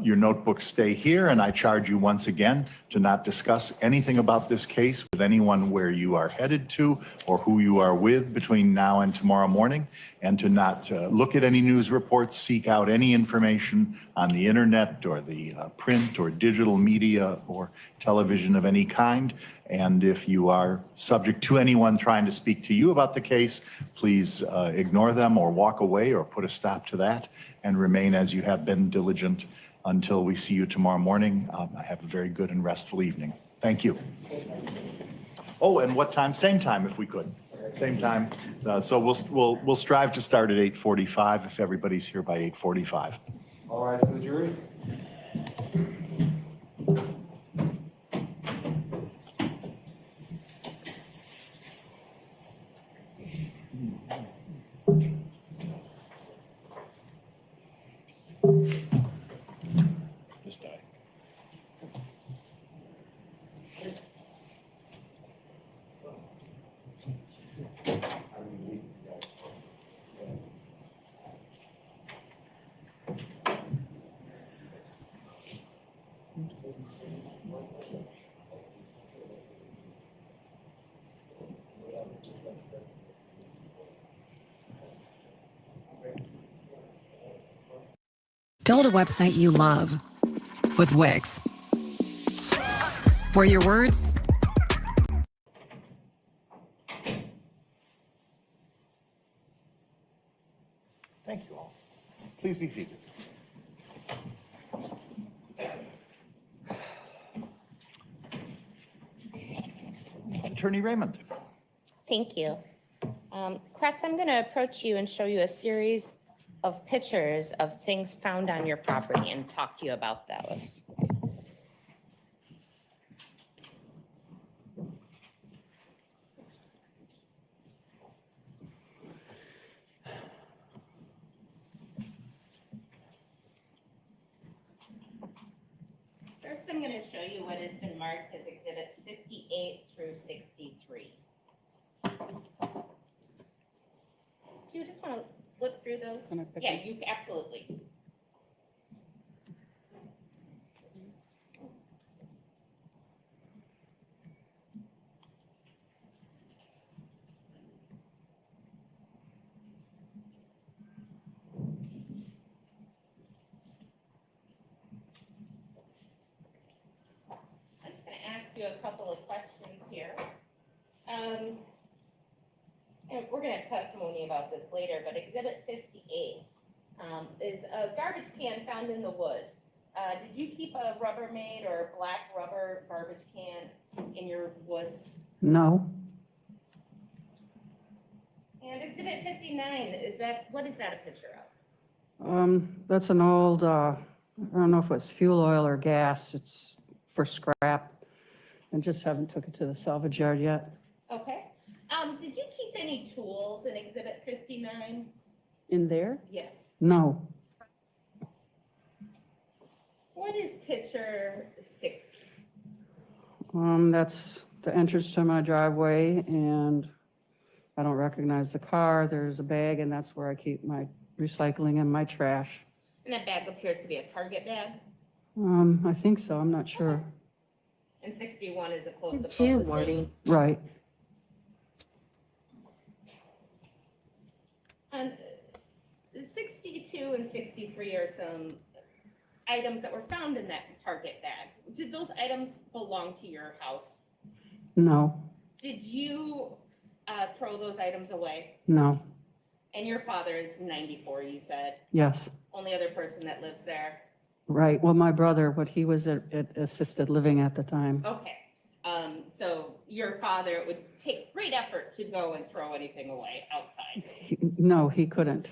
Your notebooks stay here, and I charge you once again to not discuss anything about this case with anyone where you are headed to or who you are with between now and tomorrow morning, and to not look at any news reports, seek out any information on the internet or the print or digital media or television of any kind. And if you are subject to anyone trying to speak to you about the case, please ignore them or walk away or put a stop to that, and remain as you have been, diligent, until we see you tomorrow morning. Have a very good and restful evening. Thank you. Oh, and what time? Same time if we could. Same time. So we'll strive to start at 8:45 if everybody's here by 8:45. All right, for the jury. Just die. Build a website you love with Wix, where your words Thank you all. Please be seated. Attorney Raymond. Thank you. Chris, I'm going to approach you and show you a series of pictures of things found on your property and talk to you about those. First, I'm going to show you what has been marked as exhibits 58 through 63. Do you just want to flip through those? Yeah, you absolutely. I'm just going to ask you a couple of questions here. And we're going to have testimony about this later, but Exhibit 58 is a garbage can found in the woods. Did you keep a Rubbermaid or a black rubber garbage can in your woods? No. And Exhibit 59, what is that a picture of? That's an old, I don't know if it's fuel oil or gas. It's for scrap. I just haven't took it to the salvage yard yet. Okay. Did you keep any tools in Exhibit 59? In there? Yes. No. What is picture 60? That's the entrance to my driveway, and I don't recognize the car. There's a bag, and that's where I keep my recycling and my trash. And that bag appears to be a Target bag? I think so. I'm not sure. And 61 is a close-up. Too, Marty. Right. And 62 and 63 are some items that were found in that Target bag. Did those items belong to your house? No. Did you throw those items away? No. And your father is 94, you said? Yes. Only other person that lives there? Right. Well, my brother, but he was at assisted living at the time. Okay. So your father, it would take great effort to go and throw anything away outside. No, he couldn't.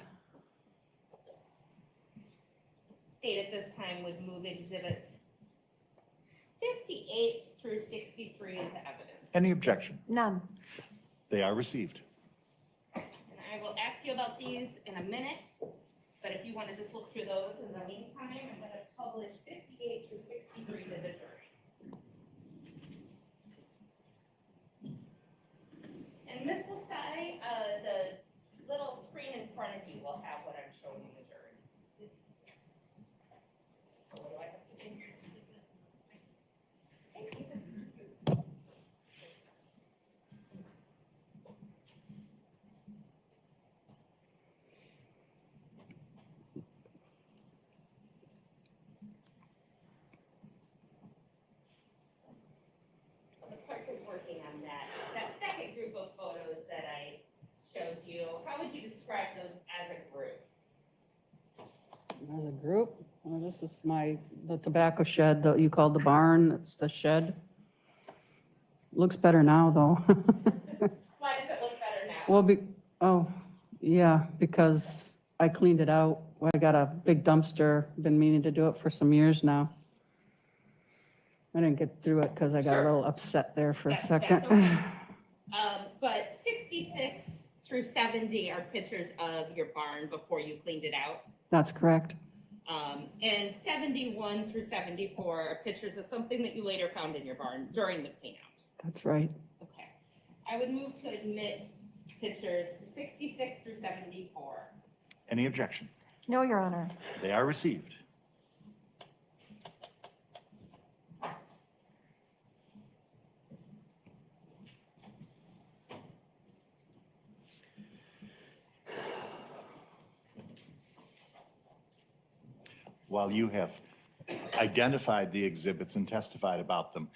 State at this time would move exhibits 58 through 63 into evidence. Any objection? None. They are received. And I will ask you about these in a minute, but if you want to just look through those in the meantime, I'm going to publish 58 through 63 to the jury. And Ms. Lasai, the little screen in front of you will have what I'm showing the jury. What do I have to do? Thank you. Well, the clerk is working on that. That second group of photos that I showed you, how would you describe those as a group? As a group, well, this is the tobacco shed that you called the barn. It's the shed. Looks better now, though. Why does it look better Well, yeah, because I cleaned it out. I got a big dumpster, been meaning to do it for some years now. I didn't get through it because I got a little upset there for a second. That's okay. But 66 through 70 are pictures of your barn before you cleaned it out. That's correct. And 71 through 74 are pictures of something that you later found in your barn during the clean out. That's right. Okay. I would move to admit pictures 66 through 74. Any objection? No, Your Honor. They are received. While you have identified the exhibits and testified about them,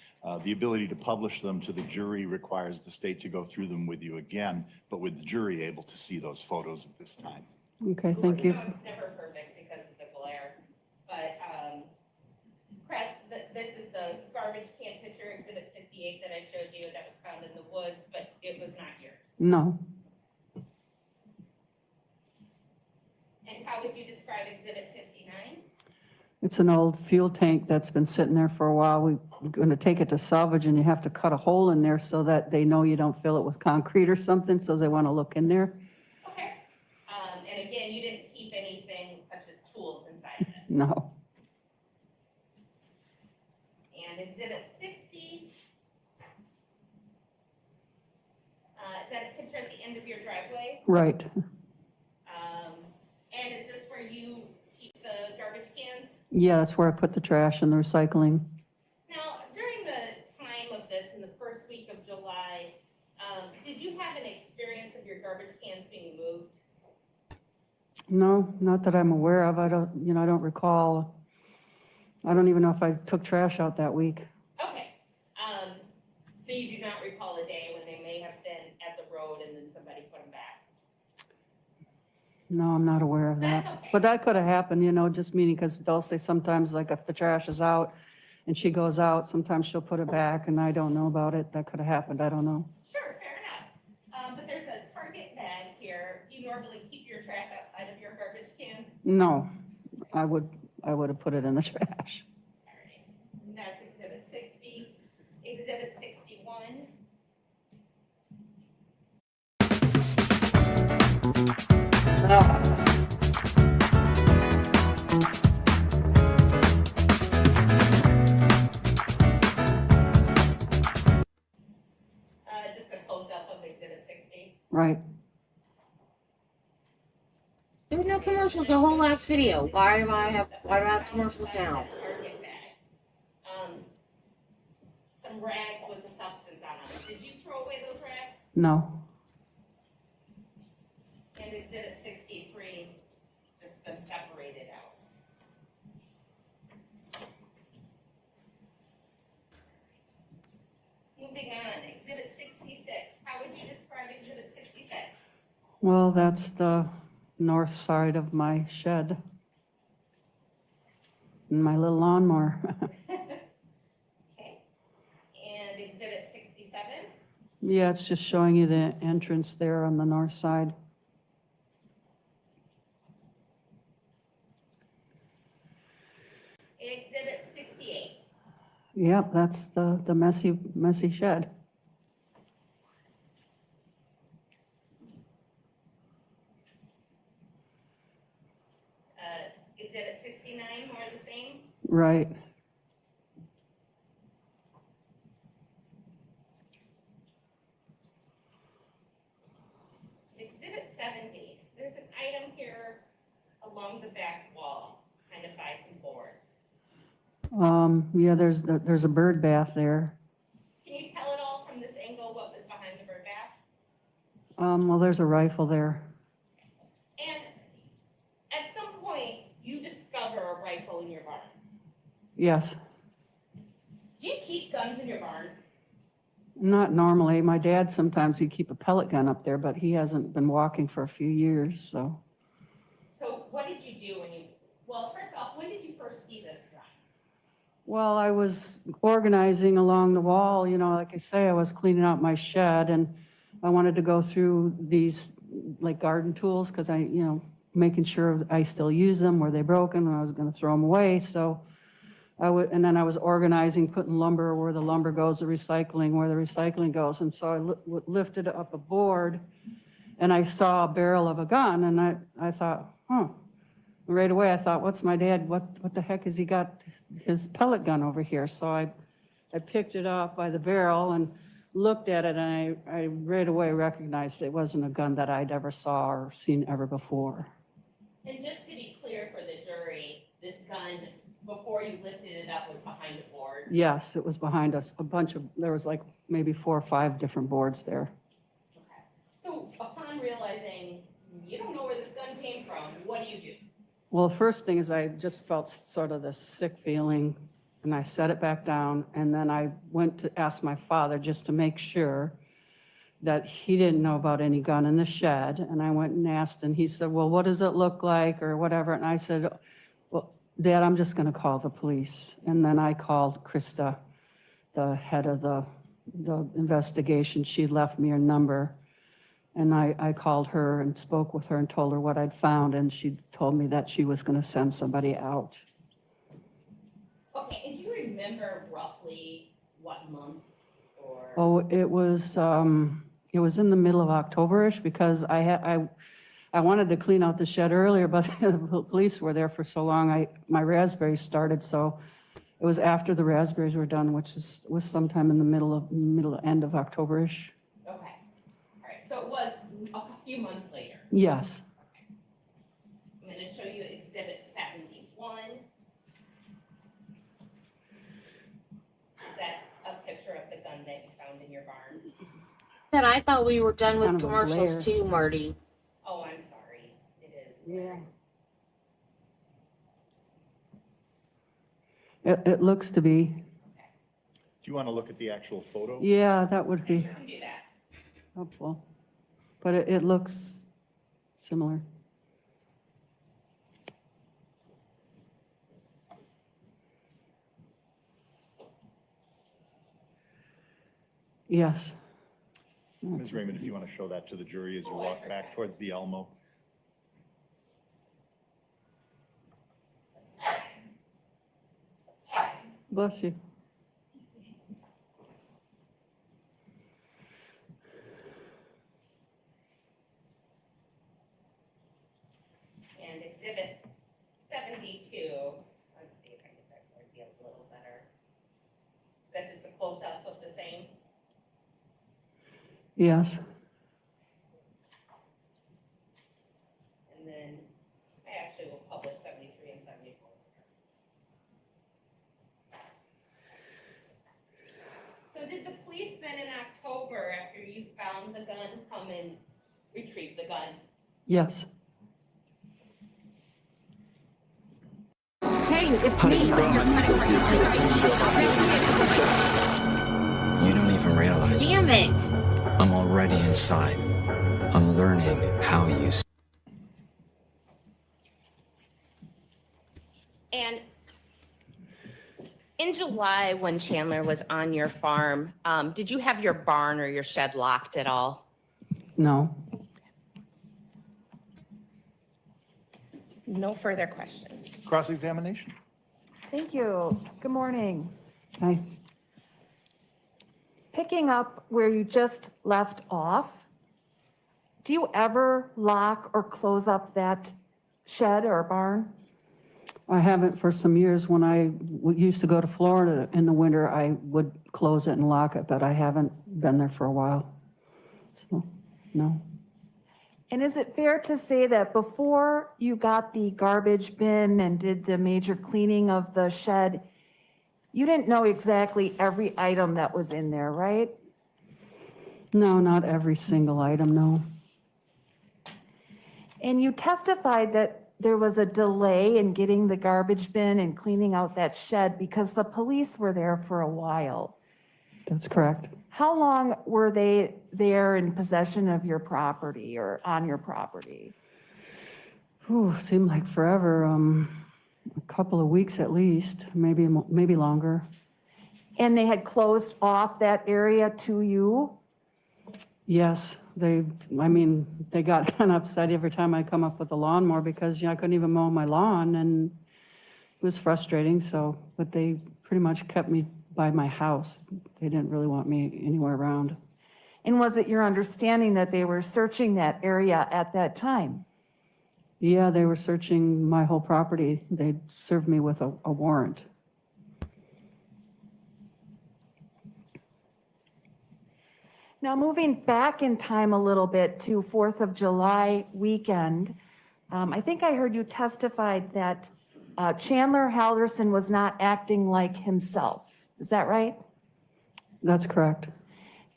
the ability to publish them to the jury requires the state to go through them with you again, but with the jury able to see those photos at this time. Okay, thank you. It's never perfect because of the glare, but this is the garbage can picture, exhibit 58 that I showed you that was found in the woods, but it was not yours. No. And how would you describe exhibit 59? It's an old fuel tank that's been sitting there for a while. We're going to take it to salvage and you have to cut a hole in there so that they know you don't fill it with concrete or something, so they want to look in there. Okay. And again, you didn't keep anything such as tools inside of it. No. And exhibit 60, is that a picture at the end of your driveway? Right. And is this where you keep the garbage cans? Yeah, that's where I put the trash and the recycling. Now, during the time of this, in the first week of July, did you have an experience of your garbage cans being moved? No, not that I'm aware of. I don't recall. I don't even know if I took trash out that week. Okay. So you do not recall a day when they may have been at the road and then somebody put them back? No, I'm not aware of that. That's okay. But that could have happened, just meaning because they'll say sometimes, like if the trash is out and she goes out, sometimes she'll put it back and I don't know about it. That could have happened. I don't know. Sure, fair enough. But there's a Target bag here. Do you normally keep your trash outside of your garbage cans? No, I would have put it in the trash. All right. And that's exhibit 60. Exhibit 61. Just a close-up of exhibit 60. Right. There were no commercials the whole last video. Why do I have commercials now? Target bag. Some rags with the substance on them. Did you throw away those rags? No. And exhibit 63, just them separated out. Moving on, exhibit 66. How would you describe exhibit 66? Well, that's the north side of my shed. And my little lawnmower. Okay. And exhibit 67? Yeah, it's just showing you the entrance there on the north side. Exhibit 68. Yep, that's the messy shed. Exhibit 69, more the same. Right. Exhibit 70, there's an item here along the back wall, kind of by some boards. Yeah, there's a bird bath there. Can you tell at all from this angle what was behind the bird bath? Well, there's a rifle there. And at some point, you discover a rifle in your barn. Yes. Do you keep guns in your barn? Not normally. My dad, sometimes he'd keep a pellet gun up there, but he hasn't been walking for a few years, so. So what did you do well, first off, when did you first see this gun? Well, I was organizing along the wall, like I say, I was cleaning out my shed and I wanted to go through these like garden tools because making sure I still use them. Were they broken? I was going to throw them away. So and then I was organizing, putting lumber where the lumber goes, the recycling where the recycling goes. And so I lifted up a board and I saw a barrel of a gun and I thought, right away I thought, what's my dad, what the heck has he got his pellet gun over here? So I picked it up by the barrel and looked at it, and I right away recognized it wasn't a gun that I'd ever saw or seen ever before. And just to be clear for the jury, this gun, before you lifted it up, was behind a board? Yes, it was behind us. There was like maybe 4 or 5 different boards there. Okay. So upon realizing you don't know where this gun came from, what do? Well, the first thing is I just felt sort of this sick feeling, and I set it back down, and then I went to ask my father just to make sure that he didn't know about any gun in the shed. And I went and asked, and he said, well, what does it look like or whatever? And I said, well, Dad, I'm just going to call the police. And then I called Krista, the head of the investigation. She left me her number. And I called her and spoke with her and told her what I'd found. And she told me that she was going to send somebody out. Okay, and do you remember roughly what month or? Oh, it was in the middle of October-ish because I wanted to clean out the shed earlier, but the police were there for so long. My raspberries started, so it was after the raspberries were done, which was sometime in the end of October-ish. Okay, all right, so it was a few months later. Yes. I'm going to show you Exhibit 71. Is that a picture of the gun that you found in your barn? That I thought we were done with Kind of a commercials glare. too, Marty. Oh, I'm sorry. It is. Yeah. It looks to be. Do you want to look at the actual photo? Yeah, that would be You can do that. helpful. But it looks similar. Yes. Ms. Raymond, if you want to show that to the jury as you walk back towards the Elmo. Bless you. And Exhibit 72, let's see if I can get that to be a little better. Is that just a close-up of the same? Yes. And then I actually will publish 73 and 74. So did the police then in October, after you found the gun, come and retrieve the gun? Yes. Hey, it's me. You don't even realize Damn it. I'm already inside. I'm learning how you. And in July, when Chandler was on your farm, did you have your barn or your shed locked at all? No. No further questions. Cross-examination. Thank you. Good morning. Hi. Picking up where you just left off, do you ever lock or close up that shed or barn? I haven't for some years. When I used to go to Florida in the winter, I would close it and lock it, but I haven't been there for a while. So, no. And is it fair to say that before you got the garbage bin and did the major cleaning of the shed, you didn't know exactly every item that was in there, right? No, not every single item, no. And you testified that there was a delay in getting the garbage bin and cleaning out that shed because the police were there for a while. That's correct. How long were they there in possession of your property or on your property? Whew, seemed like forever. A couple of weeks at least, maybe longer. And they had closed off that area to you? Yes, they got kind of upset every time I come up with a lawnmower because, I couldn't even mow my lawn, and it was frustrating, but they pretty much kept me by my house. They didn't really want me anywhere around. And was it your understanding that they were searching that area at that time? Yeah, they were searching my whole property. They served me with a warrant. Now, moving back in time a little bit to 4th of July weekend, I think I heard you testified that Chandler Halderson was not acting like himself. Is that right? That's correct.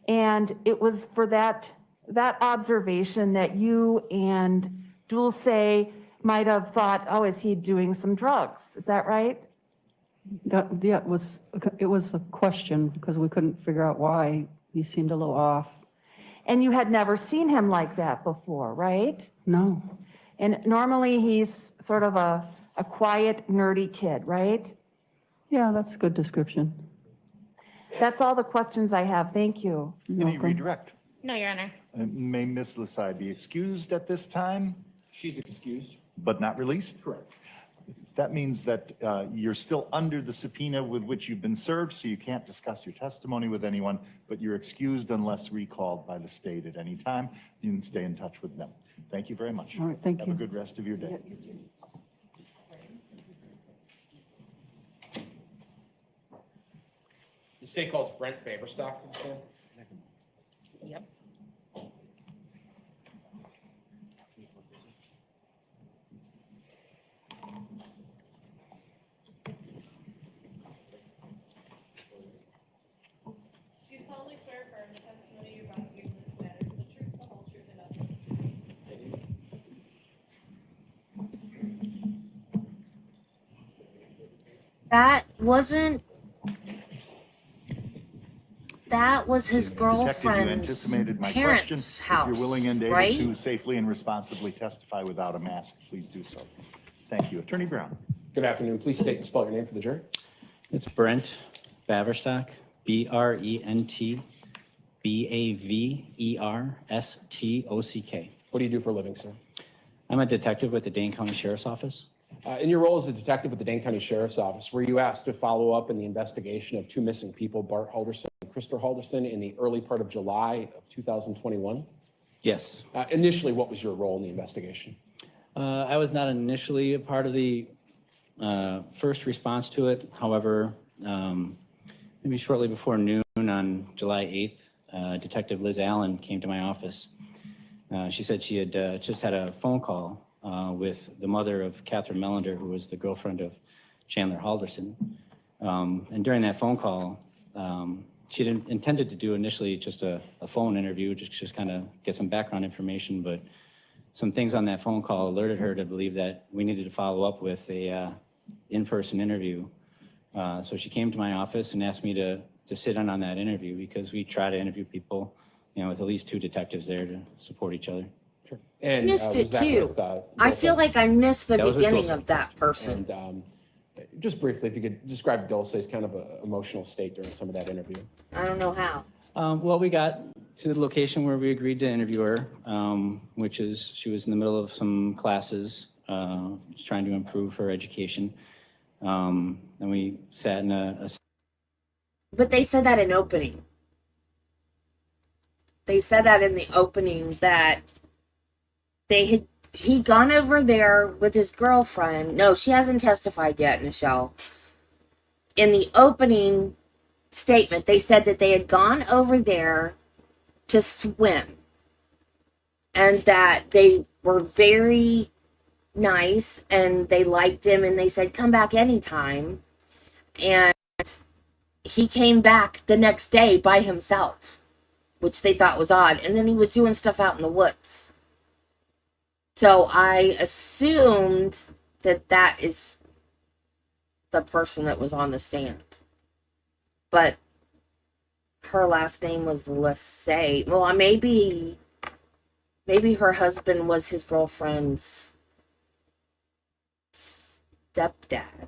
And it was for that observation that you and Dulce might have thought, oh, is he doing some drugs? Is that right? Yeah, it was a question because we couldn't figure out why he seemed a little off. And you had never seen him like that before, right? No. And normally he's sort of a quiet, nerdy kid, right? Yeah, that's a good description. That's all the questions I have. Thank you. Any redirect? No, Your Honor. May Ms. Lasai be excused at this time? She's excused. But not released? Correct. That means that you're still under the subpoena with which you've been served, so you can't discuss your testimony with anyone, but you're excused unless recalled by the state at any time. You can stay in touch with them. Thank you very much. All right, thank you. Have a good rest of your day. The state calls Brent Baberstock to the stand. Yep. Do you solemnly swear or affirm the testimony you're about to give in this matter is the truth, the whole truth, and nothing but the truth? That was his Detective, you girlfriend's anticipated my question. parents' house, If you're willing and able right? to safely and responsibly testify without a mask, please do so. Thank you. Attorney Brown. Good afternoon. Please state and spell your name for the jury. It's Brent Baverstock, Brent Baverstock. What do you do for a living, sir? I'm a detective with the Dane County Sheriff's Office. In your role as a detective with the Dane County Sheriff's Office, were you asked to follow up in the investigation of two missing people, Bart Halderson and Krista Halderson, in the early part of July of 2021? Yes. Initially, what was your role in the investigation? I was not initially a part of the first response to it. However, maybe shortly before noon on July 8th, Detective Liz Allen came to my office. She said she had just had a phone call with the mother of Catherine Melander, who was the girlfriend of Chandler Halderson. And during that phone call, she intended to do initially just a phone interview, just kind of get some background information, but some things on that phone call alerted her to believe that we needed to follow up with a in-person interview. So she came to my office and asked me to sit in on that interview because we try to interview people, with at least two detectives there to support each other. Sure. And missed it too. I feel like I missed the beginning of that person. And just briefly, if you could describe Dulce's kind of emotional state during some of that interview. I don't know how. Well, we got to the location where we agreed to interview her, which is she was in the middle of some classes, trying to improve her education. And we sat in a But they said that in opening. They said that in the opening that he'd gone over there with his girlfriend. No, she hasn't testified yet, Michelle. In the opening statement, they said that they had gone over there to swim and that they were very nice and they liked him and they said, come back anytime. And he came back the next day by himself, which they thought was odd. And then he was doing stuff out in the woods. So I assumed that that is the person that was on the stand. But her last name was Lasay. Well, maybe her husband was his girlfriend's stepdad.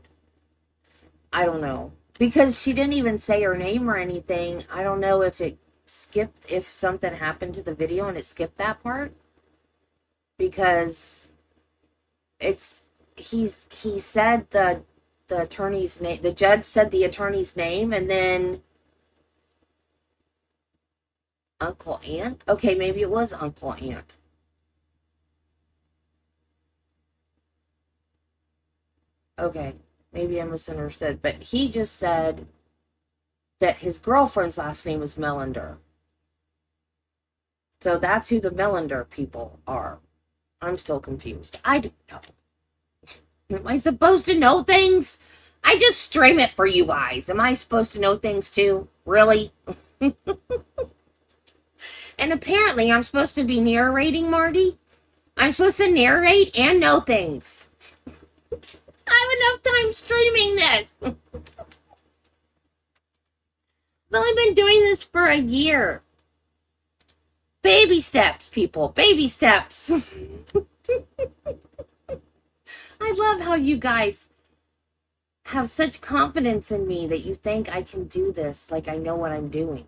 I don't know. Because she didn't even say her name or anything. I don't know if it skipped if something happened to the video and it skipped that part, because he said the attorney's name, the judge said the attorney's name, and then Uncle Ant. Okay, maybe it was Uncle Ant. Okay, maybe I misunderstood, but he just said that his girlfriend's last name is Melander. So that's who the Melander people are. I'm still confused. I don't know. Am I supposed to know things? I just stream it for you guys. Am I supposed to know things too? Really? And apparently I'm supposed to be narrating, Marty. I'm supposed to narrate and know things. I have enough time streaming this. Well, I've been doing this for a year. Baby steps, people. Baby steps. I love how you guys have such confidence in me that you think I can do this like I know what I'm doing.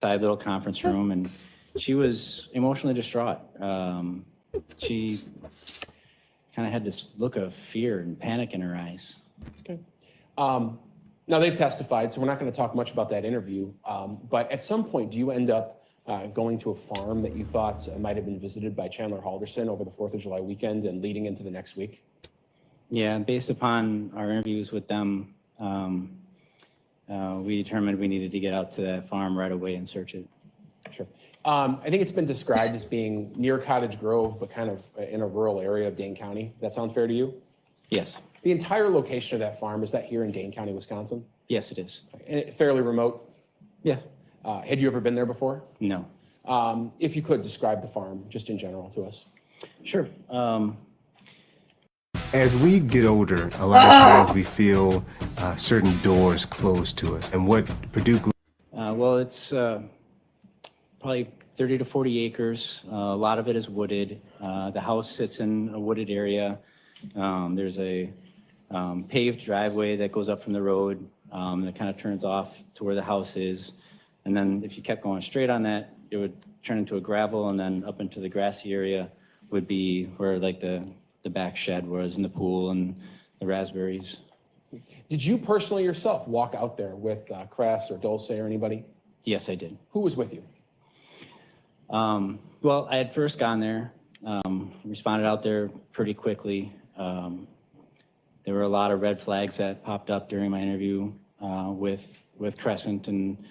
Side little conference room, and she was emotionally distraught. She kind of had this look of fear and panic in her eyes. Okay. Now they've testified, so we're not going to talk much about that interview. But at some point, do you end up going to a farm that you thought might have been visited by Chandler Halderson over the 4th of July weekend and leading into the next week? Yeah, based upon our interviews with them, we determined we needed to get out to that farm right away and search it. Sure. I think it's been described as being near Cottage Grove, but kind of in a rural area of Dane County. That sound fair to you? Yes. The entire location of that farm, is that here in Dane County, Wisconsin? Yes, it is. And fairly remote? Yeah. Had you ever been there before? No. If you could describe the farm just in general to us. Sure. As we get older, a lot of times we feel certain doors closed to us. And what Purdue... Well, it's probably 30 to 40 acres. A lot of it is wooded. The house sits in a wooded area. There's a paved driveway that goes up from the road that kind of turns off to where the house is. And then if you kept going straight on that, it would turn into a gravel, and then up into the grassy area would be where like the back shed was, and the pool and the raspberries. Did you personally yourself walk out there with Kress or Dulce or anybody? Yes, I did. Who was with you? Well, I had first gone there, responded out there pretty quickly. There were a lot of red flags that popped up during my interview with Crescent, and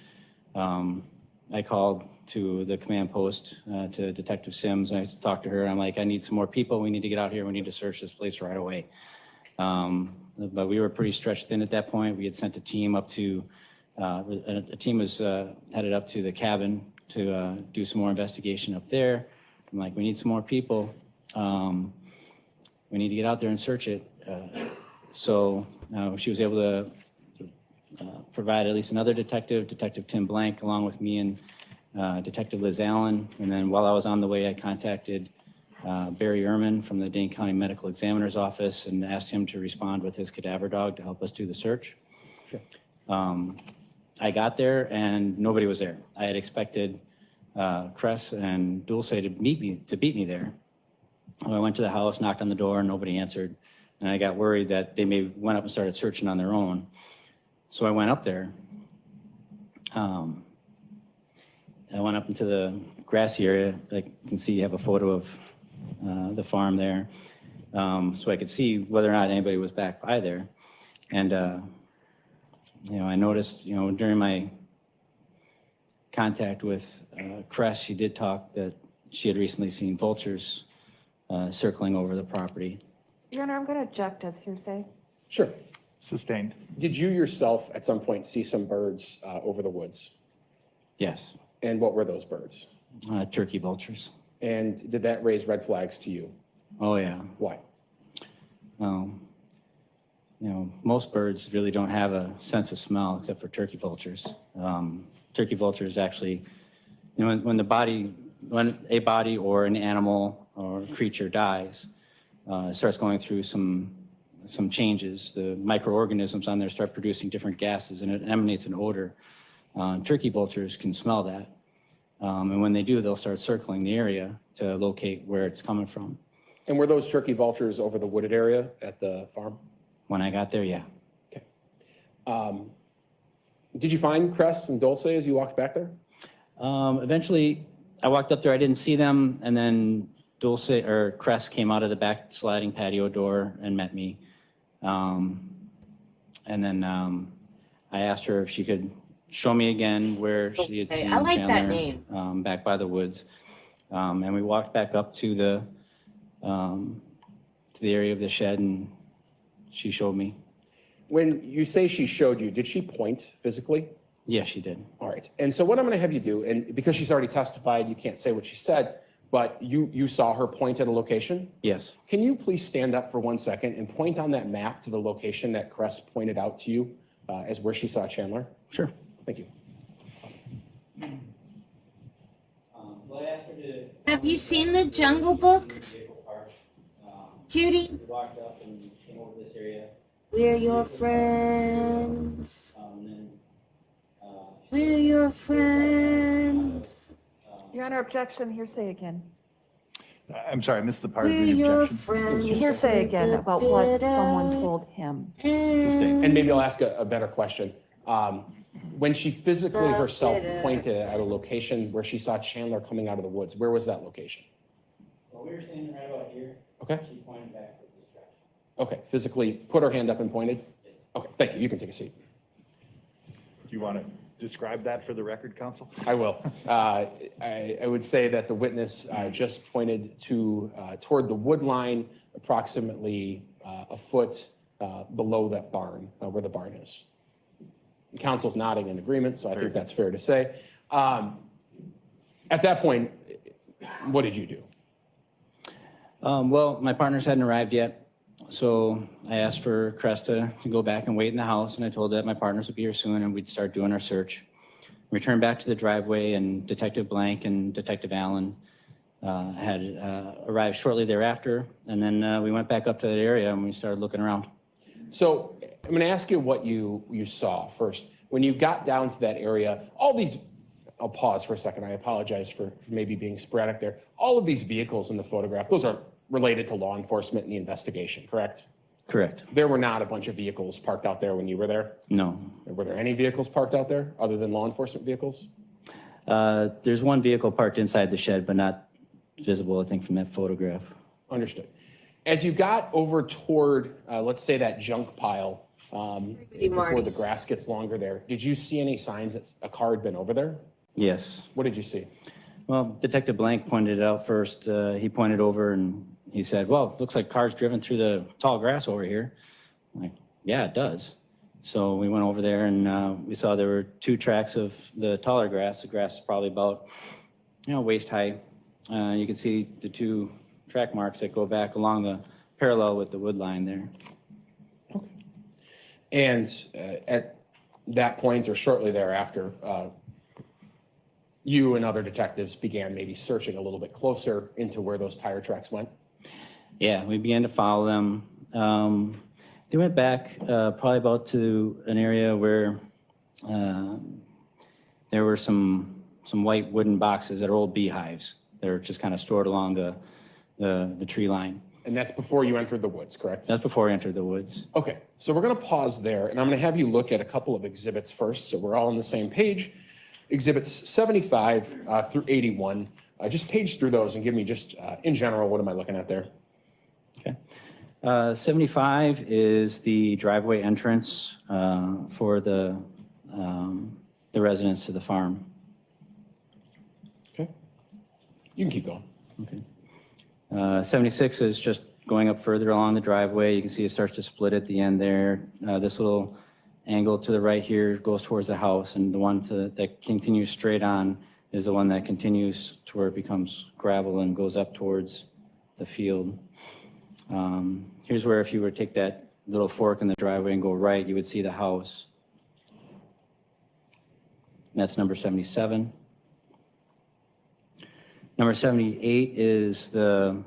I called to the command post to Detective Sims, and I talked to her. I'm like, I need some more people. We need to get out here. We need to search this place right away. But we were pretty stretched thin at that point. We had sent a team up to, a team was headed up to the cabin to do some more investigation up there. I'm like, we need some more people. We need to get out there and search it. So she was able to provide at least another detective, Detective Tim Blank, along with me and Detective Liz Allen. And then while I was on the way, I contacted Barry Ehrman from the Dane County Medical Examiner's Office and asked him to respond with his cadaver dog to help us do the search. Sure. I got there and nobody was there. I had expected Kress and Dulce to beat me there. I went to the house, knocked on the door, and nobody answered. And I got worried that they may went up and started searching on their own. So I went up there. I went up into the grassy area. Like you can see, you have a photo of the farm there. So I could see whether or not anybody was back by there. And, I noticed, during my contact with Kress, she did talk that she had recently seen vultures circling over the property. Your Honor, I'm going to object as hearsay. Sure. Sustained. Did you yourself at some point see some birds over the woods? Yes. And what were those birds? Turkey vultures. And did that raise red flags to you? Oh, yeah. Why? Most birds really don't have a sense of smell except for turkey vultures. Turkey vultures actually, when a body or an animal or creature dies, it starts going through some changes. The microorganisms on there start producing different gases, and it emanates an odor. Turkey vultures can smell that. And when they do, they'll start circling the area to locate where it's coming from. And were those turkey vultures over the wooded area at the farm? When I got there, yeah. Did you find Crest and Dulce as you walked back there? Eventually, I walked up there, I didn't see them, and then Crest came out of the back sliding patio door and met me. And then I asked her if she could show me again where she had seen I like that Chandler, name. back by the woods. And we walked back up to the area of the shed, and she showed me. When you say she showed you, did she point physically? Yes, she did. All right. And so what I'm going to have you do, and because she's already testified, you can't say what she said, but you saw her point at a location? Yes. Can you please stand up for 1 second and point on that map to the location that Crest pointed out to you as where she saw Chandler? Sure. Thank you. Have you seen the Jungle Book, Judy? We walked up and came over this area. We're your friends. We're your friends. Your Honor, objection, hearsay again. I'm sorry, I missed the part of We're the your objection. friends. Hearsay again about what someone told him. And maybe I'll ask a better question. When she physically herself pointed at a location where she saw Chandler coming out of the woods, where was that location? Well, we were standing right about here. Okay. She pointed back towards this direction. Okay, physically put her hand up and pointed? Okay, thank you. You can take a seat. Do you want to describe that for the record, counsel? I will. I would say that the witness just pointed toward the wood line, approximately a foot below that barn, where the barn is. Counsel's nodding in agreement, so I think that's fair to say. At that point, what did you do? Well, my partners hadn't arrived yet, so I asked for Krista to go back and wait in the house, and I told her that my partners would be here soon and we'd start doing our search. We returned back to the driveway, and Detective Blank and Detective Allen had arrived shortly thereafter, and then we went back up to that area and we started looking around. So I'm going to ask you what you saw first. When you got down to that area, all these, I'll pause for a second. I apologize for maybe being sporadic there. All of these vehicles in the photograph, those are related to law enforcement and the investigation, correct? Correct. There were not a bunch of vehicles parked out there when you were there? No. Were there any vehicles parked out there other than law enforcement vehicles? There's one vehicle parked inside the shed, but not visible, I think, from that photograph. Understood. As you got over toward, let's say, that junk pile before the grass gets longer there, did you see any signs that a car had been over there? Yes. What did you see? Well, Detective Blank pointed it out first. He pointed over and he said, well, it looks like cars driven through the tall grass over here. I'm like, yeah, it does. So we went over there and we saw there were 2 tracks of the taller grass. The grass is probably about, waist high. You can see the 2 track marks that go back along the parallel with the wood line there. Okay. And at that point or shortly thereafter, you and other detectives began maybe searching a little bit closer into where those tire tracks went? Yeah, we began to follow them. They went back probably about to an area where there were some white wooden boxes that are old beehives. They're just kind of stored along the tree line. And that's before you entered the woods, correct? That's before I entered the woods. Okay, so we're going to pause there, and I'm going to have you look at a couple of exhibits first, so we're all on the same page. Exhibits 75 through 81. Just page through those and give me just, in general, what am I looking at there? Okay. 75 is the driveway entrance for the residents to the farm. Okay. You can keep going. Okay. 76 is just going up further along the driveway. You can see it starts to split at the end there. This little angle to the right here goes towards the house, and the one that continues straight on is the one that continues to where it becomes gravel and goes up towards the field. Here's where if you were to take that little fork in the driveway and go right, you would see the house. And that's number 77. Number 78 is the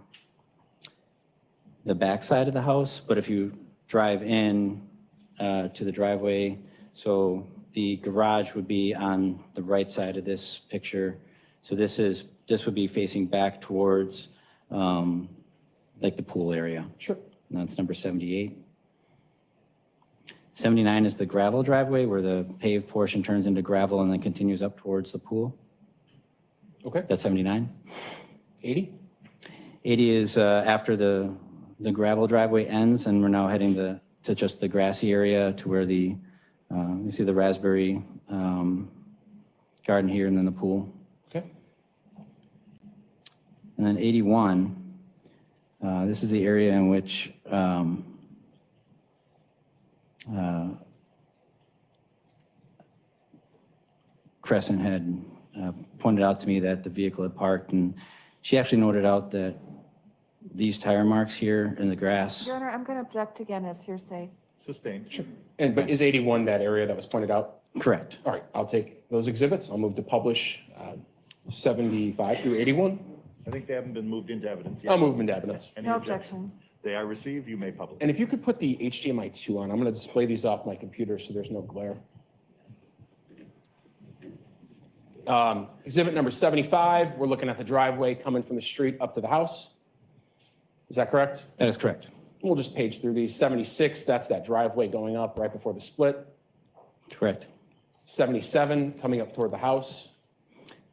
back side of the house, but if you drive in to the driveway, so the garage would be on the right side of this picture. So this would be facing back towards like the pool area. Sure. And that's number 78. 79 is the gravel driveway where the paved portion turns into gravel and then continues up towards the pool. Okay. That's 79. 80? 80 is after the gravel driveway ends, and we're now heading to just the grassy area to where you see the raspberry garden here and then the pool. Okay. And then 81, this is the area in which Crescent had pointed out to me that the vehicle had parked, and she actually noted out that these tire marks here in the grass. Your Honor, I'm going to object again as hearsay. Sustained. Sure. But is 81 that area that was pointed out? Correct. All right, I'll take those exhibits. I'll move to publish 75 through 81. I think they haven't been moved into evidence yet. I'll move them into evidence. Any No objection? objection. They are received, you may publish. And if you could put the HDMI 2 on, I'm going to display these off my computer so there's no glare. Exhibit number 75, we're looking at the driveway coming from the street up to the house. Is that correct? That is correct. We'll just page through these. 76, that's that driveway going up right before the split. Correct. 77, coming up toward the house.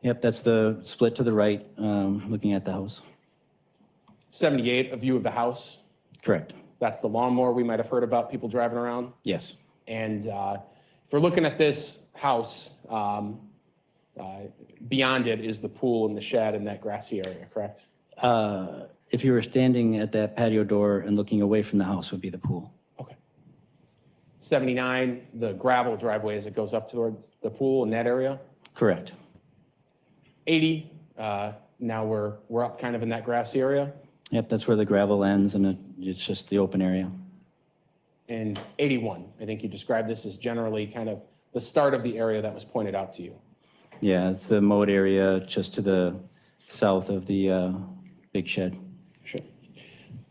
Yep, that's the split to the right, looking at the house. 78, a view of the house. Correct. That's the lawnmower we might have heard about, people driving around. Yes. And if we're looking at this house, beyond it is the pool and the shed and that grassy area, correct? If you were standing at that patio door and looking away from the house would be the pool. Okay. 79, the gravel driveway as it goes up towards the pool in that area. Correct. 80, now we're up kind of in that grassy area. Yep, that's where the gravel ends and it's just the open area. And 81, I think you described this as generally kind of the start of the area that was pointed out to you. Yeah, it's the mowed area just to the south of the big shed. Sure.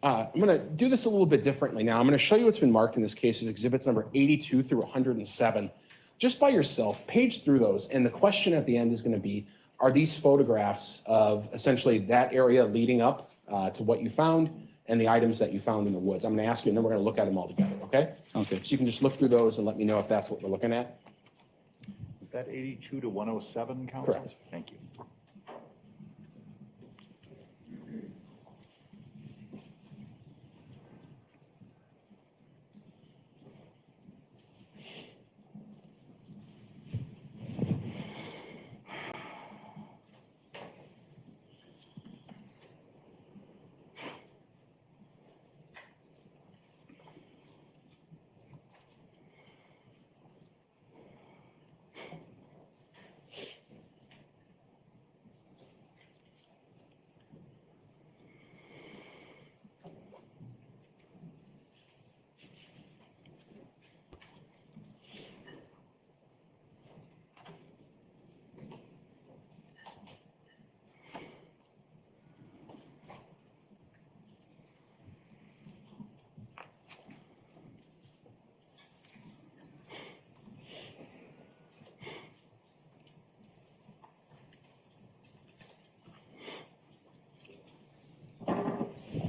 I'm going to do this a little bit differently now. I'm going to show you what's been marked in this case as exhibits number 82 through 107. Just by yourself, page through those. And the question at the end is going to be, are these photographs of essentially that area leading up to what you found and the items that you found in the woods? I'm going to ask you, and then we're going to look at them all together, okay? Okay. So you can just look through those and let me know if that's what we're looking at. Is that 82 to 107, Council? Correct. Thank you.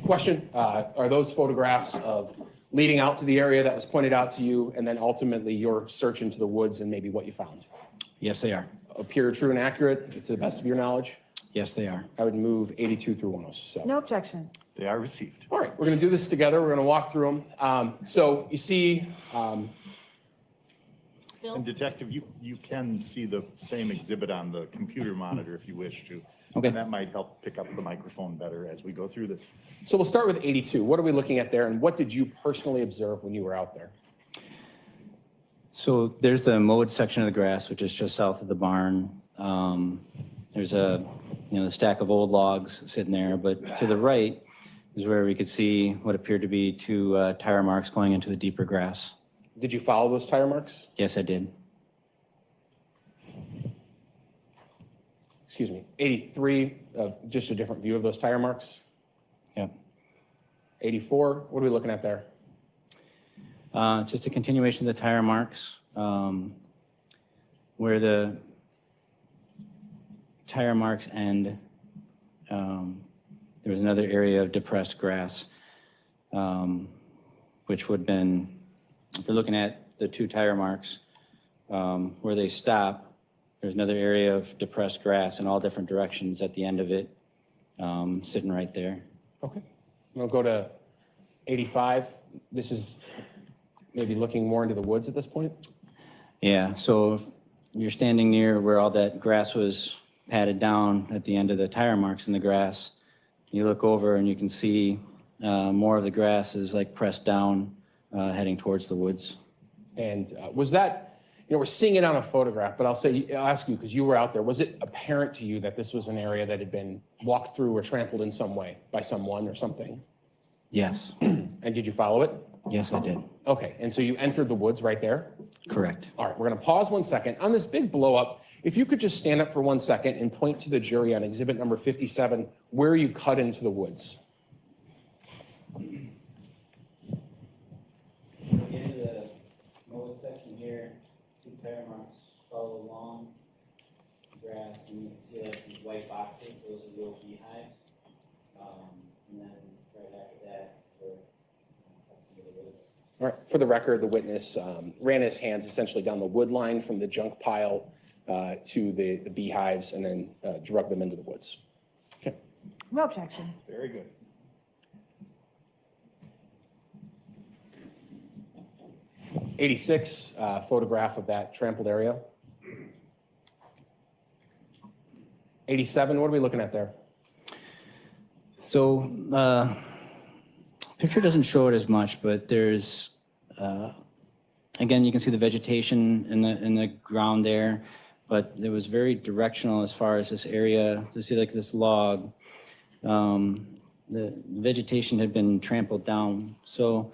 Question, are those photographs of leading out to the area that was pointed out to you and then ultimately your search into the woods and maybe what you found? Yes, they are. Appear true and accurate to the best of your knowledge? Yes, they are. I would move 82 through 107. No objection. They are received. All right, we're going to do this together. We're going to walk through them. So you see, And Detective, you can see the same exhibit on the computer monitor if you wish to. Okay. And that might help pick up the microphone better as we go through this. so we'll start with 82. What are we looking at there and what did you personally observe when you were out there? So there's the mowed section of the grass, which is just south of the barn. There's a stack of old logs sitting there, but to the right is where we could see what appeared to be two tire marks going into the deeper grass. Did you follow those tire marks? Yes, I did. Excuse me, 83, just a different view of those tire marks. Yeah. 84, what are we looking at there? Just a continuation of the tire marks. where the tire marks end, there was another area of depressed grass, which would have been, if we're looking at the two tire marks, where they stop, there's another area of depressed grass in all different directions at the end of it, sitting right there. Okay. We'll go to 85. This is maybe looking more into the woods at this point? Yeah, so if you're standing near where all that grass was patted down at the end of the tire marks in the grass, you look over and you can see more of the grass is like pressed down, heading towards the woods. And was that, we're seeing it on a photograph, but I'll ask you, because you were out there, was it apparent to you that this was an area that had been walked through or trampled in some way by someone or something? Yes. And did you follow it? Yes, I did. Okay, and so you entered the woods right there? Correct. All right, we're gonna pause 1 second. On this big blow up, if you could just stand up for 1 second and point to the jury on exhibit number 57, where you cut into the woods. At the end of the mowed section here, two tire marks follow along the grass, and you can see like these white boxes, those are the old beehives. And then right after that, we're cuts into the woods. All right, for the record, the witness ran his hands essentially down the wood line from the junk pile to the beehives and then drug them into the woods. Okay. No objection. Very good. '86 photograph of that trampled area. '87, what are we looking at there? So, picture doesn't show it as much, but there's, again, you can see the vegetation in the ground there, but it was very directional as far as this area. To see like this log, the vegetation had been trampled down. So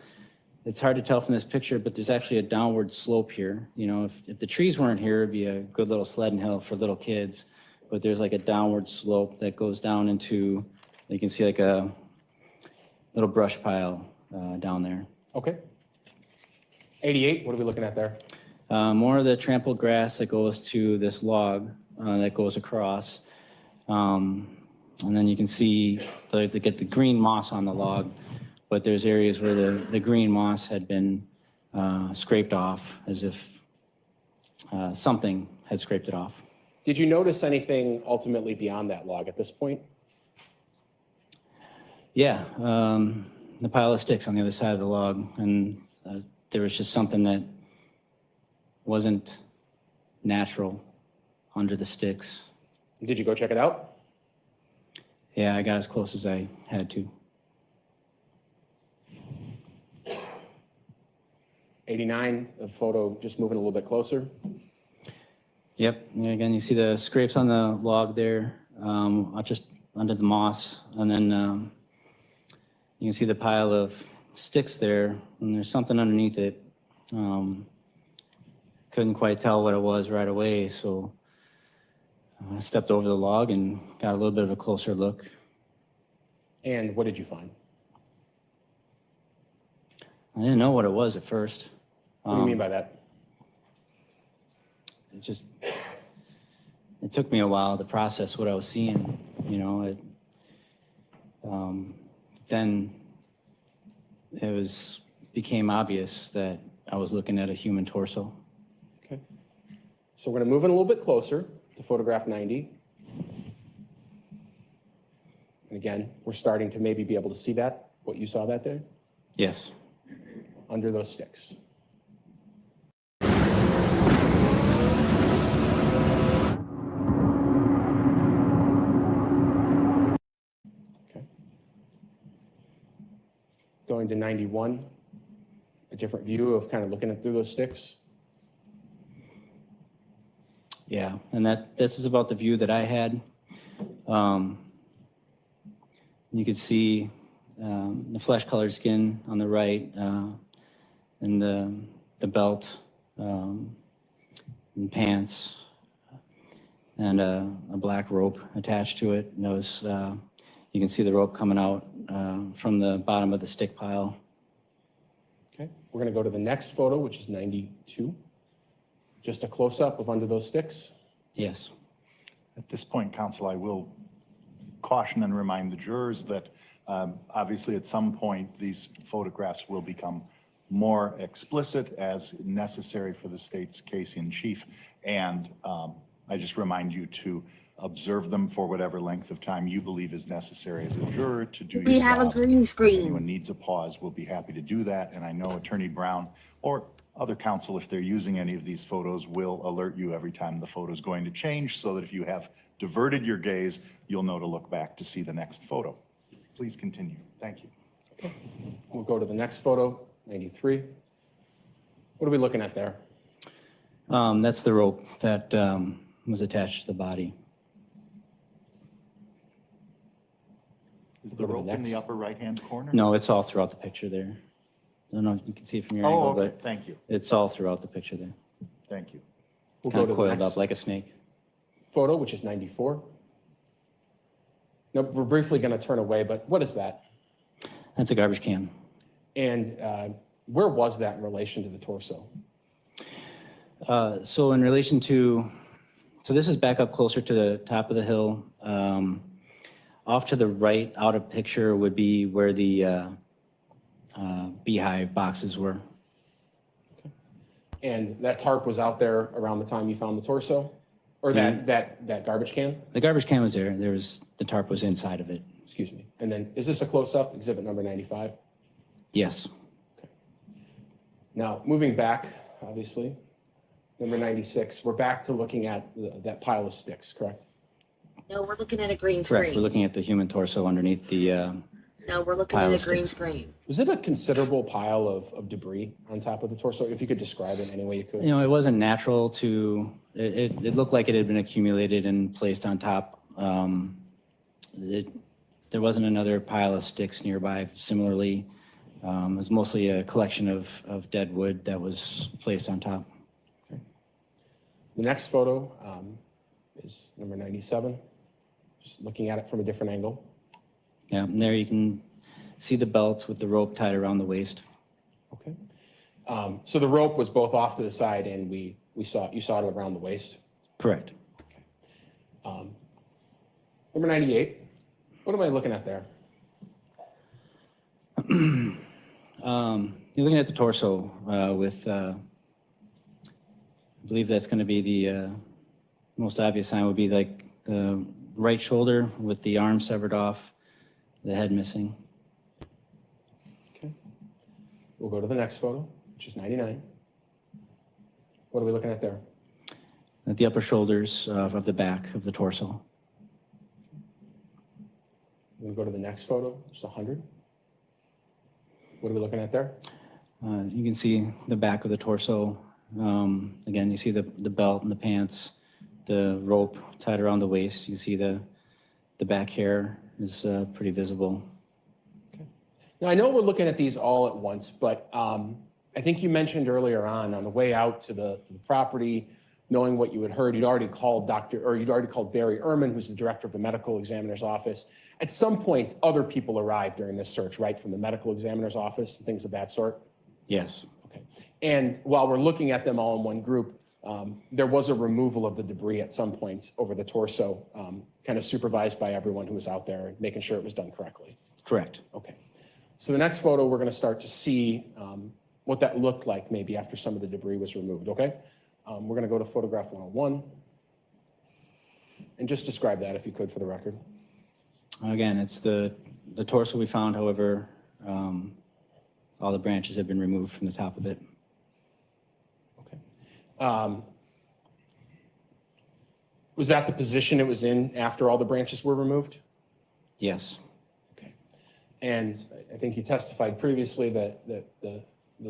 it's hard to tell from this picture, but there's actually a downward slope here. You know, if the trees weren't here, it'd be a good little sledding hill for little kids, but there's like a downward slope that goes down into, you can see like a little brush pile down there. Okay. 88, what are we looking at there? More of the trampled grass that goes to this log that goes across. And then you can see, get the green moss on the log, but there's areas where the green moss had been scraped off as if something had scraped it off. Did you notice anything ultimately beyond that log at this point? Yeah, the pile of sticks on the other side of the log, and there was just something that wasn't natural under the sticks. Did you go check it out? Yeah, I got as close as I had to. 89, the photo just moving a little bit closer. Yep, and again, you see the scrapes on the log there, just under the moss, and then you can see the pile of sticks there, and there's something underneath it. Couldn't quite tell what it was right away, so I stepped over the log and got a little bit of a closer look. And what did you find? I didn't know what it was at first. What do you mean by that? It took me a while to process what I was seeing, you know. Then it became obvious that I was looking at a human torso. Okay. So we're going to move in a little bit closer to photograph 90. And again, we're starting to maybe be able to see that, what you saw that day? Yes. Under those sticks. Going to 91, a different view of kind of looking through those sticks. Yeah, and this is about the view that I had. You could see the flesh-colored skin on the right, and the belt and pants, and a black rope attached to it. And you can see the rope coming out from the bottom of the stick pile. Okay, we're going to go to the next photo, which is 92. just a close-up of under those sticks? Yes. At this point, counsel, I will caution and remind the jurors that obviously at some point these photographs will become more explicit as necessary for the state's case in chief. And I just remind you to observe them for whatever length of time you believe is necessary as a juror to do your job. We have a green screen. If anyone needs a pause, we'll be happy to do that. And I know Attorney Brown or other counsel, if they're using any of these photos, will alert you every time the photo is going to change so that if you have diverted your gaze, you'll know to look back to see the next photo. Please continue. Thank you. Okay. We'll go to the next photo, 93. What are we looking at there? That's the rope that was attached to the body. Is the rope in the upper right-hand corner? No, it's all throughout the picture there. I don't know if you can see it from your Oh, angle, okay. but Thank you. it's all throughout the picture there. Thank you. We'll Kind go of to the coiled next up like a snake. photo, which is 94. Now, we're briefly going to turn away, but what is that? That's a garbage can. And where was that in relation to the torso? So in relation to, so this is back up closer to the top of the hill. Off to the right, out of picture, would be where the beehive boxes were. And that tarp was out there around the time you found the torso? Or that garbage can? The garbage can was there. The tarp was inside of it. Excuse me. And then, is this a close-up, exhibit number 95? Yes. Okay. Now, moving back, obviously, number 96, we're back to looking at that pile of sticks, correct? No, we're looking at a green Correct. screen. We're looking at the human torso underneath the No, we're looking pile at of a green sticks. screen. Was it a considerable pile of debris on top of the torso? If you could describe it any way you could. You know, it wasn't natural to, it looked like it had been accumulated and placed on top. There wasn't another pile of sticks nearby. Similarly, it was mostly a collection of dead wood that was placed on top. Okay. The next photo is number 97. Just looking at it from a different angle. Yeah, and there you can see the belt with the rope tied around the waist. Okay. So the rope was both off to the side and you saw it around the waist? Correct. Okay. Number 98. What am I looking at there? You're looking at the torso with, I believe that's going to be the most obvious sign would be like the right shoulder with the arm severed off, the head missing. Okay. We'll go to the next photo, which is 99. What are we looking at there? At the upper shoulders of the back of the torso. We'll go to the next photo, it's 100. What are we looking at there? You can see the back of the torso. Again, you see the belt and the pants, the rope tied around the waist. You see the back hair is pretty visible. Okay. Now, I know we're looking at these all at once, but I think you mentioned earlier on the way out to the property, knowing what you had heard, you'd already called Barry Ehrman, who's the director of the medical examiner's office. At some point, other people arrived during this search, right, from the medical examiner's office and things of that sort? Yes. Okay. And while we're looking at them all in one group, there was a removal of the debris at some points over the torso, kind of supervised by everyone who was out there, making sure it was done correctly. Correct. Okay. So the next photo, we're going to start to see what that looked like maybe after some of the debris was removed, okay? We're going to go to photograph 101. And just describe that if you could for the record. Again, it's the torso we found, however, all the branches have been removed from the top of it. Okay. Was that the position it was in after all the branches were removed? Yes. Okay. And I think you testified previously that the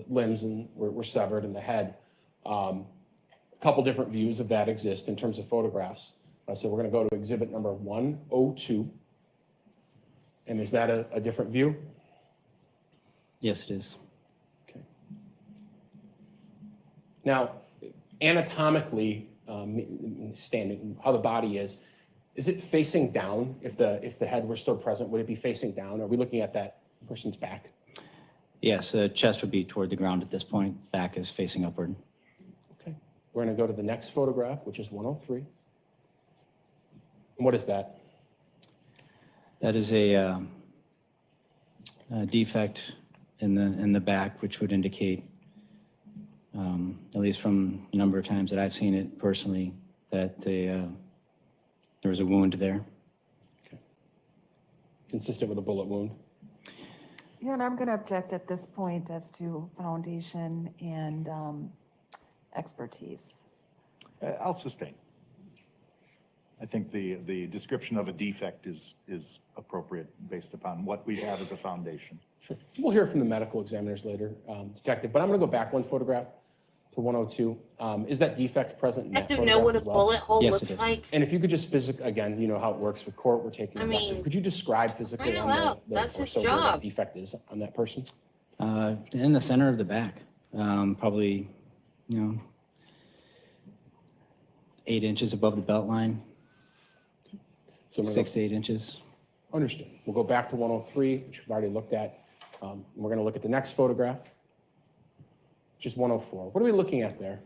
limbs were severed in the head. A couple different views of that exist in terms of photographs. So we're going to go to exhibit number 102. And is that a different view? Yes, it is. Okay. Now, anatomically, standing, how the body is it facing down? If the head were still present, would it be facing down? Are we looking at that person's back? Yes, the chest would be toward the ground at this point. Back is facing upward. Okay. We're going to go to the next photograph, which is 103. And what is that? That is a defect in the back, which would indicate, at least from the number of times that I've seen it personally, that there was a wound there. Okay. Consistent with a bullet wound? Yeah, and I'm going to object at this point as to foundation and expertise. I'll sustain. I think the description of a defect is appropriate based upon what we have as a foundation. Sure. We'll hear from the medical examiners later, Detective, but I'm going to go back one photograph to 102. Is that defect present in that Detective photograph know what a as well? bullet hole Yes, it looks is. like? And if you could just again, you know how it works with court, we're taking I a record. mean, Could you describe physically find on out. the That's his torso where that job. defect is on that person? In the center of the back, probably, 8 inches above the belt line, So 6 to 8 inches. Understood. We'll go back to 103, which we've already looked at. We're going to look at the next photograph, which is 104. What are we looking at there?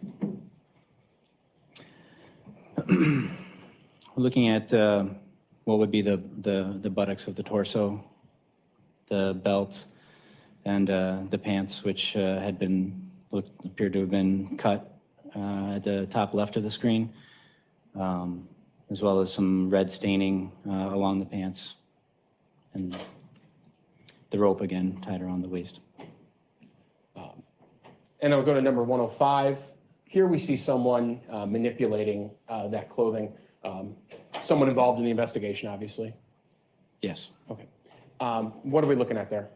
We're looking at what would be the buttocks of the torso, the belt, and the pants, which appeared to have been cut at the top left of the screen, as well as some red staining along the pants, and the rope again tied around the waist. And I'll go to number 105. Here we see someone manipulating that clothing. Someone involved in the investigation, obviously. Yes. Okay. What are we looking at there?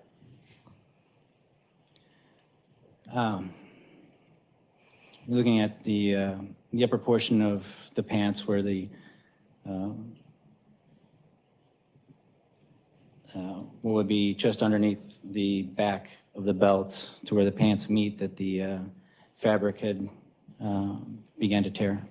We're looking at the upper portion of the pants where the what would be just underneath the back of the belt to where the pants meet, that the fabric had began to tear.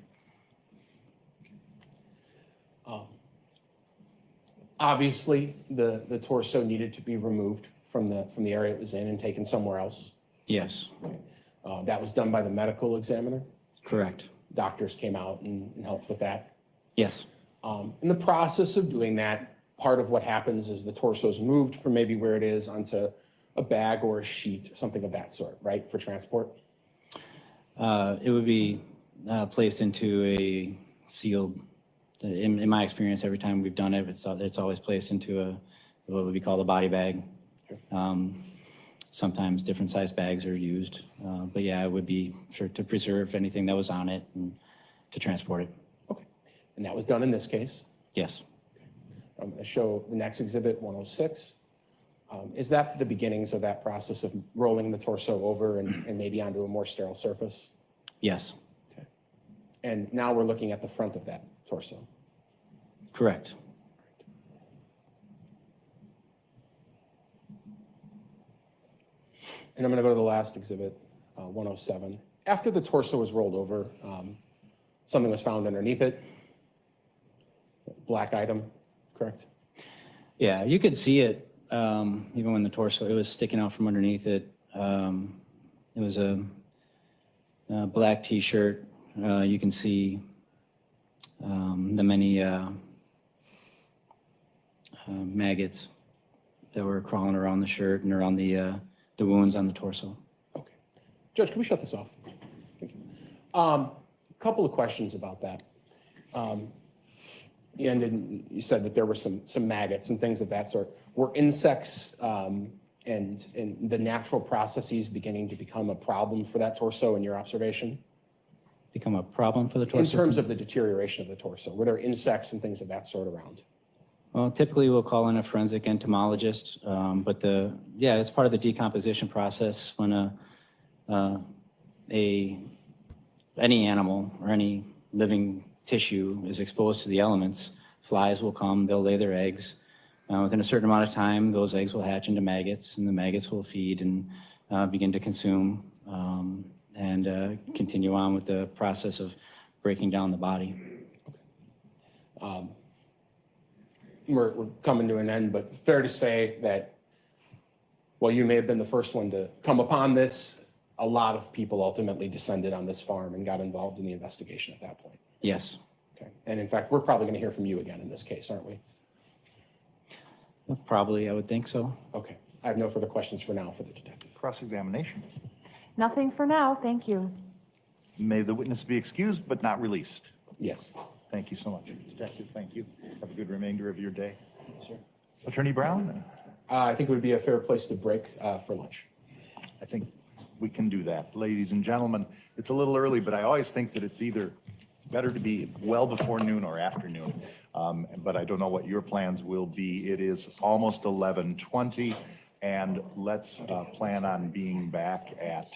Obviously, the torso needed to be removed from the area it was in and taken somewhere else. Yes. Okay. That was done by the medical examiner. Correct. Doctors came out and helped with that. Yes. In the process of doing that, part of what happens is the torso is moved from maybe where it is onto a bag or a sheet, or something of that sort, right, for transport? It would be placed into a sealed, in my experience, every time we've done it, it's always placed into what would be called a body bag. Sometimes different size bags are used, but yeah, it would be sure to preserve anything that was on it and to transport it. Okay. And that was done in this case? Yes. I'm going to show the next exhibit, 106. Is that the beginnings of that process of rolling the torso over and maybe onto a more sterile surface? Yes. Okay. And now we're looking at the front of that torso. Correct. And I'm going to go to the last exhibit, 107. After the torso was rolled over, something was found underneath it. Black item, correct? Yeah, you could see it even when the torso, it was sticking out from underneath it. It was a black T-shirt. You can see the many maggots that were crawling around the shirt and around the wounds on the torso. Okay. Judge, can we shut this off? Thank you. Couple of questions about that. You said that there were some maggots and things of that sort. Were insects and the natural processes beginning to become a problem for that torso in your observation? Become a problem for the torso? In terms of the deterioration of the torso, were there insects and things of that sort around? Well, typically we'll call in a forensic entomologist, but it's part of the decomposition process when any animal or any living tissue is exposed to the elements. Flies will come, they'll lay their eggs. Within a certain amount of time, those eggs will hatch into maggots, and the maggots will feed and begin to consume and continue on with the process of breaking down the body. We're coming to an end, but fair to say that while you may have been the first one to come upon this, a lot of people ultimately descended on this farm and got involved in the investigation at that point. Yes. Okay. And in fact, we're probably going to hear from you again in this case, aren't we? Well, probably, I would think so. Okay. I have no further questions for now for the detective. Cross-examination. Nothing for now, thank you. May the witness be excused but not released. Yes. Thank you so much. Detective, thank you. Have a good remainder of your day. Sir. Attorney Brown? I think it would be a fair place to break for lunch. I think we can do that. Ladies and gentlemen, it's a little early, but I always think that it's either better to be well before noon or afternoon. But I don't know what your plans will be. It is almost 11:20, and let's plan on being back at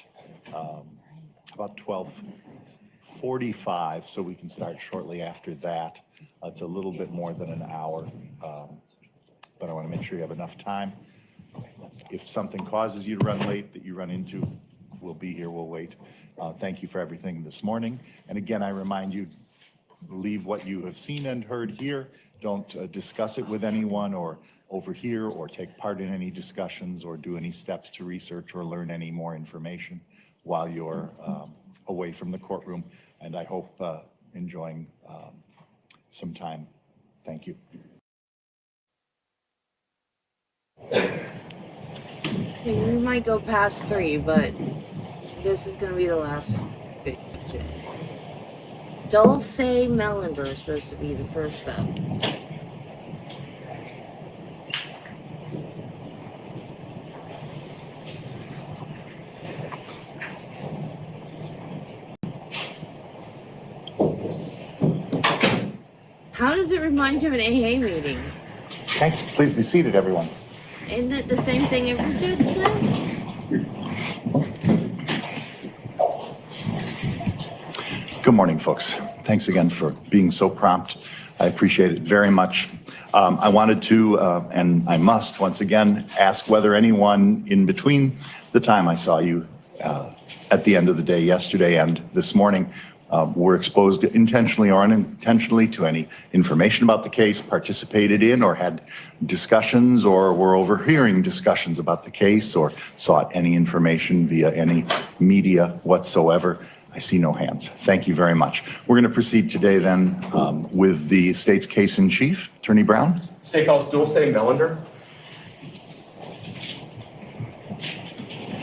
about 12:45, so we can start shortly after that. It's a little bit more than an hour, but I want to make sure you have enough time. If something causes you to run late that you run into, we'll be here, we'll wait. Thank you for everything this morning. And again, I remind you, leave what you have seen and heard here. Don't discuss it with anyone or overhear or take part in any discussions or do any steps to research or learn any more information while you're away from the courtroom. And I hope enjoying some time. Thank you. We might go past 3, but this is going to be the last video today. Dulce Melander is supposed to be the first up. How does it remind you of an AA meeting? Thank you. Please be seated, everyone. Isn't it the same thing every judge says? Good morning, folks. Thanks again for being so prompt. I appreciate it very much. I wanted to, and I must once again, ask whether anyone in between the time I saw you at the end of the day yesterday and this morning were exposed intentionally or unintentionally to any information about the case, participated in or had discussions or were overhearing discussions about the case or sought any information via any media whatsoever. I see no hands. Thank you very much. We're going to proceed today then with the state's case in chief. Attorney Brown. Steakhouse Dulce Melander.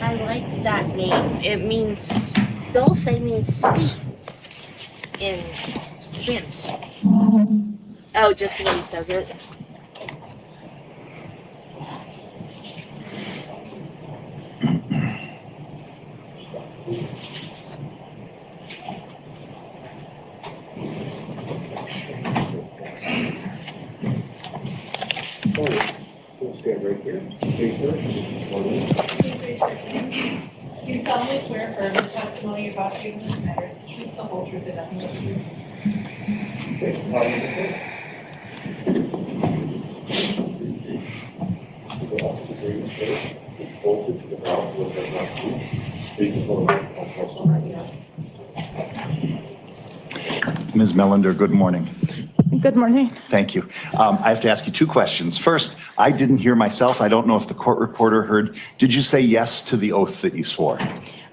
I like that name. It means, dulce means sweet in Spanish. Oh, just the way he says it. Stand right here. Please, sir. Do you solemnly swear affirm the testimony you're about to give in this matter is the truth, the whole truth, and nothing but the truth? Ms. Melander, good morning. Good morning. Thank you. I have to ask you 2 questions. First, I didn't hear myself. I don't know if the court reporter heard. Did you say yes to the oath that you swore?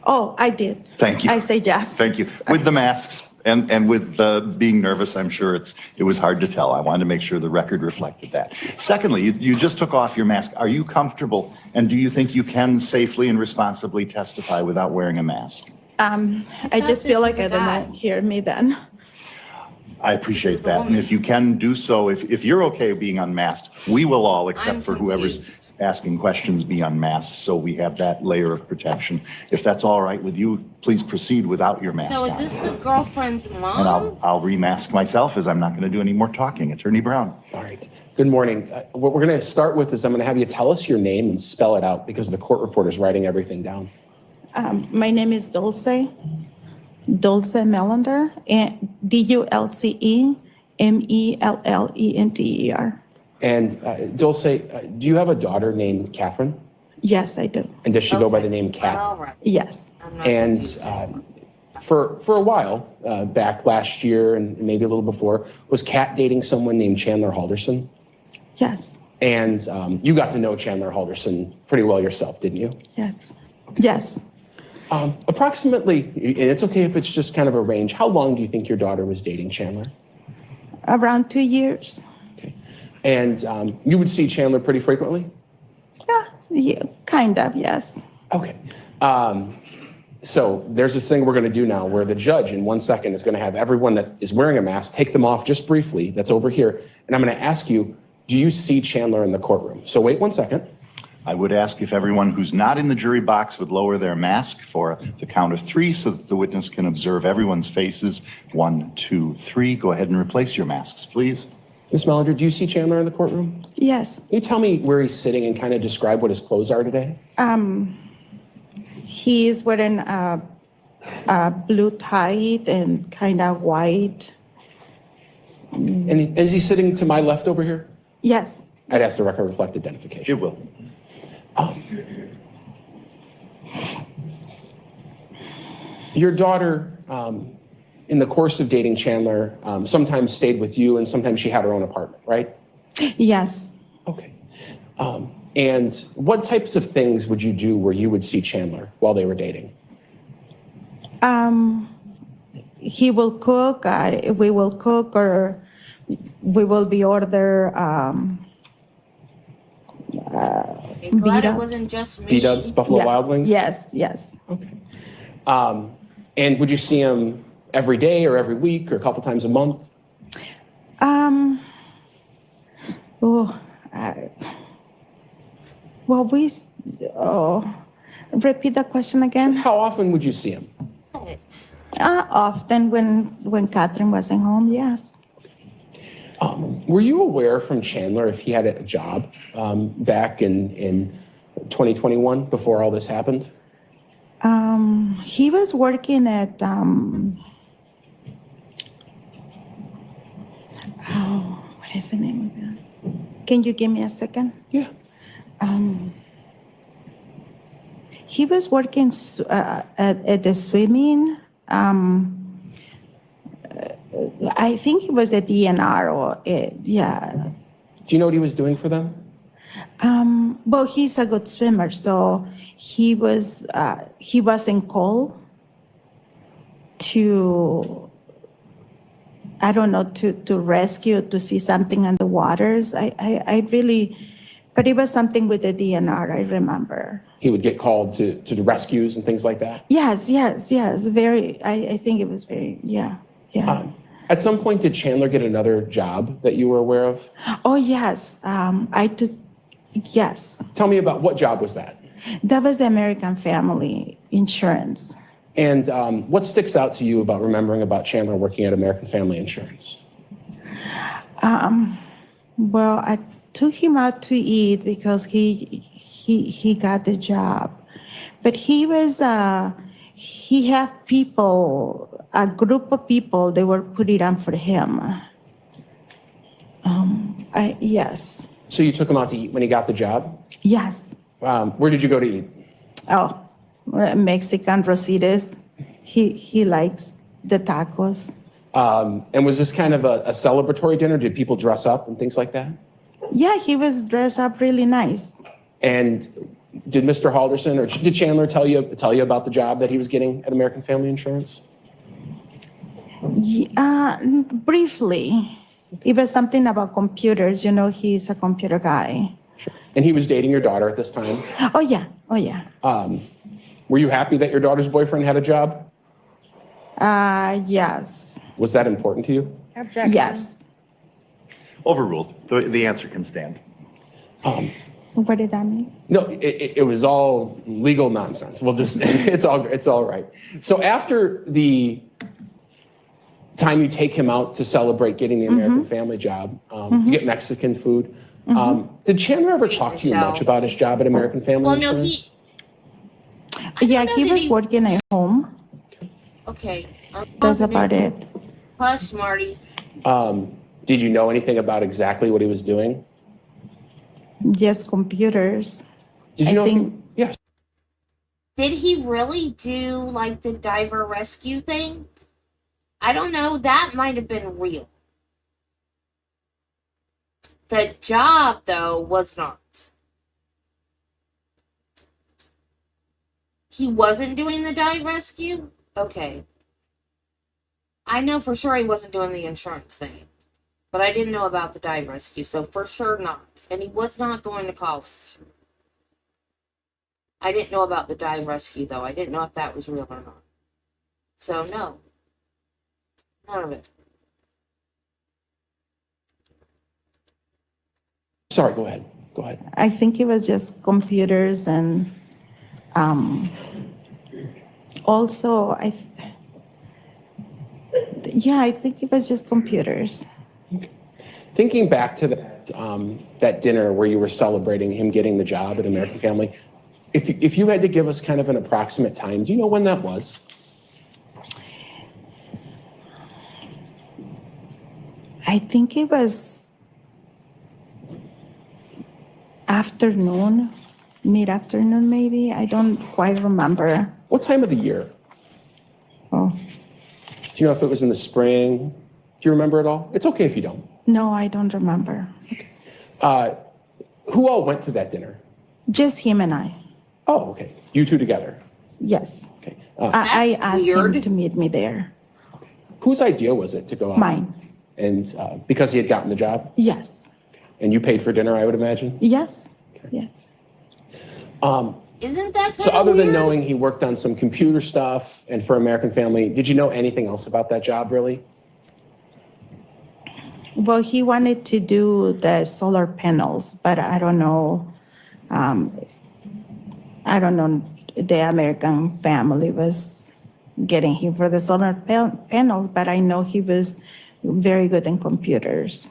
Oh, I did. Thank you. I say yes. Thank you. With the masks and with being nervous, I'm sure it was hard to tell. I wanted to make sure the record reflected that. Secondly, you just took off your mask. Are you comfortable and do you think you can safely and responsibly testify without wearing a mask? I just feel like I don't hear me then. I appreciate that. And if you can do so, if you're okay being unmasked, we will all, except for whoever's asking questions, be unmasked. So we have that layer of protection. If that's all right with you, please proceed without your mask So is on. this the girlfriend's mom? And I'll remask myself as I'm not going to do any more talking. Attorney Brown. All right. Good morning. What we're going to start with is I'm going to have you tell us your name and spell it out because the court reporter is writing everything down. My name is Dulce Melander, and DulceMellenter. And Dulce, do you have a daughter named Catherine? Yes, I do. And does she go by the name Cat? Yes. And for a while, back last year and maybe a little before, was Cat dating someone named Chandler Halderson? Yes. And you got to know Chandler Halderson pretty well yourself, didn't you? Yes. Yes. Approximately, and it's okay if it's just kind of a range, how long do you think your daughter was dating Chandler? Around 2 years. And you would see Chandler pretty frequently? Yeah, kind of, yes. Okay. So there's this thing we're going to do now where the judge in 1 second is going to have everyone that is wearing a mask take them off just briefly. That's over here. And I'm going to ask you, do you see Chandler in the courtroom? So wait 1 second. I would ask if everyone who's not in the jury box would lower their mask for the count of 3 so that the witness can observe everyone's faces. 1, 2, 3. Go ahead and replace your masks, please. Ms. Melander, do you see Chandler in the courtroom? Yes. Can you tell me where he's sitting and kind of describe what his clothes are today? He is wearing a blue tie and kind of white. And is he sitting to my left over here? Yes. I'd ask the record reflect identification. It will. Your daughter, in the course of dating Chandler, sometimes stayed with you and sometimes she had her own apartment, right? Yes. Okay. And what types of things would you do where you would see Chandler while they were dating? He will cook, we will cook, or we will be order Glad it wasn't just me. B-Dubs, Buffalo Wild Wings? Yes, yes. Okay. And would you see him every day or every week or a couple times a month? Repeat the question again. How often would you see him? Often when Catherine wasn't home, yes. Were you aware from Chandler if he had a job back in 2021 before all this happened? He was working at what is the name of that? Can you give me a second? Yeah. He was working at the swimming. I think it was the DNR or yeah. Do you know what he was doing for them? Well, he's a good swimmer, so he wasn't called to, I don't know, to rescue, to see something in the waters. I really, but it was something with the DNR, I remember. He would get called to do rescues and things like that? Yes. Very, I think it was very, yeah. At some point, did Chandler get another job that you were aware of? Oh, yes. I took, yes. Tell me about what job was that? That was the American Family Insurance. And what sticks out to you about remembering about Chandler working at American Family Insurance? Well, I took him out to eat because he got the job. But he was, he had people, a group of people, they were putting on for him. Yes. So you took him out to eat when he got the job? Yes. Where did you go to eat? Oh, Mexican Rositas. He likes the tacos. And was this kind of a celebratory dinner? Did people dress up and things like that? Yeah, he was dressed up really nice. And did Mr. Halderson or did Chandler tell you about the job that he was getting at American Family Insurance? Briefly. It was something about computers. You know, he's a computer guy. Sure. And he was dating your daughter at this time? Oh, yeah. Were you happy that your daughter's boyfriend had a job? Yes. Was that important to you? Objection. Yes. Overruled. The answer can stand. What did that mean? No, it was all legal nonsense. We'll just, it's all right. So after the time you take him out to celebrate getting the American Family job, you get Mexican food. Did Chandler ever talk to you much about his job at American Family Insurance? Yeah, he was working at home. Okay. That's about it. Plus, Marty. Did you know anything about exactly what he was doing? Yes, computers. Did you know? Yes. Did he really do like the diver rescue thing? I don't know. That might have been real. The job, though, was not. He wasn't doing the dive rescue? Okay. I know for sure he wasn't doing the insurance thing. But I didn't know about the dive rescue, so for sure not. And he was not going to college. I didn't know about the dive rescue, though. I didn't know if that was real or not. So, no. None of it. Sorry, go ahead. Go ahead. I think it was just computers and also I think it was just computers. Thinking back to that dinner where you were celebrating him getting the job at American Family, if you had to give us kind of an approximate time, do you know when that was? I think it was afternoon, mid-afternoon maybe. I don't quite remember. What time of the year? Oh, Do you know if it was in the spring? Do you remember at all? It's okay if you don't. no, I don't remember. Who all went to that dinner? Just him and I. Oh, okay. You two together. Yes. Okay. I asked him weird. to meet me there. Whose idea was it to go out? Mine. And because he had gotten the job? Yes. And you paid for dinner, I would imagine? Yes. Yes. Isn't that So kind of other than weird? knowing he worked on some computer stuff and for American Family, did you know anything else about that job, really? Well, he wanted to do the solar panels, but I don't know. I don't know. The American Family was getting him for the solar panels, but I know he was very good in computers.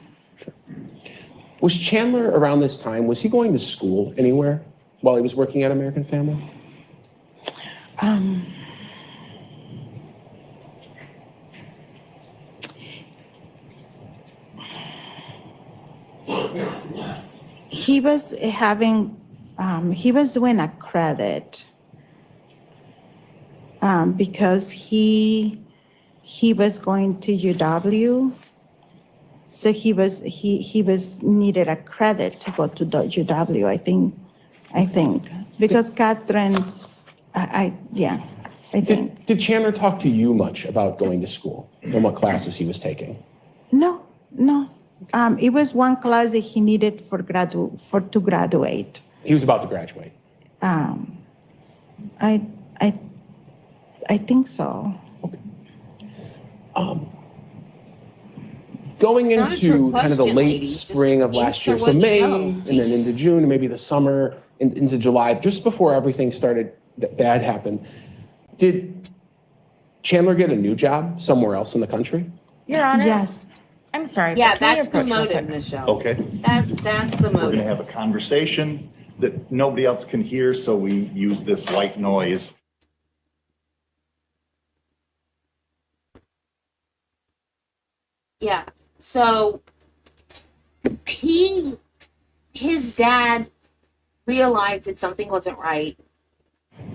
Was Chandler around this time, was he going to school anywhere while he was working at American Family? He was having, he was doing a credit because he was going to UW. So he was needed a credit to go to the UW, I think, because Catherine's, I think. Did Chandler talk to you much about going to school and what classes he was taking? No. It was one class that he needed to graduate. He was about to graduate. I think so. Going Not a trick into kind of the question, late ladies. Just spring of last year, answer so what you May, know. and then into June, and maybe the summer, and into July, just before everything started, that bad happened, did Chandler get a new job somewhere else in the country? Your Honor? Yes. I'm sorry. Yeah, but can we that's the approach real motive, quick? Michelle. Okay. That's the We're going to motive. have a conversation that nobody else can hear, so we use this white noise. Yeah. So his dad realized that something wasn't right,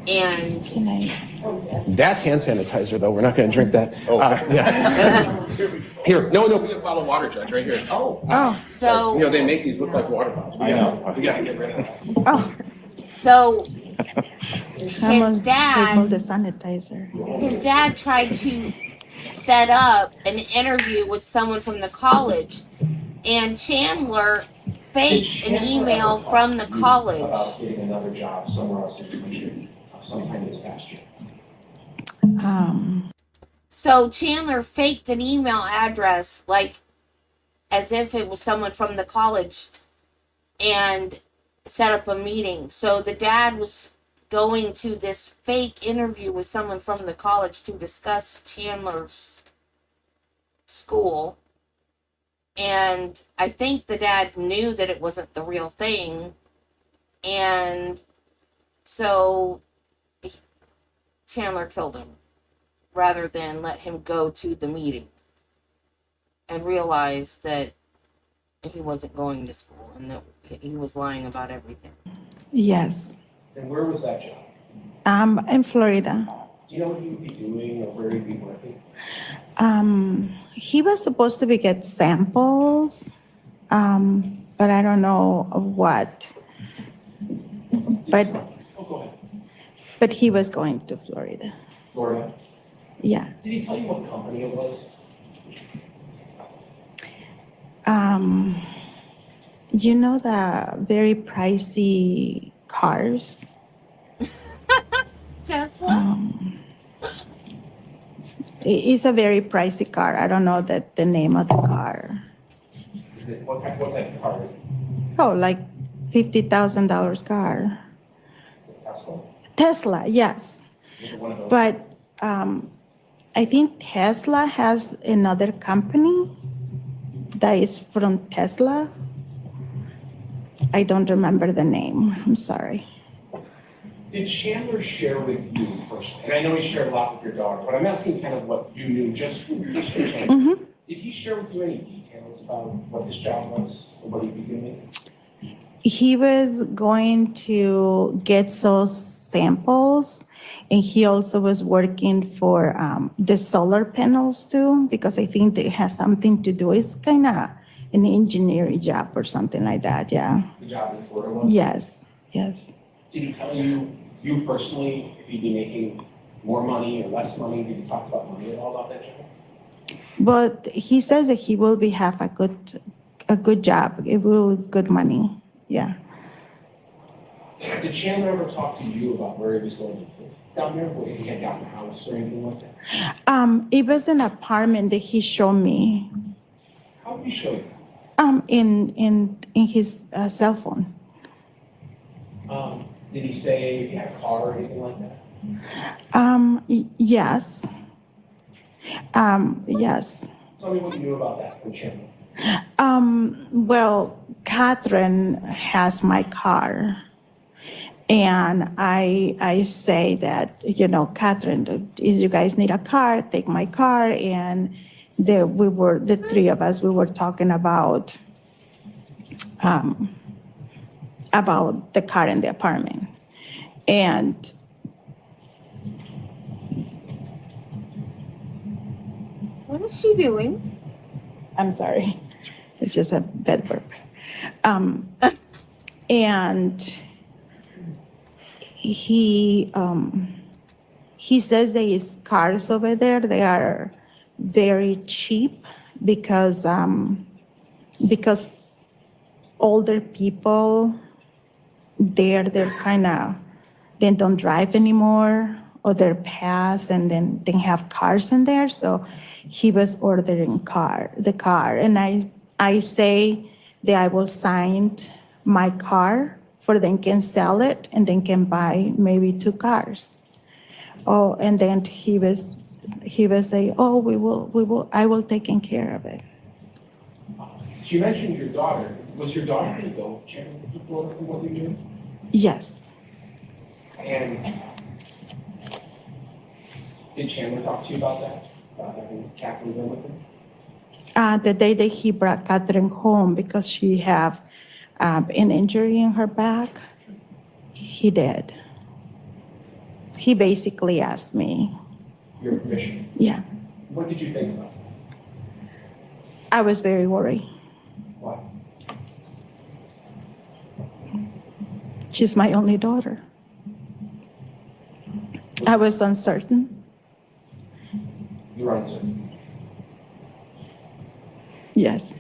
and That's hand sanitizer, though. We're not going to drink that. Yeah. Here, no, we have a bottle of water, Judge, right here. so they make these look like water bottles. I know. We got to get rid of that. so Someone's his dad taking the sanitizer. his dad tried to set up an interview with someone from the college, and Chandler faked an email from the college. About getting another job somewhere else in the country sometime this past year. So Chandler faked an email address, like as if it was someone from the college, and set up a meeting. So the dad was going to this fake interview with someone from the college to discuss Chandler's school. And I think the dad knew that it wasn't the real thing. And so Chandler killed him rather than let him go to the meeting and realize that he wasn't going to school and that he was lying about everything. Yes. And where was that job? In Florida. Do you know what he would be doing or where he'd be working? He was supposed to get samples, but I don't know of what. But But he was going to Florida. Florida? Yeah. Did he tell you what company it was? You know the very pricey cars? Tesla? It's a very pricey car. I don't know the name of the car. Is it, what type of car is it? Oh, like $50,000 car. Is it Tesla? Tesla, yes. Is it one of those? But I think Tesla has another company that is from Tesla. I don't remember the name. I'm sorry. Did Chandler share with you personally? And I know he shared a lot with your daughter, but I'm asking kind of what you knew just from Chandler. Did he share with you any details about what this job was or what he'd be doing? He was going to get those samples, and he also was working for the solar panels too, because I think it has something to do. It's kind of an engineering job or something like that. Yeah. The job in Florida was? Yes. Yes. Did he tell you personally, if he'd be making more money or less money? Did he talk about money at all about that job? But he says that he will be have a good job. It will good money. Yeah. Did Chandler ever talk to you about where he was going to live down there? Where he had gotten a house or anything like that? It was an apartment that he showed me. How did he show you? In his cell phone. Did he say if you had a car or anything like that? Yes. Yes. Tell me what you knew about that from Chandler. Well, Catherine has my car. And I say that, Catherine, if you guys need a car, take my car. And the three of us, we were talking about the car in the apartment. And What is she doing? I'm sorry, it's just a bed burp. And he says that his cars over there, they are very cheap because older people they're kind of, they don't drive anymore, or they're past, and then they have cars in there. So he was ordering the car. And I say that I will sign my car for them can sell it and then can buy maybe 2 cars. Oh, and then he was saying, oh, I will take care of it. So you mentioned your daughter. Was your daughter going to go to Florida from what you knew? Yes. And did Chandler talk to you about that? About having Catherine go with him? The day that he brought Catherine home because she have an injury in her back, he did. He basically asked me. Your permission? Yeah. What did you think about that? I was very worried. Why? She's my only daughter. I was uncertain. You were uncertain. Yes.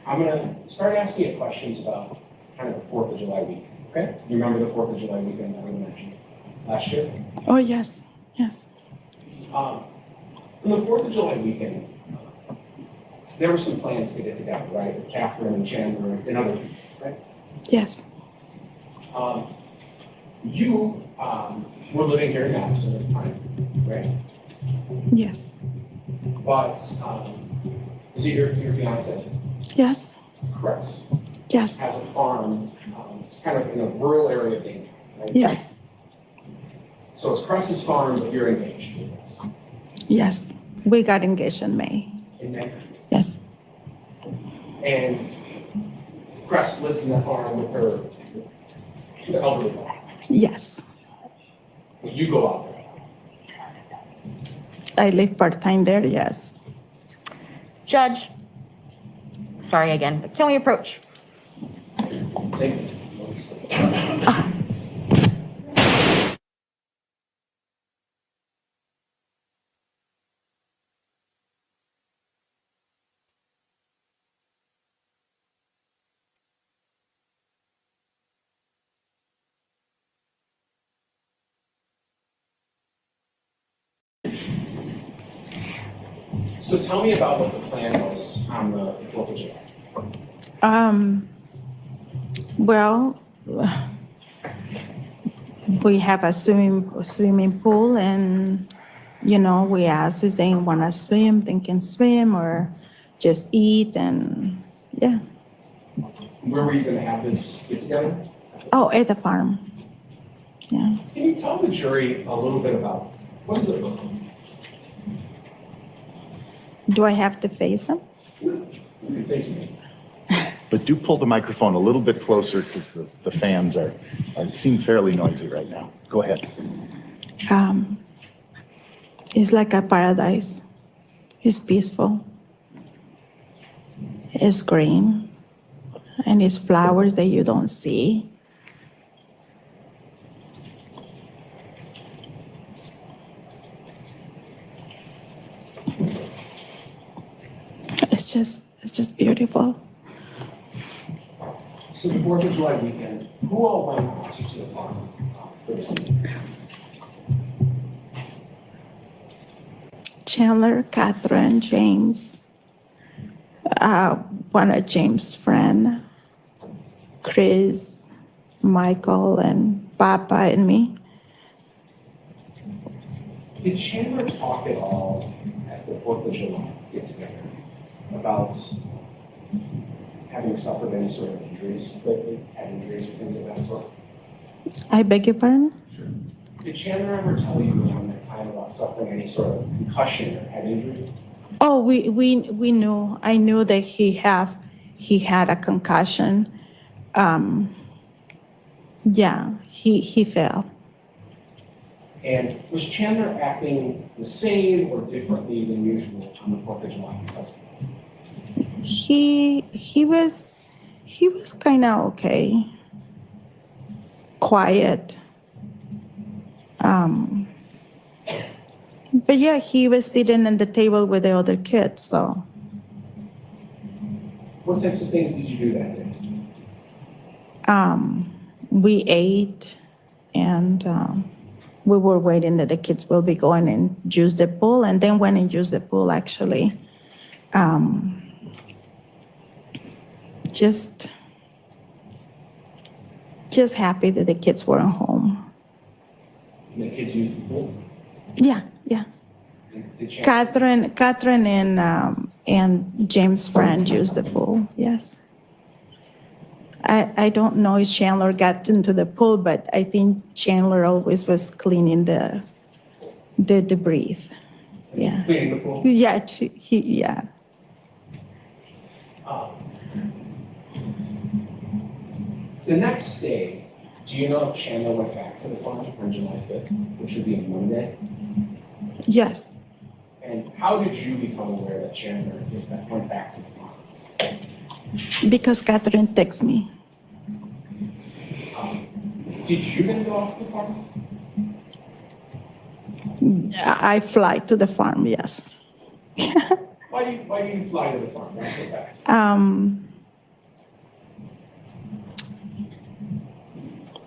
I'm going to start asking you questions about kind of the 4th of July weekend, okay? You remember the 4th of July weekend that we mentioned last year? Oh, yes, yes. On the 4th of July weekend, there were some plans to get together, right? With Catherine and Chandler and other people, right? Yes. You were living here in Madison at the time, right? Yes. But is it your fiance? Yes. Chris. Yes. Has a farm, kind of in a rural area of Dayton, right? Yes. So it's Chris's farm, but you're engaged with this. Yes. We got engaged in May. In May? Yes. And Chris lives in that farm with her, the elderly farm. Yes. You go out there. I live part-time there, yes. Judge, sorry again, but can we approach? So tell me about what the plan was on the 4th of July. Well, we have a swimming pool, and we ask if they want to swim, they can swim, or just eat, and yeah. Where were you going to have this get together? Oh, at the farm. Yeah. Can you tell the jury a little bit about what does it look like? Do I have to face them? You can face me. But do pull the microphone a little bit closer because the fans seem fairly noisy right now. Go ahead. It's like a paradise. It's peaceful. It's green. And it's flowers that you don't see. It's just beautiful. So the 4th of July weekend, who all went to the farm for this evening? Chandler, Catherine, James, one of James' friend, Chris, Michael, and Papa, and me. Did Chandler talk at all at the 4th of July get together about having suffered any sort of injuries lately, head injuries or things of that sort? I beg your pardon? Did Chandler ever tell you around that time about suffering any sort of concussion or head injury? Oh, we knew. I knew that he had a concussion. Yeah, he fell. And was Chandler acting the same or differently than usual on the 4th of July festival? He was kind of okay, quiet. But yeah, he was sitting at the table with the other kids. So. What types of things did you do that day? We ate, and we were waiting that the kids will be going and use the pool, and then went and used the pool actually. Just happy that the kids were home. And the kids used the pool? Yeah. Did Chandler- Catherine and James' friend used the pool, yes. I don't know if Chandler got into the pool, but I think Chandler always was cleaning the debris. Yeah. Cleaning the pool? Yeah, yeah. The next day, do you know if Chandler went back to the farm on July 5th, which would be a Monday? Yes. And how did you become aware that Chandler went back to the farm? Because Catherine texted me. Did you then go off to the farm? I fly to the farm, yes. Why do you fly to the farm? Why so fast?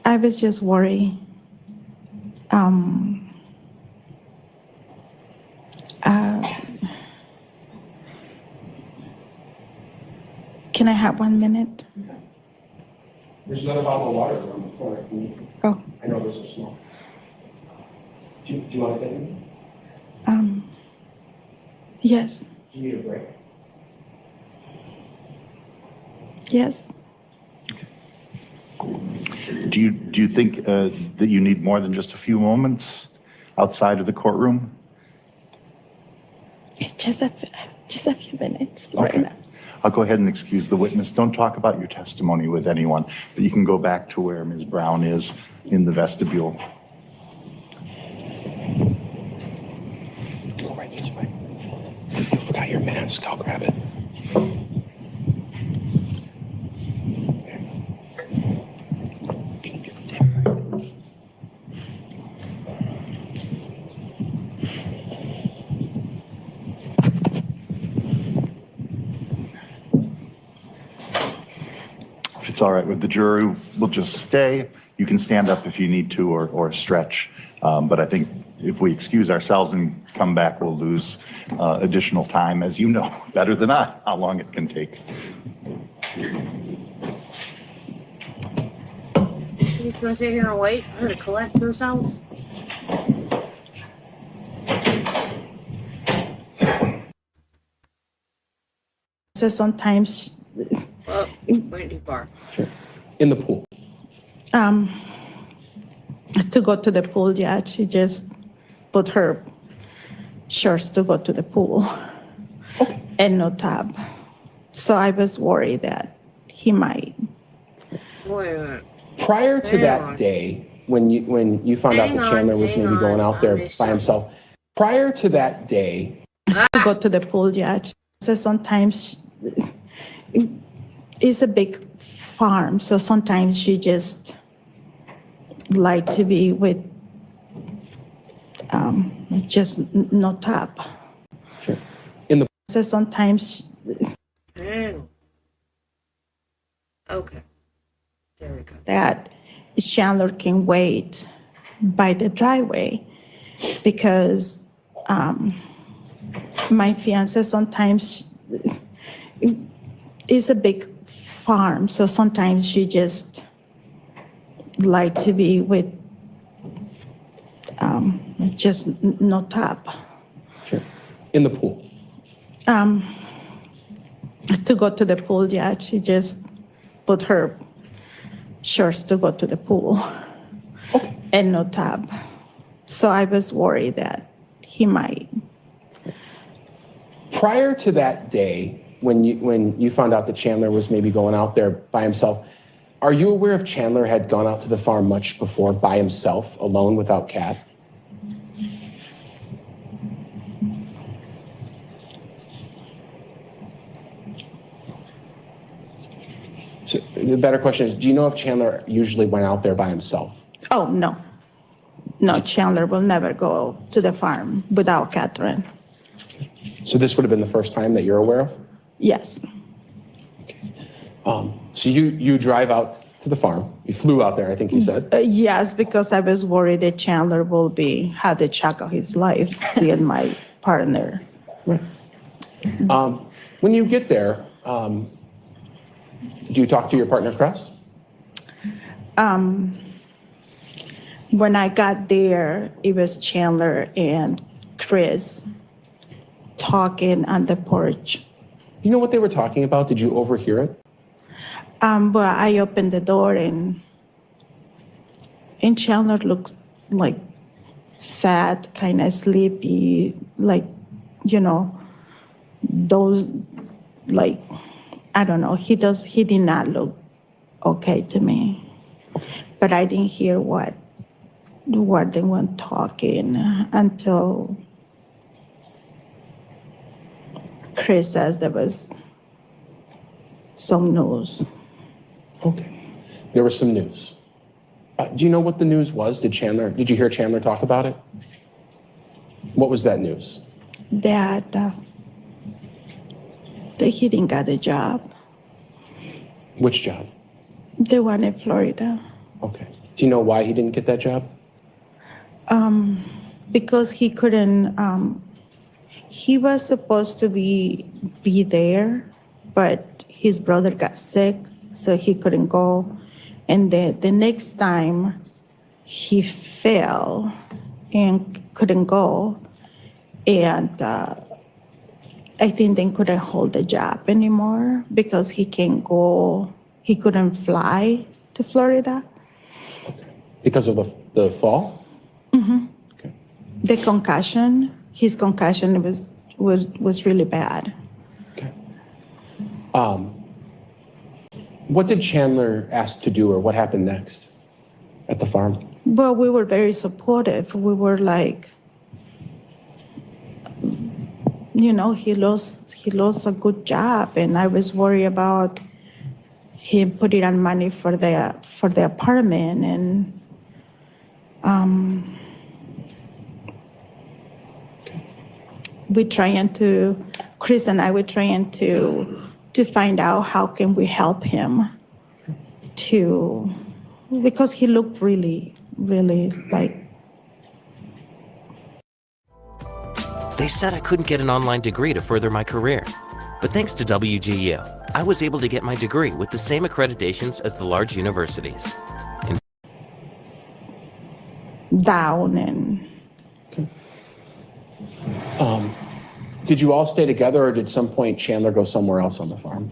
I was just worried. Can I have 1 minute? There's another bottle of water around the corner. Oh. I know those are small. Do you want to take them? Yes. Do you need a break? Yes. Do you think that you need more than just a few moments outside of the courtroom? Just a few minutes. Okay. Right now. I'll go ahead and excuse the witness. Don't talk about your testimony with anyone, but you can go back to where Ms. Brown is in the vestibule. Go right this way. You forgot your mask. I'll grab it. If it's all right with the jury, we'll just stay. You can stand up if you need to or stretch, but I think if we excuse ourselves and come back, we'll lose additional time, as you know better than I, how long it can take. You just gonna sit here and wait for her to collect herself? So sometimes Oh, went too far. Sure. In the pool. to go to the pool, yeah, she just put her shorts to go to the pool and no tub. So I was worried that he might. Wait a minute. Prior to that day, when you found out that Chandler was maybe going out there by himself, prior to that day, to go to the pool, yeah. So sometimes it's a big farm, so sometimes she just like to be with just no tub. Sure. In the so sometimes. Okay. There we go. That Chandler can wait by the driveway because my fiance sometimes is a big farm, so sometimes she just like to be with just no tub. Sure. In the pool. To go to the pool, yeah, she just put her shorts to go to the pool and no tub. So I was worried that he might. Prior to that day, when you found out that Chandler was maybe going out there by himself, are you aware if Chandler had gone out to the farm much before by himself, alone, without Kat? So the better question is, do you know if Chandler usually went out there by himself? Oh, no. No, Chandler will never go to the farm without Catherine. So this would have been the first time that you're aware of? Yes. So you drive out to the farm. You flew out there, I think you said. Yes, because I was worried that Chandler will had the shock of his life seeing my partner. When you get there, do you talk to your partner, Chris? When I got there, it was Chandler and Chris talking on the porch. You know what they were talking about? Did you overhear it? But I opened the door and Chandler looked like sad, kind of sleepy, like, those, like, I don't know, he did not look okay to me. But I didn't hear what they were talking until Chris says there was some news. Okay. There was some news. Do you know what the news was? Did you hear Chandler talk about it? What was that news? That he didn't get a job. Which job? The one in Florida. Okay. Do you know why he didn't get that job? Because he couldn't, he was supposed to be there, but his brother got sick, so he couldn't go. And the next time he fell and couldn't go, and I think they couldn't hold the job anymore because he can't go, he couldn't fly to Florida. Because of the fall? Mm-hmm. Okay. The concussion, his concussion was really bad. Okay. What did Chandler ask to do, or what happened next at the farm? Well, we were very supportive. We were like, he lost a good job, and I was worried about him putting on money for the apartment, and Chris and I were trying to find out how can we help him because he looked really, really like They said I couldn't get an online degree to further my career. But thanks to WGU, I was able to get my degree with the same accreditations as the large universities. Down and Did you all stay together, or did some point Chandler go somewhere else on the farm?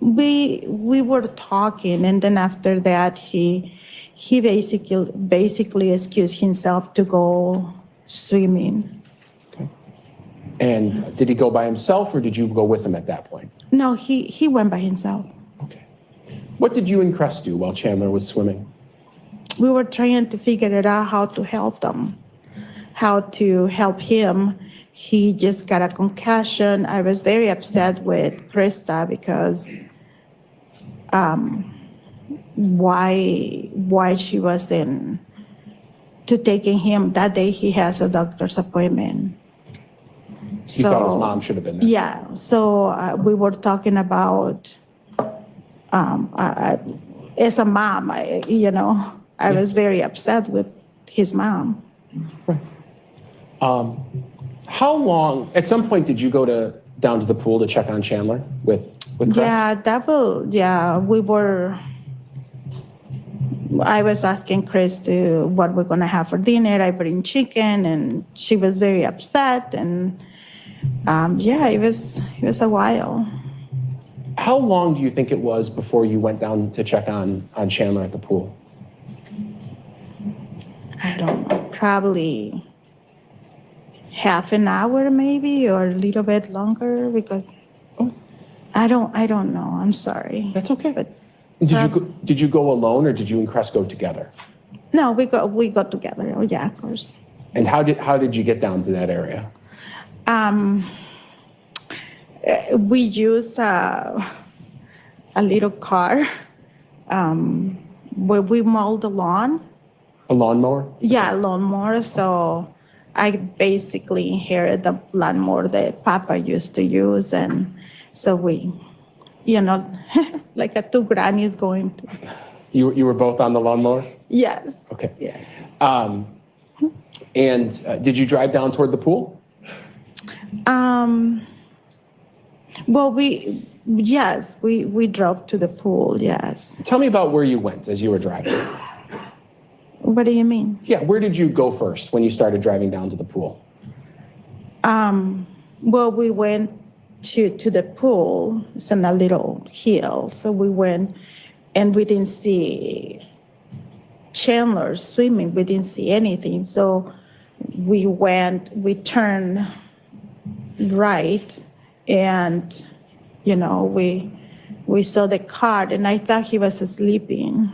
we were talking, and then after that he basically excused himself to go swimming. And did he go by himself, or did you go with him at that point? No, he went by himself. What did you and Crest do while Chandler was swimming? We were trying to figure it out how to help them, how to help him. He just got a concussion. I was very upset with Krista because why she wasn't to taking him that day. He has a doctor's appointment. He thought his mom should have been there. Yeah, so we were talking about, as a mom, I was very upset with his mom. How long, at some point, did you go down to the pool to check on Chandler with Crest? Yeah, I was asking Chris what we're gonna have for dinner. I bring chicken, and she was very upset, and it was a while. How long do you think it was before you went down to check on Chandler at the pool? I don't know, probably half an hour maybe, or a little bit longer, because I don't know. I'm sorry. That's okay. But did you go alone, or did you and Crest go together? No, we go together. Oh yeah, of course. And how did you get down to that area? We use a little car where we mow the lawn. A lawnmower? Yeah, a lawnmower. So I basically inherited the lawnmower that Papa used to use, and so we, like a two grannies going to. You were both on the lawnmower? Yes. Okay. Yes. And did you drive down toward the pool? Well, we drove to the pool. Yes. Tell me about where you went as you were driving. What do you mean? Yeah, where did you go first when you started driving down to the pool? Well, we went to the pool. It's on a little hill. So we went, and we didn't see Chandler swimming. We didn't see anything. So we turned right, and, we saw the car, and I thought he was sleeping.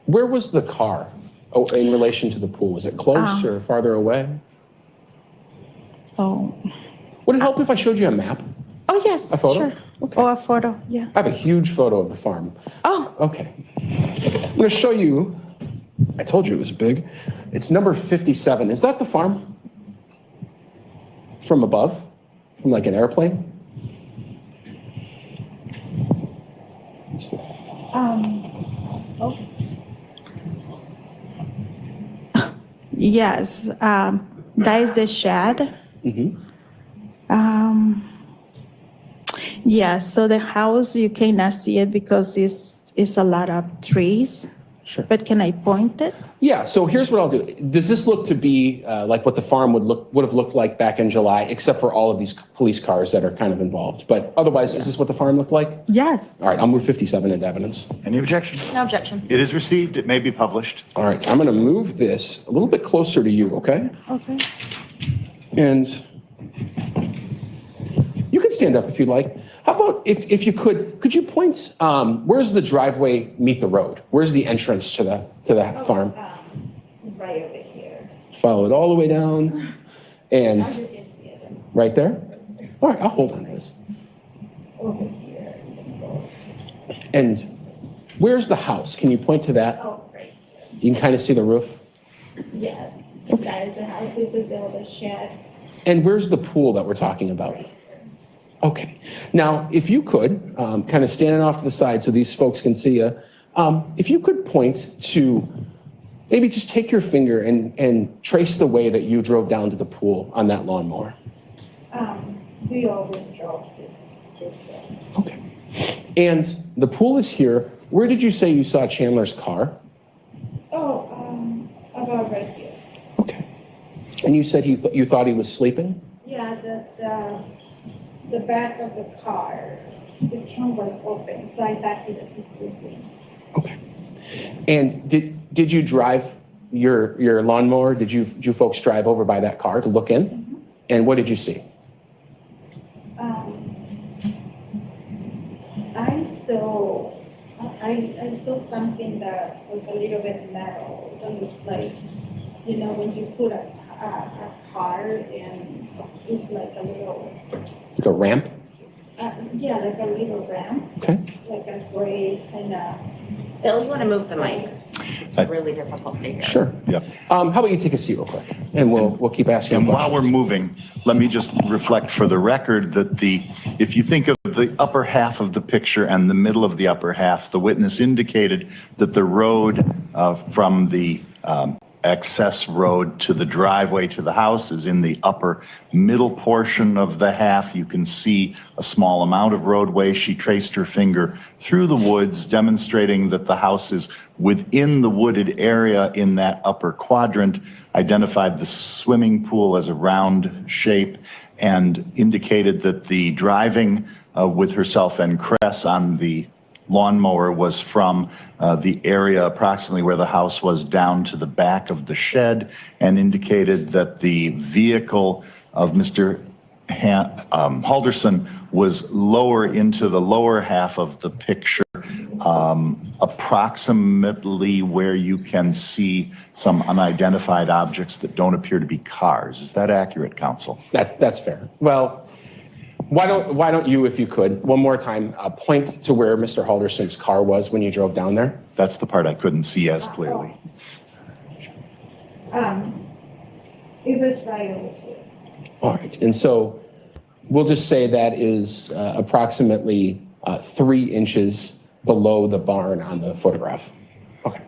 Where was the car in relation to the pool? Was it close or farther away? Oh. Would it help if I showed you a map? Oh, yes. A photo? Sure. Oh, a photo, yeah. I have a huge photo of the farm. Oh. Okay. I'm going to show you. I told you it was big. It's number 57. Is that the farm? From above? From like an airplane? Yes, that is the shed. Yeah, so the house, you cannot see it because it's a lot of trees. Sure. But can I point it? Yeah, so here's what I'll do. Does this look to be like what the farm would have looked like back in July, except for all of these police cars that are kind of involved? But otherwise, is this what the farm looked like? Yes. All right, I'll move 57 into evidence. Any objections? No objection. It is received. It may be published. All right, so I'm going to move this a little bit closer to you, okay? Okay. And you can stand up if you'd like. How about if you could you point, where's the driveway meet the road? Where's the entrance to the farm? Right over here. Follow it all the way down, and right there? All right, I'll hold on to this. Over here. And where's the house? Can you point to that? Oh, right here. You can kind of see the roof. Yes. That is the house. This is the other shed. And where's the pool that we're talking about? Okay. Now, if you could, kind of standing off to the side so these folks can see you, if you could point to maybe just take your finger and trace the way that you drove down to the pool on that lawnmower. We always drove this way. Okay. And the pool is here. Where did you say you saw Chandler's car? About right here. Okay. And you said you thought he was sleeping? Yeah, the back of the car, the trunk was open, so I thought he was sleeping. And did you drive your lawnmower? Did you folks drive over by that car to look in? Mm-hmm. And what did you see? I saw something that was a little bit metal. That looks like, when you put a car and it's like a little. Like a ramp? Yeah, like a little ramp. Okay. Like a gray kind of. Bill, you want to move the mic? It's really difficult to hear. Sure. Yep. How about you take a seat real quick, and we'll keep asking And questions. while we're moving, let me just reflect for the record that if you think of the upper half of the picture and the middle of the upper half, the witness indicated that the road from the access road to the driveway to the house is in the upper middle portion of the half. You can see a small amount of roadway. She traced her finger through the woods, demonstrating that the house is within the wooded area in that upper quadrant, identified the swimming pool as a round shape, and indicated that the driving with herself and Kress on the lawnmower was from the area approximately where the house was down to the back of the shed, and indicated that the vehicle of Mr. Halderson was lower into the lower half of the picture, approximately where you can see some unidentified objects that don't appear to be cars. Is that accurate, counsel? That's fair. Well, why don't you, if you could, one more time, point to where Mr. Halderson's car was when you drove down there? That's the part I couldn't see as clearly. It was right over here. All right. And so we'll just say that is approximately 3 inches below the barn on the photograph. Okay.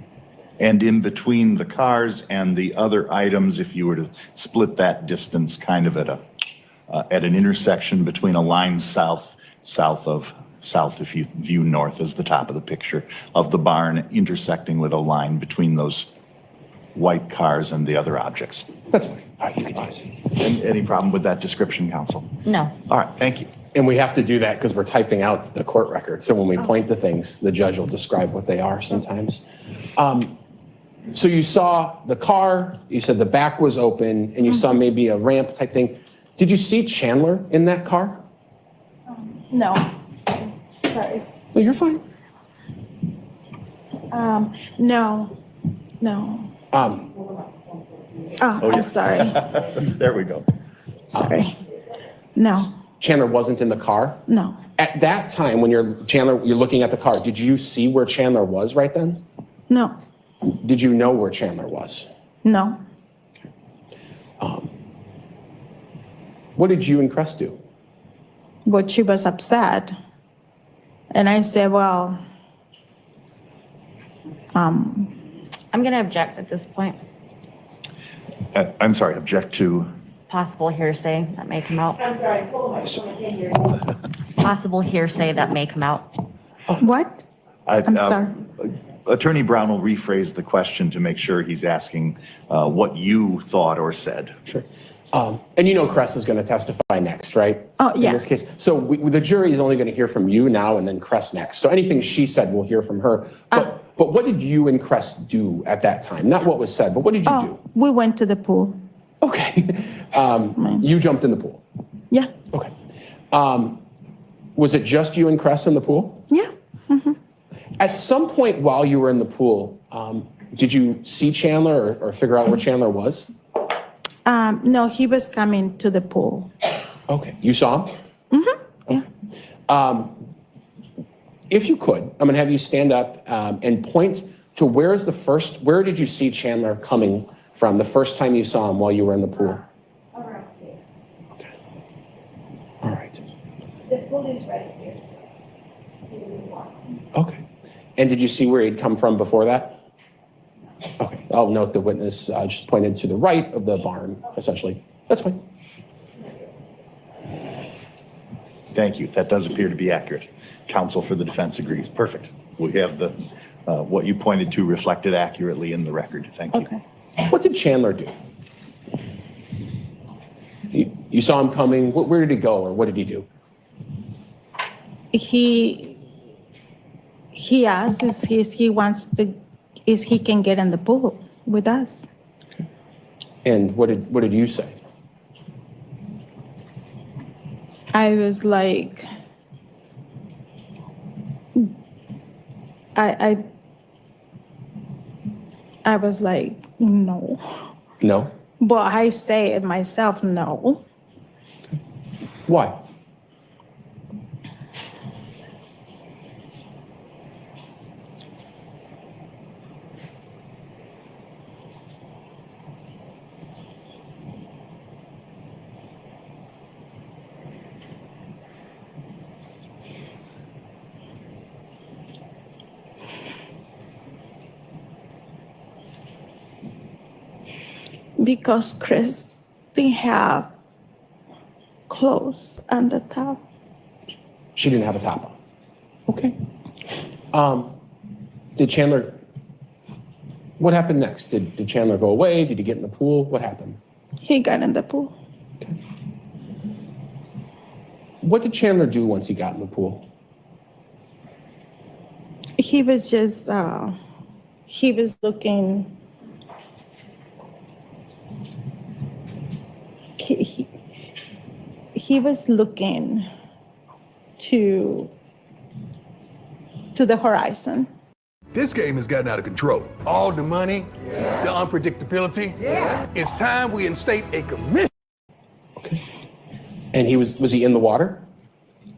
And in between the cars and the other items, if you were to split that distance kind of at an intersection between a line south if you view north as the top of the picture of the barn, intersecting with a line between those white cars and the other objects. That's fine. All right, you can take a seat. Any problem with that description, counsel? No. All right, thank you. And we have to do that because we're typing out the court record. So when we point to things, the judge will describe what they are sometimes. So you saw the car, you said the back was open, and you saw maybe a ramp type thing. Did you see Chandler in that car? No. Sorry. No, you're fine. No. I'm sorry. There we go. Sorry. No. Chandler wasn't in the car? No. At that time, when you're looking at the car, did you see where Chandler was right then? No. Did you know where Chandler was? No. What did you and Kress do? But she was upset. And I said, well, I'm going to object at this point. I'm sorry, object to? Possible hearsay that may come out. I'm sorry, hold on, I can't hear you. Possible hearsay that may come out. What? I'm sorry. Attorney Brown will rephrase the question to make sure he's asking what you thought or said. Sure. And you know Kress is going to testify next, right? Oh, yeah. In this case. So the jury is only going to hear from you now and then Kress next. So anything she said, we'll hear from her. But what did you and Kress do at that time? Not what was said, but what did you do? We went to the pool. Okay. You jumped in the pool? Yeah. Okay. Was it just you and Kress in the pool? Yeah. Mm-hmm. At some point while you were in the pool, did you see Chandler or figure out where Chandler was? No, he was coming to the pool. Okay. You saw him? Mm-hmm. Yeah. If you could, I'm going to have you stand up and point to where did you see Chandler coming from the first time you saw him while you were in the pool? Around here. Okay. All right. The pool is right here, so he was walking. Okay. And did you see where he'd come from before that? Okay. I'll note the witness just pointed to the right of the barn, essentially. That's fine. Thank you. That does appear to be accurate. Counsel for the defense agrees. Perfect. We have the what you pointed to reflected accurately in the record. Thank you. Okay. What did Chandler do? You saw him coming. Where did he go, or what did he do? He asked if he can get in the pool with us. And what did you say? I was like, I was like, no. No. But I say it myself, no. Why? Because Chris didn't have clothes on the top. She didn't have a top on. Okay. Did Chandler, what happened next? Did Chandler go away? Did he get in the pool? What happened? He got in the pool. Okay. What did Chandler do once he got in the pool? He was just, he was looking, he was looking to the horizon. This game has gotten out of control. All the money, the unpredictability. It's time we instate a commission. Okay. And was he in the water?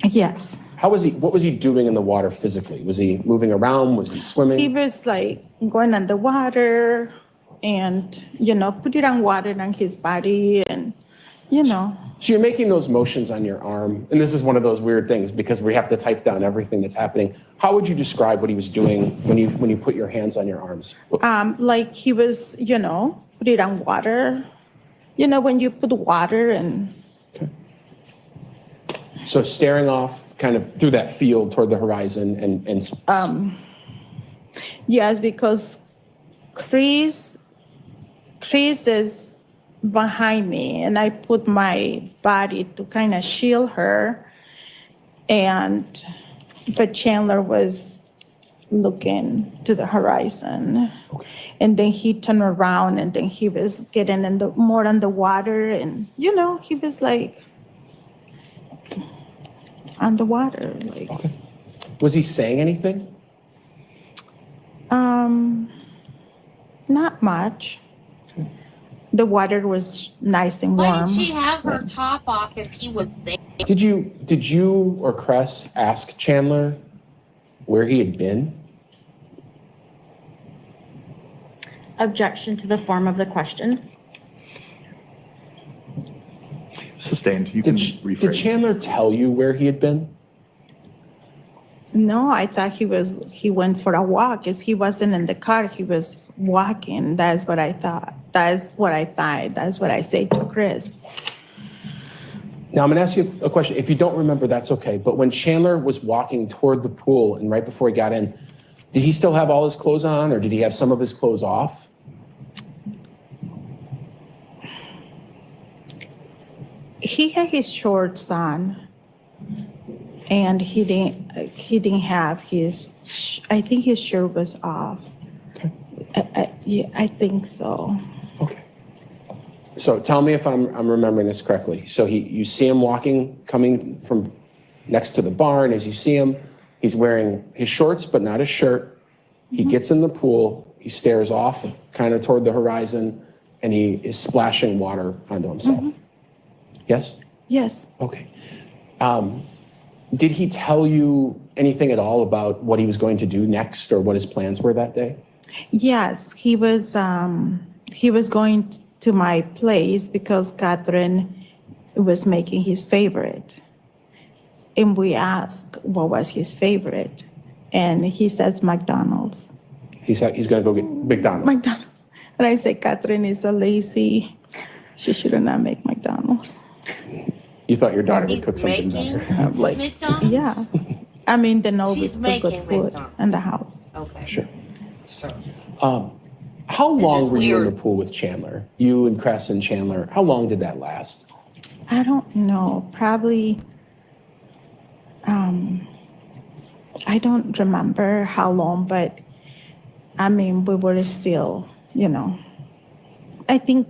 Yes. What was he doing in the water physically? Was he moving around? Was he swimming? He was like going underwater and, putting on water on his body and, So you're making those motions on your arm, and this is one of those weird things because we have to type down everything that's happening. How would you describe what he was doing when you put your hands on your arms? Like he was, putting on water. When you put water and. Okay. So staring off kind of through that field toward the horizon and. Yes, because Chris is behind me and I put my body to kind of shield her but Chandler was looking to the horizon. Okay. And then he turned around and then he was getting more underwater and he was like underwater like. Okay. Was he saying anything? Not much. The water was nice and warm. Why did she have her top off if he was there? Did you or Cress ask Chandler where he had been? Objection to the form of the question. Sustained. You can rephrase. Did Chandler tell you where he had been? No, I thought he went for a walk. As he wasn't in the car, he was walking. That's what I thought. That's what I said to Chris. Now I'm gonna ask you a question. If you don't remember, that's okay. But when Chandler was walking toward the pool and right before he got in, did he still have all his clothes on or did he have some of his clothes off? He had his shorts on. And he didn't have his, I think his shirt was off. Okay. I think so. Okay. So tell me if I'm remembering this correctly. So you see him coming from next to the barn. As you see him, he's wearing his shorts, but not his shirt. He gets in the pool. He stares off kind of toward the horizon and he is splashing water onto himself. Mm-hmm. Yes? Yes. Okay. Did he tell you anything at all about what he was going to do next or what his plans were that day? Yes, he was going to my place because Catherine was making his favorite. And we asked what was his favorite. And he says McDonald's. He's going to go get McDonald's. McDonald's. And I say, Catherine is a lazy. She should not make McDonald's. You thought your daughter would cook something making better. I'm like, McDonald's? yeah. I mean, they know we She's cook good making food McDonald's. in the house. Okay. Sure. Sure. How long is were you in the weird. pool with Chandler? You and Cress and Chandler, how long did that last? I don't know. Probably, I don't remember how long, but I mean, we were still, I think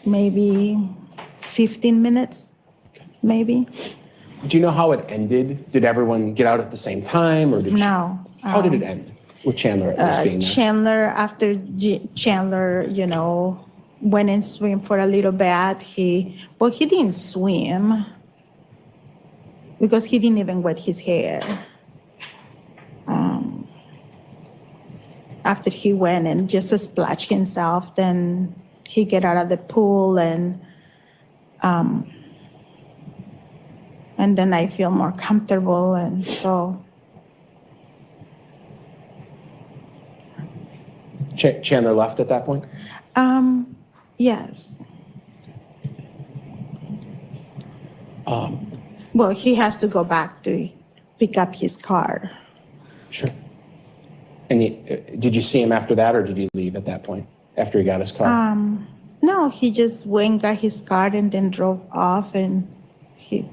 maybe 15 minutes, maybe. Do you know how it ended? Did everyone get out at the same time, or did No. How did it end with Chandler at least being there? Chandler, after Chandler, went and swim for a little bit. He didn't swim because he didn't even wet his hair. After he went and just splashed himself, then he get out of the pool and then I feel more comfortable, and so. Chandler left at that point? Yes. Well, he has to go back to pick up his car. Sure. And did you see him after that, or did he leave at that point, after he got his car? No, he just went, got his car, and then drove off, and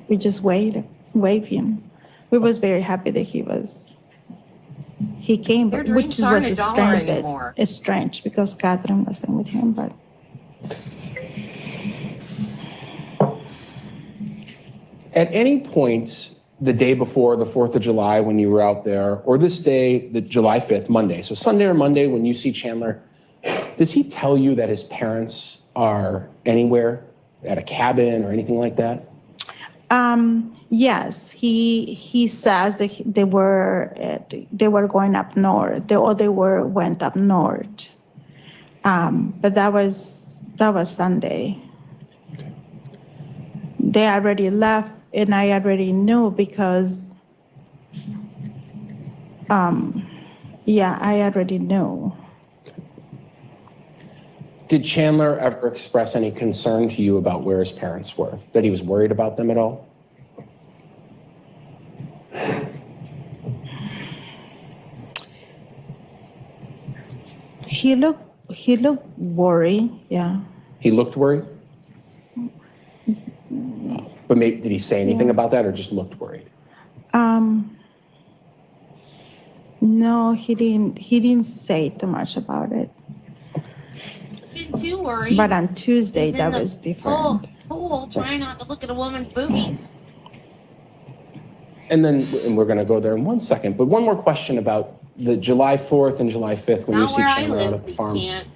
we just waved him. We was very happy that he came, Their which drinks aren't was $1 strange. anymore. It's strange because Catherine wasn't with him, but. At any point the day before the 4th of July when you were out there, or this day, the July 5th, Monday, so Sunday or Monday when you see Chandler, does he tell you that his parents are anywhere, at a cabin or anything like that? Yes, he says that they were going up north. They went up north. But that was Sunday. Okay. They already left, and I already knew because, I already knew. Did Chandler ever express any concern to you about where his parents were? That he was worried about them at all? He looked worried, yeah. He looked worried? But maybe, did he say anything about that, or just looked worried? No, he didn't say too much about it. Been too worried. But on Tuesday, He's in that the was different. Pool, trying not to look at a woman's boobies. And we're going to go there in 1 second, but one more question about the July 4th and July 5th when you Not see where I Chandler out live, at the we farm. can't.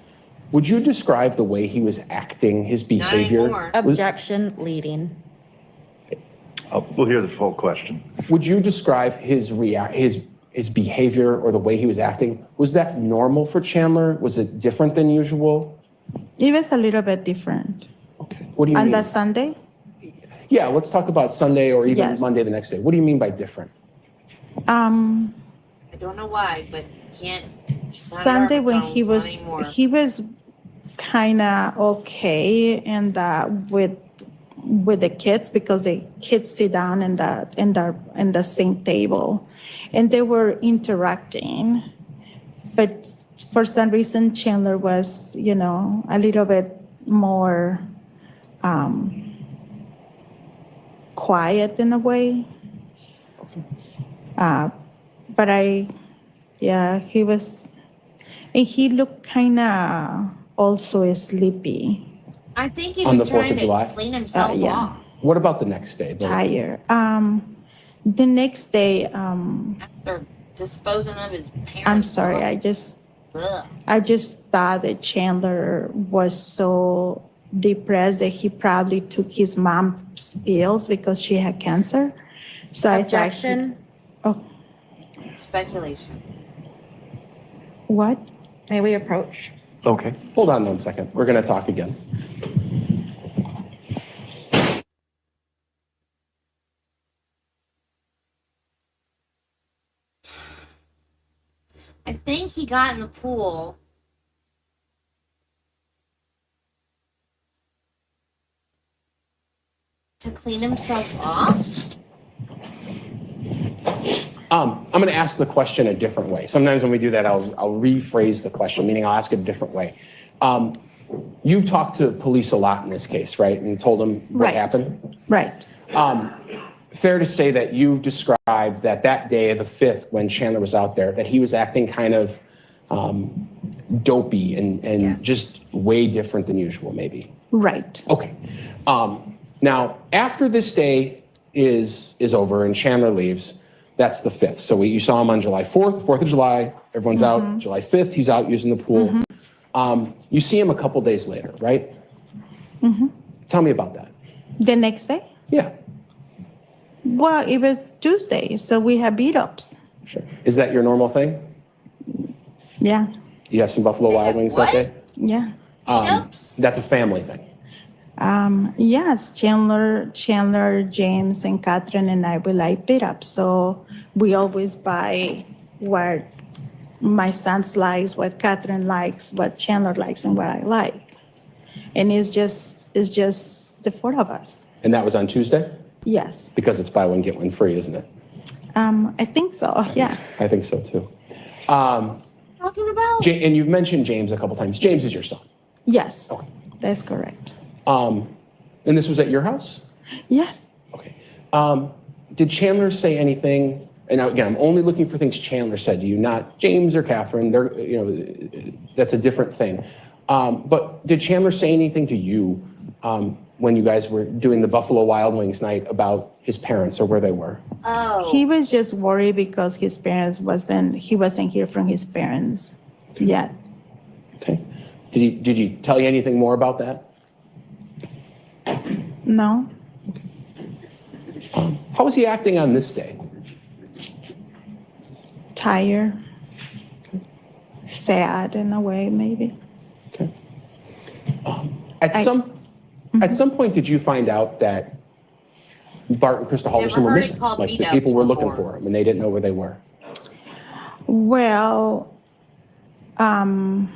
Would you describe the way he was acting, his behavior? anymore. Objection, leading. We'll hear the full question. Would you describe his behavior or the way he was acting? Was that normal for Chandler? Was it different than usual? It was a little bit different. Okay. What do you On mean? that Sunday? Yeah, let's talk about Sunday or even Yes. Monday the next day. What do you mean by different? I don't know why, but can't. Sunday when he was kind of okay, and with the kids, because the kids sit down in the same table, and they were interacting, but for some reason Chandler was a little bit more quiet in a way. But he was, and he looked kind of also sleepy. I think he On was the 4th trying of July? to clean himself Yeah. off What about the next day? Tired. The next day, after disposing of his parents. I'm sorry, Ugh. I just thought that Chandler was so depressed that he probably took his mom's pills because she had cancer. So Objection. Speculation. What? May we approach? Okay. Hold on 1 second. We're going to talk again. I think he got in the pool to clean himself off? I'm going to ask the question a different way. Sometimes when we do that, I'll rephrase the question, meaning I'll ask it a different way. You've talked to police a lot in this case, right? And told them what happened? Right. Fair to say that you described that day, the 5th, when Chandler was out there, that he was acting kind of dopey and just way different than usual, maybe? Right. Okay. Now, after this day is over and Chandler leaves, that's the 5th. So you saw him on July 4th, 4th of July, everyone's out. July 5th, he's out using the pool. You see him a couple days later, right? Tell me about that. The next day? Yeah. Well, it was Tuesday, so we had beat-ups. Sure. Is that your normal thing? Yeah. You have some Buffalo Wild Wings that day? Yeah. That's a family thing. Yes, Chandler, James, and Catherine and I, we like beat-ups. So we always buy what my son likes, what Catherine likes, what Chandler likes, and what I like. And it's just the 4 of us. And that was on Tuesday? Yes. Because it's buy one, get one free, isn't it? I think so, yeah. I think so too. Talking about? And you've mentioned James a couple times. James is your son? Yes, that's correct. And this was at your house? Yes. Okay. Did Chandler say anything? And now, again, I'm only looking for things Chandler said to you, not James or Catherine. They're, that's a different thing. But did Chandler say anything to you when you guys were doing the Buffalo Wild Wings night about his parents or where they were? Oh. He was just worried because his parents he wasn't here from his parents yet. Okay. Did he tell you anything more about that? No. How was he acting on this day? Tired. Sad in a way, maybe. Okay. At some point, did you find out that Bart and Krista Halderson were missing? Like the people were looking for them and they didn't know where they were? Well, 2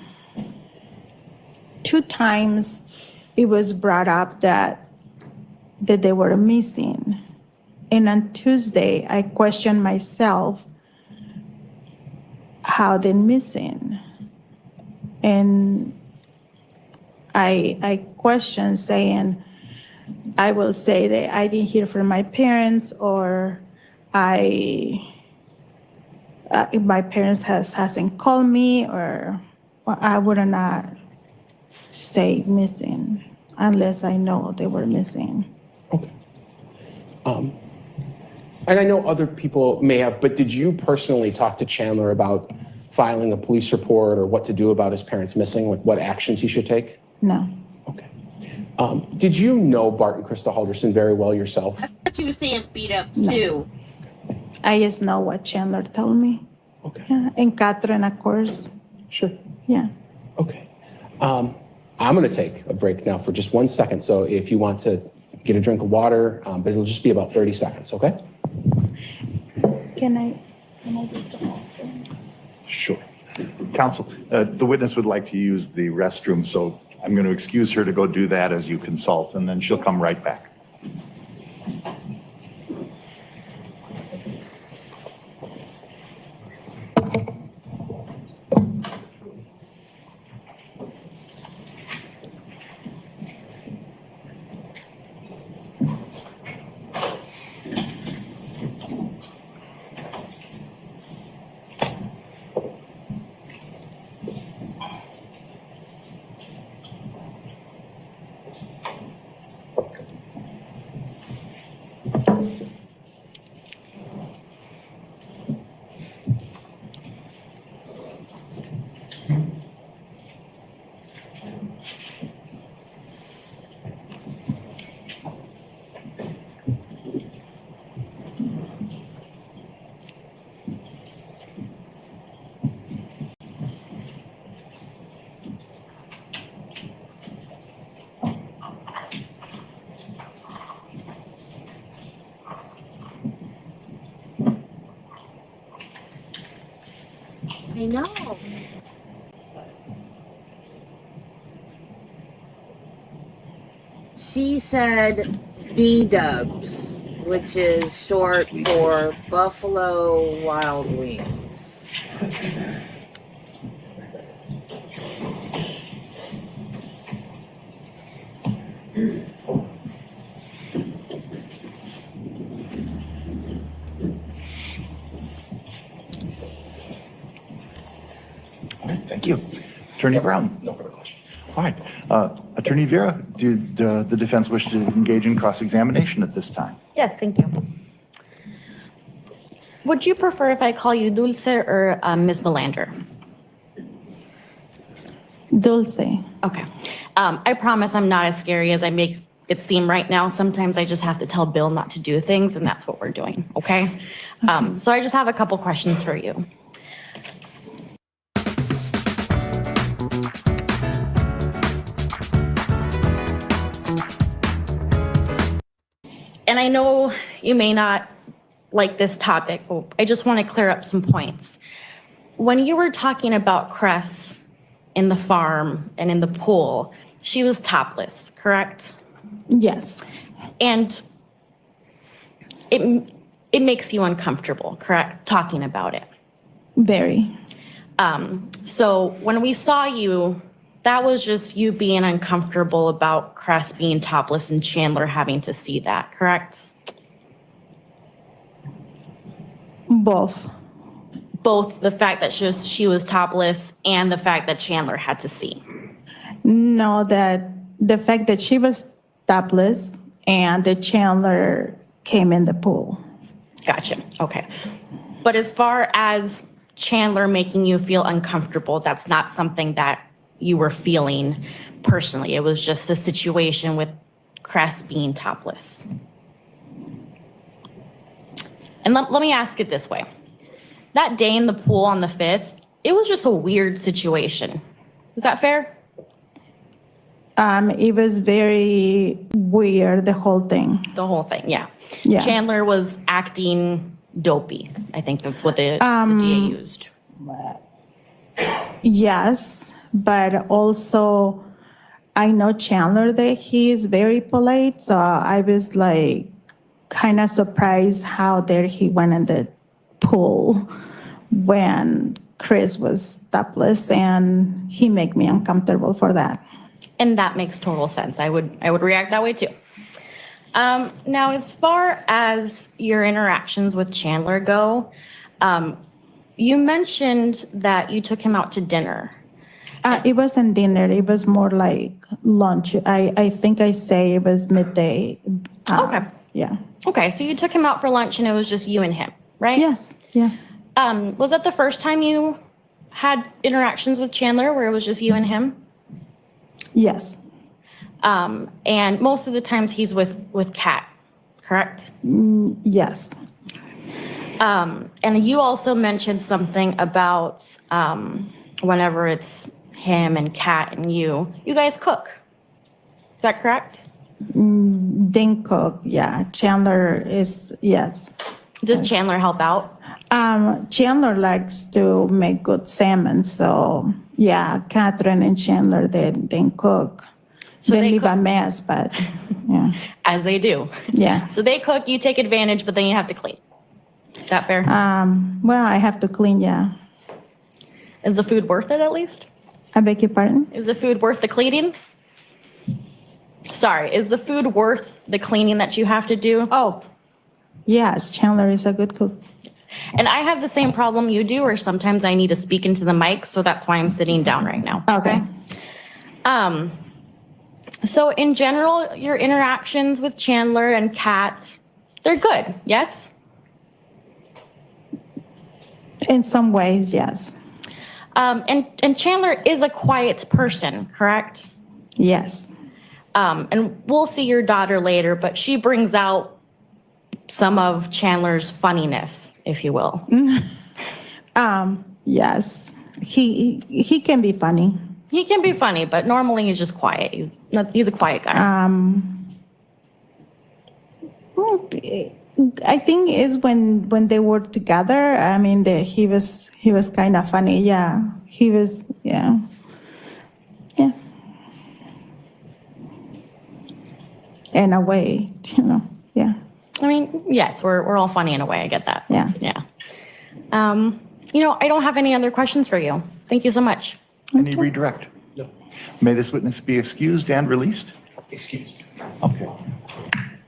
times it was brought up that they were missing. And on Tuesday, I questioned myself how they're missing. And I questioned saying, I will say that I didn't hear from my parents, or my parents hasn't called me, or I would not say missing unless I know they were missing. Okay. And I know other people may have, but did you personally talk to Chandler about filing a police report or what to do about his parents missing, like what actions he should take? No. Did you know Bart and Krista Halderson very well yourself? I thought you were saying beat-ups No. too. I just know what Chandler told me. Okay. Yeah. And Catherine, of course. Sure. Yeah. Okay. I'm going to take a break now for just 1 second. So if you want to get a drink of water, but it'll just be about 30 seconds, okay? Can I use the bathroom? Sure. Counsel, the witness would like to use the restroom, so I'm going to excuse her to go do that as you consult, and then she'll come right back. I know. She said B-dubs, which is short for Buffalo Wild Wings. All right, thank you. Attorney Brown? No further questions. All right. Attorney Vera, do the defense wish to engage in cross-examination at this time? Yes, thank you. Would you prefer if I call you Dulce or Ms. Belanger? Dulce. Okay. I promise I'm not as scary as I make it seem right now. Sometimes I just have to tell Bill not to do things, and that's what we're doing, okay? So I just have a couple questions for you. And I know you may not like this topic, but I just want to clear up some points. When you were talking about Cress in the farm and in the pool, she was topless, correct? Yes. And it makes you uncomfortable, correct? Talking about it. Very. So when we saw you, that was just you being uncomfortable about Cress being topless and Chandler having to see that, correct? Both. Both the fact that she was topless and the fact that Chandler had to see. No, that the fact that she was topless and that Chandler came in the pool. Gotcha. Okay. But as far as Chandler making you feel uncomfortable, that's not something that you were feeling personally. It was just the situation with Cress being topless. And let me ask it this way. That day in the pool on the 5th, it was just a weird situation. Is that fair? It was very weird, the whole thing. The whole thing, yeah. Yeah. Chandler was acting dopey. I think that's what the DA used. Yes, but also I know Chandler that he is very polite, so I was like kind of surprised how there he went in the pool when Chris was topless, and he made me uncomfortable for that. And that makes total sense. I would react that way too. Now, as far as your interactions with Chandler go, you mentioned that you took him out to dinner. It wasn't dinner. It was more like lunch. I think I say it was midday. Okay. Yeah. Okay, so you took him out for lunch and it was just you and him, right? Yes. Yeah. Was that the first time you had interactions with Chandler where it was just you and him? Yes. And most of the times he's with Kat, correct? Yes. And you also mentioned something about whenever it's him and Kat and you guys cook. Is that correct? Didn't cook. Yeah. Chandler is, yes. Does Chandler help out? Chandler likes to make good salmon. So yeah, Catherine and Chandler, they didn't cook. So they they leave a mess, but yeah. As they do. Yeah. So they cook, you take advantage, but then you have to clean. Is that fair? Well, I have to clean, yeah. Is the food worth it at least? I beg your pardon? Is the food worth the cleaning? Sorry, is the food worth the cleaning that you have to do? Oh, yes, Chandler is a good cook. And I have the same problem you do, or sometimes I need to speak into the mic, so that's why I'm sitting down right now. Okay. So in general, your interactions with Chandler and Kat, they're good, yes? In some ways, yes. And Chandler is a quiet person, correct? Yes. And we'll see your daughter later, but she brings out some of Chandler's funniness, if you will. Yes. He can be funny. He can be funny, but normally he's just quiet. He's a quiet guy. Well, I think is when they were together. I mean, he was kind of funny. Yeah, he was. Yeah, yeah. in a way, yeah. I mean, yes, we're all funny in a way. I get that. Yeah. Yeah. I don't have any other questions for you. Thank you so much. Any redirect? No. May this witness be excused and released? Excused. Okay.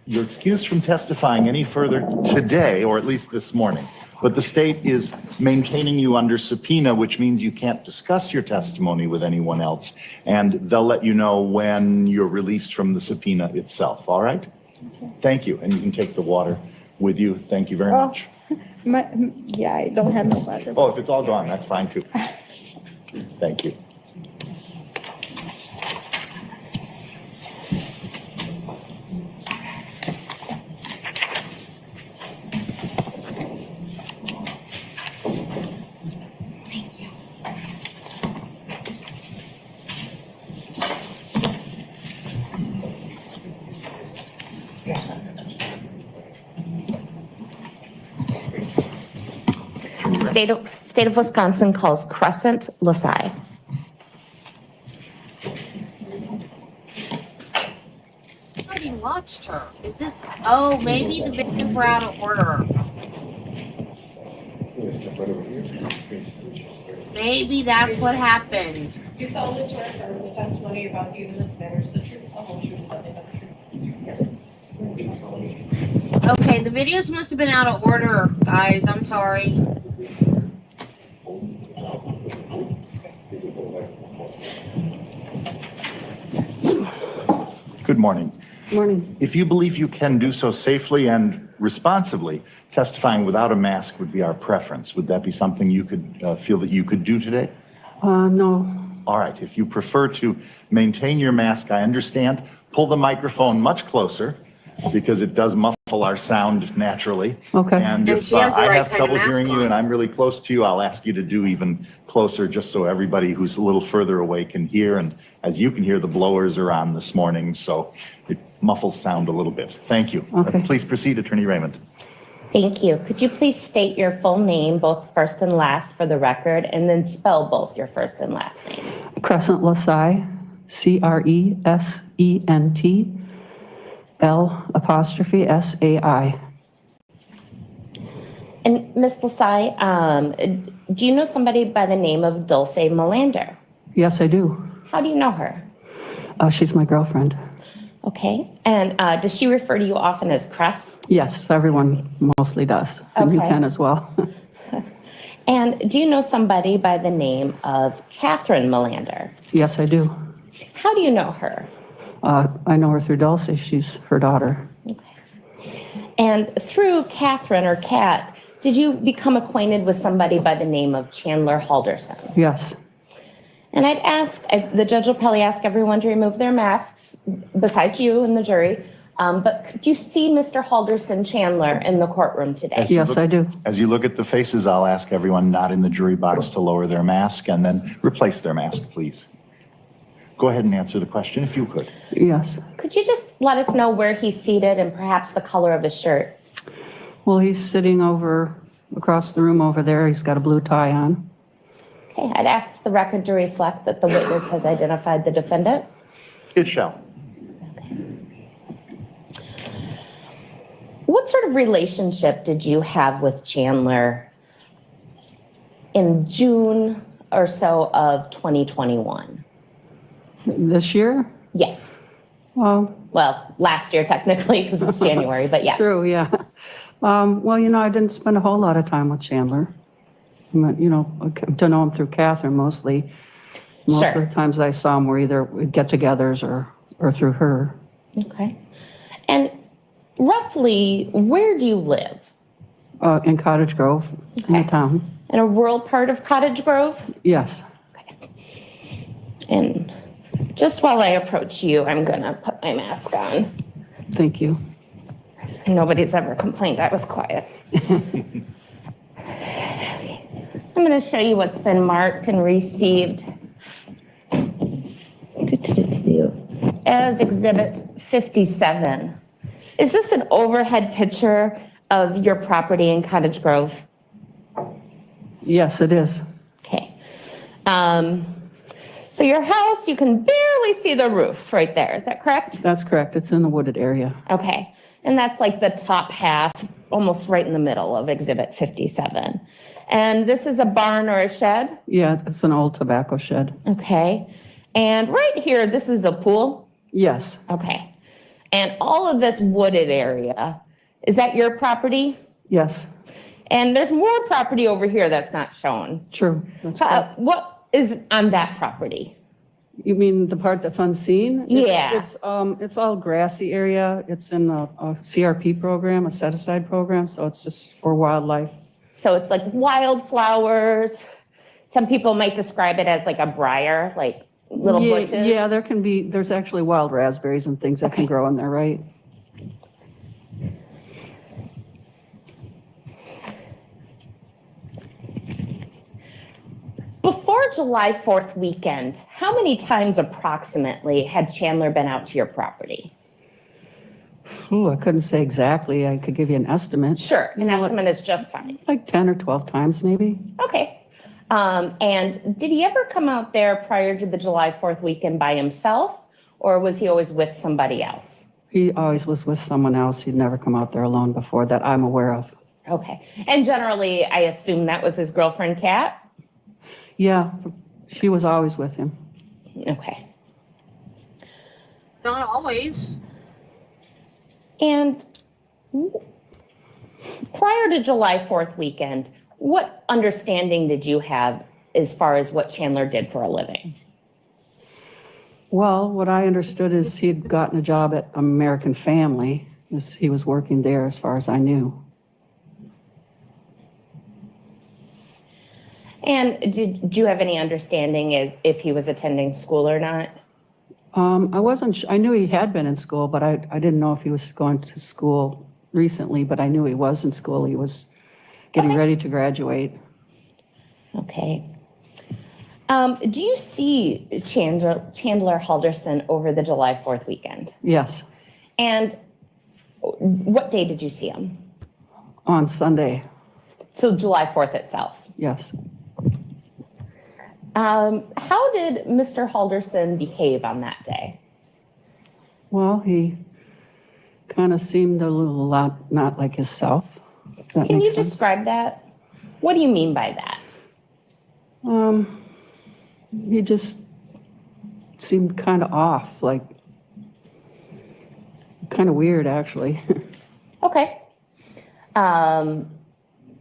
You're excused from testifying any further today, or at least this morning. But the state is maintaining you under subpoena, which means you can't discuss your testimony with anyone else. And they'll let you know when you're released from the subpoena itself, all right? Okay. Thank you. And you can take the water with you. Thank you very much. Yeah, I don't have no water. Oh, if it's all gone, that's fine too. Thank you. State of Wisconsin calls Crescent LaSalle. I already watched her. Is this? Oh, maybe the victims were out of order. Maybe that's what happened. Do solemnly swear affirm the testimony you're about to give in this matter is the truth, the whole truth, and nothing but the truth. Okay, the videos must have been out of order, guys. I'm sorry. Good morning. Morning. If you believe you can do so safely and responsibly, testifying without a mask would be our preference. Would that be something you could feel that you could do today? No. All right. If you prefer to maintain your mask, I understand. Pull the microphone much closer because it does muffle our sound naturally. Okay. And And if she has the I right have kind of trouble mask hearing you on. and I'm really close to you, I'll ask you to do even closer just so everybody who's a little further away can hear. And as you can hear, the blowers are on this morning, so it muffles sound a little bit. Thank you. Okay. Please proceed, Attorney Raymond. Thank you. Could you please state your full name, both first and last for the record, and then spell both your first and last name? Crescent LaSalle, CRESENTL''SAI. And Ms. LaSalle, do you know somebody by the name of Dulce Melander? Yes, I do. How do you know her? She's my girlfriend. Okay. And does she refer to you often as Cress? Yes, everyone mostly does. And you Okay. can as well. And do you know somebody by the name of Catherine Melander? Yes, I do. How do you know her? I know her through Dulce. She's her daughter. And through Catherine or Kat, did you become acquainted with somebody by the name of Chandler Halderson? Yes. And I'd ask, the judge will probably ask everyone to remove their masks, besides you and the jury. But could you see Mr. Halderson Chandler in the courtroom today? Yes, I do. As you look at the faces, I'll ask everyone not in the jury box to lower their mask and then replace their mask, please. Go ahead and answer the question if you could. Yes. Could you just let us know where he's seated and perhaps the color of his shirt? Well, he's sitting over across the room over there. He's got a blue tie on. Okay, I'd ask the record to reflect that the witness has identified the defendant. It shall. What sort of relationship did you have with Chandler in June or so of 2021? This year? Yes. Well, last year technically because it's January, but yes. True, yeah. Well, I didn't spend a whole lot of time with Chandler. I to know him through Catherine mostly. Most Sure. of the times I saw him were either get-togethers or through her. Okay. And roughly, where do you live? In Cottage Grove, in the town. In a rural part of Cottage Grove? Yes. And just while I approach you, I'm gonna put my mask on. Thank you. Nobody's ever complained I was quiet. I'm gonna show you what's been marked and received as Exhibit 57. Is this an overhead picture of your property in Cottage Grove? Yes, it is. Okay. So your house, you can barely see the roof right there. Is that correct? That's correct. It's in the wooded area. Okay. And that's like the top half, almost right in the middle of Exhibit 57. And this is a barn or a shed? Yeah, it's an old tobacco shed. Okay. And right here, this is a pool? Yes. Okay. And all of this wooded area, is that your property? Yes. And there's more property over here that's not shown. True. That's correct. What is on that property? You mean the part that's unseen? Yeah. It's all grassy area. It's in a CRP program, a set-aside program, so it's just for wildlife. So it's like wildflowers. Some people might describe it as like a briar, like little bushes. Yeah, there's actually wild raspberries and things that can grow in there, right? Before July 4th weekend, how many times approximately had Chandler been out to your property? I couldn't say exactly. I could give you an estimate. Sure, an estimate is just fine. Like 10 or 12 times maybe. Okay. And did he ever come out there prior to the July 4th weekend by himself, or was he always with somebody else? He always was with someone else. He'd never come out there alone before that I'm aware of. Okay. And generally, I assume that was his girlfriend, Kat? Yeah, she was always with him. Okay. Not always. And prior to July 4th weekend, what understanding did you have as far as what Chandler did for a living? Well, what I understood is he'd gotten a job at American Family. He was working there as far as I knew. And did you have any understanding as if he was attending school or not? I knew he had been in school, but I didn't know if he was going to school recently, but I knew he was in school. He was getting ready to graduate. Okay. Do you see Chandler Halderson over the July 4th weekend? Yes. And what day did you see him? On Sunday. So July 4th itself? Yes. How did Mr. Halderson behave on that day? Well, he kind of seemed a little lot not like himself. Can you describe that? What do you mean by that? He just seemed kind of off, like kind of weird, actually. Okay. I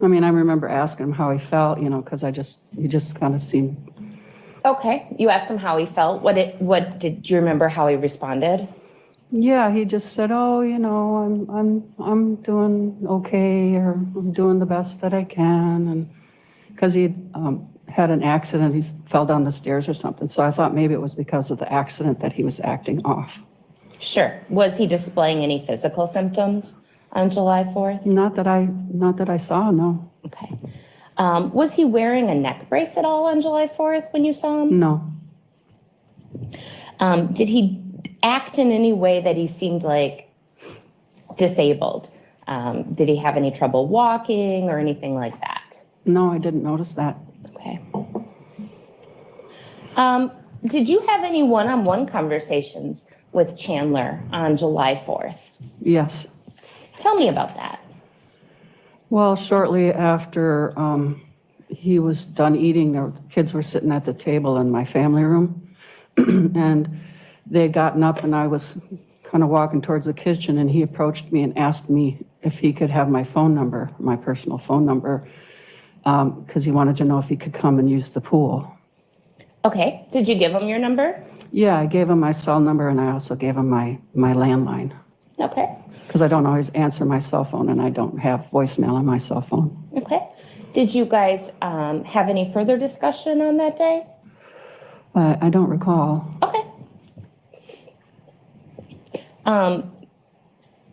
mean, I remember asking him how he felt, because he just kind of seemed. Okay. You asked him how he felt. What did you remember how he responded? Yeah, he just said, "Oh, I'm doing okay, or I'm doing the best that I can," and because he had an accident, he fell down the stairs or something. So I thought maybe it was because of the accident that he was acting off. Sure. Was he displaying any physical symptoms on July 4th? Not that I saw, no. Okay. Was he wearing a neck brace at all on July 4th when you saw him? No. Did he act in any way that he seemed like disabled? Did he have any trouble walking or anything like that? No, I didn't notice that. Okay. Did you have any one-on-one conversations with Chandler on July 4th? Yes. Tell me about that. Well, shortly after he was done eating, the kids were sitting at the table in my family room, and they had gotten up, and I was kind of walking towards the kitchen, and he approached me and asked me if he could have my phone number, my personal phone number, because he wanted to know if he could come and use the pool. Okay. Did you give him your number? Yeah, I gave him my cell number, and I also gave him my landline. Okay. Because I don't always answer my cell phone, and I don't have voicemail on my cell phone. Okay. Did you guys have any further discussion on that day? I don't recall. Okay.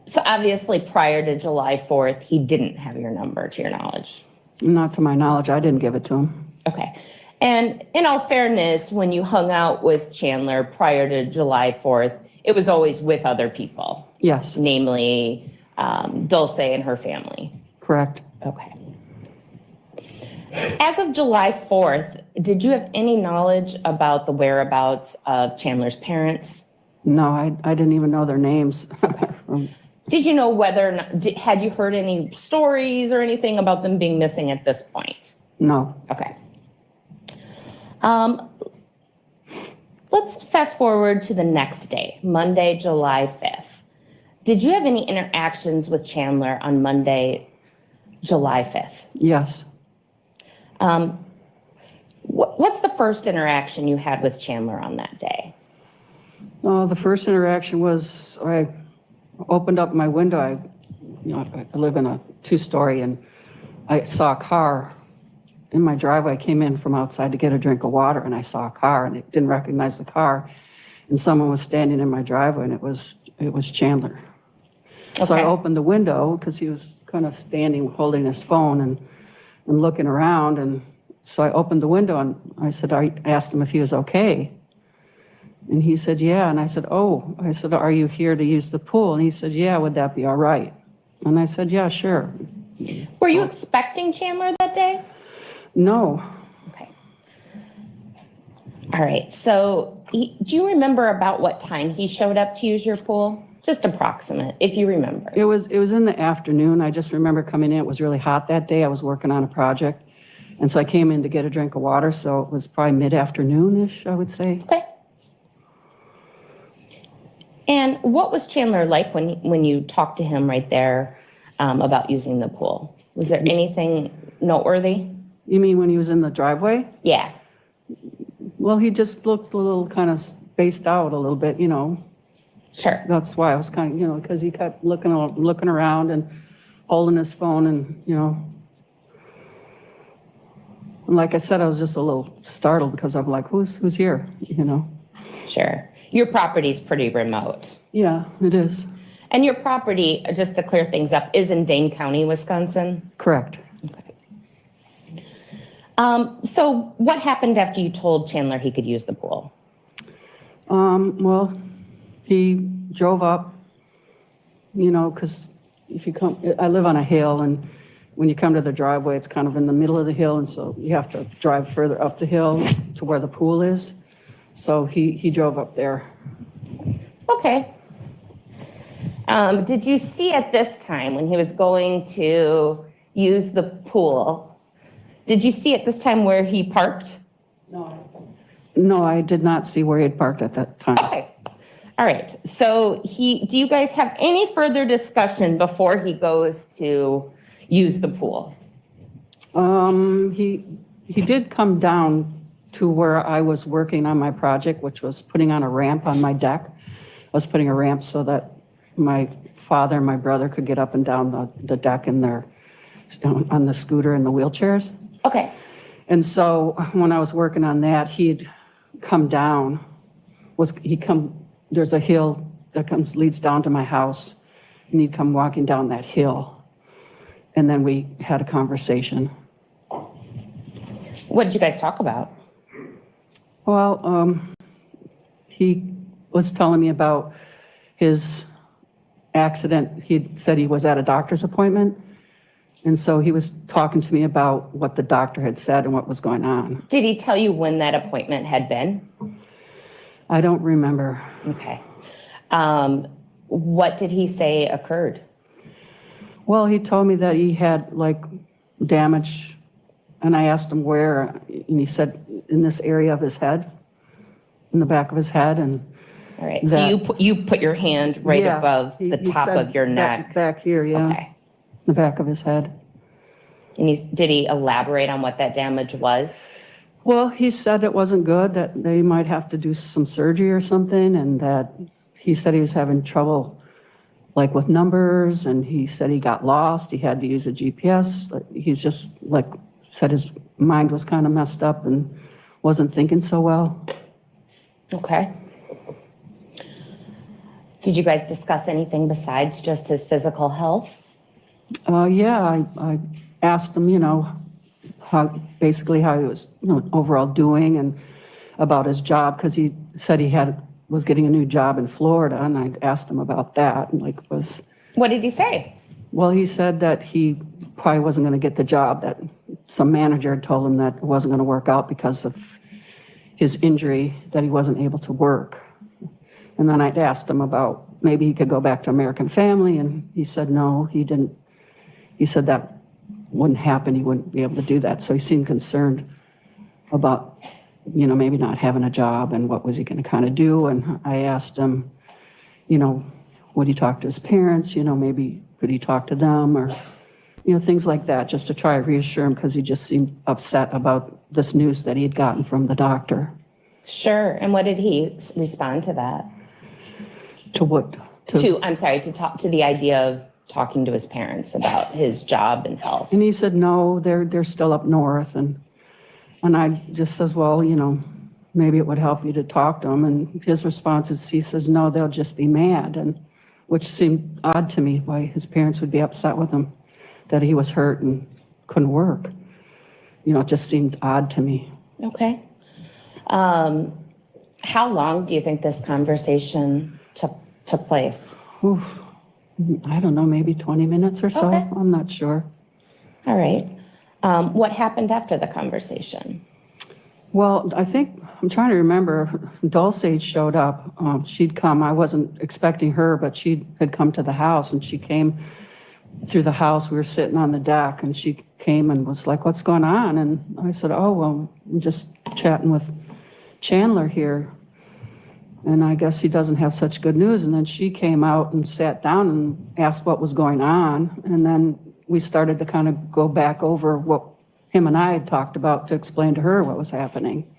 So obviously prior to July 4th, he didn't have your number to your knowledge. Not to my knowledge. I didn't give it to him. Okay. And in all fairness, when you hung out with Chandler prior to July 4th, it was always with other people. Yes. Namely, Dulce and her family. Correct. Okay. As of July 4th, did you have any knowledge about the whereabouts of Chandler's parents? No, I didn't even know their names. Did you know whether or not, had you heard any stories or anything about them being missing at this point? No. Okay. Let's fast forward to the next day, Monday, July 5th. Did you have any interactions with Chandler on Monday, July 5th? Yes. What's the first interaction you had with Chandler on that day? The first interaction was I opened up my window. I live in a 2-story, and I saw a car in my driveway. I came in from outside to get a drink of water, and I saw a car, and I didn't recognize the car. And someone was standing in my driveway, and it was Chandler. So I opened the window because he was kind of standing, holding his phone and looking around. And so I opened the window, and I asked him if he was okay. And he said, yeah. And I said, are you here to use the pool? And he said, yeah, would that be all right? And I said, yeah, sure. Were you expecting Chandler that day? No. Okay. All right. So do you remember about what time he showed up to use your pool? Just approximate, if you remember. It was in the afternoon. I just remember coming in. It was really hot that day. I was working on a project. And so I came in to get a drink of water. So it was probably mid-afternoon-ish, I would say. Okay. And what was Chandler like when you talked to him right there about using the pool? Was there anything noteworthy? You mean when he was in the driveway? Yeah. Well, he just looked a little kind of spaced out a little bit, Sure. That's why I was kind of, because he kept looking around and holding his phone and, And like I said, I was just a little startled because I'm like, who's here, Sure. Your property's pretty remote. Yeah, it is. And your property, just to clear things up, is in Dane County, Wisconsin? Correct. Okay. So what happened after you told Chandler he could use the pool? Well, he drove up, because if you come, I live on a hill, and when you come to the driveway, it's kind of in the middle of the hill, and so you have to drive further up the hill to where the pool is. So he drove up there. Okay. Did you see at this time when he was going to use the pool, did you see at this time where he parked? No, I did not see where he had parked at that time. Okay. All right. So do you guys have any further discussion before he goes to use the pool? He did come down to where I was working on my project, which was putting on a ramp on my deck. I was putting a ramp so that my father and my brother could get up and down the deck in their, on the scooter and the wheelchairs. Okay. And so when I was working on that, he'd come down, there's a hill that leads down to my house, and he'd come walking down that hill. And then we had a conversation. What did you guys talk about? Well, he was telling me about his accident. He said he was at a doctor's appointment. And so he was talking to me about what the doctor had said and what was going on. Did he tell you when that appointment had been? I don't remember. Okay. What did he say occurred? Well, he told me that he had damage, and I asked him where, and he said in this area of his head, in the back of his head. And all right, so you put your hand right above the top of your neck. Back here, yeah. Okay. The back of his head. And did he elaborate on what that damage was? Well, he said it wasn't good, that they might have to do some surgery or something, and that he said he was having trouble with numbers, and he said he got lost. He had to use a GPS. He's just said his mind was kind of messed up and wasn't thinking so well. Okay. Did you guys discuss anything besides just his physical health? Yeah, I asked him, how he was overall doing, and about his job, because he said he was getting a new job in Florida, and I asked him about that, and What did he say? Well, he said that he probably wasn't going to get the job, that some manager had told him that it wasn't going to work out because of his injury, that he wasn't able to work. And then I'd asked him about maybe he could go back to American Family, and he said no, he didn't. He said that wouldn't happen, he wouldn't be able to do that. So he seemed concerned about, you know, maybe not having a job and what was he going to kind of do. And I asked him, you know, would he talk to his parents? You know, maybe could he talk to them, or, you know, things like that, just to try to reassure him, because he just seemed upset about this news that he had gotten from the doctor. Sure. And what did he respond to that? To what? I'm sorry, to talk to the idea of talking to his parents about his job and health. And he said, no, they're still up north. And I just says, well, you know, maybe it would help you to talk to them. And his response is, he says, no, they'll just be mad. And which seemed odd to me, why his parents would be upset with him, that he was hurt and couldn't work. You know, it just seemed odd to me. Okay. How long do you think this conversation took place? Oof, I don't know, maybe 20 minutes or so. Okay. I'm not sure. All right. What happened after the conversation? Well, I think, I'm trying to remember, Dulce showed up. She'd come, I wasn't expecting her, but she had come to the house, and she came through the house. We were sitting on the deck, and she came and was like, what's going on? And I said, oh, well, I'm just chatting with Chandler here. And I guess he doesn't have such good news. And then she came out and sat down and asked what was going on. And then we started to kind of go back over what him and I had talked about to explain to her what was happening.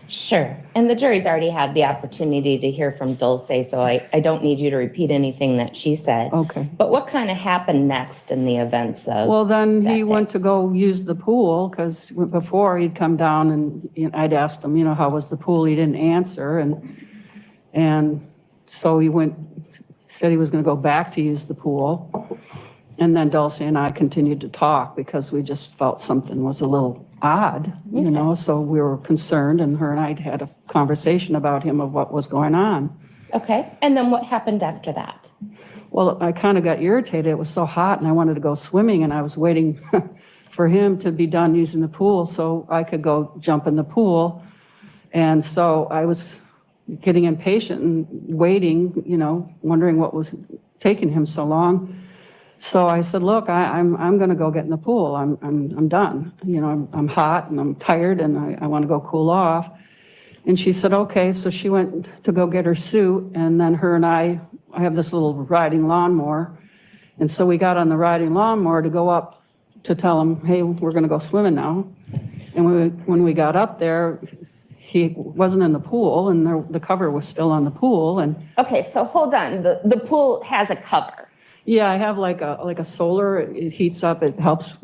Sure. And the jury's already had the opportunity to hear from Dulce, so I don't need you to repeat anything that she said. Okay. But what kind of happened next in the events of? Well, then he that went day? to go use the pool, because before he'd come down and I'd asked him, you know, how was the pool? He didn't answer. And so he said he was going to go back to use the pool. And then Dulce and I continued to talk because we just felt something was a little odd, you know, so we were concerned, and her and I had a conversation about him of what was going on. Okay. And then what happened after that? Well, I kind of got irritated. It was so hot and I wanted to go swimming, and I was waiting for him to be done using the pool so I could go jump in the pool. And so I was getting impatient and waiting, you know, wondering what was taking him so long. So I said, look, I'm going to go get in the pool. I'm done. You know, I'm hot and I'm tired and I want to go cool off. And she said, okay. So she went to go get her suit. And then her and I have this little riding lawnmower. And so we got on the riding lawnmower to go up to tell him, hey, we're going to go swimming now. And when we got up there, he wasn't in the pool, and the cover was still on the pool. And Okay, so hold on. The pool has a cover. yeah, I have like a solar. It heats up. It helps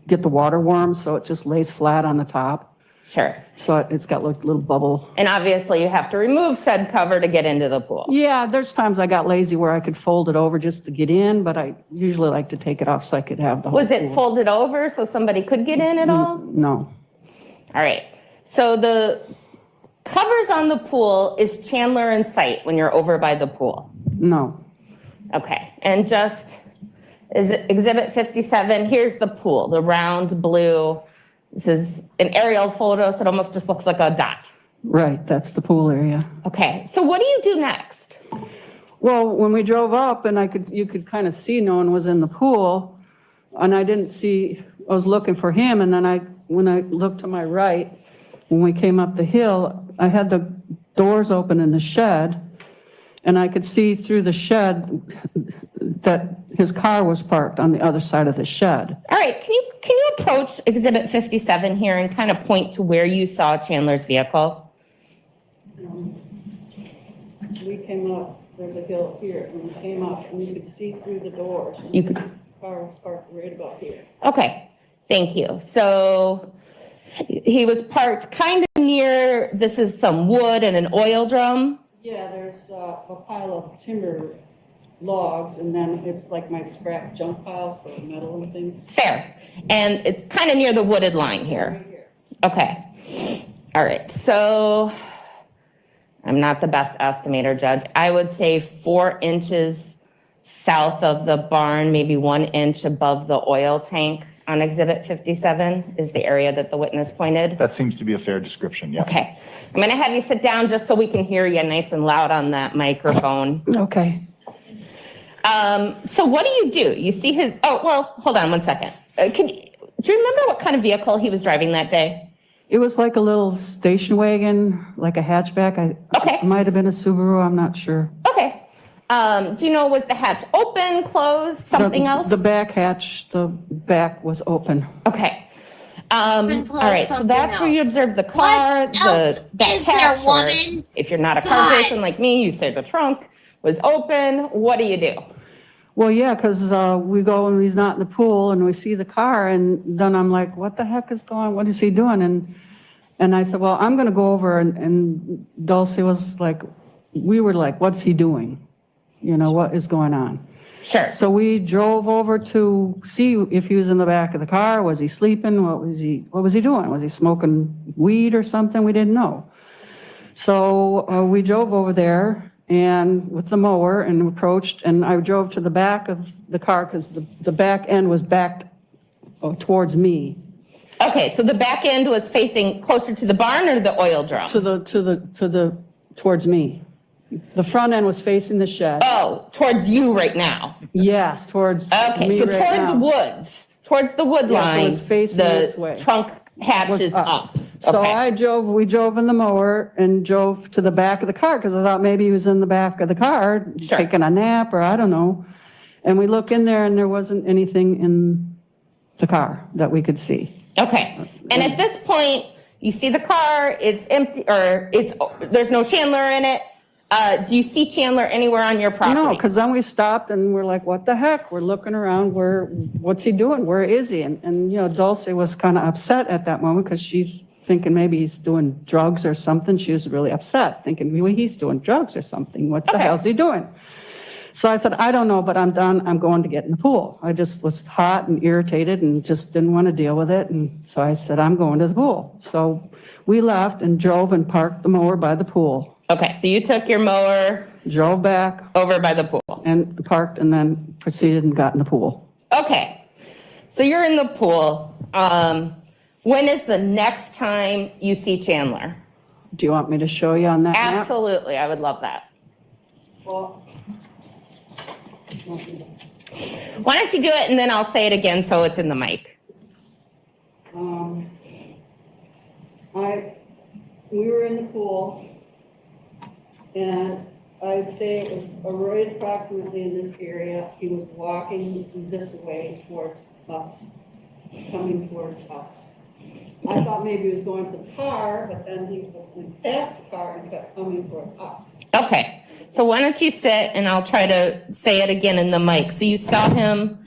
get the water warm, so it just lays flat on the top. Sure. So it's got like a little bubble. And obviously you have to remove said cover to get into the pool. Yeah, there's times I got lazy where I could fold it over just to get in, but I usually like to take it off so I could have the whole Was it pool. folded over so somebody could get in at all? No. All right. So the covers on the pool, is Chandler in sight when you're over by the pool? No. Okay. And just, is it Exhibit 57? Here's the pool, the round blue. This is an aerial photo, so it almost just looks like a dot. Right, that's the pool area. Okay. So what do you do next? Well, when we drove up and you could kind of see no one was in the pool, and I didn't see, I was looking for him, and then when I looked to my right, when we came up the hill, I had the doors open in the shed, and I could see through the shed that his car was parked on the other side of the shed. All right. Can you approach Exhibit 57 here and kind of point to where you saw Chandler's vehicle? We came up, there's a hill here, and we came up, and you could see through the doors. You could. The car was parked right about here. Okay. Thank you. So he was parked kind of near, this is some wood and an oil drum. Yeah, there's a pile of timber logs, and then it's like my scrap junk pile for metal and things. Fair. And it's kind of near the wooded line here. Okay. All right. So I'm not the best estimator, Judge. I would say 4 inches south of the barn, maybe 1 inch above the oil tank. on Exhibit 57 is the area that the witness pointed? That seems to be a fair description, yes. Okay. I'm going to have you sit down just so we can hear you nice and loud on that microphone. Okay. So what do? You see his, oh, well, hold on one second. Do you remember what kind of vehicle he was driving that day? It was like a little station wagon, like a hatchback. It might have been a Subaru, I'm not sure. Okay. Do you know, was the hatch open, closed, something else? The back hatch, the back was open. Okay. All right, so that's where you observed the car, the back hatch. Or if you're not a car person like me, you say the trunk was open. What do? Well, yeah, because we go and he's not in the pool and we see the car and then I'm like, what the heck is going on? What is he doing? And I said, well, I'm going to go over and Dulcie was like, we were like, what's he doing? You know, what is going on? Sure. So we drove over to see if he was in the back of the car. Was he sleeping? What was he doing? Was he smoking weed or something? We didn't know. So we drove over there and with the mower and approached, and I drove to the back of the car because the back end was backed towards me. Okay, so the back end was facing closer to the barn or the oil drum? Towards me. The front end was facing the shed. Oh, towards you right now? Yes, towards me so right toward now. the woods, towards the wood Yeah, so line, it's facing this way. the trunk hatch Was is up. So Okay. we drove in the mower and drove to the back of the car because I thought maybe he was in the back of the car taking a nap or I don't know. And we look in there and there wasn't anything in the car that we could see. Okay, and at this point, you see the car, it's empty, or there's no Chandler in it. Do you see Chandler anywhere on your property? No, because then we stopped and we're like, what the heck? We're looking around, what's he doing? Where is he? And you know, Dulcie was kind of upset at that moment because she's thinking maybe he's doing drugs or something. She was really upset, thinking maybe he's doing drugs or something. What the hell's he doing? So I said, I don't know, but I'm done. I'm going to get in the pool. I just was hot and irritated and just didn't want to deal with it. And so I said, I'm going to the pool. So we left and drove and parked the mower by the pool. Okay, so you took your mower, drove back over by the pool, and parked, and then proceeded and got in the pool. Okay, so you're in the pool. When is the next time you see Chandler? Do you want me to show you on that map? Absolutely, I would love that. Well, why don't you do it and then I'll say it again so it's in the mic. We were in the pool, and I would say it was right approximately in this area. He was walking this way towards us, coming towards us. I thought maybe he was going to the car, but then he went past the car and kept coming towards us. Okay, so why don't you sit and I'll try to say it again in the mic. So you saw him,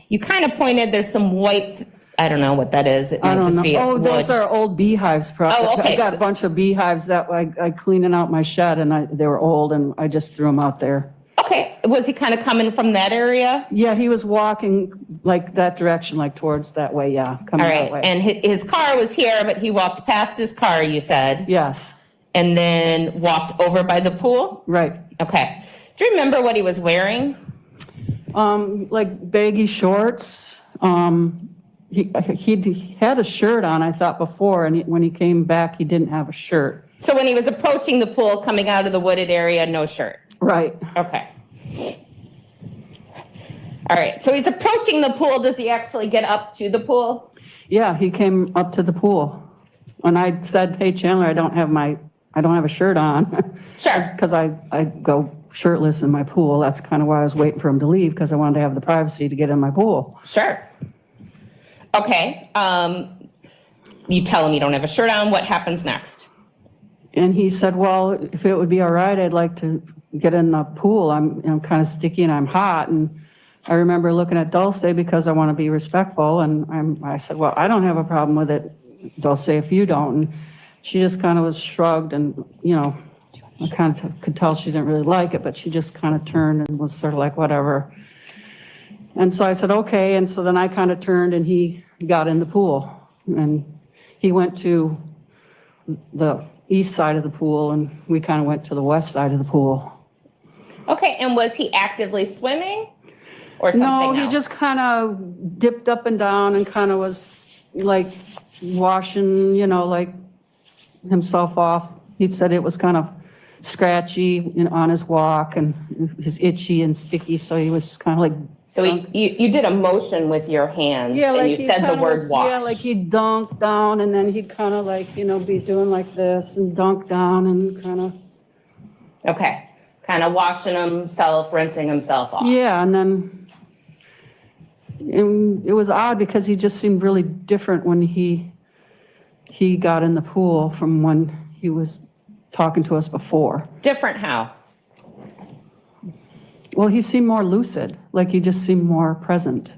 you kind of pointed, there's some white, I don't know what that is. It might I don't just know. be a Oh, those wood. are old beehives. Oh, okay, I got so- a bunch of beehives that I cleaning out my shed, and they were old, and I just threw them out there. Okay, was he kind of coming from that area? Yeah, he was walking like that direction, like towards that way, yeah, coming All that right, way. and his car was here, but he walked past his car, you said? Yes. And then walked over by the pool? Right. Okay. Do you remember what he was wearing? Like baggy shorts. He had a shirt on, I thought, before, and when he came back, he didn't have a shirt. So when he was approaching the pool, coming out of the wooded area, no shirt? Right. Okay. All right, so he's approaching the pool. Does he actually get up to the pool? Yeah, he came up to the pool. And I said, hey, Chandler, I don't have a shirt on. Sure. Because I go shirtless in my pool. That's kind of why I was waiting for him to leave, because I wanted to have the privacy to get in my pool. Sure. Okay. You tell him you don't have a shirt on. What happens next? And he said, well, if it would be all right, I'd like to get in the pool. I'm kind of sticky and I'm hot. And I remember looking at Dulce because I want to be respectful. And I said, well, I don't have a problem with it, Dulce, if you don't. And she just kind of was shrugged and, you know, I kind of could tell she didn't really like it, but she just kind of turned and was sort of like, whatever. And so I said, okay. And so then I kind of turned and he got in the pool. And he went to the east side of the pool and we kind of went to the west side of the pool. Okay, and was he actively swimming? Or something No, he else? just kind of dipped up and down and kind of was like washing, like himself off. He said it was kind of scratchy on his walk and he's itchy and sticky, so he was just kind of like. So you did a motion with your hands and you said the word wash. Yeah, like he'd dunk down and then he'd kind of like, be doing like this and dunk down and kind of. Okay, kind of washing himself, rinsing himself off. Yeah, and then it was odd because he just seemed really different when he got in the pool from when he was talking to us before. Different how? Well, he seemed more lucid, like he just seemed more present.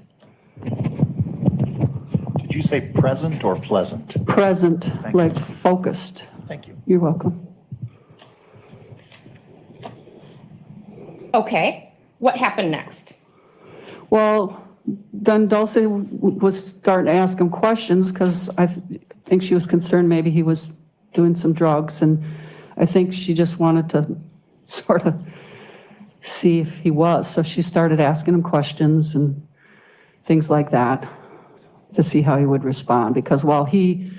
Did you say present or pleasant? Present, like focused. Thank you. You're welcome. Okay, what happened next? Well, then Dulce was starting to ask him questions because I think she was concerned maybe he was doing some drugs, and I think she just wanted to sort of see if he was. So she started asking him questions and things like that to see how he would respond. Because while he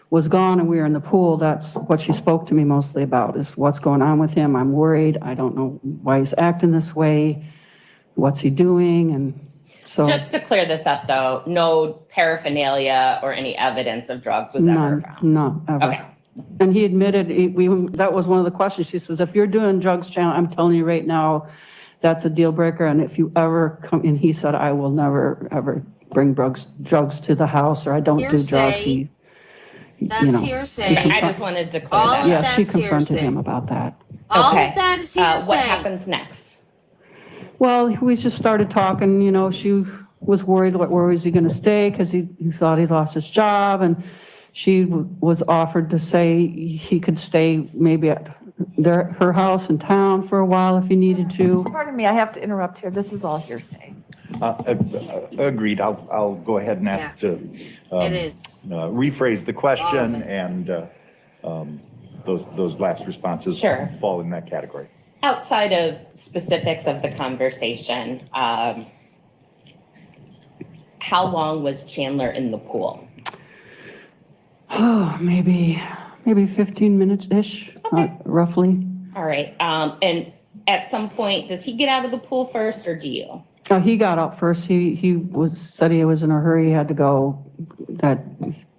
was gone and we were in the pool, that's what she spoke to me mostly about, is what's going on with him. I'm worried. I don't know why he's acting this way. What's he doing? And so. Just to clear this up though, no paraphernalia or any evidence of drugs was ever found? None, ever. Okay. And he admitted, that was one of the questions. She says, if you're doing drugs, Chandler, I'm telling you right now, that's a deal breaker. And if you ever come, and he said, I will never, ever bring drugs to the house, or I don't do drugs. That's hearsay. I just wanted to clear that. Yeah, she confronted him about that. All of that is hearsay. What happens next? Well, we just started talking, she was worried, where was he going to stay? Because he thought he lost his job. And she was offered to say he could stay maybe at her house in town for a while if he needed to. Pardon me, I have to interrupt here. This is all hearsay. Agreed. I'll go ahead and ask to rephrase the question, and those last responses fall in that category. Outside of specifics of the conversation, how long was Chandler in the pool? Oh, maybe 15 minutes-ish, roughly. All right. And at some point, does he get out of the pool first, or do you? He got out first. He said he was in a hurry. He had to go, that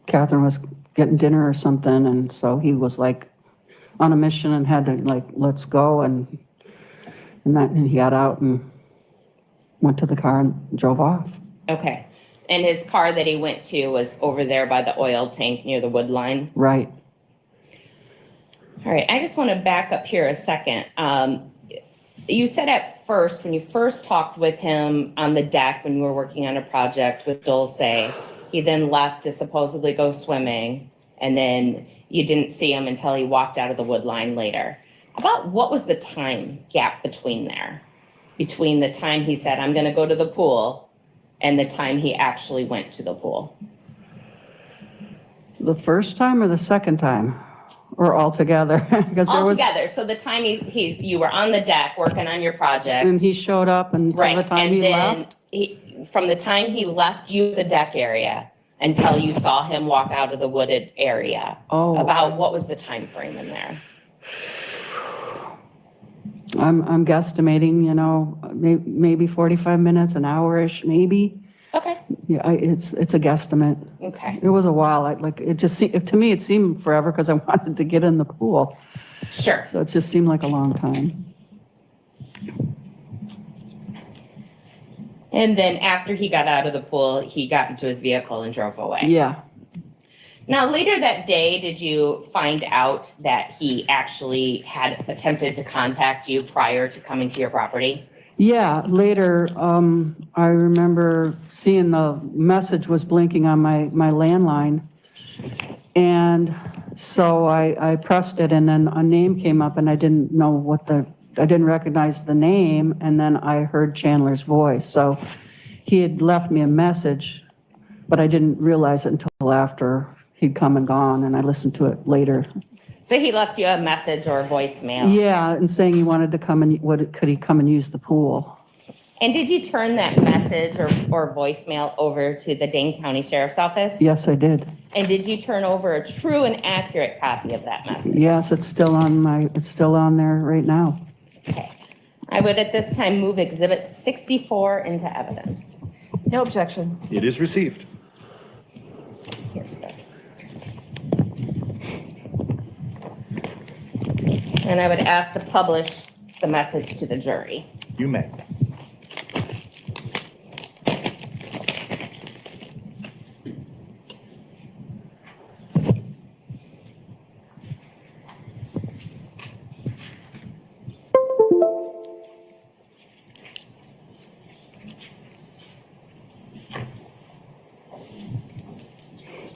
Catherine was getting dinner or something. And so he was like on a mission and had to let's go. And he got out and went to the car and drove off. Okay. And his car that he went to was over there by the oil tank near the wood line? Right. All right. I just want to back up here a second. You said at first, when you first talked with him on the deck when you were working on a project with Dulce, he then left to supposedly go swimming, and then you didn't see him until he walked out of the wood line later. About what was the time gap between the time he said, I'm going to go to the pool, and the time he actually went to the pool? The first time or the second time? Or all together? Altogether. So the time you were on the deck working on your project. And he showed up until the time he left? From the time he left you the deck area until you saw him walk out of the wooded area. About what was the time frame in there? I'm guesstimating, maybe 45 minutes, an hour-ish, maybe. Okay. Yeah, it's a guesstimate. Okay. It was a while. To me, it seemed forever because I wanted to get in the pool. Sure. So it just seemed like a long time. And then after he got out of the pool, he got into his vehicle and drove away. Yeah. Now, later that day, did you find out that he actually had attempted to contact you prior to coming to your property? Yeah, later, I remember seeing the message was blinking on my landline. And so I pressed it, and then a name came up, and I didn't know I didn't recognize the name, and then I heard Chandler's voice. So he had left me a message, but I didn't realize it until after he'd come and gone, and I listened to it later. So he left you a message or a voicemail? Yeah, and saying he wanted to come and could he come and use the pool? And did you turn that message or voicemail over to the Dane County Sheriff's Office? Yes, I did. And did you turn over a true and accurate copy of that message? Yes, it's still on there right now. Okay. I would at this time move Exhibit 64 into evidence. No objection. It is received. Here's the And I would ask to publish the message to the jury. You may.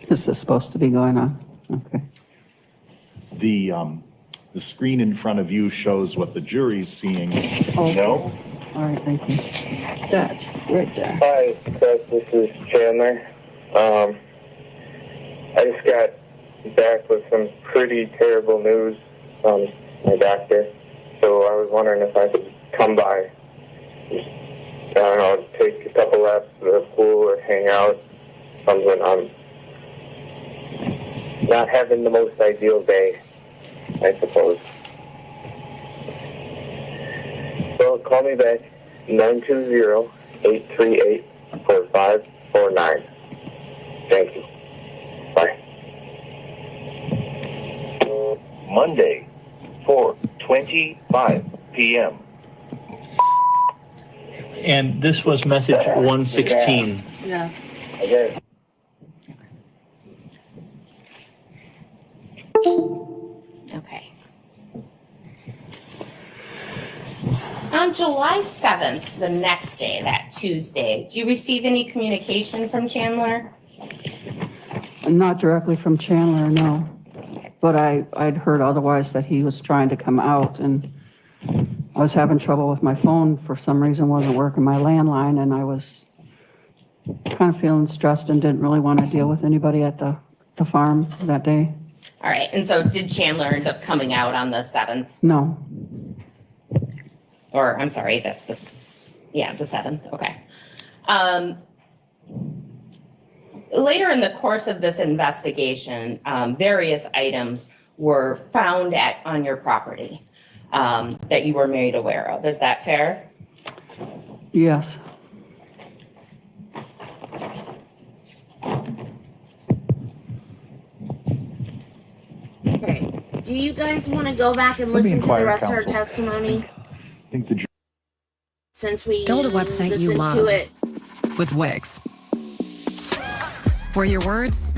Is this supposed to be going on? Okay. The screen in front of you shows what the jury's seeing. Oh. No? All right, thank you. That's right there. Hi, Chris. This is Chandler. I just got back with some pretty terrible news from my doctor. So I was wondering if I could come by. Just, I don't know, take a couple laps to the pool or hang out. Something. I'm not having the most ideal day, I suppose. So call me back, 920-838-4549. Thank you. Bye. Monday, 4:25 p.m. And this was message 116. Yeah. Okay. Okay. On July 7th, the next day, that Tuesday, did you receive any communication from Chandler? Not directly from Chandler, no. But I'd heard otherwise that he was trying to come out, and I was having trouble with my phone for some reason, wasn't working my landline, and I was kind of feeling stressed and didn't really want to deal with anybody at the farm that day. All right, and so did Chandler end up coming out on the 7th? No. Or, I'm sorry, that's the 7th, okay. Later in the course of this investigation, various items were found on your property that you were made aware of. Is that fair? Yes. Okay. Do you guys want to go back and Let me listen to the inquire, rest of her counsel. testimony? I think the Since we Build a website you listened love to it. with Wix. For your words,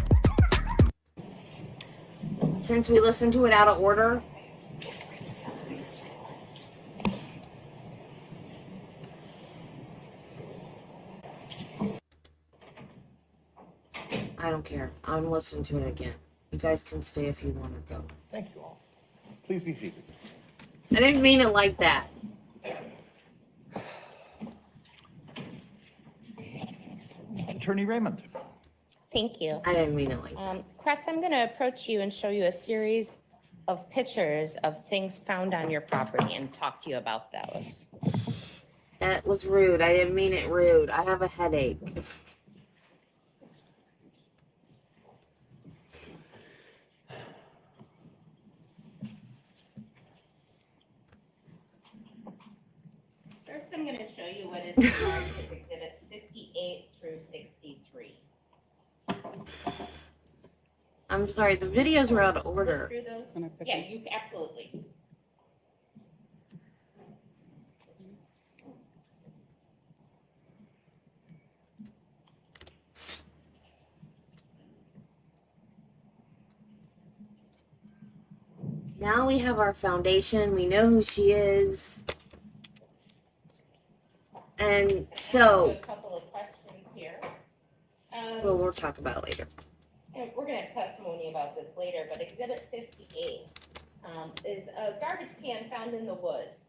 Since we listened to it out of order. I don't care. I'm listening to it again. You guys can stay if you want to go. Thank you all. Please be seated. I didn't mean it like that. Attorney Raymond. Thank you. I didn't mean it like that. Cress, I'm going to approach you and show you a series of pictures of things found on your property and talk to you about those. That was rude. I didn't mean it rude. I have a headache. First, I'm going to show you what is marked as exhibits 58 through 63. I'm sorry. The videos were out of order. Through those? Yeah, you absolutely. Now we have our foundation. We know who she is. And so, A couple of questions here. well, we'll talk about it later. And we're going to have testimony about this later, but Exhibit 58 is a garbage can found in the woods.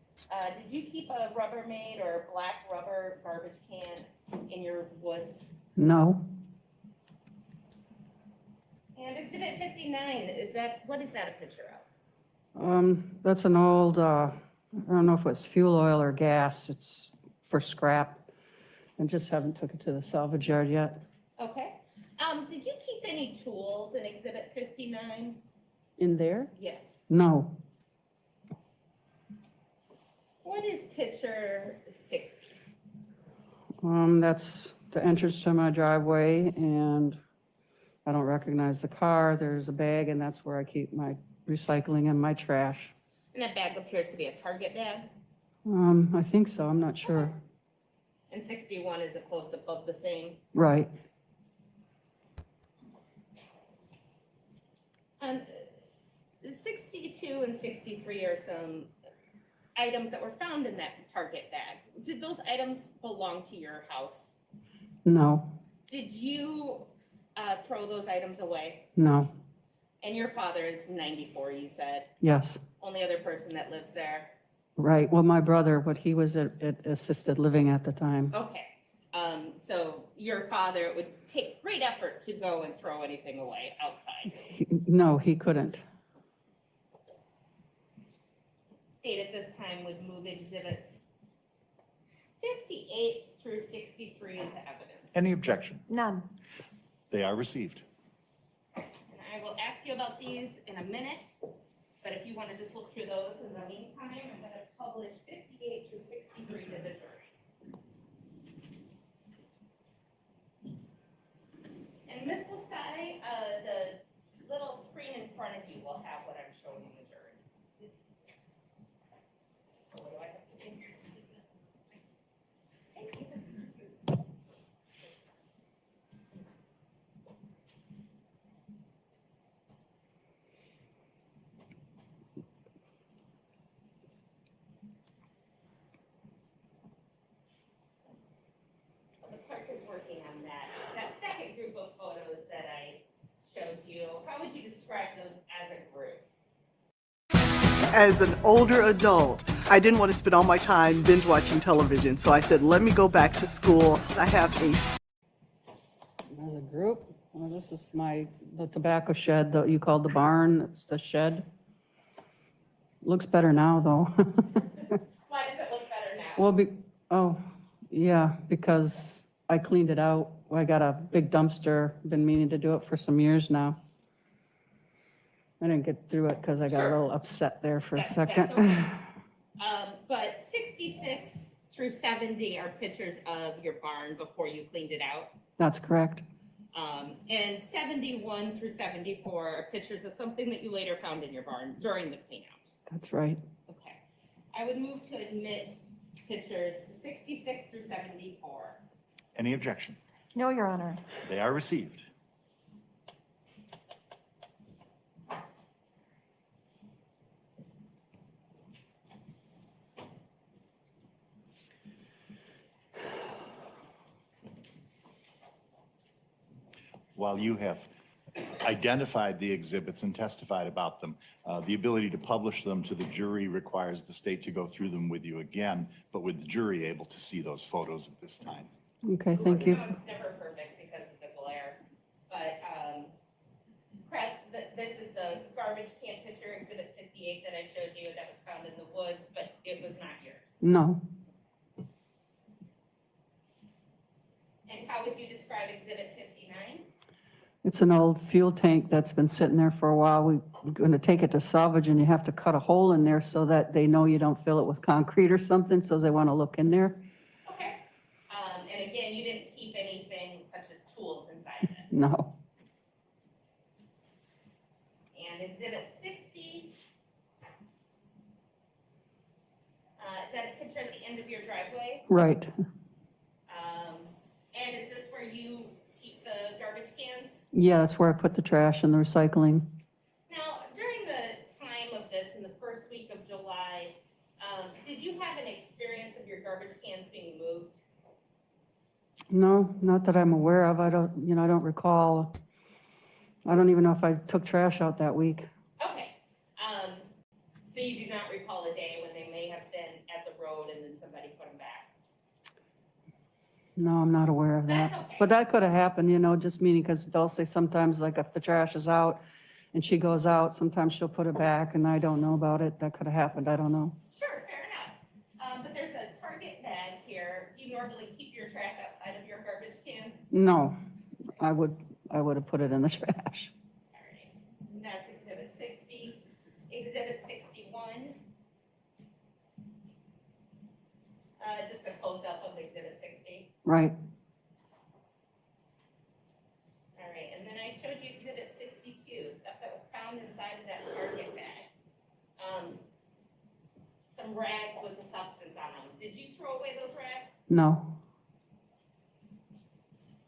Did you keep a Rubbermaid or a black rubber garbage can in your woods? No. And Exhibit 59, what is that a picture of? That's an old, I don't know if it's fuel oil or gas. It's for scrap and just haven't took it to the salvage yard yet. Okay. Did you keep any tools in Exhibit 59? In there? Yes. No. What is picture 60? That's the entrance to my driveway, and I don't recognize the car. There's a bag, and that's where I keep my recycling and my trash. And that bag appears to be a Target bag. I think so, I'm not sure. And 61 is a close-up of the same. Right. Um, 62 and 63 are some items that were found in that Target bag. Did those items belong to your house? No, Did you throw those items away? no, And your father is 94, you said. yes, Only other person that lives there. right. Well, my brother, but he was at assisted living at the time. Okay. So your father, it would take great effort to go and throw anything away outside. No, he couldn't. State at this time would move exhibits 58 through 63 into evidence. Any objection? None. They are received. And I will ask you about these in a minute, but if you want to just look through those in the meantime, I'm going to publish 58 through 63 to the jury. And Ms. Lasai, the little screen in front of you will have what I'm showing the jury. What do I have to do? Thank you. Well, the clerk is working on that. That second group of photos that I showed you, how would you describe those as a group? As an older adult, I didn't want to spend all my time binge watching television, so I said, let me go back to school. I have a As a group, well, this is the tobacco shed that you called the barn. It's the shed. Looks better now, though. Why does it look better now? Well, yeah, because I cleaned it out. I got a big dumpster. Been meaning to do it for some years now. I didn't get through it because I got a little upset there for a second. That's okay. But 66 through 70 are pictures of your barn before you cleaned it out. That's correct. And 71 through 74 are pictures of something that you later found in your barn during the clean out. That's right. Okay. I would move to admit pictures 66 through 74. Any objection? No, Your Honor. They are received. While you have identified the exhibits and testified about them, the ability to publish them to the jury requires the state to go through them with you again, but with the jury able to see those photos at this time. Okay, thank you. It's never perfect because of the glare, but Chris, this is the garbage can picture, exhibit 58 that I showed you that was found in the woods, but it was not yours. No. And how would you describe exhibit 59? It's an old fuel tank that's been sitting there for a while. We're going to take it to salvage, and you have to cut a hole in there so that they know you don't fill it with concrete or something, so they want to look in there. Okay. And again, you didn't keep anything such as tools inside of it. No. And exhibit 60, is that a picture at the end of your driveway? Right. And is this where you keep the garbage cans? Yeah, that's where I put the trash and the recycling. Now, during the time of this, in the first week of July, did you have an experience of your garbage cans being moved? No, not that I'm aware of. I don't recall. I don't even know if I took trash out that week. Okay. So you do not recall a day when they may have been at the road and then somebody put them back? No, I'm not aware of that. That's okay. But that could have happened, just meaning because they'll say sometimes, like if the trash is out and she goes out, sometimes she'll put it back and I don't know about it. That could have happened. I don't know. Sure, fair enough. But there's a Target bag here normally keep your trash outside of your garbage cans? No, I would have put it in the trash. And that's exhibit 60. Exhibit 61. Just a close-up of exhibit 60. Right. All right, and then I showed you exhibit 62, stuff that was found inside of that carpet bag. Some rags with the substance on them. Did you throw away those rags? No.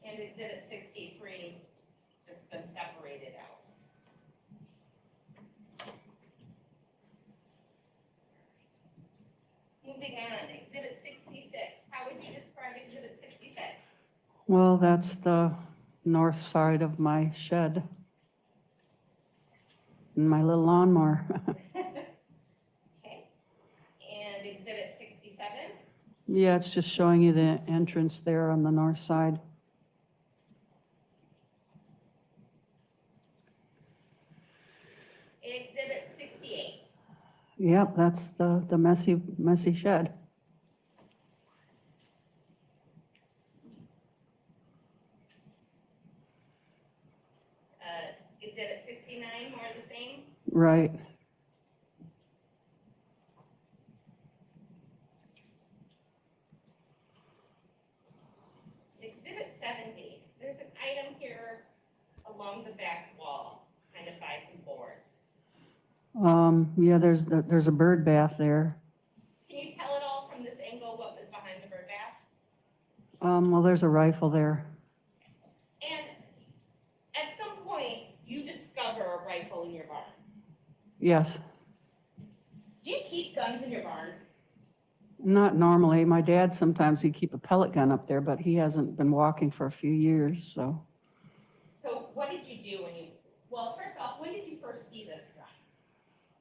And exhibit 63, just been separated out. Moving on, exhibit 66. How would you describe exhibit 66? Well, that's the north side of my shed. And my little lawnmower. Okay. And exhibit 67? Yeah, it's just showing you the entrance there on the north side. Exhibit 68. Yep, that's the messy shed. Exhibit 69, more the same? Right. Exhibit 70, there's an item here along the back wall, kind of by some boards. Yeah, there's a bird bath there. Can you tell it all from this angle what was behind the bird bath? Well, there's a rifle there. And at some point, you discover a rifle in your barn. Yes. Do you keep guns in your barn? Not normally. My dad, sometimes he'd keep a pellet gun up there, but he hasn't been walking for a few years, so. So what did you do when you, well, first off, when did you first see this gun?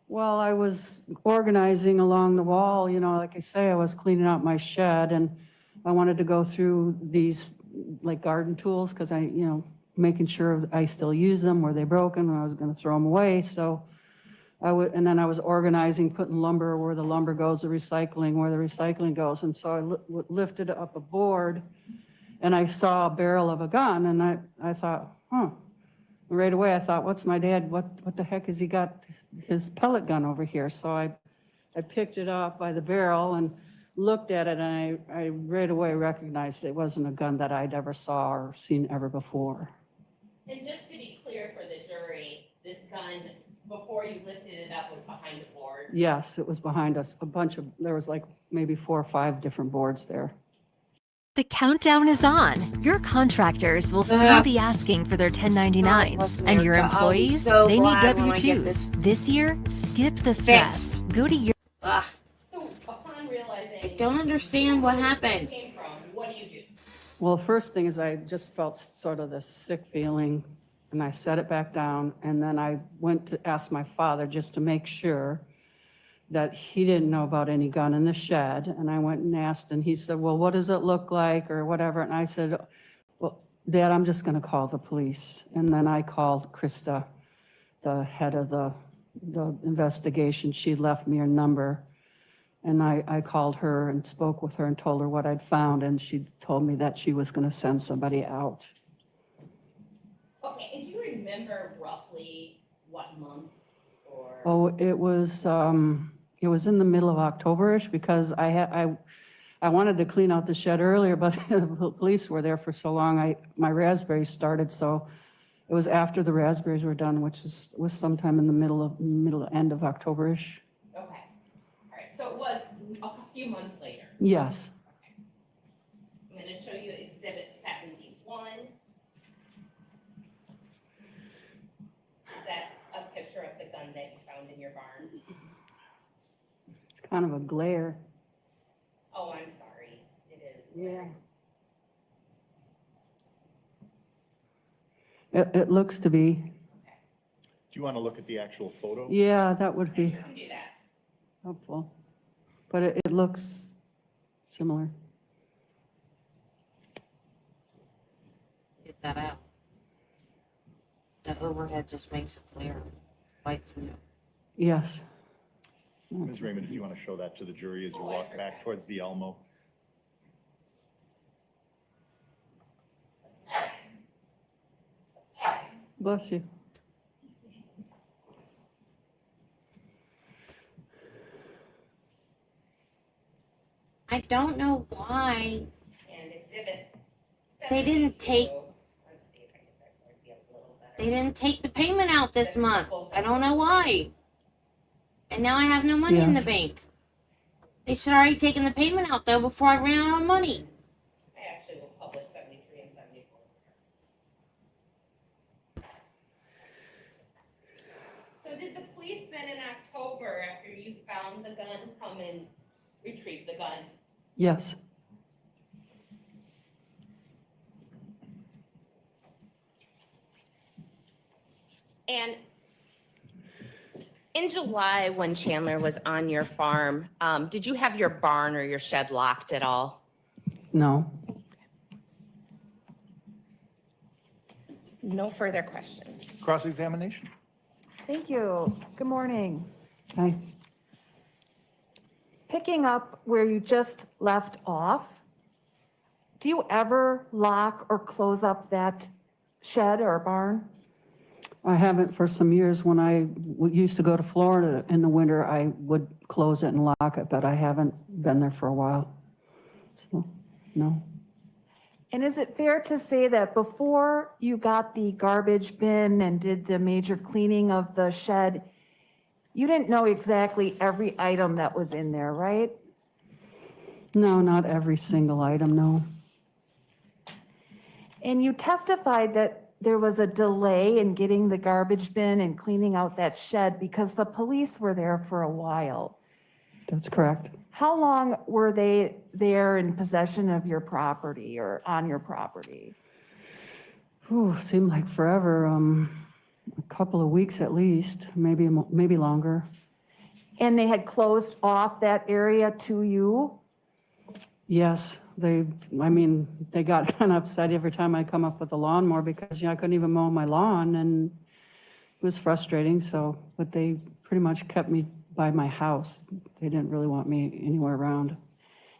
Well, I was organizing along the wall, you know, like I say, I was cleaning out my shed and I wanted to go through these like garden tools because making sure I still use them, were they broken, when I was going to throw them away. So and then I was organizing, putting lumber where the lumber goes, the recycling where the recycling goes. And so I lifted up a board and I saw a barrel of a gun and I thought, right away I thought, what's my dad, what the heck has he got his pellet gun over here? So I picked it up by the barrel and looked at it and I right away recognized it wasn't a gun that I'd ever saw or seen ever before. And just to be clear for the jury, this gun, before you lifted it up, was behind a board? Yes, it was behind us, there was like maybe 4 or 5 different boards there. The countdown is on. Your contractors will soon be asking for their 1099s, and your employees, they need W-2s. This year, skip the stress. Go to your... Ugh. So upon realizing... I don't understand what happened. Came from, what do you do? Well, the first thing is I just felt sort of this sick feeling, and I set it back down, and then I went to ask my father just to make sure that he didn't know about any gun in the shed. And I went and asked, and he said, well, what does it look like or whatever? And I said, well, Dad, I'm just going to call the police. And then I called Krista, the head of the investigation. She left me her number. And I called her and spoke with her and told her what I'd found. And she told me that she was going to send somebody out. Okay, and do you remember roughly what month or? Oh, it was in the middle of October-ish because I wanted to clean out the shed earlier, but the police were there for so long. My raspberries started, so it was after the raspberries were done, which was sometime in the end of October-ish. Okay, all right, so it was a few months later. Yes. I'm going to show you exhibit 71. Is that a picture of the gun that you found in your barn? It's kind of a glare. Oh, I'm sorry. It is. Yeah. It looks to be. Do you want to look at the actual photo? Yeah, that would be You can do that. helpful. But it looks similar. Get that out. The overhead just makes it clear. White for you. Yes. Ms. Raymond, if you want to show that to the jury as you walk back towards the Elmo. Bless you. I don't know why And exhibit they didn't 72, take let's see if I can get that to be a little better. they didn't take the payment out this month. I don't know why. And now I have no money in the Yes. bank. They should already taken the payment out though before I ran out of money. I actually will publish 73 and 74. So did the police then in October, after you found the gun, come and retrieve the gun? Yes. And in July, when Chandler was on your farm, did you have your barn or your shed locked at all? No. No further questions. Cross-examination. Thank you. Good morning. Hi. Picking up where you just left off, do you ever lock or close up that shed or barn? I haven't for some years. When I used to go to Florida in the winter, I would close it and lock it, but I haven't been there for a while. So, no. And is it fair to say that before you got the garbage bin and did the major cleaning of the shed, you didn't know exactly every item that was in there, right? No, not every single item, no. And you testified that there was a delay in getting the garbage bin and cleaning out that shed because the police were there for a while. That's correct. How long were they there in possession of your property or on your property? Ooh, seemed like forever. A couple of weeks at least, maybe longer. And they had closed off that area to you? Yes, they got kind of upset every time I come up with a lawnmower because, I couldn't even mow my lawn, and it was frustrating, but they pretty much kept me by my house. They didn't really want me anywhere around.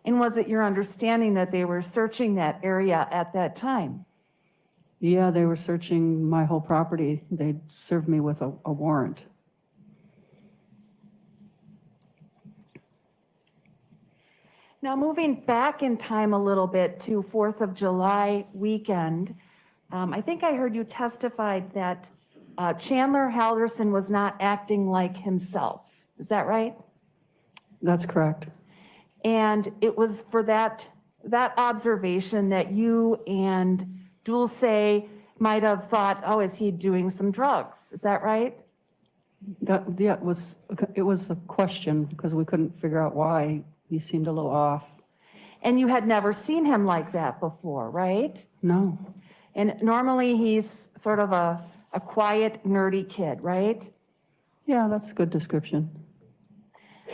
And was it your understanding that they were searching that area at that time? Yeah, they were searching my whole property. They served me with a warrant. Now, moving back in time a little bit to 4th of July weekend, I think I heard you testified that Chandler Halderson was not acting like himself. Is that right? That's correct. And it was for that observation that you and Dulce might have thought, oh, is he doing some drugs? Is that right? Yeah, it was a question because we couldn't figure out why he seemed a little off. And you had never seen him like that before, right? No. And normally he's sort of a quiet, nerdy kid, right? Yeah, that's a good description.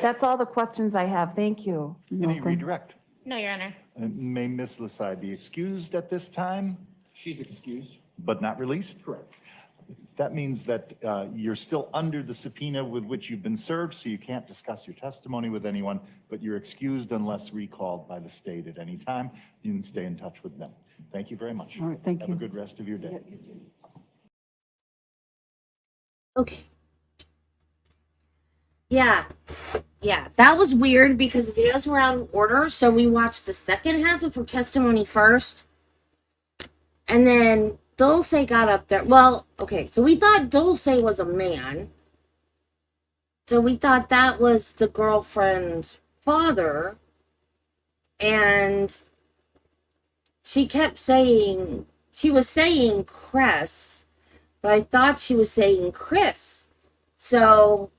That's all the questions I have. Thank you. Any redirect? No, Your Honor. May Ms. Lasai be excused at this time, She's excused. but not released? Correct. That means that you're still under the subpoena with which you've been served, so you can't discuss your testimony with anyone, but you're excused unless recalled by the state at any time. You can stay in touch with them. Thank you very much. All right, thank Have you. a good rest of your day. Okay. Yeah, that was weird because the videos were out of order, so we watched the second half of her testimony first, and then Dulce got up there. Well, okay, so we thought Dulce was a man, so we thought that was the girlfriend's father, and she kept saying, she was saying Chris, but I thought she was saying Chris, so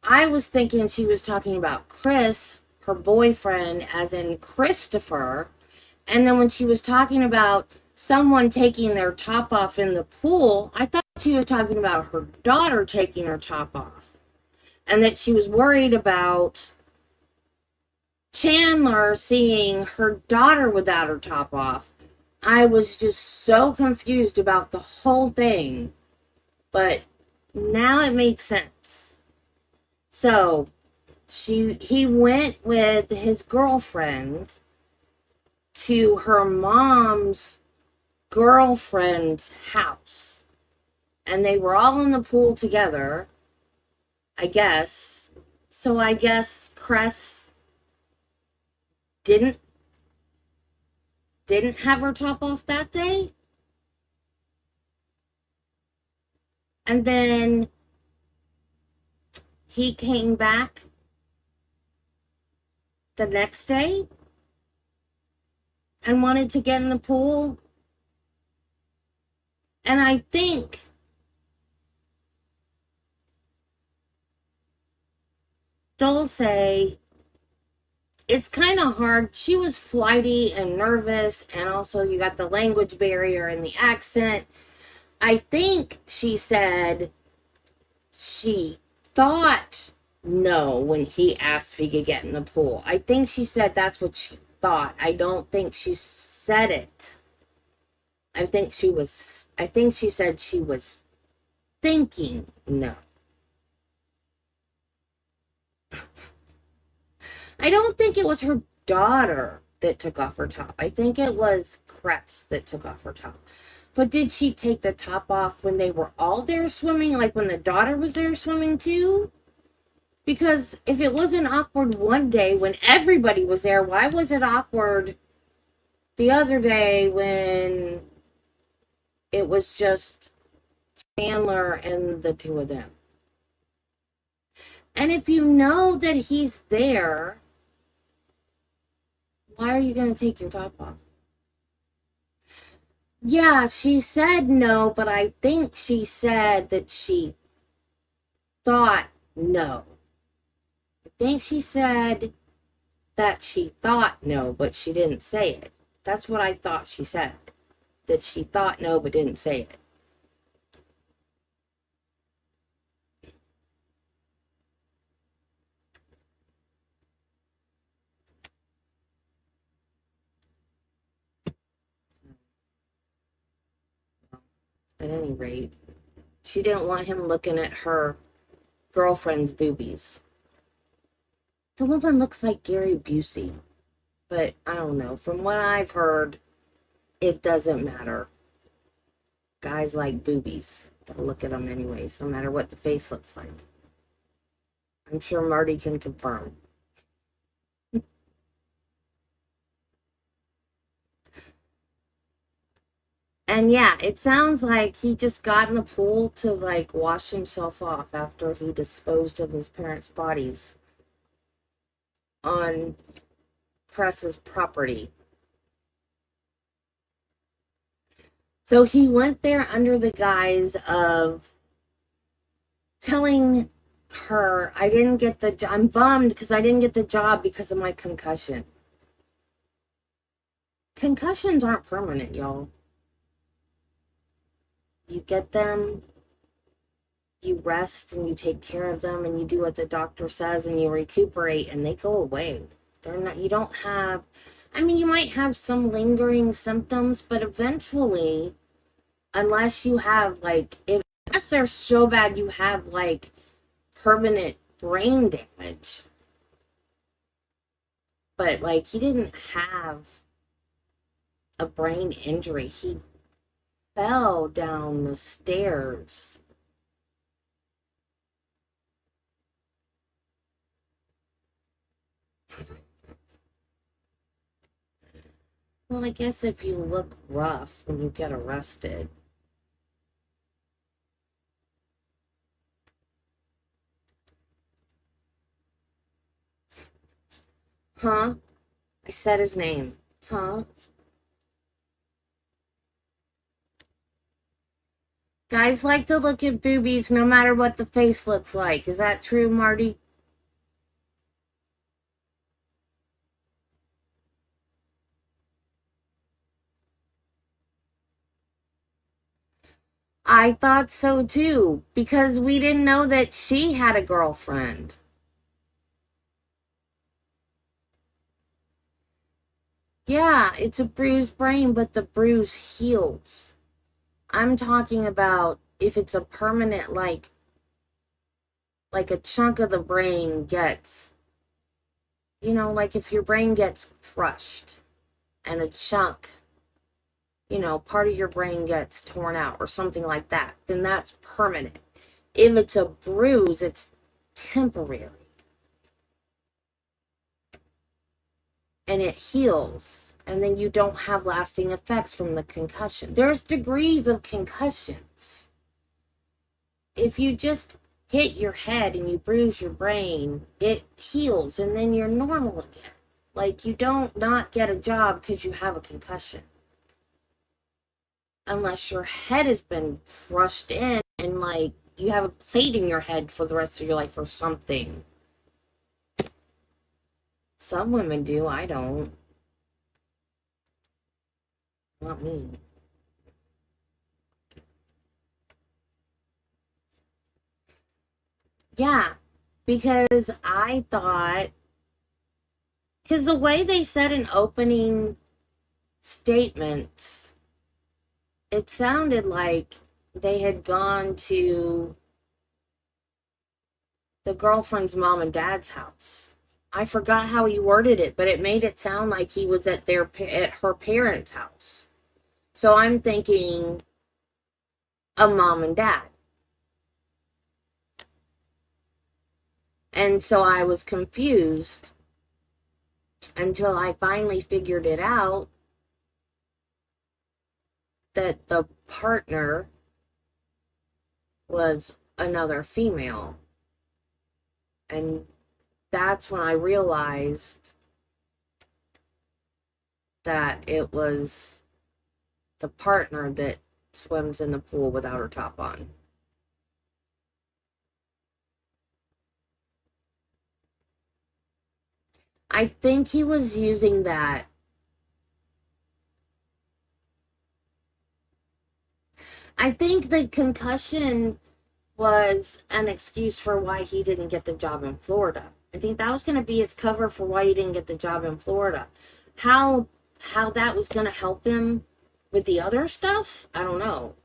I was thinking she was talking about Chris, her boyfriend, as in Christopher. And then when she was talking about someone taking their top off in the pool, I thought she was talking about her daughter taking her top off. And that she was worried about Chandler seeing her daughter without her top off. I was just so confused about the whole thing. But now it makes sense. So, he went with his girlfriend to her mom's girlfriend's house. and they were all in the pool together, I guess. So I guess Cress didn't have her top off that day. And then he came back the next day and wanted to get in the pool. And I think Dulce, it's kind of hard. She was flighty and nervous, and also you got the language barrier and the accent. I think she said she thought no when he asked if he could get in the pool. I think she said that's what she thought. I don't think she said it. I think she said she was thinking no. I don't think it was her daughter that took off her top. I think it was Cress that took off her top. But did she take the top off when they were all there swimming? Like when the daughter was there swimming too? Because if it wasn't awkward one day when everybody was there, why was it awkward the other day when it was just Chandler and the two of them? And if you know that he's there, why are you going to take your top off? Yeah, she said no, but I think she said that she thought no. I think she said that she thought no, but she didn't say it. That's what I thought she said. That she thought no, but didn't say it. At any rate, she didn't want him looking at her girlfriend's boobies. The woman looks like Gary Busey, but I don't know. From what I've heard, it doesn't matter. Guys like boobies. They'll look at them anyways, no matter what the face looks like. I'm sure Marty can confirm. And yeah, it sounds like he just got in the pool to like wash himself off after he disposed of his parents' bodies on Cress's property. So he went there under the guise of telling her, I'm bummed because I didn't get the job because of my concussion. Concussions aren't permanent, y'all. You get them, you rest and you take care of them and you do what the doctor says and you recuperate and they go away. You don't have, you might have some lingering symptoms, but eventually, unless you have unless they're so bad you have permanent brain damage. But he didn't have a brain injury. He fell down the stairs. Well, I guess if you look rough when you get arrested. Huh? I said his name. Huh? Guys like to look at boobies no matter what the face looks like. Is that true, Marty? I thought so too, because we didn't know that she had a girlfriend. Yeah, it's a bruised brain, but the bruise heals. I'm talking about if it's a permanent, like a chunk of the brain gets, like if your brain gets crushed and a chunk part of your brain gets torn out or something like that, then that's permanent. If it's a bruise, it's temporary. And it heals. And then you don't have lasting effects from the concussion. There's degrees of concussions. If you just hit your head and you bruise your brain, it heals and then you're normal again. Like, you don't not get a job because you have a concussion. Unless your head has been crushed in and, like, you have a plate in your head for the rest of your life or something. Some women do, I don't. Not me. Yeah, because I thought, because the way they said in opening statements, it sounded like they had gone to the girlfriend's mom and dad's house. I forgot how he worded it, but it made it sound like he was at her parents' house. So I'm thinking a mom and dad. And so I was confused until I finally figured it out that the partner was another female. And that's when I realized that it was the partner that swims in the pool without her top on. I think he was using that. I think the concussion was an excuse for why he didn't get the job in Florida. I think that was going to be his cover for why he didn't get the job in Florida. How that was going to help him with the other stuff, I don't know.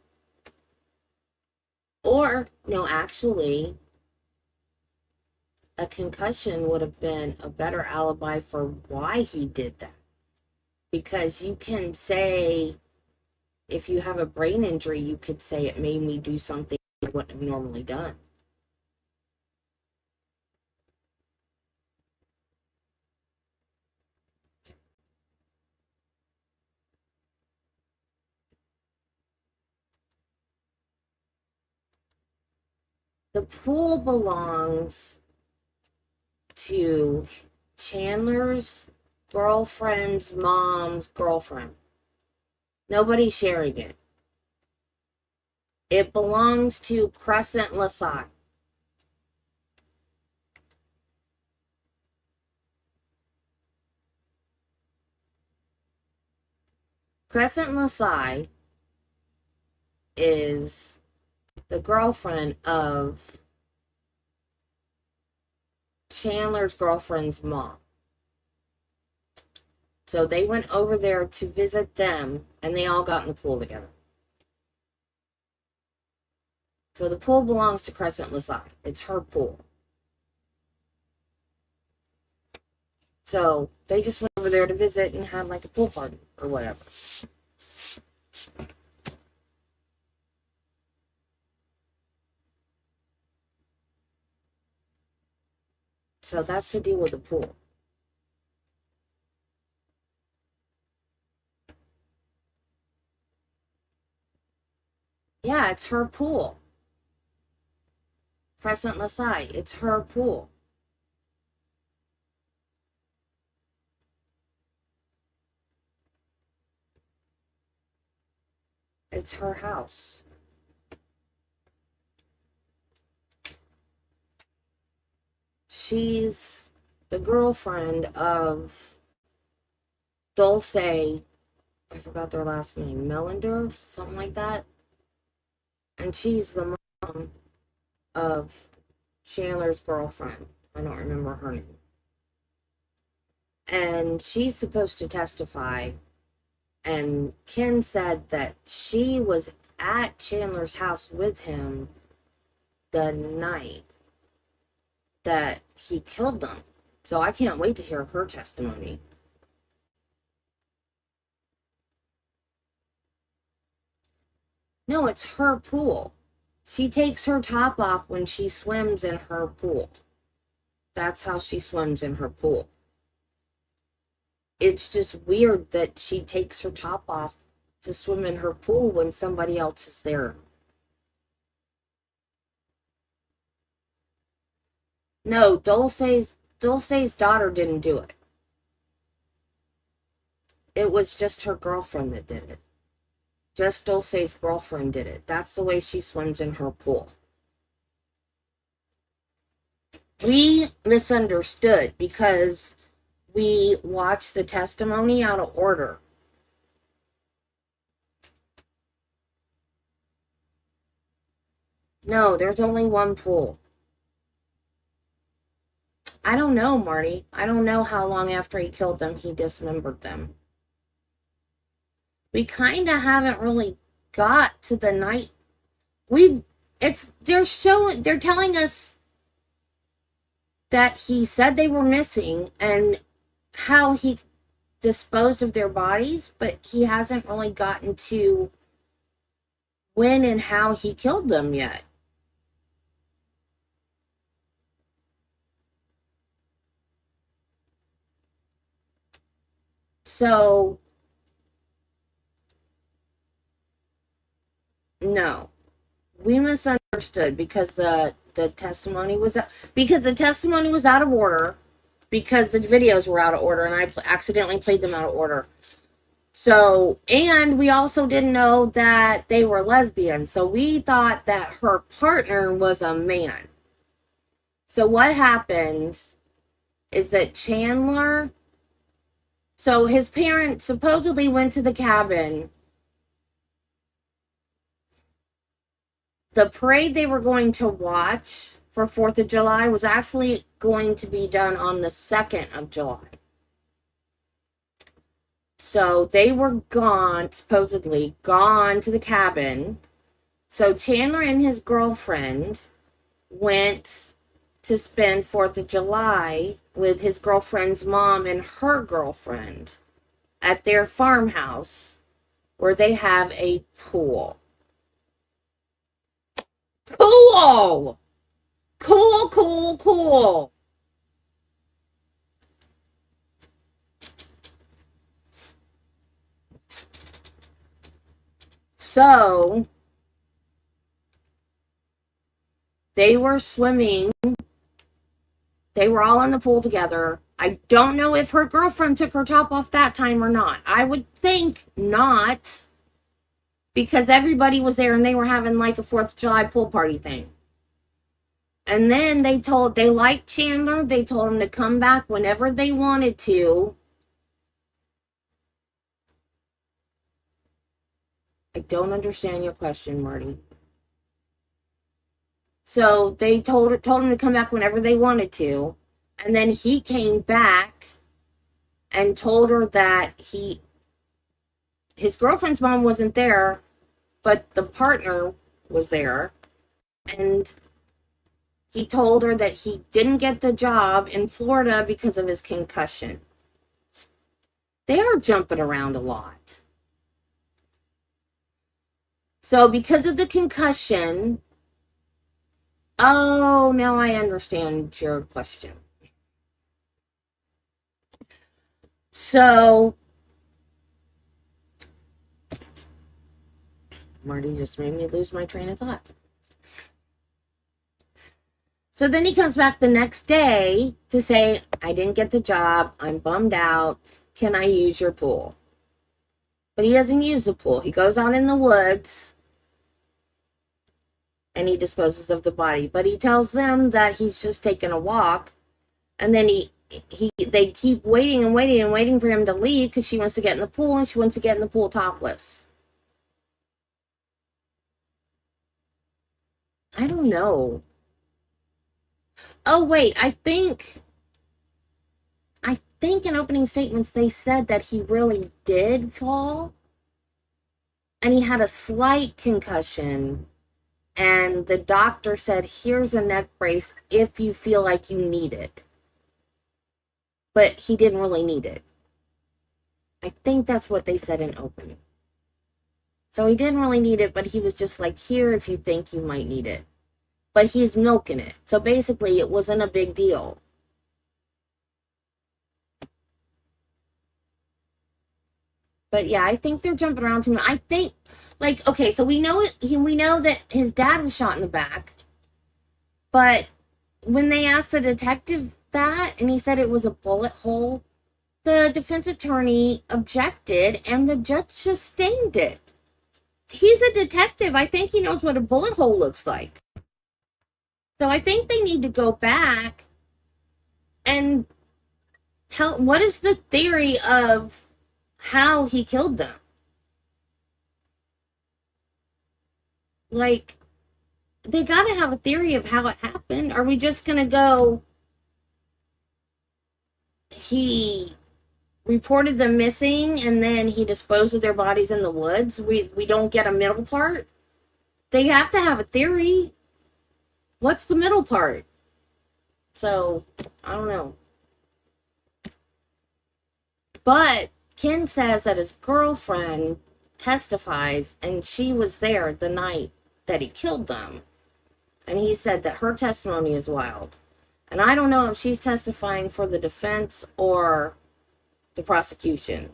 Or, no, actually, a concussion would have been a better alibi for why he did that. Because you can say, if you have a brain injury, you could say it made me do something I wouldn't have normally done. The pool belongs to Chandler's girlfriend's mom's girlfriend. Nobody's sharing it. It belongs to Crescent Lasai. Crescent Lasai is the girlfriend of Chandler's girlfriend's mom. So they went over there to visit them, and they all got in the pool together. So the pool belongs to Crescent Lasai. It's her pool. So they just went over there to visit and had like a pool party or whatever. So that's the deal with the pool. Yeah, it's her pool. Crescent Lasai, it's her pool. It's her house. She's the girlfriend of Dulce, I forgot their last name, Melander, something like that. And she's the mom of Chandler's girlfriend. I don't remember her name. And she's supposed to testify. And Ken said that she was at Chandler's house with him the night that he killed them. So I can't wait to hear her testimony. No, it's her pool. She takes her top off when she swims in her pool. That's how she swims in her pool. It's just weird that she takes her top off to swim in her pool when somebody else is there. No, Dulce's daughter didn't do it. It was just her girlfriend that did it. Just Dulce's girlfriend did it. That's the way she swims in her pool. We misunderstood because we watched the testimony out of order. No, there's only one pool. I don't know, Marty. I don't know how long after he killed them he dismembered them. We kind of haven't really got to the night. They're telling us that he said they were missing and how he disposed of their bodies, but he hasn't really gotten to when and how he killed them yet. So, no, we misunderstood because the testimony was out of order, because the videos were out of order, and I accidentally played them out of order. So, and we also didn't know that they were lesbians, so we thought that her partner was a man. So what happened is that Chandler, so his parents supposedly went to the cabin. The parade they were going to watch for 4th of July was actually going to be done on the 2nd of July. So they were supposedly gone to the cabin. So Chandler and his girlfriend went to spend 4th of July with his girlfriend's mom and her girlfriend at their farmhouse where they have a pool. Cool! Cool. So, they were swimming. They were all in the pool together. I don't know if her girlfriend took her top off that time or not. I would think not, because everybody was there and they were having like a 4th of July pool party thing. And then they liked Chandler. They told him to come back whenever they wanted to. I don't understand your question, Marty. So they told him to come back whenever they wanted to. And then he came back and told her that his girlfriend's mom wasn't there, but the partner was there. And he told her that he didn't get the job in Florida because of his concussion. They are jumping around a lot. So because of the concussion, oh, now I understand your question. So, Marty just made me lose my train of thought. So then he comes back the next day to say, I didn't get the job. I'm bummed out. Can I use your pool? But he doesn't use the pool. He goes out in the woods and he disposes of the body. But he tells them that he's just taking a walk. And then they keep waiting and waiting for him to leave because she wants to get in the pool, and she wants to get in the pool topless. I don't know. Oh, wait, I think in opening statements they said that he really did fall and he had a slight concussion, and the doctor said, here's a neck brace if you feel like you need it. But he didn't really need it. I think that's what they said in opening. So he didn't really need it, but he was just like, here if you think you might need it. But he's milking it. So basically, it wasn't a big deal. But yeah, I think they're jumping around too much. I think, like, okay, so we know that his dad was shot in the back. But when they asked the detective that, and he said it was a bullet hole, the defense attorney objected, and the judge sustained it. He's a detective. I think he knows what a bullet hole looks like. So I think they need to go back and tell what is the theory of how he killed them. Like, they got to have a theory of how it happened. Are we just going to go, he reported them missing and then he disposed of their bodies in the woods? We don't get a middle part? They have to have a theory. What's the middle part? So, I don't know. But Ken says that his girlfriend testifies, and she was there the night that he killed them. And he said that her testimony is wild. And I don't know if she's testifying for the defense or the prosecution.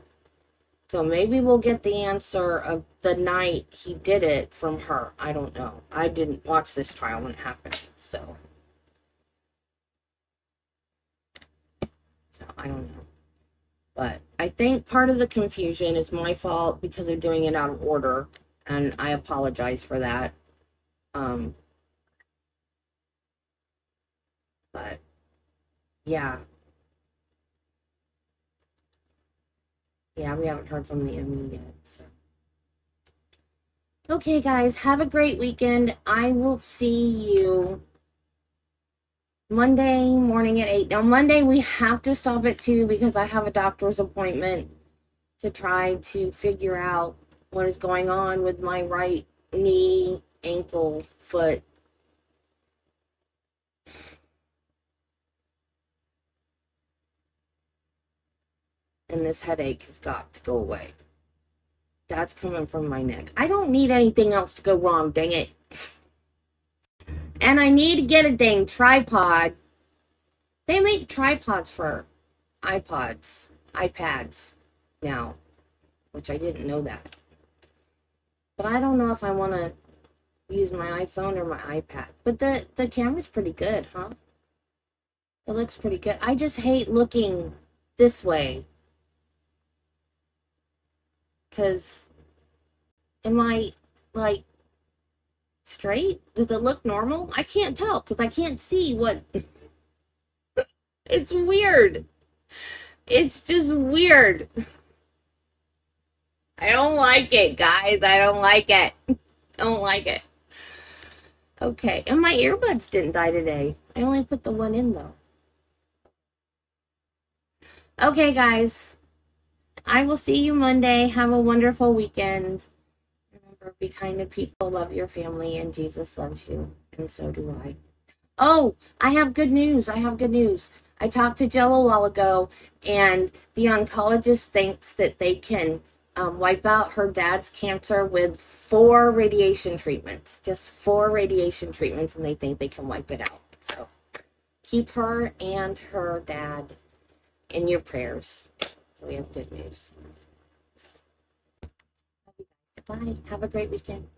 So maybe we'll get the answer of the night he did it from her. I don't know. I didn't watch this trial when it happened. So I don't know. But I think part of the confusion is my fault because they're doing it out of order. And I apologize for that. But yeah. Yeah, we haven't heard from the ME yet. So. Okay, guys, have a great weekend. I will see you Monday morning at 8. Now, Monday we have to stop at 2 because I have a doctor's appointment to try to figure out what is going on with my right knee, ankle, foot. And this headache has got to go away. That's coming from my neck. I don't need anything else to go wrong, dang it. And I need to get a dang tripod. They make tripods for iPads now, which I didn't know that. But I don't know if I want to use my iPhone or my iPad. But the camera's pretty good, huh? It looks pretty good. I just hate looking this way. Because, am I, like, straight? Does it look normal? I can't tell, because I can't see what... It's weird. It's just weird. I don't like it, guys. I don't like it. I don't like it. Okay, and my earbuds didn't die today. I only put the one in, though. Okay, guys. I will see you Monday. Have a wonderful weekend. Remember, be kind to people, love your family, and Jesus loves you, and so do I. Oh, I have good news. I talked to Jill a while ago, and the oncologist thinks that they can wipe out her dad's cancer with 4 radiation treatments. Just 4 radiation treatments, and they think they can wipe it out. So keep her and her dad in your prayers. So we have good news. Bye. Have a great weekend.